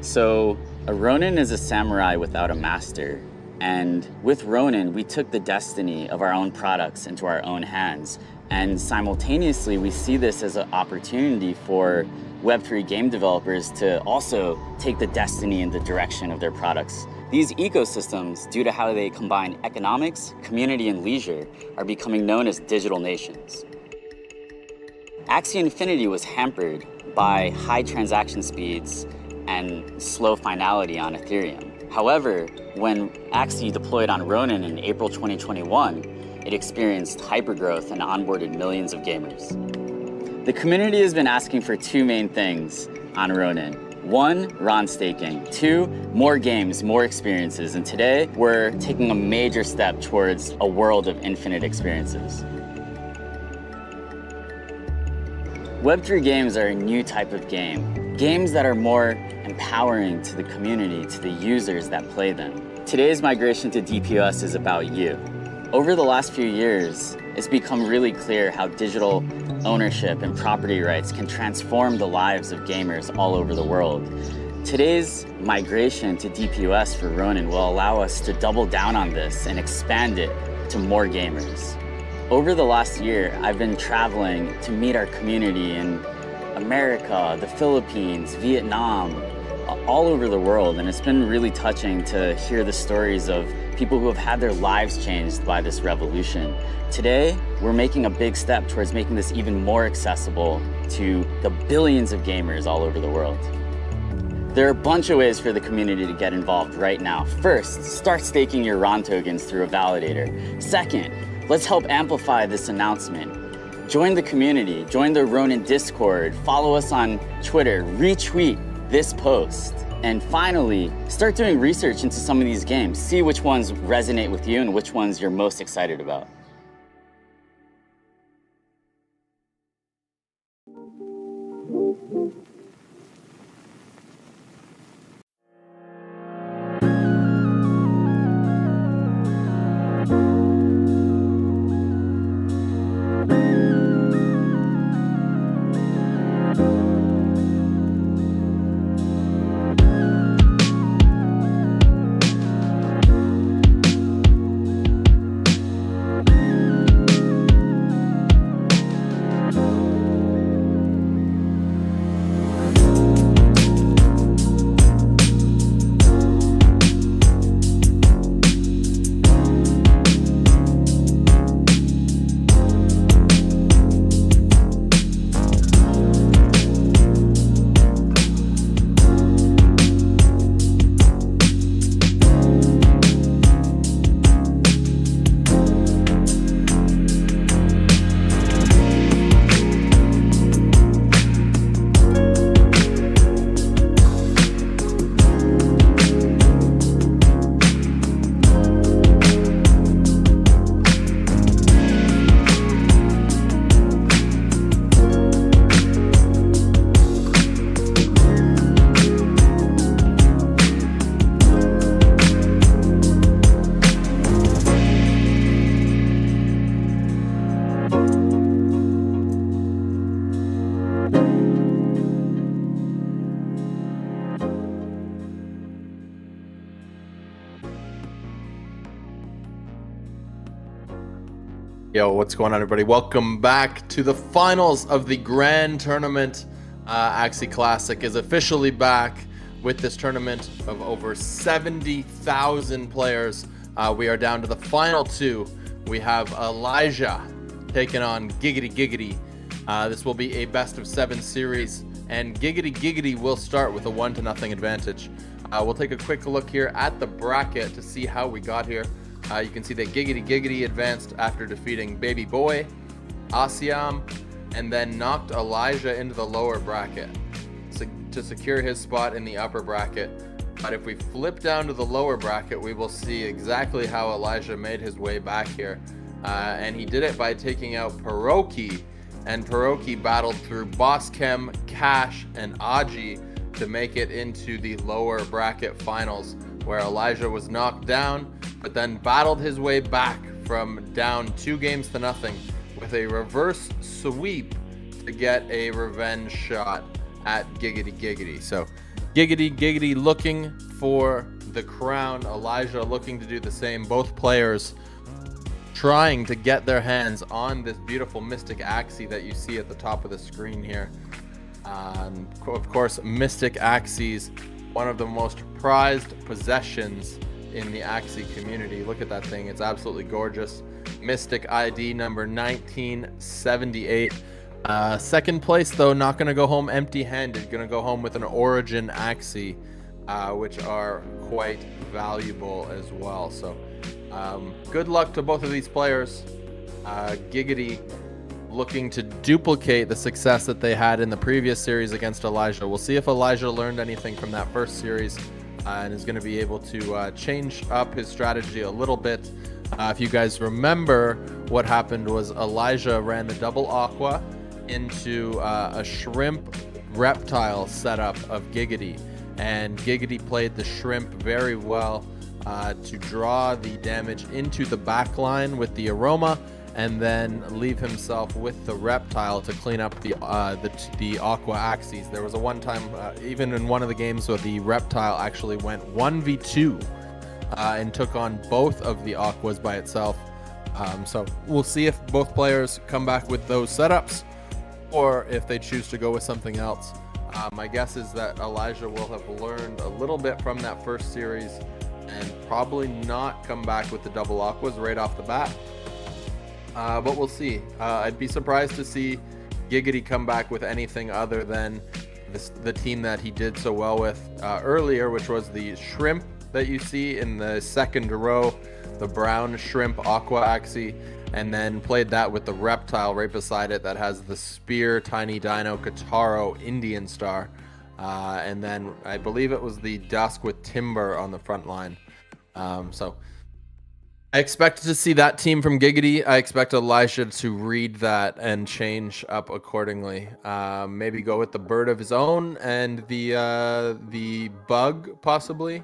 So a Ronin is a samurai without a master. And with Ronin, we took the destiny of our own products into our own hands. And simultaneously, we see this as an opportunity for Web3 game developers to also take the destiny in the direction of their products. These ecosystems, due to how they combine economics, community, and leisure, are becoming known as digital nations. Axie Infinity was hampered by high transaction speeds and slow finality on Ethereum. However, when Axie deployed on Ronin in April 2021, it experienced hypergrowth and onboarded millions of gamers. The community has been asking for two main things on Ronin. One, RON staking. Two, more games, more experiences. And today, we're taking a major step towards a world of infinite experiences. Web3 games are a new type of game. Games that are more empowering to the community, to the users that play them. Today's migration to DPoS is about you. Over the last few years, it's become really clear how digital ownership and property rights can transform the lives of gamers all over the world. Today's migration to DPoS for Ronin will allow us to double down on this and expand it to more gamers. Over the last year, I've been traveling to meet our community in America, the Philippines, Vietnam, all over the world, and it's been really touching to hear the stories of people who have had their lives changed by this revolution. Today, we're making a big step towards making this even more accessible to the billions of gamers all over the world. There are a bunch of ways for the community to get involved right now. First, start staking your RON tokens through a validator. Second, let's help amplify this announcement. Join the community, join the Ronin Discord, follow us on Twitter, retweet this post. And finally, start doing research into some of these games. See which ones resonate with you and which ones you're most excited about. Yo, what's going on, everybody? Welcome back to the finals of the Grand Tournament. Axie Classic is officially back with this tournament of over 70,000 players. We are down to the final two. We have Elijah taking on Giggity Giggity. This will be a best of 7 series, and Giggity Giggity will start with a 1-0 advantage. We'll take a quick look here at the bracket to see how we got here. You can see that Giggity Giggity advanced after defeating Baby Boy, Asiam, and then knocked Elijah into the lower bracket to secure his spot in the upper bracket. But if we flip down to the lower bracket, we will see exactly how Elijah made his way back here. And he did it by taking out Pierogi, and Pierogi battled through Boschem, Cash, and Aji to make it into the lower bracket finals, where Elijah was knocked down, but then battled his way back from down 2-0 with a reverse sweep to get a revenge shot at Giggity Giggity. So Giggity Giggity looking for the crown, Elijah looking to do the same. Both players trying to get their hands on this beautiful Mystic Axie that you see at the top of the screen here. Of course, Mystic Axies, one of the most prized possessions in the Axie community. Look at that thing, it's absolutely gorgeous. Mystic ID number 1978. Second place though, not going to go home empty-handed, going to go home with an Origin Axie, which are quite valuable as well. So good luck to both of these players. Giggity looking to duplicate the success that they had in the previous series against Elijah. We'll see if Elijah learned anything from that first series and is going to be able to change up his strategy a little bit. If you guys remember, what happened was Elijah ran the double aqua into a shrimp reptile setup of Giggity, and Giggity played the shrimp very well to draw the damage into the back line with the aroma, and then leave himself with the reptile to clean up the aqua Axies. There was a one time, even in one of the games, where the reptile actually went 1v2 and took on both of the aquas by itself. So we'll see if both players come back with those setups, or if they choose to go with something else. My guess is that Elijah will have learned a little bit from that first series and probably not come back with the double aquas right off the bat. But we'll see. I'd be surprised to see Giggity come back with anything other than the team that he did so well with earlier, which was the shrimp that you see in the second row, the brown shrimp aqua Axie, and then played that with the reptile right beside it that has the spear tiny dino Kataro Indian star, and then I believe it was the dusk with timber on the front line. So I expect to see that team from Giggity. I expect Elijah to read that and change up accordingly. Maybe go with the bird of his own and the bug possibly.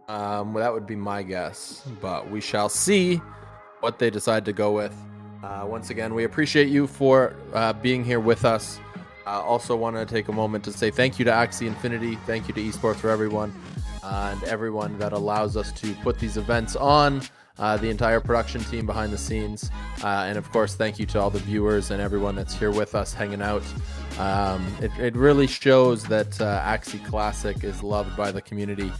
Well, that would be my guess, but we shall see what they decide to go with. Once again, we appreciate you for being here with us. Also want to take a moment to say thank you to Axie Infinity, thank you to Esports for Everyone, and everyone that allows us to put these events on, the entire production team behind the scenes, and of course thank you to all the viewers and everyone that's here with us hanging out. It really shows that Axie Classic is loved by the community.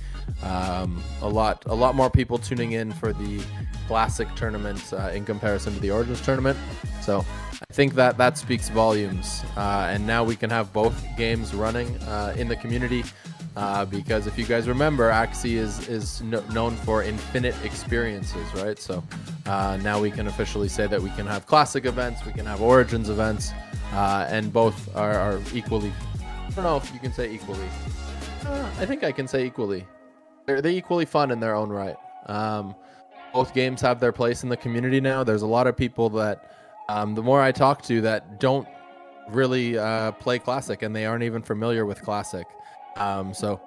A lot more people tuning in for the Classic tournament in comparison to the Origins tournament, so I think that speaks volumes. And now we can have both games running in the community, because if you guys remember, Axie is known for infinite experiences, right? So now we can officially say that we can have Classic events, we can have Origins events, and both are equally, I don't know if you can say equally, I think I can say equally. They're equally fun in their own right. Both games have their place in the community now. There's a lot of people that, the more I talk to, that don't really play Classic, and they aren't even familiar with Classic. So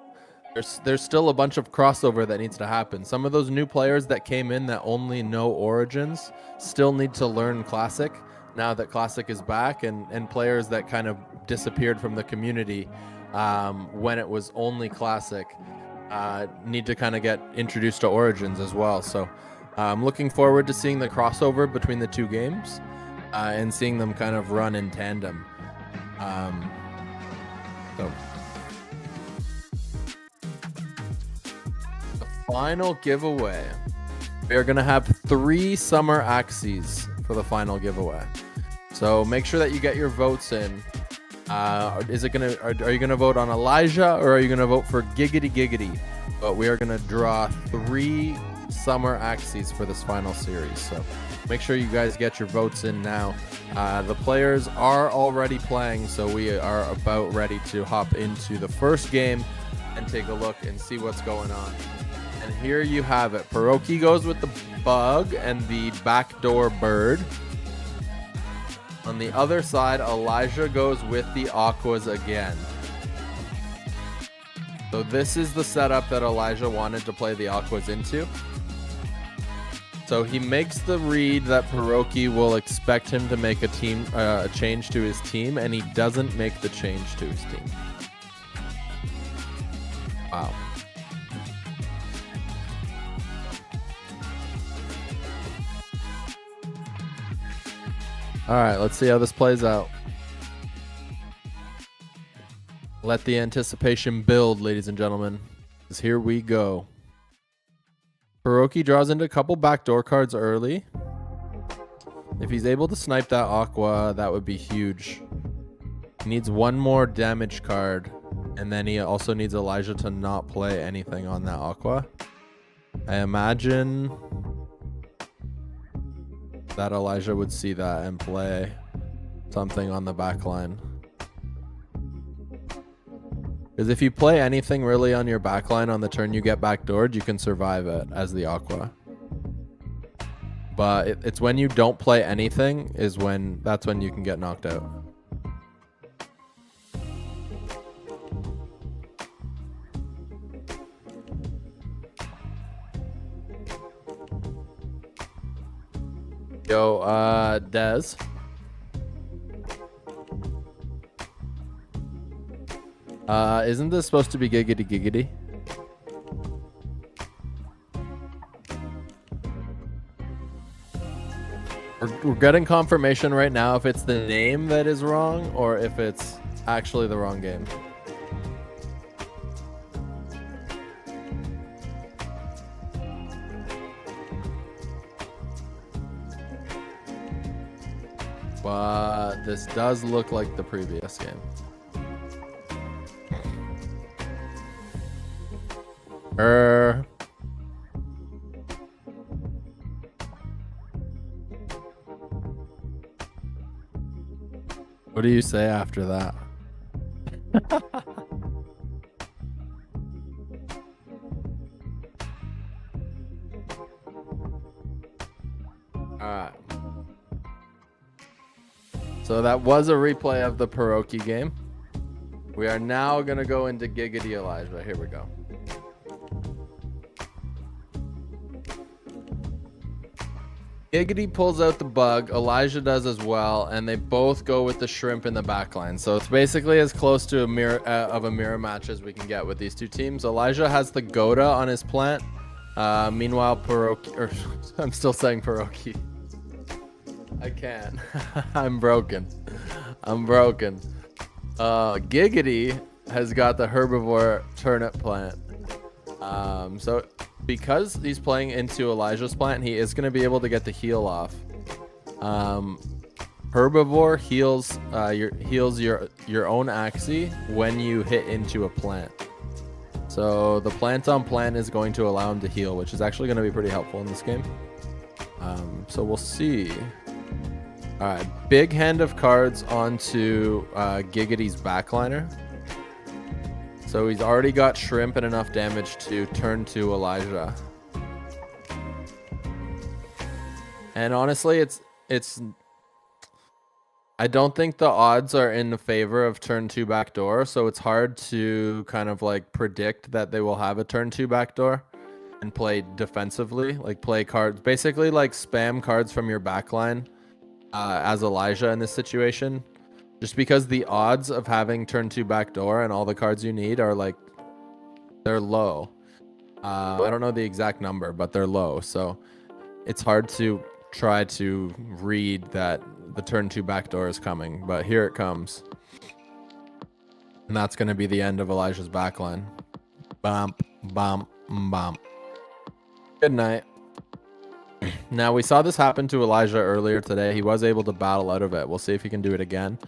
there's still a bunch of crossover that needs to happen. Some of those new players that came in that only know Origins still need to learn Classic now that Classic is back, and players that kind of disappeared from the community when it was only Classic need to kind of get introduced to Origins as well. So I'm looking forward to seeing the crossover between the two games and seeing them kind of run in tandem. So the final giveaway. We are going to have 3 summer Axies for the final giveaway. So make sure that you get your votes in. Are you gonna vote on Elijah or are you gonna vote for Giggity Giggity? But we are gonna draw 3 summer Axies for this final series. So make sure you guys get your votes in now. The players are already playing, so we are about ready to hop into the first game and take a look and see what's going on. And here you have it. Pierogi goes with the bug and the backdoor bird. On the other side, Elijah goes with the aquas again. So this is the setup that Elijah wanted to play the aquas into. So he makes the read that Pierogi will expect him to make a change to his team, and he doesn't make the change to his team. Wow. All right, let's see how this plays out. Let the anticipation build, ladies and gentlemen, because here we go. Pierogi draws into a couple backdoor cards early. If he's able to snipe that aqua, that would be huge. He needs one more damage card, and then he also needs Elijah to not play anything on that aqua. I imagine that Elijah would see that and play something on the back line. Because if you play anything really on your back line on the turn you get backdoored, you can survive it as the aqua. But it's when you don't play anything that's when you can get knocked out. Yo, Dez. Isn't this supposed to be Giggity Giggity? We're getting confirmation right now if it's the name that is wrong or if it's actually the wrong game. But this does look like the previous game. What do you say after that? Alright. So that was a replay of the Pierogi game. We are now going to go into Giggity Elijah. Here we go. Giggity pulls out the bug, Elijah does as well, and they both go with the shrimp in the backline. So it's basically as close to a mirror match as we can get with these two teams. Elijah has the Goda on his plant. Meanwhile, I'm still saying Pierogi. I can't. I'm broken. Giggity has got the herbivore turnip plant. So because he's playing into Elijah's plant, he is going to be able to get the heal off. Herbivore heals your own Axie when you hit into a plant. So the plant on plant is going to allow him to heal, which is actually going to be pretty helpful in this game. So we'll see. All right, big hand of cards onto Giggity's backliner. So he's already got shrimp and enough damage to turn to Elijah. And honestly, it's I don't think the odds are in the favor of turn 2 backdoor, so it's hard to kind of like predict that they will have a turn 2 backdoor and play defensively, like play cards, basically like spam cards from your backline as Elijah in this situation. Just because the odds of having turn 2 backdoor and all the cards you need are like, they're low. I don't know the exact number, but they're low. So it's hard to try to read that the turn 2 backdoor is coming, but here it comes. And that's going to be the end of Elijah's backline. Bump, bump, bump. Good night. Now, we saw this happen to Elijah earlier today. He was able to battle out of it. We'll see if he can do it again.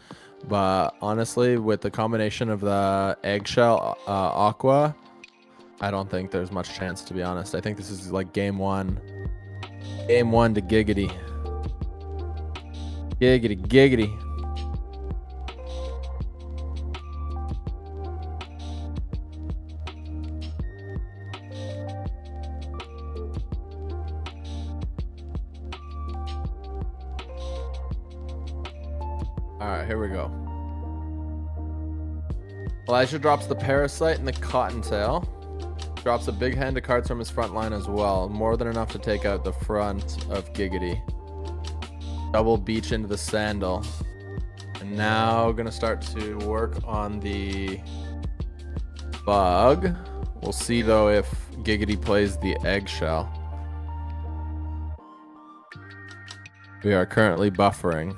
But honestly, with the combination of the eggshell aqua, I don't think there's much chance, to be honest. I think this is like game 1. Game 1 to Giggity. Giggity, giggity. Alright, here we go. Elijah drops the Parasite and the Cottontail. Drops a big hand of cards from his front line as well. More than enough to take out the front of Giggity. Double Beach into the Sandal. And now gonna start to work on the Bug. We'll see though if Giggity plays the Eggshell. We are currently buffering.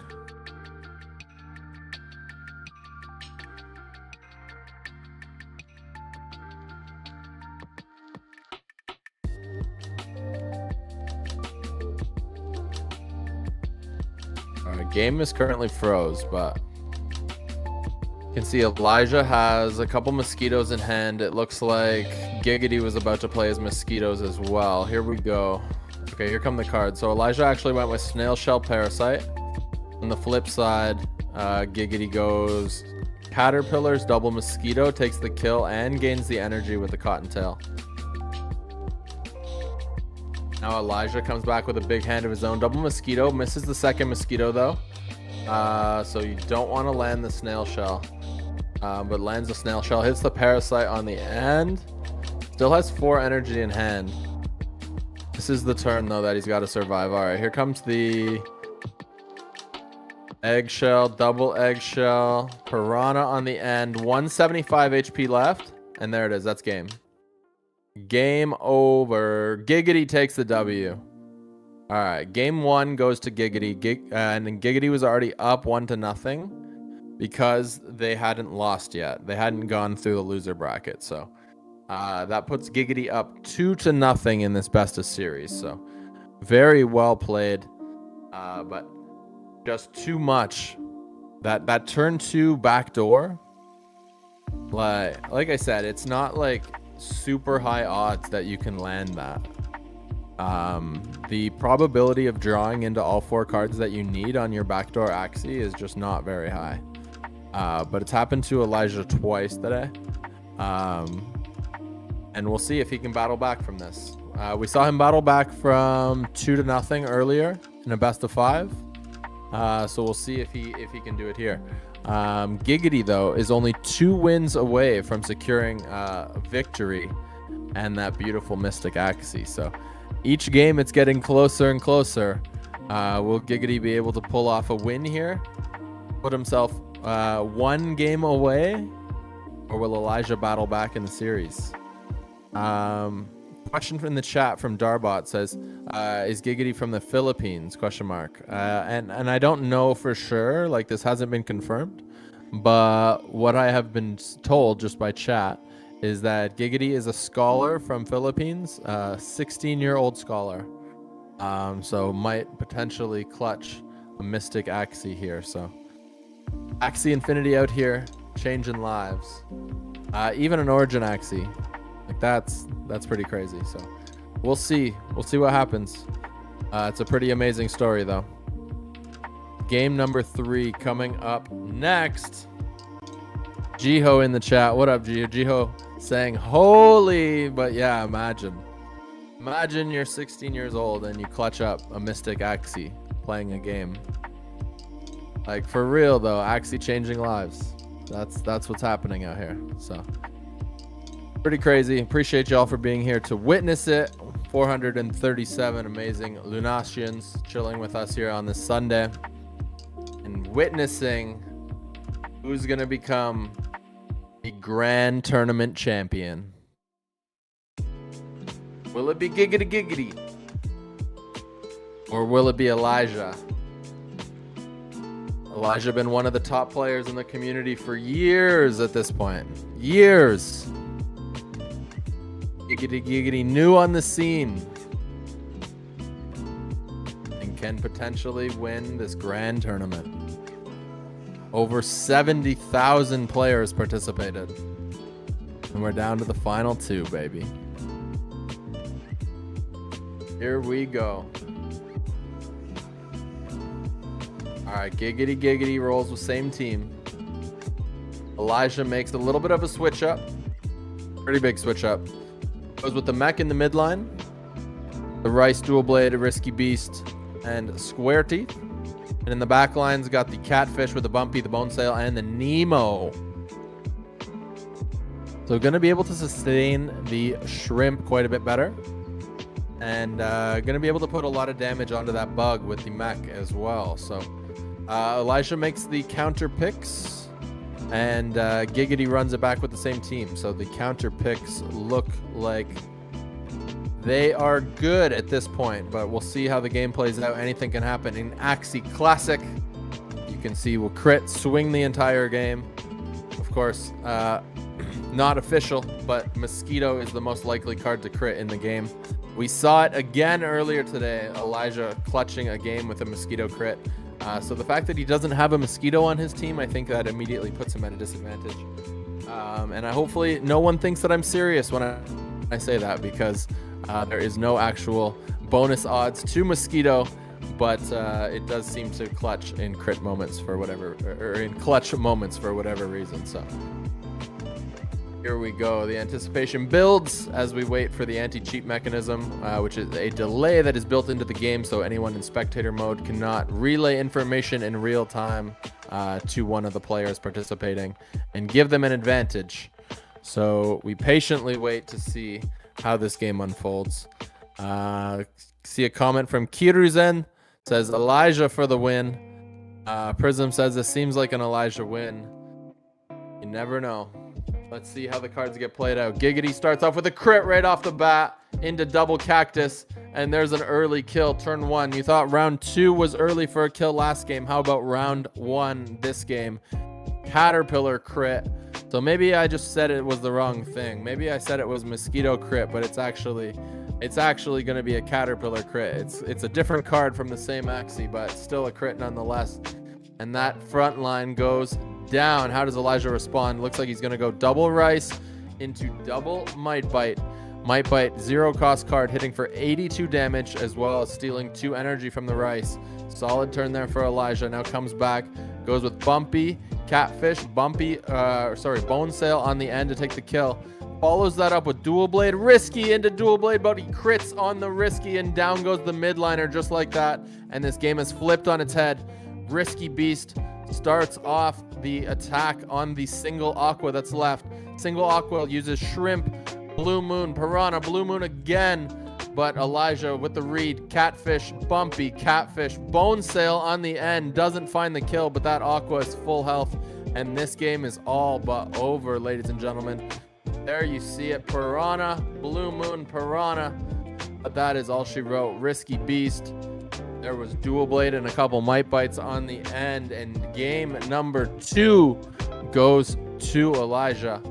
Game is currently froze, but you can see Elijah has a couple mosquitoes in hand. It looks like Giggity was about to play his mosquitoes as well. Here we go. Okay, here come the cards. So Elijah actually went with Snail Shell Parasite. On the flip side, Giggity goes Caterpillars, double Mosquito, takes the kill and gains the energy with the Cottontail. Now Elijah comes back with a big hand of his own. Double Mosquito, misses the second Mosquito though. So you don't want to land the Snail Shell. But lands the Snail Shell, hits the Parasite on the end. Still has 4 energy in hand. This is the turn though that he's got to survive. Alright, here comes the Eggshell, double Eggshell, Piranha on the end. 175 HP left. And there it is, that's game. Game over. Giggity takes the W. All right, game 1 goes to Giggity. And Giggity was already up 1-0 because they hadn't lost yet. They hadn't gone through the loser bracket. So that puts Giggity up 2-0 in this best of series. So very well played, but just too much. That turn 2 backdoor. Like I said, it's not like super high odds that you can land that. The probability of drawing into all 4 cards that you need on your backdoor Axie is just not very high. But it's happened to Elijah twice today. And we'll see if he can battle back from this. We saw him battle back from 2-0 earlier in a best of 5. So we'll see if he can do it here. Giggity though is only 2 wins away from securing victory and that beautiful Mystic Axie. So each game it's getting closer and closer. Will Giggity be able to pull off a win here? Put himself 1 game away? Or will Elijah battle back in the series? Question from the chat from Darbot says, is Giggity from the Philippines? Question mark. And I don't know for sure, like this hasn't been confirmed, but what I have been told just by chat is that Giggity is a scholar from Philippines, 16-year-old scholar. So might potentially clutch a Mystic Axie here. So Axie Infinity out here, changing lives. Even an Origin Axie. Like that's pretty crazy. So we'll see what happens. It's a pretty amazing story though. Game number 3 coming up next. Jiho in the chat. What up, Jiho? Jiho saying holy, but yeah, imagine you're 16 years old and you clutch up a Mystic Axie playing a game. Like for real though, Axie changing lives. That's what's happening out here. So pretty crazy. Appreciate y'all for being here to witness it. 437 amazing Lunasians chilling with us here on this Sunday and witnessing who's going to become the grand tournament champion. Will it be Giggity Giggity? Or will it be Elijah? Elijah been one of the top players in the community for years at this point. Years. Giggity giggity, new on the scene. And can potentially win this grand tournament. Over 70,000 players participated. And we're down to the final 2, baby. Here we go. Alright, Giggity Giggity rolls with same team. Elijah makes a little bit of a switch up. Pretty big switch up. Goes with the mech in the midline. The Rice Dual Blade, Risky Beast, and Square Teeth. And in the back line's got the Catfish with the Bumpy, the Bone Sail, and the Nemo. So going to be able to sustain the Shrimp quite a bit better. And going to be able to put a lot of damage onto that bug with the mech as well. So Elijah makes the counter picks. And Giggity runs it back with the same team. So the counter picks look like they are good at this point, but we'll see how the game plays out. Anything can happen in Axie Classic. You can see will crit swing the entire game. Of course, not official, but Mosquito is the most likely card to crit in the game. We saw it again earlier today, Elijah clutching a game with a Mosquito crit. So the fact that he doesn't have a Mosquito on his team, I think that immediately puts him at a disadvantage. And hopefully no one thinks that I'm serious when I say that, because there is no actual bonus odds to Mosquito, but it does seem to clutch in crit moments for whatever, or in clutch moments for whatever reason. So here we go. The anticipation builds as we wait for the anti-cheat mechanism, which is a delay that is built into the game, so anyone in spectator mode cannot relay information in real time to one of the players participating and give them an advantage. So we patiently wait to see how this game unfolds. See a comment from Kiruzen, says Elijah for the win. Prism says this seems like an Elijah win. You never know. Let's see how the cards get played out. Giggity starts off with a crit right off the bat into double cactus, and there's an early kill, turn 1. You thought round 2 was early for a kill last game. How about round 1 this game? Caterpillar crit. So maybe I just said it was the wrong thing. Maybe I said it was Mosquito crit, but it's actually going to be a Caterpillar crit. It's a different card from the same Axie, but still a crit nonetheless. And that front line goes down. How does Elijah respond? Looks like he's going to go double Rice into double Might Bite. Might Bite, 0 cost card, hitting for 82 damage, as well as stealing 2 energy from the Rice. Solid turn there for Elijah. Now comes back, goes with Bumpy, Catfish, Bumpy, Bone Sail on the end to take the kill. Follows that up with Dual Blade, Risky into Dual Blade, but he crits on the Risky, and down goes the midliner just like that. And this game has flipped on its head. Risky Beast starts off the attack on the single Aqua that's left. Single Aqua uses Shrimp, Blue Moon, Piranha, Blue Moon again. But Elijah with the read, Catfish, Bumpy, Catfish, Bone Sail on the end. Doesn't find the kill, but that Aqua is full health. And this game is all but over, ladies and gentlemen. There you see it, Piranha, Blue Moon, Piranha. But that is all she wrote. Risky Beast. There was Dual Blade and a couple Might Bites on the end. And game number 2 goes to Elijah.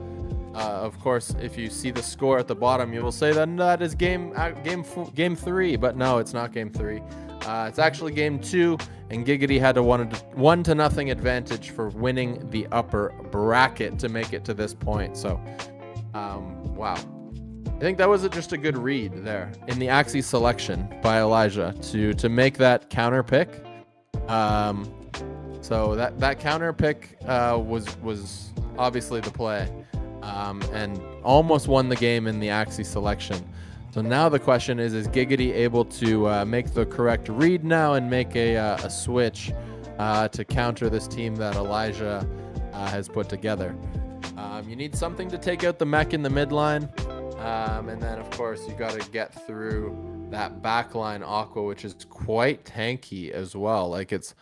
Of course, if you see the score at the bottom, you will say that that is game 3, but no, it's not game 3. It's actually game 2, and Giggity had a 1-0 advantage for winning the upper bracket to make it to this point. So, wow. I think that was just a good read there in the Axie selection by Elijah to make that counter pick. So that counter pick was obviously the play. And almost won the game in the Axie selection. So now the question is Giggity able to make the correct read now and make a switch to counter this team that Elijah has put together? You need something to take out the mech in the midline. And then, of course, you got to get through that backline Aqua, which is quite tanky as well. Like it's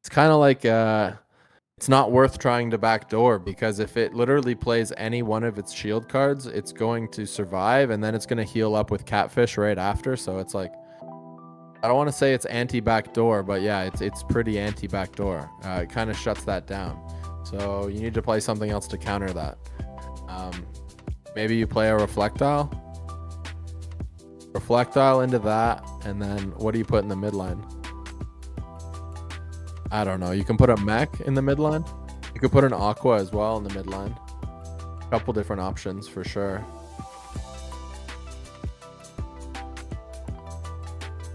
kind of like... it's not worth trying to backdoor, because if it literally plays any one of its shield cards, it's going to survive, and then it's going to heal up with Catfish right after. So it's like, I don't want to say it's anti-backdoor, but yeah, it's pretty anti-backdoor. It kind of shuts that down. So you need to play something else to counter that. Maybe you play a Reflectile. Reflectile into that, and then what do you put in the midline? I don't know. You can put a mech in the midline. You could put an Aqua as well in the midline. A couple different options for sure.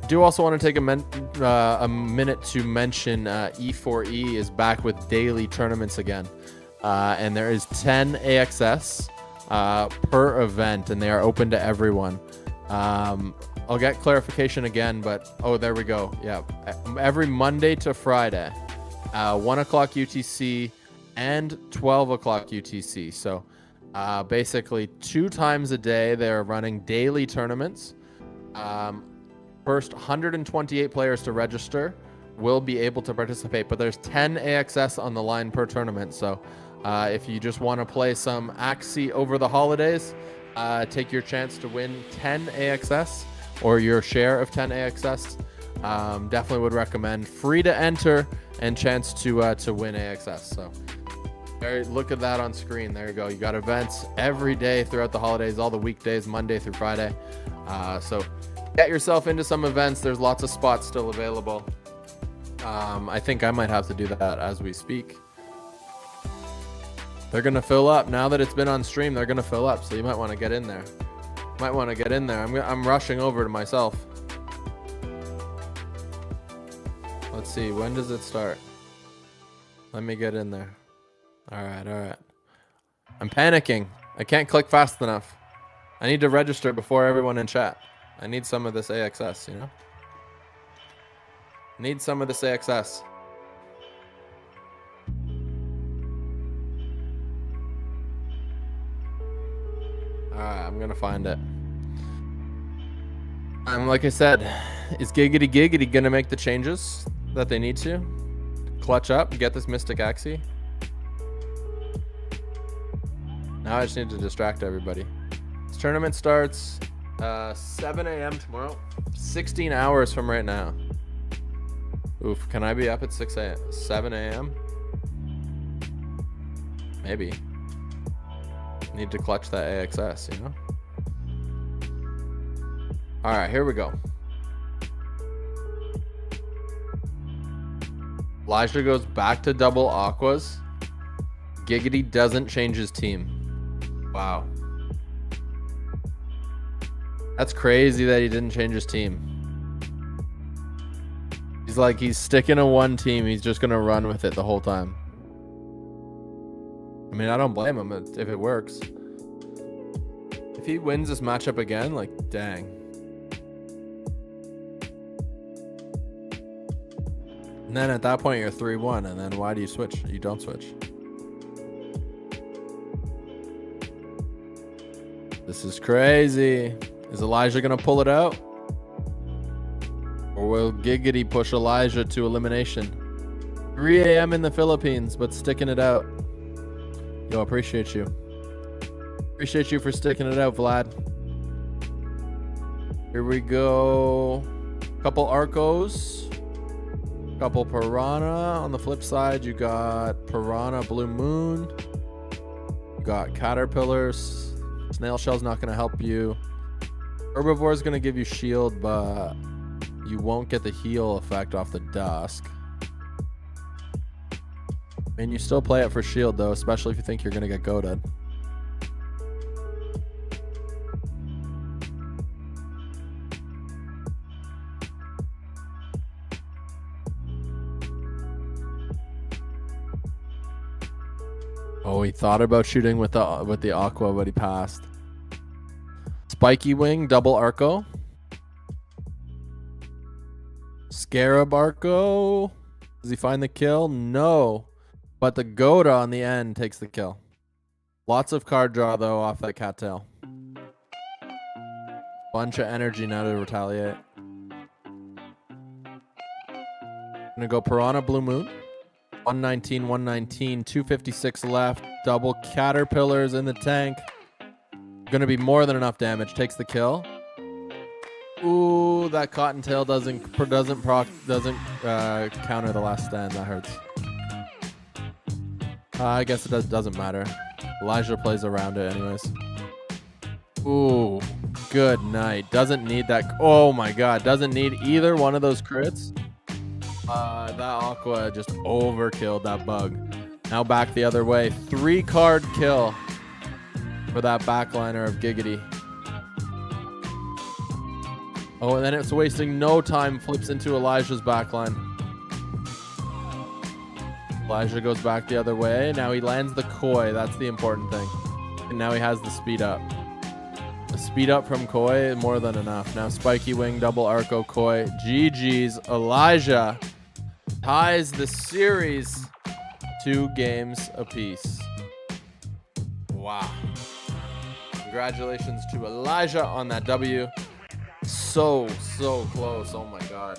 I do also want to take a minute to mention E4E is back with daily tournaments again. And there is 10 AXS per event, and they are open to everyone. I'll get clarification again, but oh, there we go. Yeah, every Monday to Friday, 1 o'clock UTC and 12 o'clock UTC. So basically 2 times a day, they're running daily tournaments. First 128 players to register will be able to participate, but there's 10 AXS on the line per tournament. So if you just want to play some Axie over the holidays, take your chance to win 10 AXS or your share of 10 AXS. Definitely would recommend. Free to enter and chance to win AXS. So look at that on screen. There you go. You got events every day throughout the holidays, all the weekdays, Monday through Friday. So get yourself into some events. There's lots of spots still available. I think I might have to do that as we speak. They're going to fill up. Now that it's been on stream, they're going to fill up. So you might want to get in there. I'm rushing over to myself. Let's see. When does it start? Let me get in there. All right. I'm panicking. I can't click fast enough. I need to register before everyone in chat. I need some of this AXS, you know? Need some of this AXS. Alright, I'm gonna find it. Like I said, is Giggity Giggity gonna make the changes that they need to? Clutch up and get this Mystic Axie? Now I just need to distract everybody. This tournament starts 7 a.m. tomorrow. 16 hours from right now. Oof, can I be up at 7 a.m.? Maybe. Need to clutch that AXS, you know? Alright, here we go. Elijah goes back to double Aquas. Giggity doesn't change his team. Wow. That's crazy that he didn't change his team. He's sticking to one team. He's just going to run with it the whole time. I mean, I don't blame him if it works. If he wins this matchup again, like, dang. And then at that point, you're 3-1. And then why do you switch? You don't switch. This is crazy. Is Elijah going to pull it out? Or will Giggity push Elijah to elimination? 3 a.m. in the Philippines, but sticking it out. Yo, appreciate you. Appreciate you for sticking it out, Vlad. Here we go. Couple Arcos. Couple Piranha. On the flip side, you got Piranha Blue Moon. You got Caterpillars. Snail Shell's not going to help you. Herbivore is going to give you shield, but you won't get the heal effect off the Dusk. And you still play it for shield, though, especially if you think you're going to get goated. Oh, he thought about shooting with the Aqua, but he passed. Spiky Wing, double Arco. Scarab Arco. Does he find the kill? No. But the Goda on the end takes the kill. Lots of card draw, though, off that cattail. Bunch of energy now to retaliate. Gonna go Piranha Blue Moon. 119, 119, 256 left. Double Caterpillars in the tank. Gonna be more than enough damage. Takes the kill. Ooh, that cottontail doesn't counter the last stand. That hurts. I guess it doesn't matter. Elijah plays around it anyways. Ooh, good night. Doesn't need that. Oh my god, doesn't need either one of those crits. That Aqua just overkilled that bug. Now back the other way. 3-card kill for that backliner of Giggity. Oh, and then it's wasting no time. Flips into Elijah's backline. Elijah goes back the other way. Now he lands the Koi. That's the important thing. And now he has the speed up. The speed up from Koi, more than enough. Now Spiky Wing, double Arco, Koi. GG's. Elijah ties the series 2 games apiece. Wow. Congratulations to Elijah on that W. So close. Oh my god.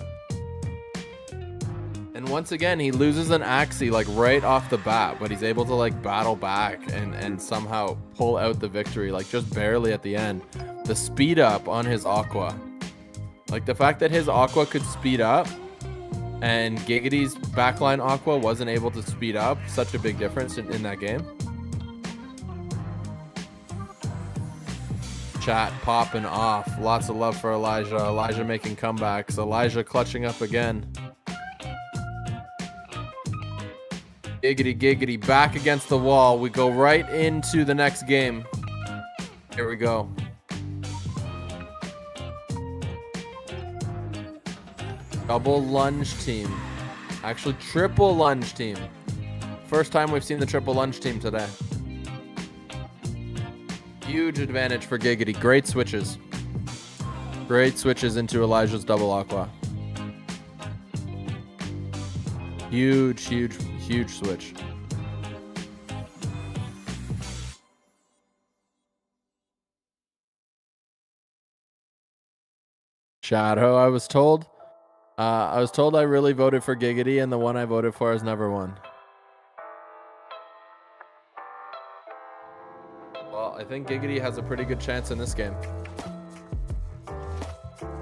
And once again, he loses an Axie like right off the bat, but he's able to like battle back and somehow pull out the victory, like just barely at the end. The speed up on his Aqua. Like the fact that his Aqua could speed up and Giggity's backline Aqua wasn't able to speed up, such a big difference in that game. Chat popping off. Lots of love for Elijah. Elijah making comebacks. Elijah clutching up again. Giggity back against the wall. We go right into the next game. Here we go. Double lunge team. Actually, triple lunge team. First time we've seen the triple lunge team today. Huge advantage for Giggity. Great switches. Great switches into Elijah's double Aqua. Huge switch. Shadow, I was told I really voted for Giggity, and the one I voted for has never won. Well, I think Giggity has a pretty good chance in this game.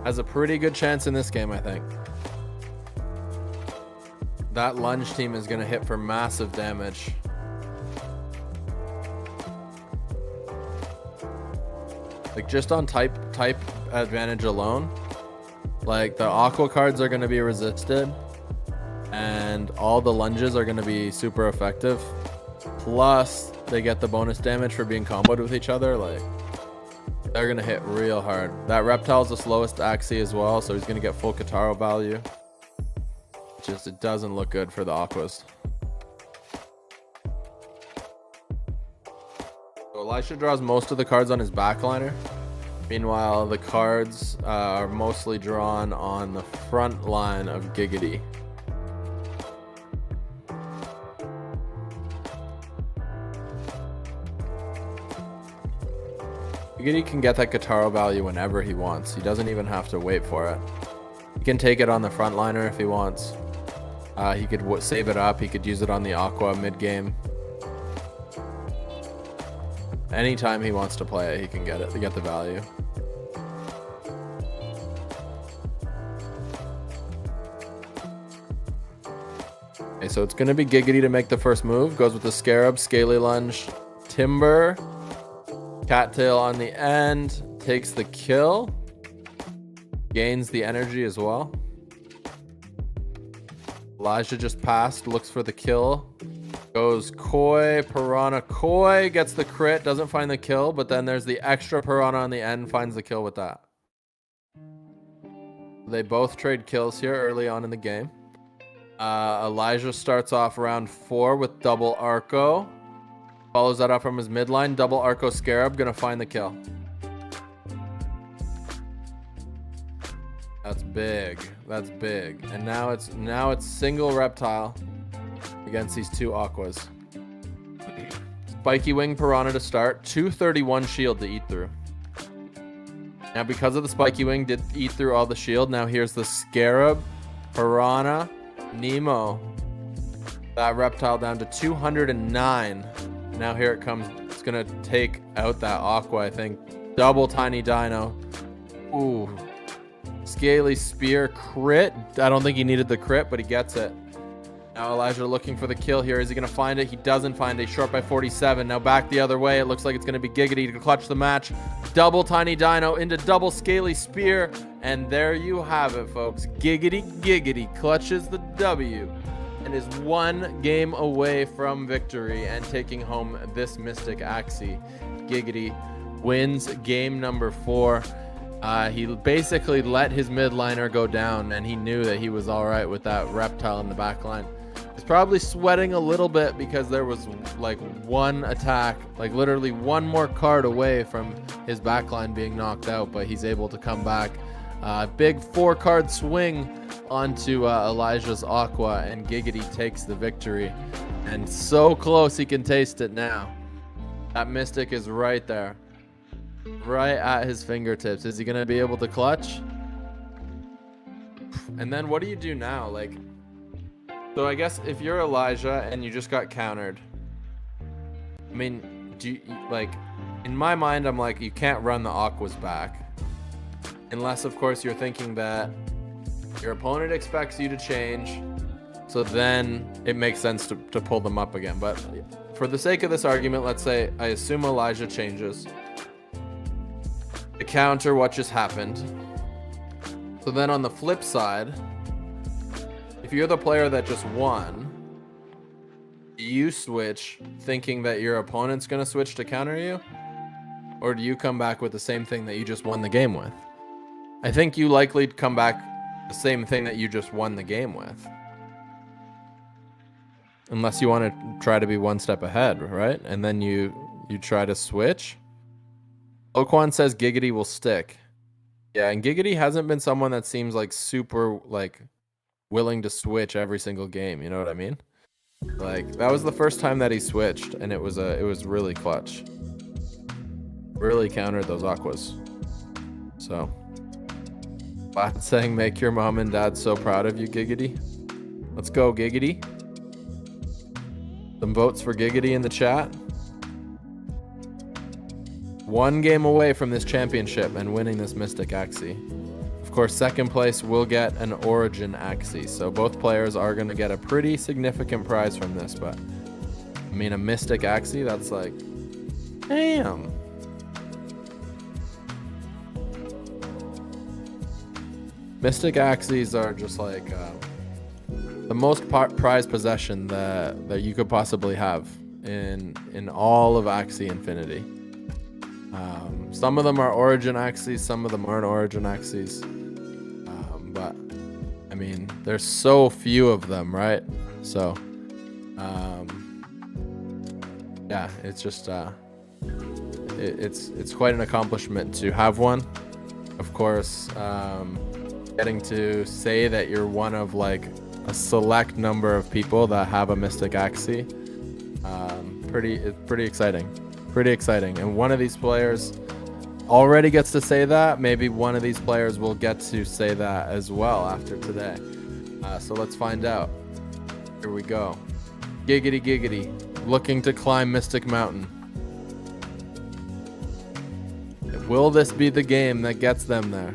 I think. That lunge team is going to hit for massive damage. Like just on type advantage alone, like the Aqua cards are going to be resisted and all the lunges are going to be super effective. Plus they get the bonus damage for being comboed with each other. Like they're going to hit real hard. That Reptile's the slowest Axie as well, so he's going to get full Kataro value. Just it doesn't look good for the Aquas. So Elisha draws most of the cards on his backliner. Meanwhile, the cards are mostly drawn on the front line of Giggity. Giggity can get that Kataro value whenever he wants. He doesn't even have to wait for it. He can take it on the front liner if he wants. He could save it up. He could use it on the Aqua mid-game. Anytime he wants to play it, he can get it to get the value. Okay, so it's going to be Giggity to make the first move. Goes with the Scarab, Scaly Lunge, Timber, Cattail on the end. Takes the kill. Gains the energy as well. Elijah just passed, looks for the kill. Goes Koi, Piranha. Koi gets the crit, doesn't find the kill, but then there's the extra Piranha on the end, finds the kill with that. They both trade kills here early on in the game. Elijah starts off round 4 with double Arco. Follows that up from his midline, double Arco Scarab, gonna find the kill. That's big. That's big. And now it's single Reptile against these two Aquas. Spiky Wing Piranha to start. 231 shield to eat through. Now because of the Spiky Wing did eat through all the shield, now here's the Scarab, Piranha, Nemo. That Reptile down to 209. Now here it comes. It's going to take out that Aqua, I think. Double Tiny Dino. Ooh. Scaly Spear crit. I don't think he needed the crit, but he gets it. Now Elijah looking for the kill here. Is he going to find it? He doesn't find it. Short by 47. Now back the other way. It looks like it's going to be Giggity to clutch the match. Double Tiny Dino into double Scaly Spear. And there you have it, folks. Giggity clutches the W and is 1 game away from victory and taking home this Mystic Axie. Giggity wins game number 4. He basically let his midliner go down, and he knew that he was all right with that reptile in the back line. He's probably sweating a little bit because there was like one attack, like literally one more card away from his backline being knocked out, but he's able to come back. Big 4-card swing onto Elijah's Aqua, and Giggity takes the victory. And so close he can taste it now. That Mystic is right there. Right at his fingertips. Is he going to be able to clutch? And then what do you do now? Like, so I guess if you're Elijah and you just got countered, I mean, do you, like, in my mind, I'm like, you can't run the Aquas back. Unless, of course, you're thinking that your opponent expects you to change. So then it makes sense to pull them up again. But for the sake of this argument, let's say I assume Elijah changes. To counter what just happened. So then on the flip side, if you're the player that just won, you switch thinking that your opponent's going to switch to counter you? Or do you come back with the same thing that you just won the game with? I think you likely come back the same thing that you just won the game with. Unless you want to try to be one step ahead, right? And then you try to switch. Oquan says Giggity will stick. Yeah, and Giggity hasn't been someone that seems like super like willing to switch every single game, you know what I mean? Like that was the first time that he switched, and it was really clutch. Really countered those Aquas. So Bot saying make your mom and dad so proud of you, Giggity. Let's go, Giggity. Some votes for Giggity in the chat. 1 game away from this championship and winning this Mystic Axie. Of course, second place will get an Origin Axie, so both players are going to get a pretty significant prize from this, but I mean, a Mystic Axie, that's like, damn. Mystic Axies are just like the most prized possession that you could possibly have in all of Axie Infinity. Some of them are Origin Axies, some of them aren't Origin Axies. But, I mean, there's so few of them, right? So, yeah, it's just, it's quite an accomplishment to have one. Of course, getting to say that you're one of, like, a select number of people that have a Mystic Axie, pretty exciting. Pretty exciting. And one of these players already gets to say that. Maybe one of these players will get to say that as well after today. So let's find out. Here we go. Giggity, looking to climb Mystic Mountain. Will this be the game that gets them there?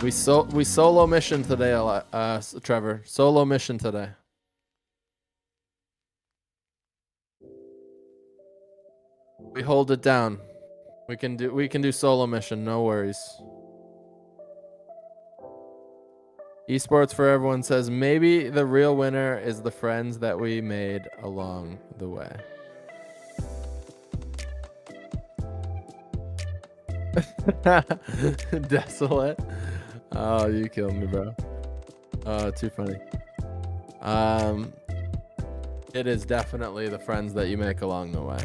We solo mission today, Trevor. Solo mission today. We hold it down. We can do solo mission, no worries. Esports for Everyone says maybe the real winner is the friends that we made along the way. Desolate. Oh, you killed me, bro. Oh, too funny. It is definitely the friends that you make along the way.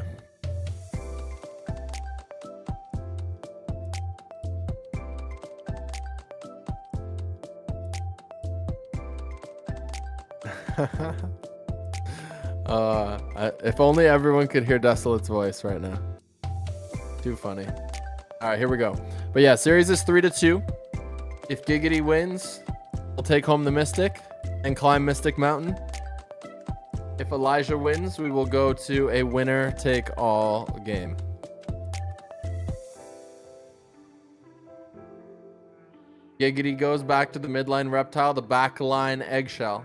If only everyone could hear Desolate's voice right now. Too funny. All right, here we go. But yeah, series is 3-2. If Giggity wins, we'll take home the Mystic and climb Mystic Mountain. If Elijah wins, we will go to a winner-take-all game. Giggity goes back to the midline reptile, the back line eggshell.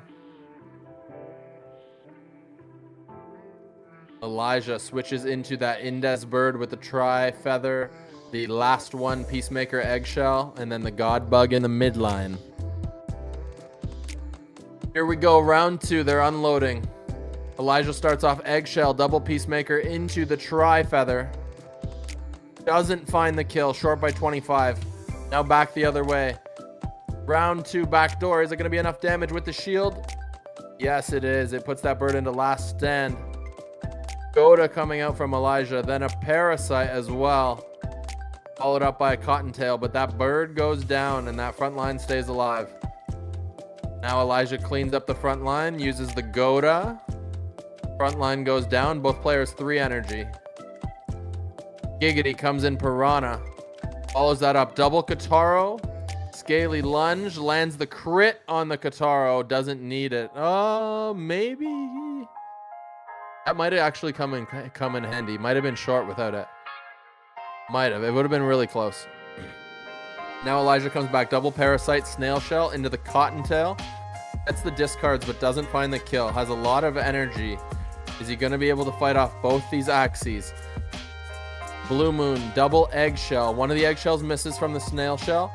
Elijah switches into that Indes bird with the tri-feather, the last one Peacemaker eggshell, and then the God Bug in the midline. Here we go, round 2, they're unloading. Elijah starts off eggshell, double Peacemaker into the tri-feather. Doesn't find the kill, short by 25. Now back the other way. Round 2, back door. Is it going to be enough damage with the shield? Yes, it is. It puts that bird into last stand. Goda coming out from Elijah, then a Parasite as well. Followed up by a Cottontail, but that bird goes down and that front line stays alive. Now Elijah cleans up the front line, uses the Goda. Front line goes down, both players 3 energy. Giggity comes in Piranha. Follows that up, double Kataro. Scaly lunge, lands the crit on the Kataro, doesn't need it. Maybe. That might have actually come in handy. Might have been short without it. Might have. It would have been really close. Now Elijah comes back, double Parasite, Snail Shell into the Cottontail. Gets the discards, but doesn't find the kill. Has a lot of energy. Is he going to be able to fight off both these Axies? Blue Moon, double Eggshell. One of the eggshells misses from the Snail Shell.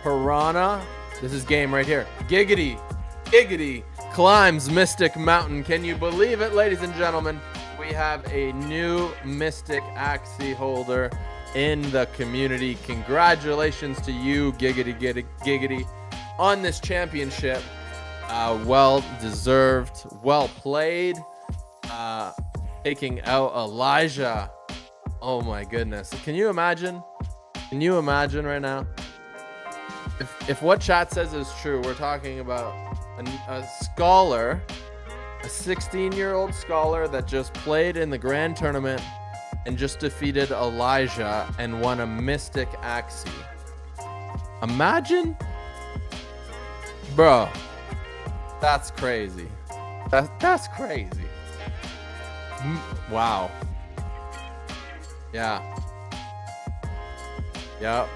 Piranha. This is game right here. Giggity. Giggity climbs Mystic Mountain. Can you believe it, ladies and gentlemen? We have a new Mystic Axie holder in the community. Congratulations to you, Giggity, on this championship. Well deserved, well played. Taking out Elijah. Oh my goodness. Can you imagine? Can you imagine right now? If what chat says is true, we're talking about a scholar, a 16-year-old scholar that just played in the grand tournament and just defeated Elijah and won a Mystic Axie. Imagine? Bro, that's crazy. That's crazy. Wow. Yeah. Yep.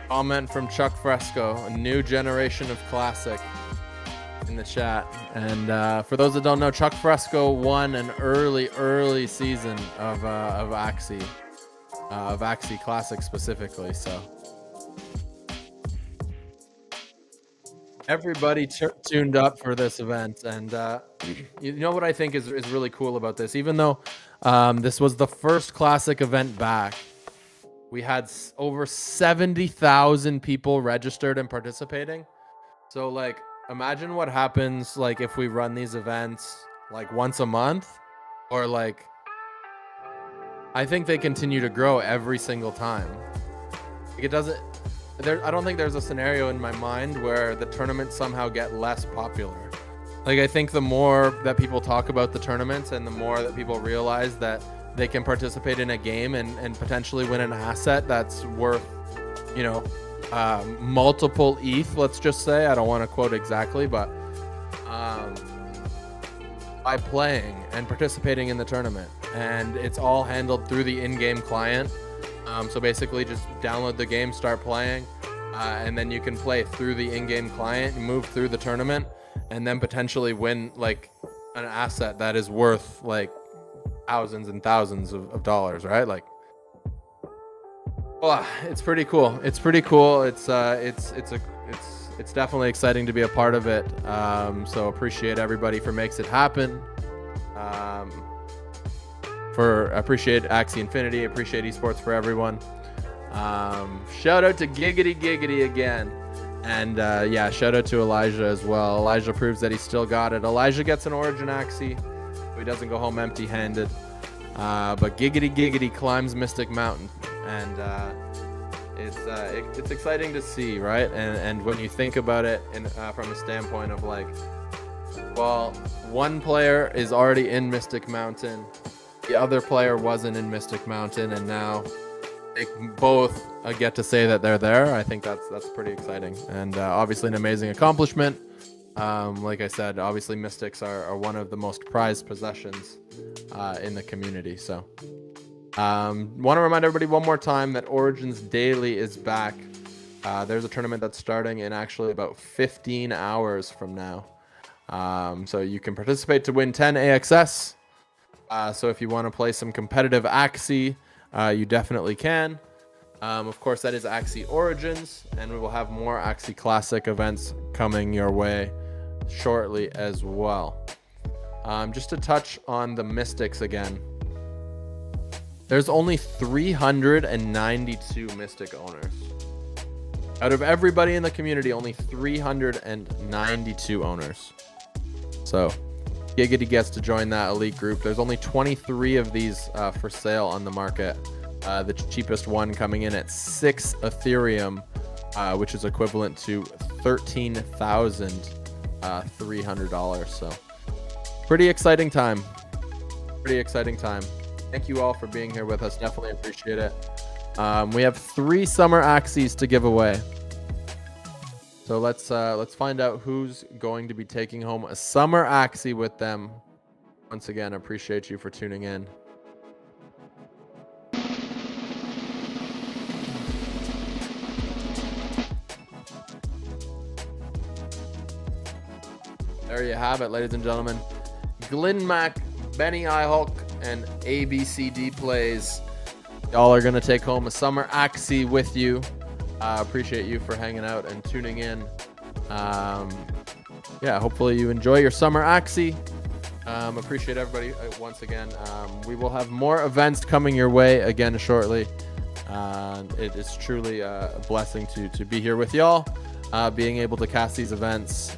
Comment from Chuck Fresco, a new generation of classic in the chat. And for those that don't know, Chuck Fresco won an early season of Axie Classic specifically. So everybody tuned up for this event, and you know what I think is really cool about this, even though this was the first Classic event back. We had over 70,000 people registered and participating. So like, imagine what happens like if we run these events like once a month, or like, I think they continue to grow every single time. Like it doesn't, I don't think there's a scenario in my mind where the tournaments somehow get less popular. Like I think the more that people talk about the tournaments and the more that people realize that they can participate in a game and potentially win an asset that's worth, you know, multiple ETH, let's just say. I don't want to quote exactly, but by playing and participating in the tournament. And it's all handled through the in-game client. So basically just download the game, start playing, and then you can play through the in-game client, move through the tournament, and then potentially win like an asset that is worth like thousands and thousands of dollars, right? Like, well, it's pretty cool. It's pretty cool. It's definitely exciting to be a part of it. So appreciate everybody for makes it happen. Appreciate Axie Infinity. Appreciate esports for everyone. Shout out to Giggity again. And yeah, shout out to Elijah as well. Elijah proves that he still got it. Elijah gets an Origin Axie. He doesn't go home empty-handed. But Giggity climbs Mystic Mountain, and it's exciting to see, right? And when you think about it from a standpoint of like, well, one player is already in Mystic Mountain, the other player wasn't in Mystic Mountain, and now they both get to say that they're there. I think that's pretty exciting, and obviously an amazing accomplishment. Like I said, obviously Mystics are one of the most prized possessions in the community. So Want to remind everybody one more time that Origins Daily is back. There's a tournament that's starting in actually about 15 hours from now. So you can participate to win 10 AXS. So if you want to play some competitive Axie, you definitely can. Of course, that is Axie Origins, and we will have more Axie Classic events coming your way shortly as well. Just to touch on the Mystics again. There's only 392 Mystic owners. Out of everybody in the community, only 392 owners. So Giggity gets to join that elite group. There's only 23 of these for sale on the market. The cheapest one coming in at 6 Ethereum, which is equivalent to $13,300. So pretty exciting time. Pretty exciting time. Thank you all for being here with us. Definitely appreciate it. We have 3 summer Axies to give away. So let's find out who's going to be taking home a summer Axie with them. Once again, appreciate you for tuning in. There you have it, ladies and gentlemen. Glyn Mac, Benny Ihulk, and ABCD Plays. Y'all are going to take home a summer Axie with you. Appreciate you for hanging out and tuning in. Yeah, hopefully you enjoy your summer Axie. Appreciate everybody once again. We will have more events coming your way again shortly. It is truly a blessing to be here with y'all, being able to cast these events.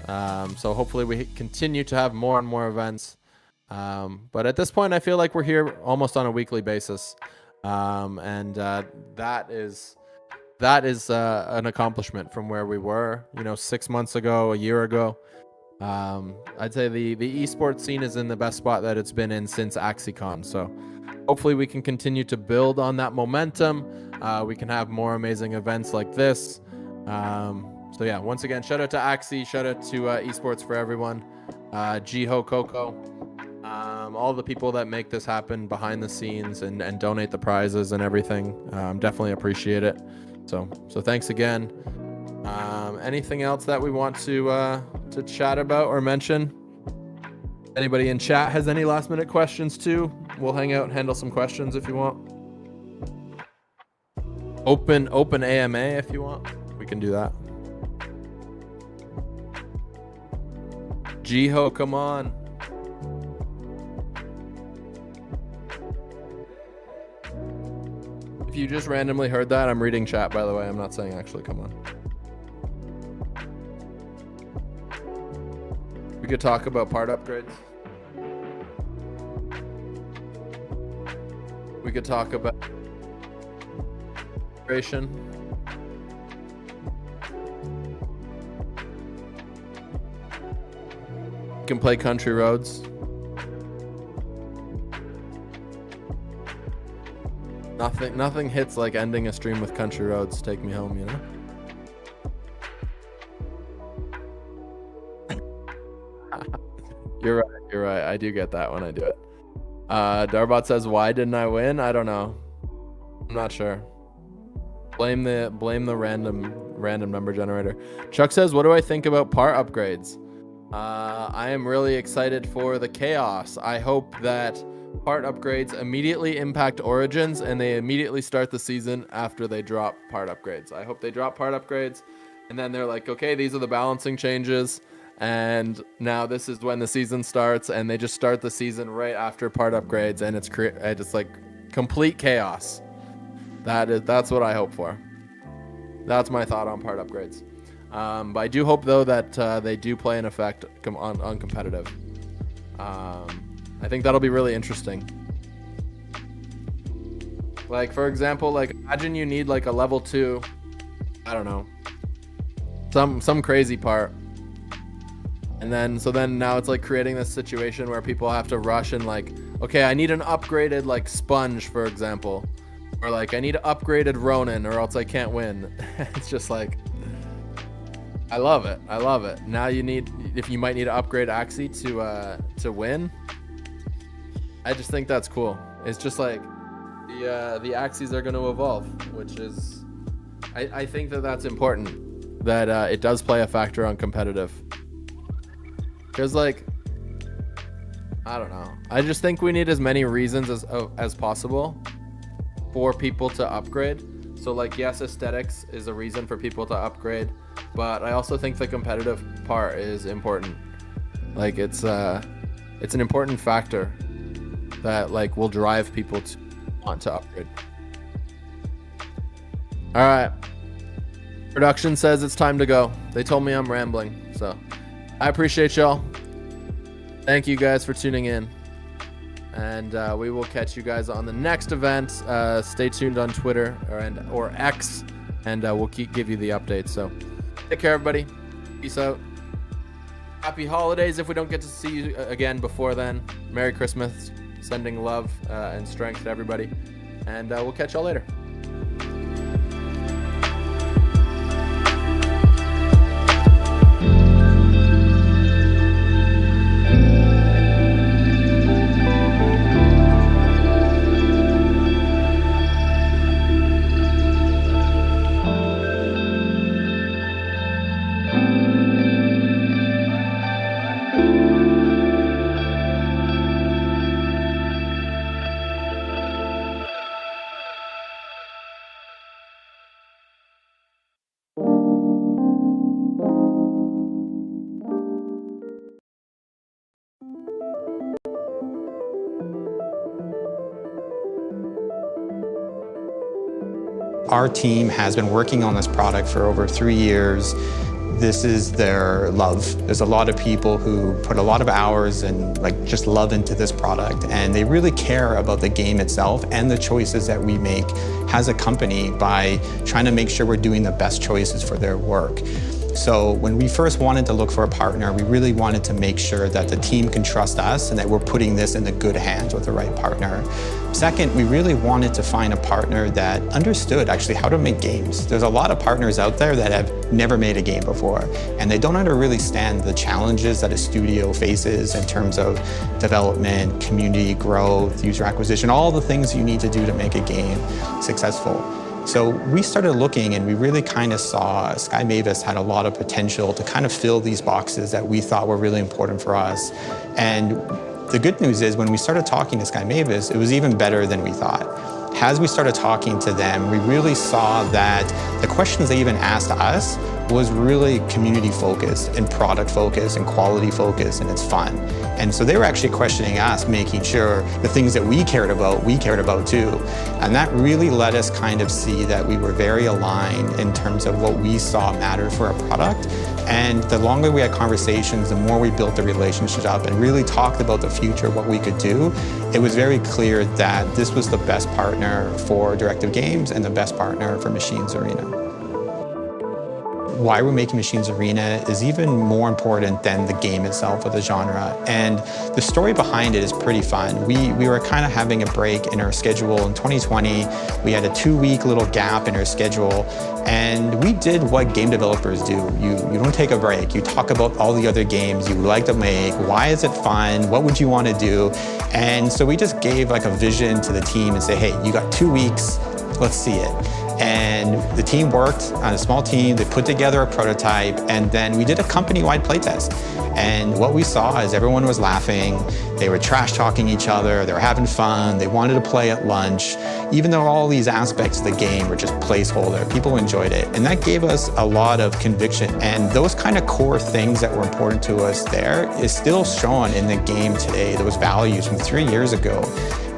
So hopefully we continue to have more and more events. But at this point, I feel like we're here almost on a weekly basis. That is an accomplishment from where we were, 6 months ago, a year ago. I'd say the esports scene is in the best spot that it's been in since AxieCon. So hopefully we can continue to build on that momentum. We can have more amazing events like this. So yeah, once again, shout out to Axie, shout out to Esports for Everyone, Jiho Coco, all the people that make this happen behind the scenes and donate the prizes and everything. Definitely appreciate it. So thanks again. Anything else that we want to chat about or mention? Anybody in chat has any last minute questions too? We'll hang out and handle some questions if you want. Open AMA if you want. We can do that. Jiho, come on. If you just randomly heard that, I'm reading chat, by the way. I'm not saying actually, come on. We could talk about part upgrades. We could talk about creation. We can play Country Roads. Nothing hits like ending a stream with Country Roads. Take Me Home, You're right. I do get that when I do it. Darbot says, "Why didn't I win? I don't know. I'm not sure. Blame the random number generator." Chuck says, "What do I think about part upgrades?" I am really excited for the chaos. I hope that part upgrades immediately impact Origins and they immediately start the season after they drop part upgrades. I hope they drop part upgrades and then they're like, okay, these are the balancing changes, and now this is when the season starts, and they just start the season right after part upgrades, and it's like complete chaos. That's what I hope for. That's my thought on part upgrades. But I do hope though that they do play an effect on competitive. I think that'll be really interesting. Like, for example, like imagine you need like a level 2, I don't know, some crazy part. And then now it's like creating this situation where people have to rush and like, okay, I need an upgraded like Sponge, for example. Or like I need an upgraded Ronin or else I can't win. It's just like, I love it. Now you might need to upgrade Axie to win. I just think that's cool. It's just like the Axies are going to evolve, which is, I think that's important, that it does play a factor on competitive. Because, like, I don't know. I just think we need as many reasons as possible for people to upgrade. So, like, yes, aesthetics is a reason for people to upgrade, but I also think the competitive part is important. Like, it's an important factor that, like, will drive people to want to upgrade. All right. Production says it's time to go. They told me I'm rambling, so I appreciate y'all. Thank you guys for tuning in, and we will catch you guys on the next event. Stay tuned on Twitter or X, and we'll give you the updates. So take care, everybody. Peace out. Happy holidays if we don't get to see you again before then. Merry Christmas. Sending love and strength to everybody, and we'll catch y'all later. Our team has been working on this product for over 3 years. This is their love. There's a lot of people who put a lot of hours and just love into this product, and they really care about the game itself and the choices that we make as a company by trying to make sure we're doing the best choices for their work. So when we first wanted to look for a partner, we really wanted to make sure that the team can trust us and that we're putting this in the good hands with the right partner. Second, we really wanted to find a partner that understood actually how to make games. There's a lot of partners out there that have never made a game before, and they don't really stand the challenges that a studio faces in terms of development, community growth, user acquisition, all the things you need to do to make a game successful. So we started looking, and we really kind of saw Sky Mavis had a lot of potential to kind of fill these boxes that we thought were really important for us. And the good news is when we started talking to Sky Mavis, it was even better than we thought. As we started talking to them, we really saw that the questions they even asked us was really community focused and product focused and quality focused, and it's fun. And so they were actually questioning us, making sure the things that we cared about too. And that really let us kind of see that we were very aligned in terms of what we saw mattered for our product. And the longer we had conversations, the more we built the relationship up and really talked about the future, what we could do. It was very clear that this was the best partner for Directive Games and the best partner for Machines Arena. Why we're making Machines Arena is even more important than the game itself or the genre. And the story behind it is pretty fun. We were kind of having a break in our schedule in 2020. We had a 2-week little gap in our schedule, and we did what game developers do. You don't take a break. You talk about all the other games you would like to make. Why is it fun? What would you want to do? And so we just gave a vision to the team and say, hey, you got 2 weeks, let's see it. And the team worked on a small team. They put together a prototype, and then we did a company-wide playtest. And what we saw is everyone was laughing. They were trash-talking each other. They were having fun. They wanted to play at lunch. Even though all these aspects of the game were just placeholder, people enjoyed it. And that gave us a lot of conviction. And those kind of core things that were important to us there is still shown in the game today. Those values from 3 years ago.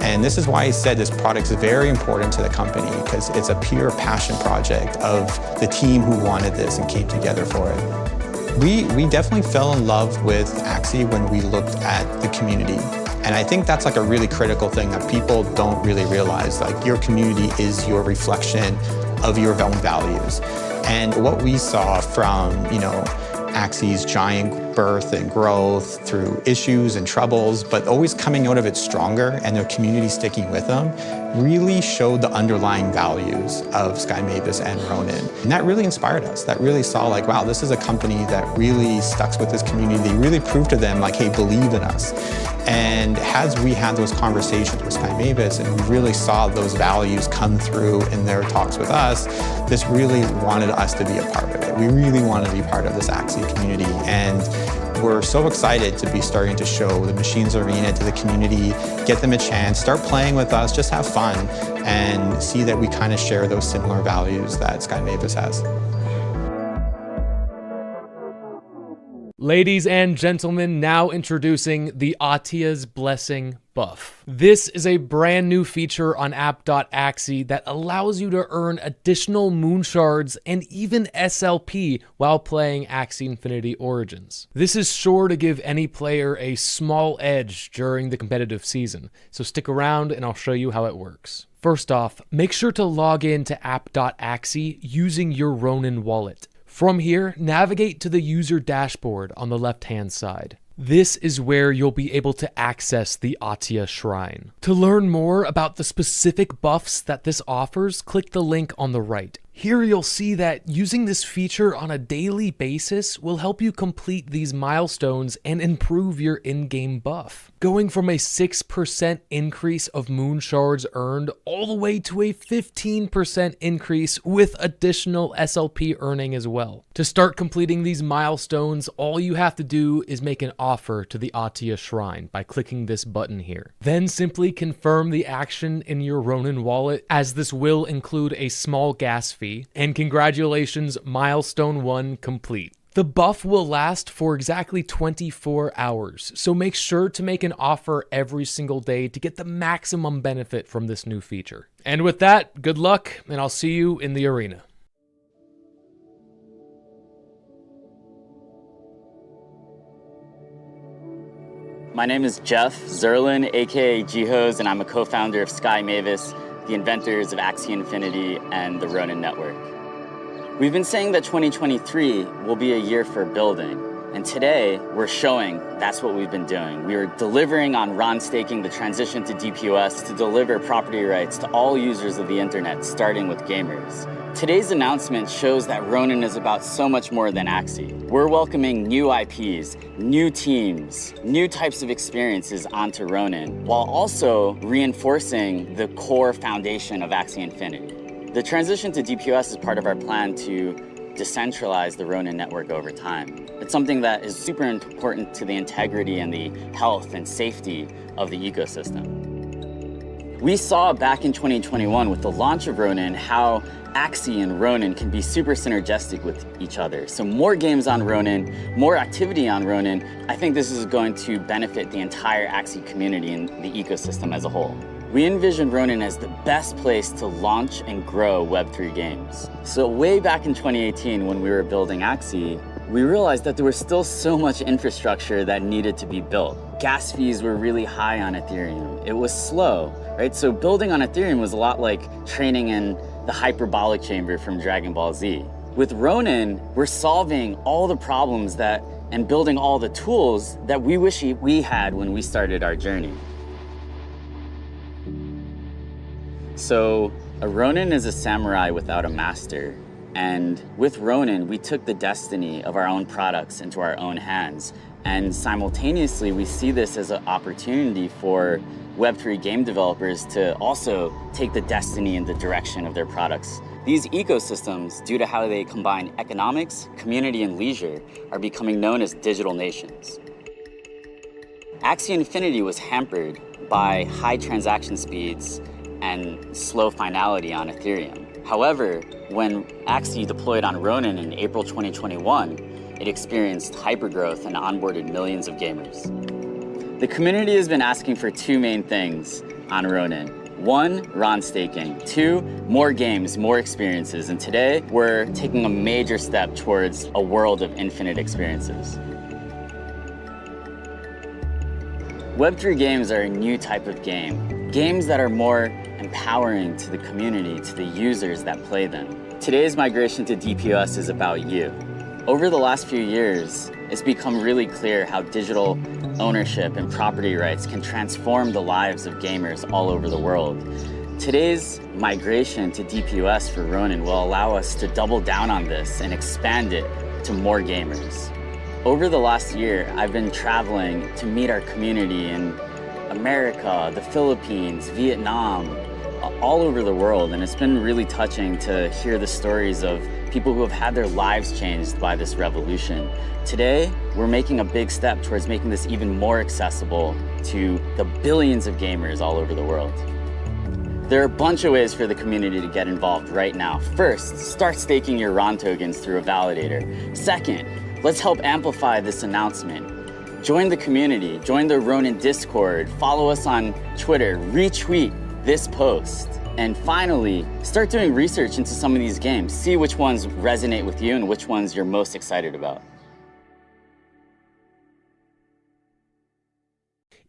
And this is why I said this product is very important to the company, because it's a pure passion project of the team who wanted this and came together for it. We definitely fell in love with Axie when we looked at the community. And I think that's a really critical thing that people don't really realize. Your community is your reflection of your own values. And what we saw from, Axie's giant birth and growth, through issues and troubles, but always coming out of it stronger and their community sticking with them, really showed the underlying values of Sky Mavis and Ronin. And that really inspired us. That really saw like, wow, this is a company that really stuck with this community. They really proved to them like, hey, believe in us. And as we had those conversations with Sky Mavis and we really saw those values come through in their talks with us, this really wanted us to be a part of it. We really wanted to be part of this Axie community. And we're so excited to be starting to show the Machines Arena to the community, get them a chance, start playing with us, just have fun, and see that we kind of share those similar values that Sky Mavis has. Ladies and gentlemen, now introducing the Atia's Blessing buff. This is a brand new feature on app.axie that allows you to earn additional moon shards and even SLP while playing Axie Infinity Origins. This is sure to give any player a small edge during the competitive season, so stick around and I'll show you how it works. First off, make sure to log in to app.axie using your Ronin wallet. From here, navigate to the user dashboard on the left-hand side. This is where you'll be able to access the Atia Shrine. To learn more about the specific buffs that this offers, click the link on the right. Here you'll see that using this feature on a daily basis will help you complete these milestones and improve your in-game buff. Going from a 6% increase of moon shards earned all the way to a 15% increase with additional SLP earning as well. To start completing these milestones, all you have to do is make an offer to the Atia Shrine by clicking this button here. Then simply confirm the action in your Ronin wallet, as this will include a small gas fee, and congratulations, milestone 1 complete. The buff will last for exactly 24 hours, so make sure to make an offer every single day to get the maximum benefit from this new feature. And with that, good luck, and I'll see you in the arena. My name is Jeff Zerlin, aka Jihos, and I'm a co-founder of Sky Mavis, the inventors of Axie Infinity and the Ronin Network. We've been saying that 2023 will be a year for building, and today we're showing that's what we've been doing. We are delivering on RON staking, the transition to DPoS, to deliver property rights to all users of the internet, starting with gamers. Today's announcement shows that Ronin is about so much more than Axie. We're welcoming new IPs, new teams, new types of experiences onto Ronin, while also reinforcing the core foundation of Axie Infinity. The transition to DPoS is part of our plan to decentralize the Ronin network over time. It's something that is super important to the integrity and the health and safety of the ecosystem. We saw back in 2021 with the launch of Ronin how Axie and Ronin can be super synergistic with each other. So more games on Ronin, more activity on Ronin, I think this is going to benefit the entire Axie community and the ecosystem as a whole. We envision Ronin as the best place to launch and grow Web3 games. So way back in 2018 when we were building Axie, we realized that there was still so much infrastructure that needed to be built. Gas fees were really high on Ethereum. It was slow, right? So building on Ethereum was a lot like training in the hyperbolic chamber from Dragon Ball Z. With Ronin, we're solving all the problems and building all the tools that we wish we had when we started our journey. So a Ronin is a samurai without a master. And with Ronin, we took the destiny of our own products into our own hands. And simultaneously, we see this as an opportunity for Web3 game developers to also take the destiny and the direction of their products. These ecosystems, due to how they combine economics, community, and leisure, are becoming known as digital nations. Axie Infinity was hampered by high transaction speeds and slow finality on Ethereum. However, when Axie deployed on Ronin in April 2021, it experienced hypergrowth and onboarded millions of gamers. The community has been asking for two main things on Ronin. One, RON staking. Two, more games, more experiences. And today, we're taking a major step towards a world of infinite experiences. Web3 games are a new type of game. Games that are more empowering to the community, to the users that play them. Today's migration to DPoS is about you. Over the last few years, it's become really clear how digital ownership and property rights can transform the lives of gamers all over the world. Today's migration to DPoS for Ronin will allow us to double down on this and expand it to more gamers. Over the last year, I've been traveling to meet our community in America, the Philippines, Vietnam, all over the world, and it's been really touching to hear the stories of people who have had their lives changed by this revolution. Today, we're making a big step towards making this even more accessible to the billions of gamers all over the world. There are a bunch of ways for the community to get involved right now. First, start staking your RON tokens through a validator. Second, let's help amplify this announcement. Join the community, join the Ronin Discord, follow us on Twitter, retweet this post. And finally, start doing research into some of these games. See which ones resonate with you and which ones you're most excited about.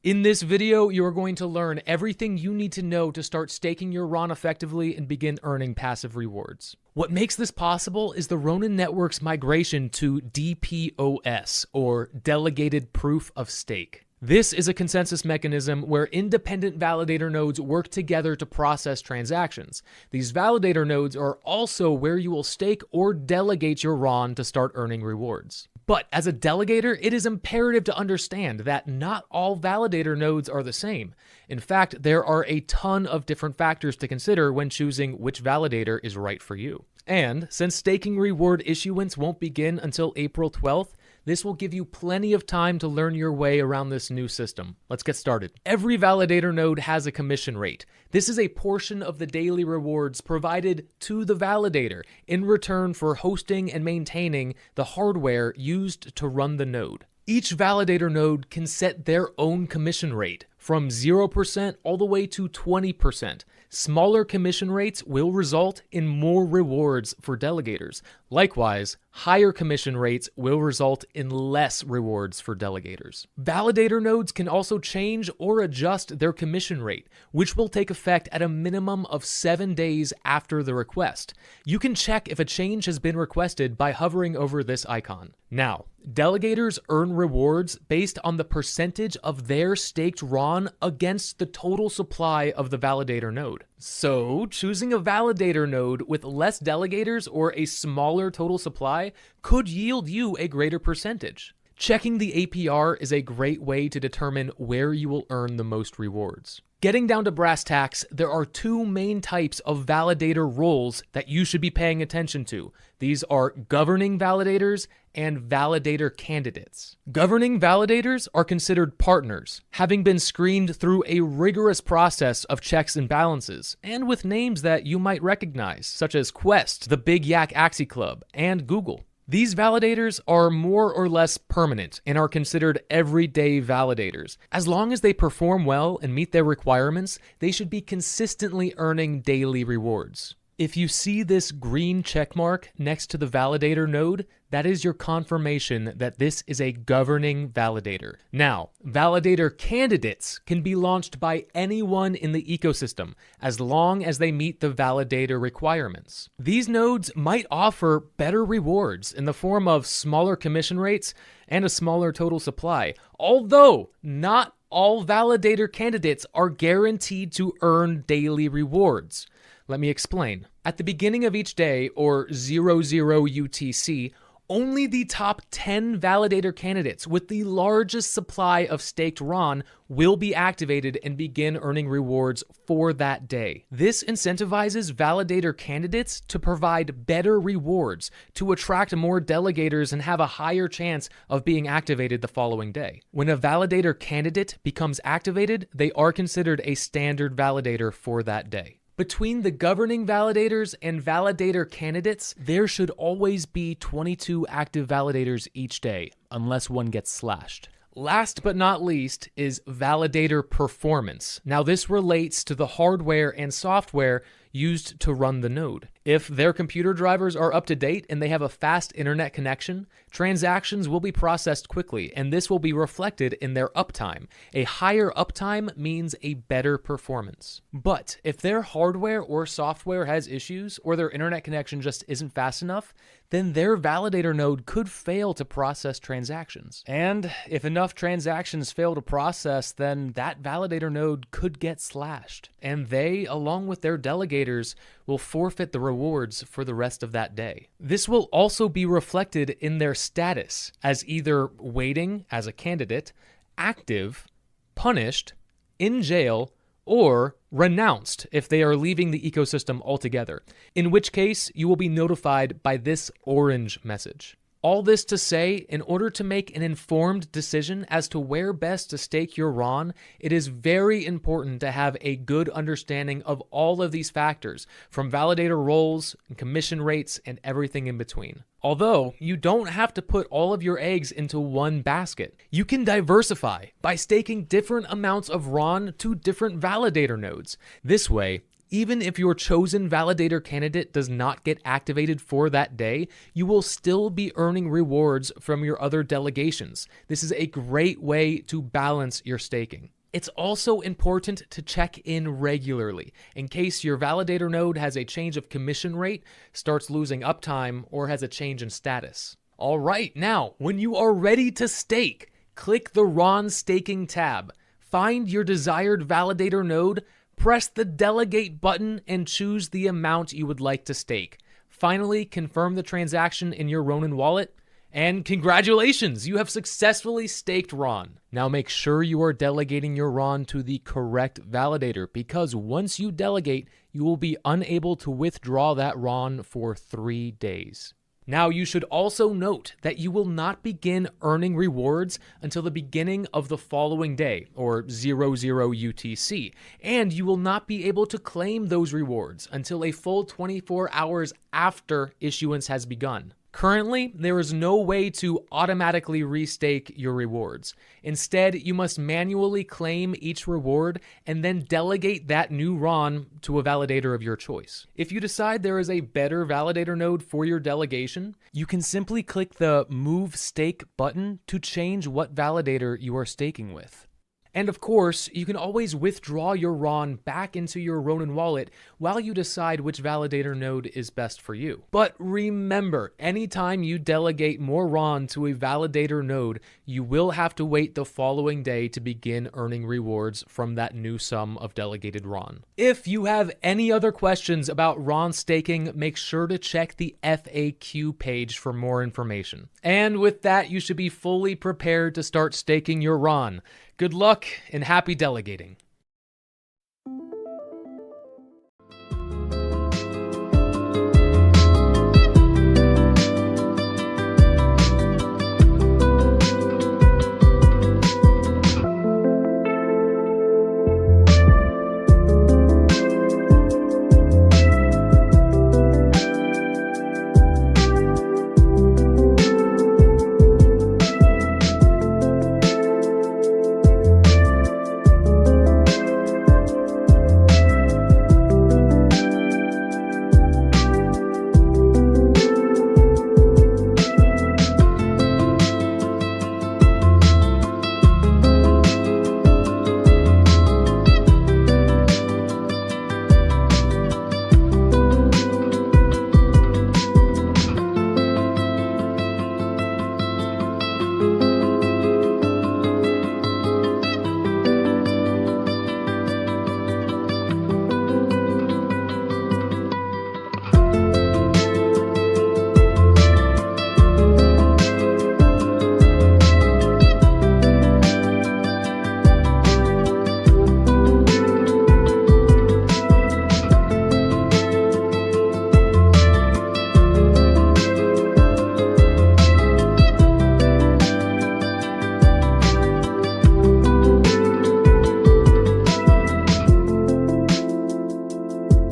In this video, you are going to learn everything you need to know to start staking your RON effectively and begin earning passive rewards. What makes this possible is the Ronin Network's migration to DPoS, or Delegated Proof of Stake. This is a consensus mechanism where independent validator nodes work together to process transactions. These validator nodes are also where you will stake or delegate your RON to start earning rewards. But as a delegator, it is imperative to understand that not all validator nodes are the same. In fact, there are a ton of different factors to consider when choosing which validator is right for you. And since staking reward issuance won't begin until April 12th, this will give you plenty of time to learn your way around this new system. Let's get started. Every validator node has a commission rate. This is a portion of the daily rewards provided to the validator in return for hosting and maintaining the hardware used to run the node. Each validator node can set their own commission rate, from 0% all the way to 20%. Smaller commission rates will result in more rewards for delegators. Likewise, higher commission rates will result in less rewards for delegators. Validator nodes can also change or adjust their commission rate, which will take effect at a minimum of 7 days after the request. You can check if a change has been requested by hovering over this icon. Now, delegators earn rewards based on the percentage of their staked RON against the total supply of the validator node. So, choosing a validator node with less delegators or a smaller total supply could yield you a greater percentage. Checking the APR is a great way to determine where you will earn the most rewards. Getting down to brass tacks, there are two main types of validator roles that you should be paying attention to. These are governing validators and validator candidates. Governing validators are considered partners, having been screened through a rigorous process of checks and balances, and with names that you might recognize, such as Quest, the Big Yak Axie Club, and Google. These validators are more or less permanent and are considered everyday validators. As long as they perform well and meet their requirements, they should be consistently earning daily rewards. If you see this green check mark next to the validator node, that is your confirmation that this is a governing validator. Now, validator candidates can be launched by anyone in the ecosystem, as long as they meet the validator requirements. These nodes might offer better rewards in the form of smaller commission rates and a smaller total supply, although not all validator candidates are guaranteed to earn daily rewards. Let me explain. At the beginning of each day, or 00 UTC, only the top 10 validator candidates with the largest supply of staked RON will be activated and begin earning rewards for that day. This incentivizes validator candidates to provide better rewards, to attract more delegators and have a higher chance of being activated the following day. When a validator candidate becomes activated, they are considered a standard validator for that day. Between the governing validators and validator candidates, there should always be 22 active validators each day, unless one gets slashed. Last but not least is validator performance. Now this relates to the hardware and software used to run the node. If their computer drivers are up to date and they have a fast internet connection, transactions will be processed quickly, and this will be reflected in their uptime. A higher uptime means a better performance. But if their hardware or software has issues, or their internet connection just isn't fast enough, then their validator node could fail to process transactions. And if enough transactions fail to process, then that validator node could get slashed. And they, along with their delegators, will forfeit the rewards for the rest of that day. This will also be reflected in their status as either waiting as a candidate, active, punished, in jail, or renounced if they are leaving the ecosystem altogether, in which case you will be notified by this orange message. All this to say, in order to make an informed decision as to where best to stake your RON, it is very important to have a good understanding of all of these factors, from validator roles, and commission rates, and everything in between. Although, you don't have to put all of your eggs into one basket. You can diversify by staking different amounts of RON to different validator nodes. This way, even if your chosen validator candidate does not get activated for that day, you will still be earning rewards from your other delegations. This is a great way to balance your staking. It's also important to check in regularly in case your validator node has a change of commission rate, starts losing uptime, or has a change in status. All right, now, when you are ready to stake, click the RON Staking tab. Find your desired validator node, press the Delegate button, and choose the amount you would like to stake. Finally, confirm the transaction in your Ronin wallet, and congratulations, you have successfully staked RON. Now make sure you are delegating your RON to the correct validator, because once you delegate, you will be unable to withdraw that RON for 3 days. Now, you should also note that you will not begin earning rewards until the beginning of the following day, or 00 UTC, and you will not be able to claim those rewards until a full 24 hours after issuance has begun. Currently, there is no way to automatically restake your rewards. Instead, you must manually claim each reward and then delegate that new RON to a validator of your choice. If you decide there is a better validator node for your delegation, you can simply click the Move Stake button to change what validator you are staking with. And of course, you can always withdraw your RON back into your Ronin wallet while you decide which validator node is best for you. But remember, anytime you delegate more RON to a validator node, you will have to wait the following day to begin earning rewards from that new sum of delegated RON. If you have any other questions about RON staking, make sure to check the FAQ page for more information. And with that, you should be fully prepared to start staking your RON. Good luck and happy delegating.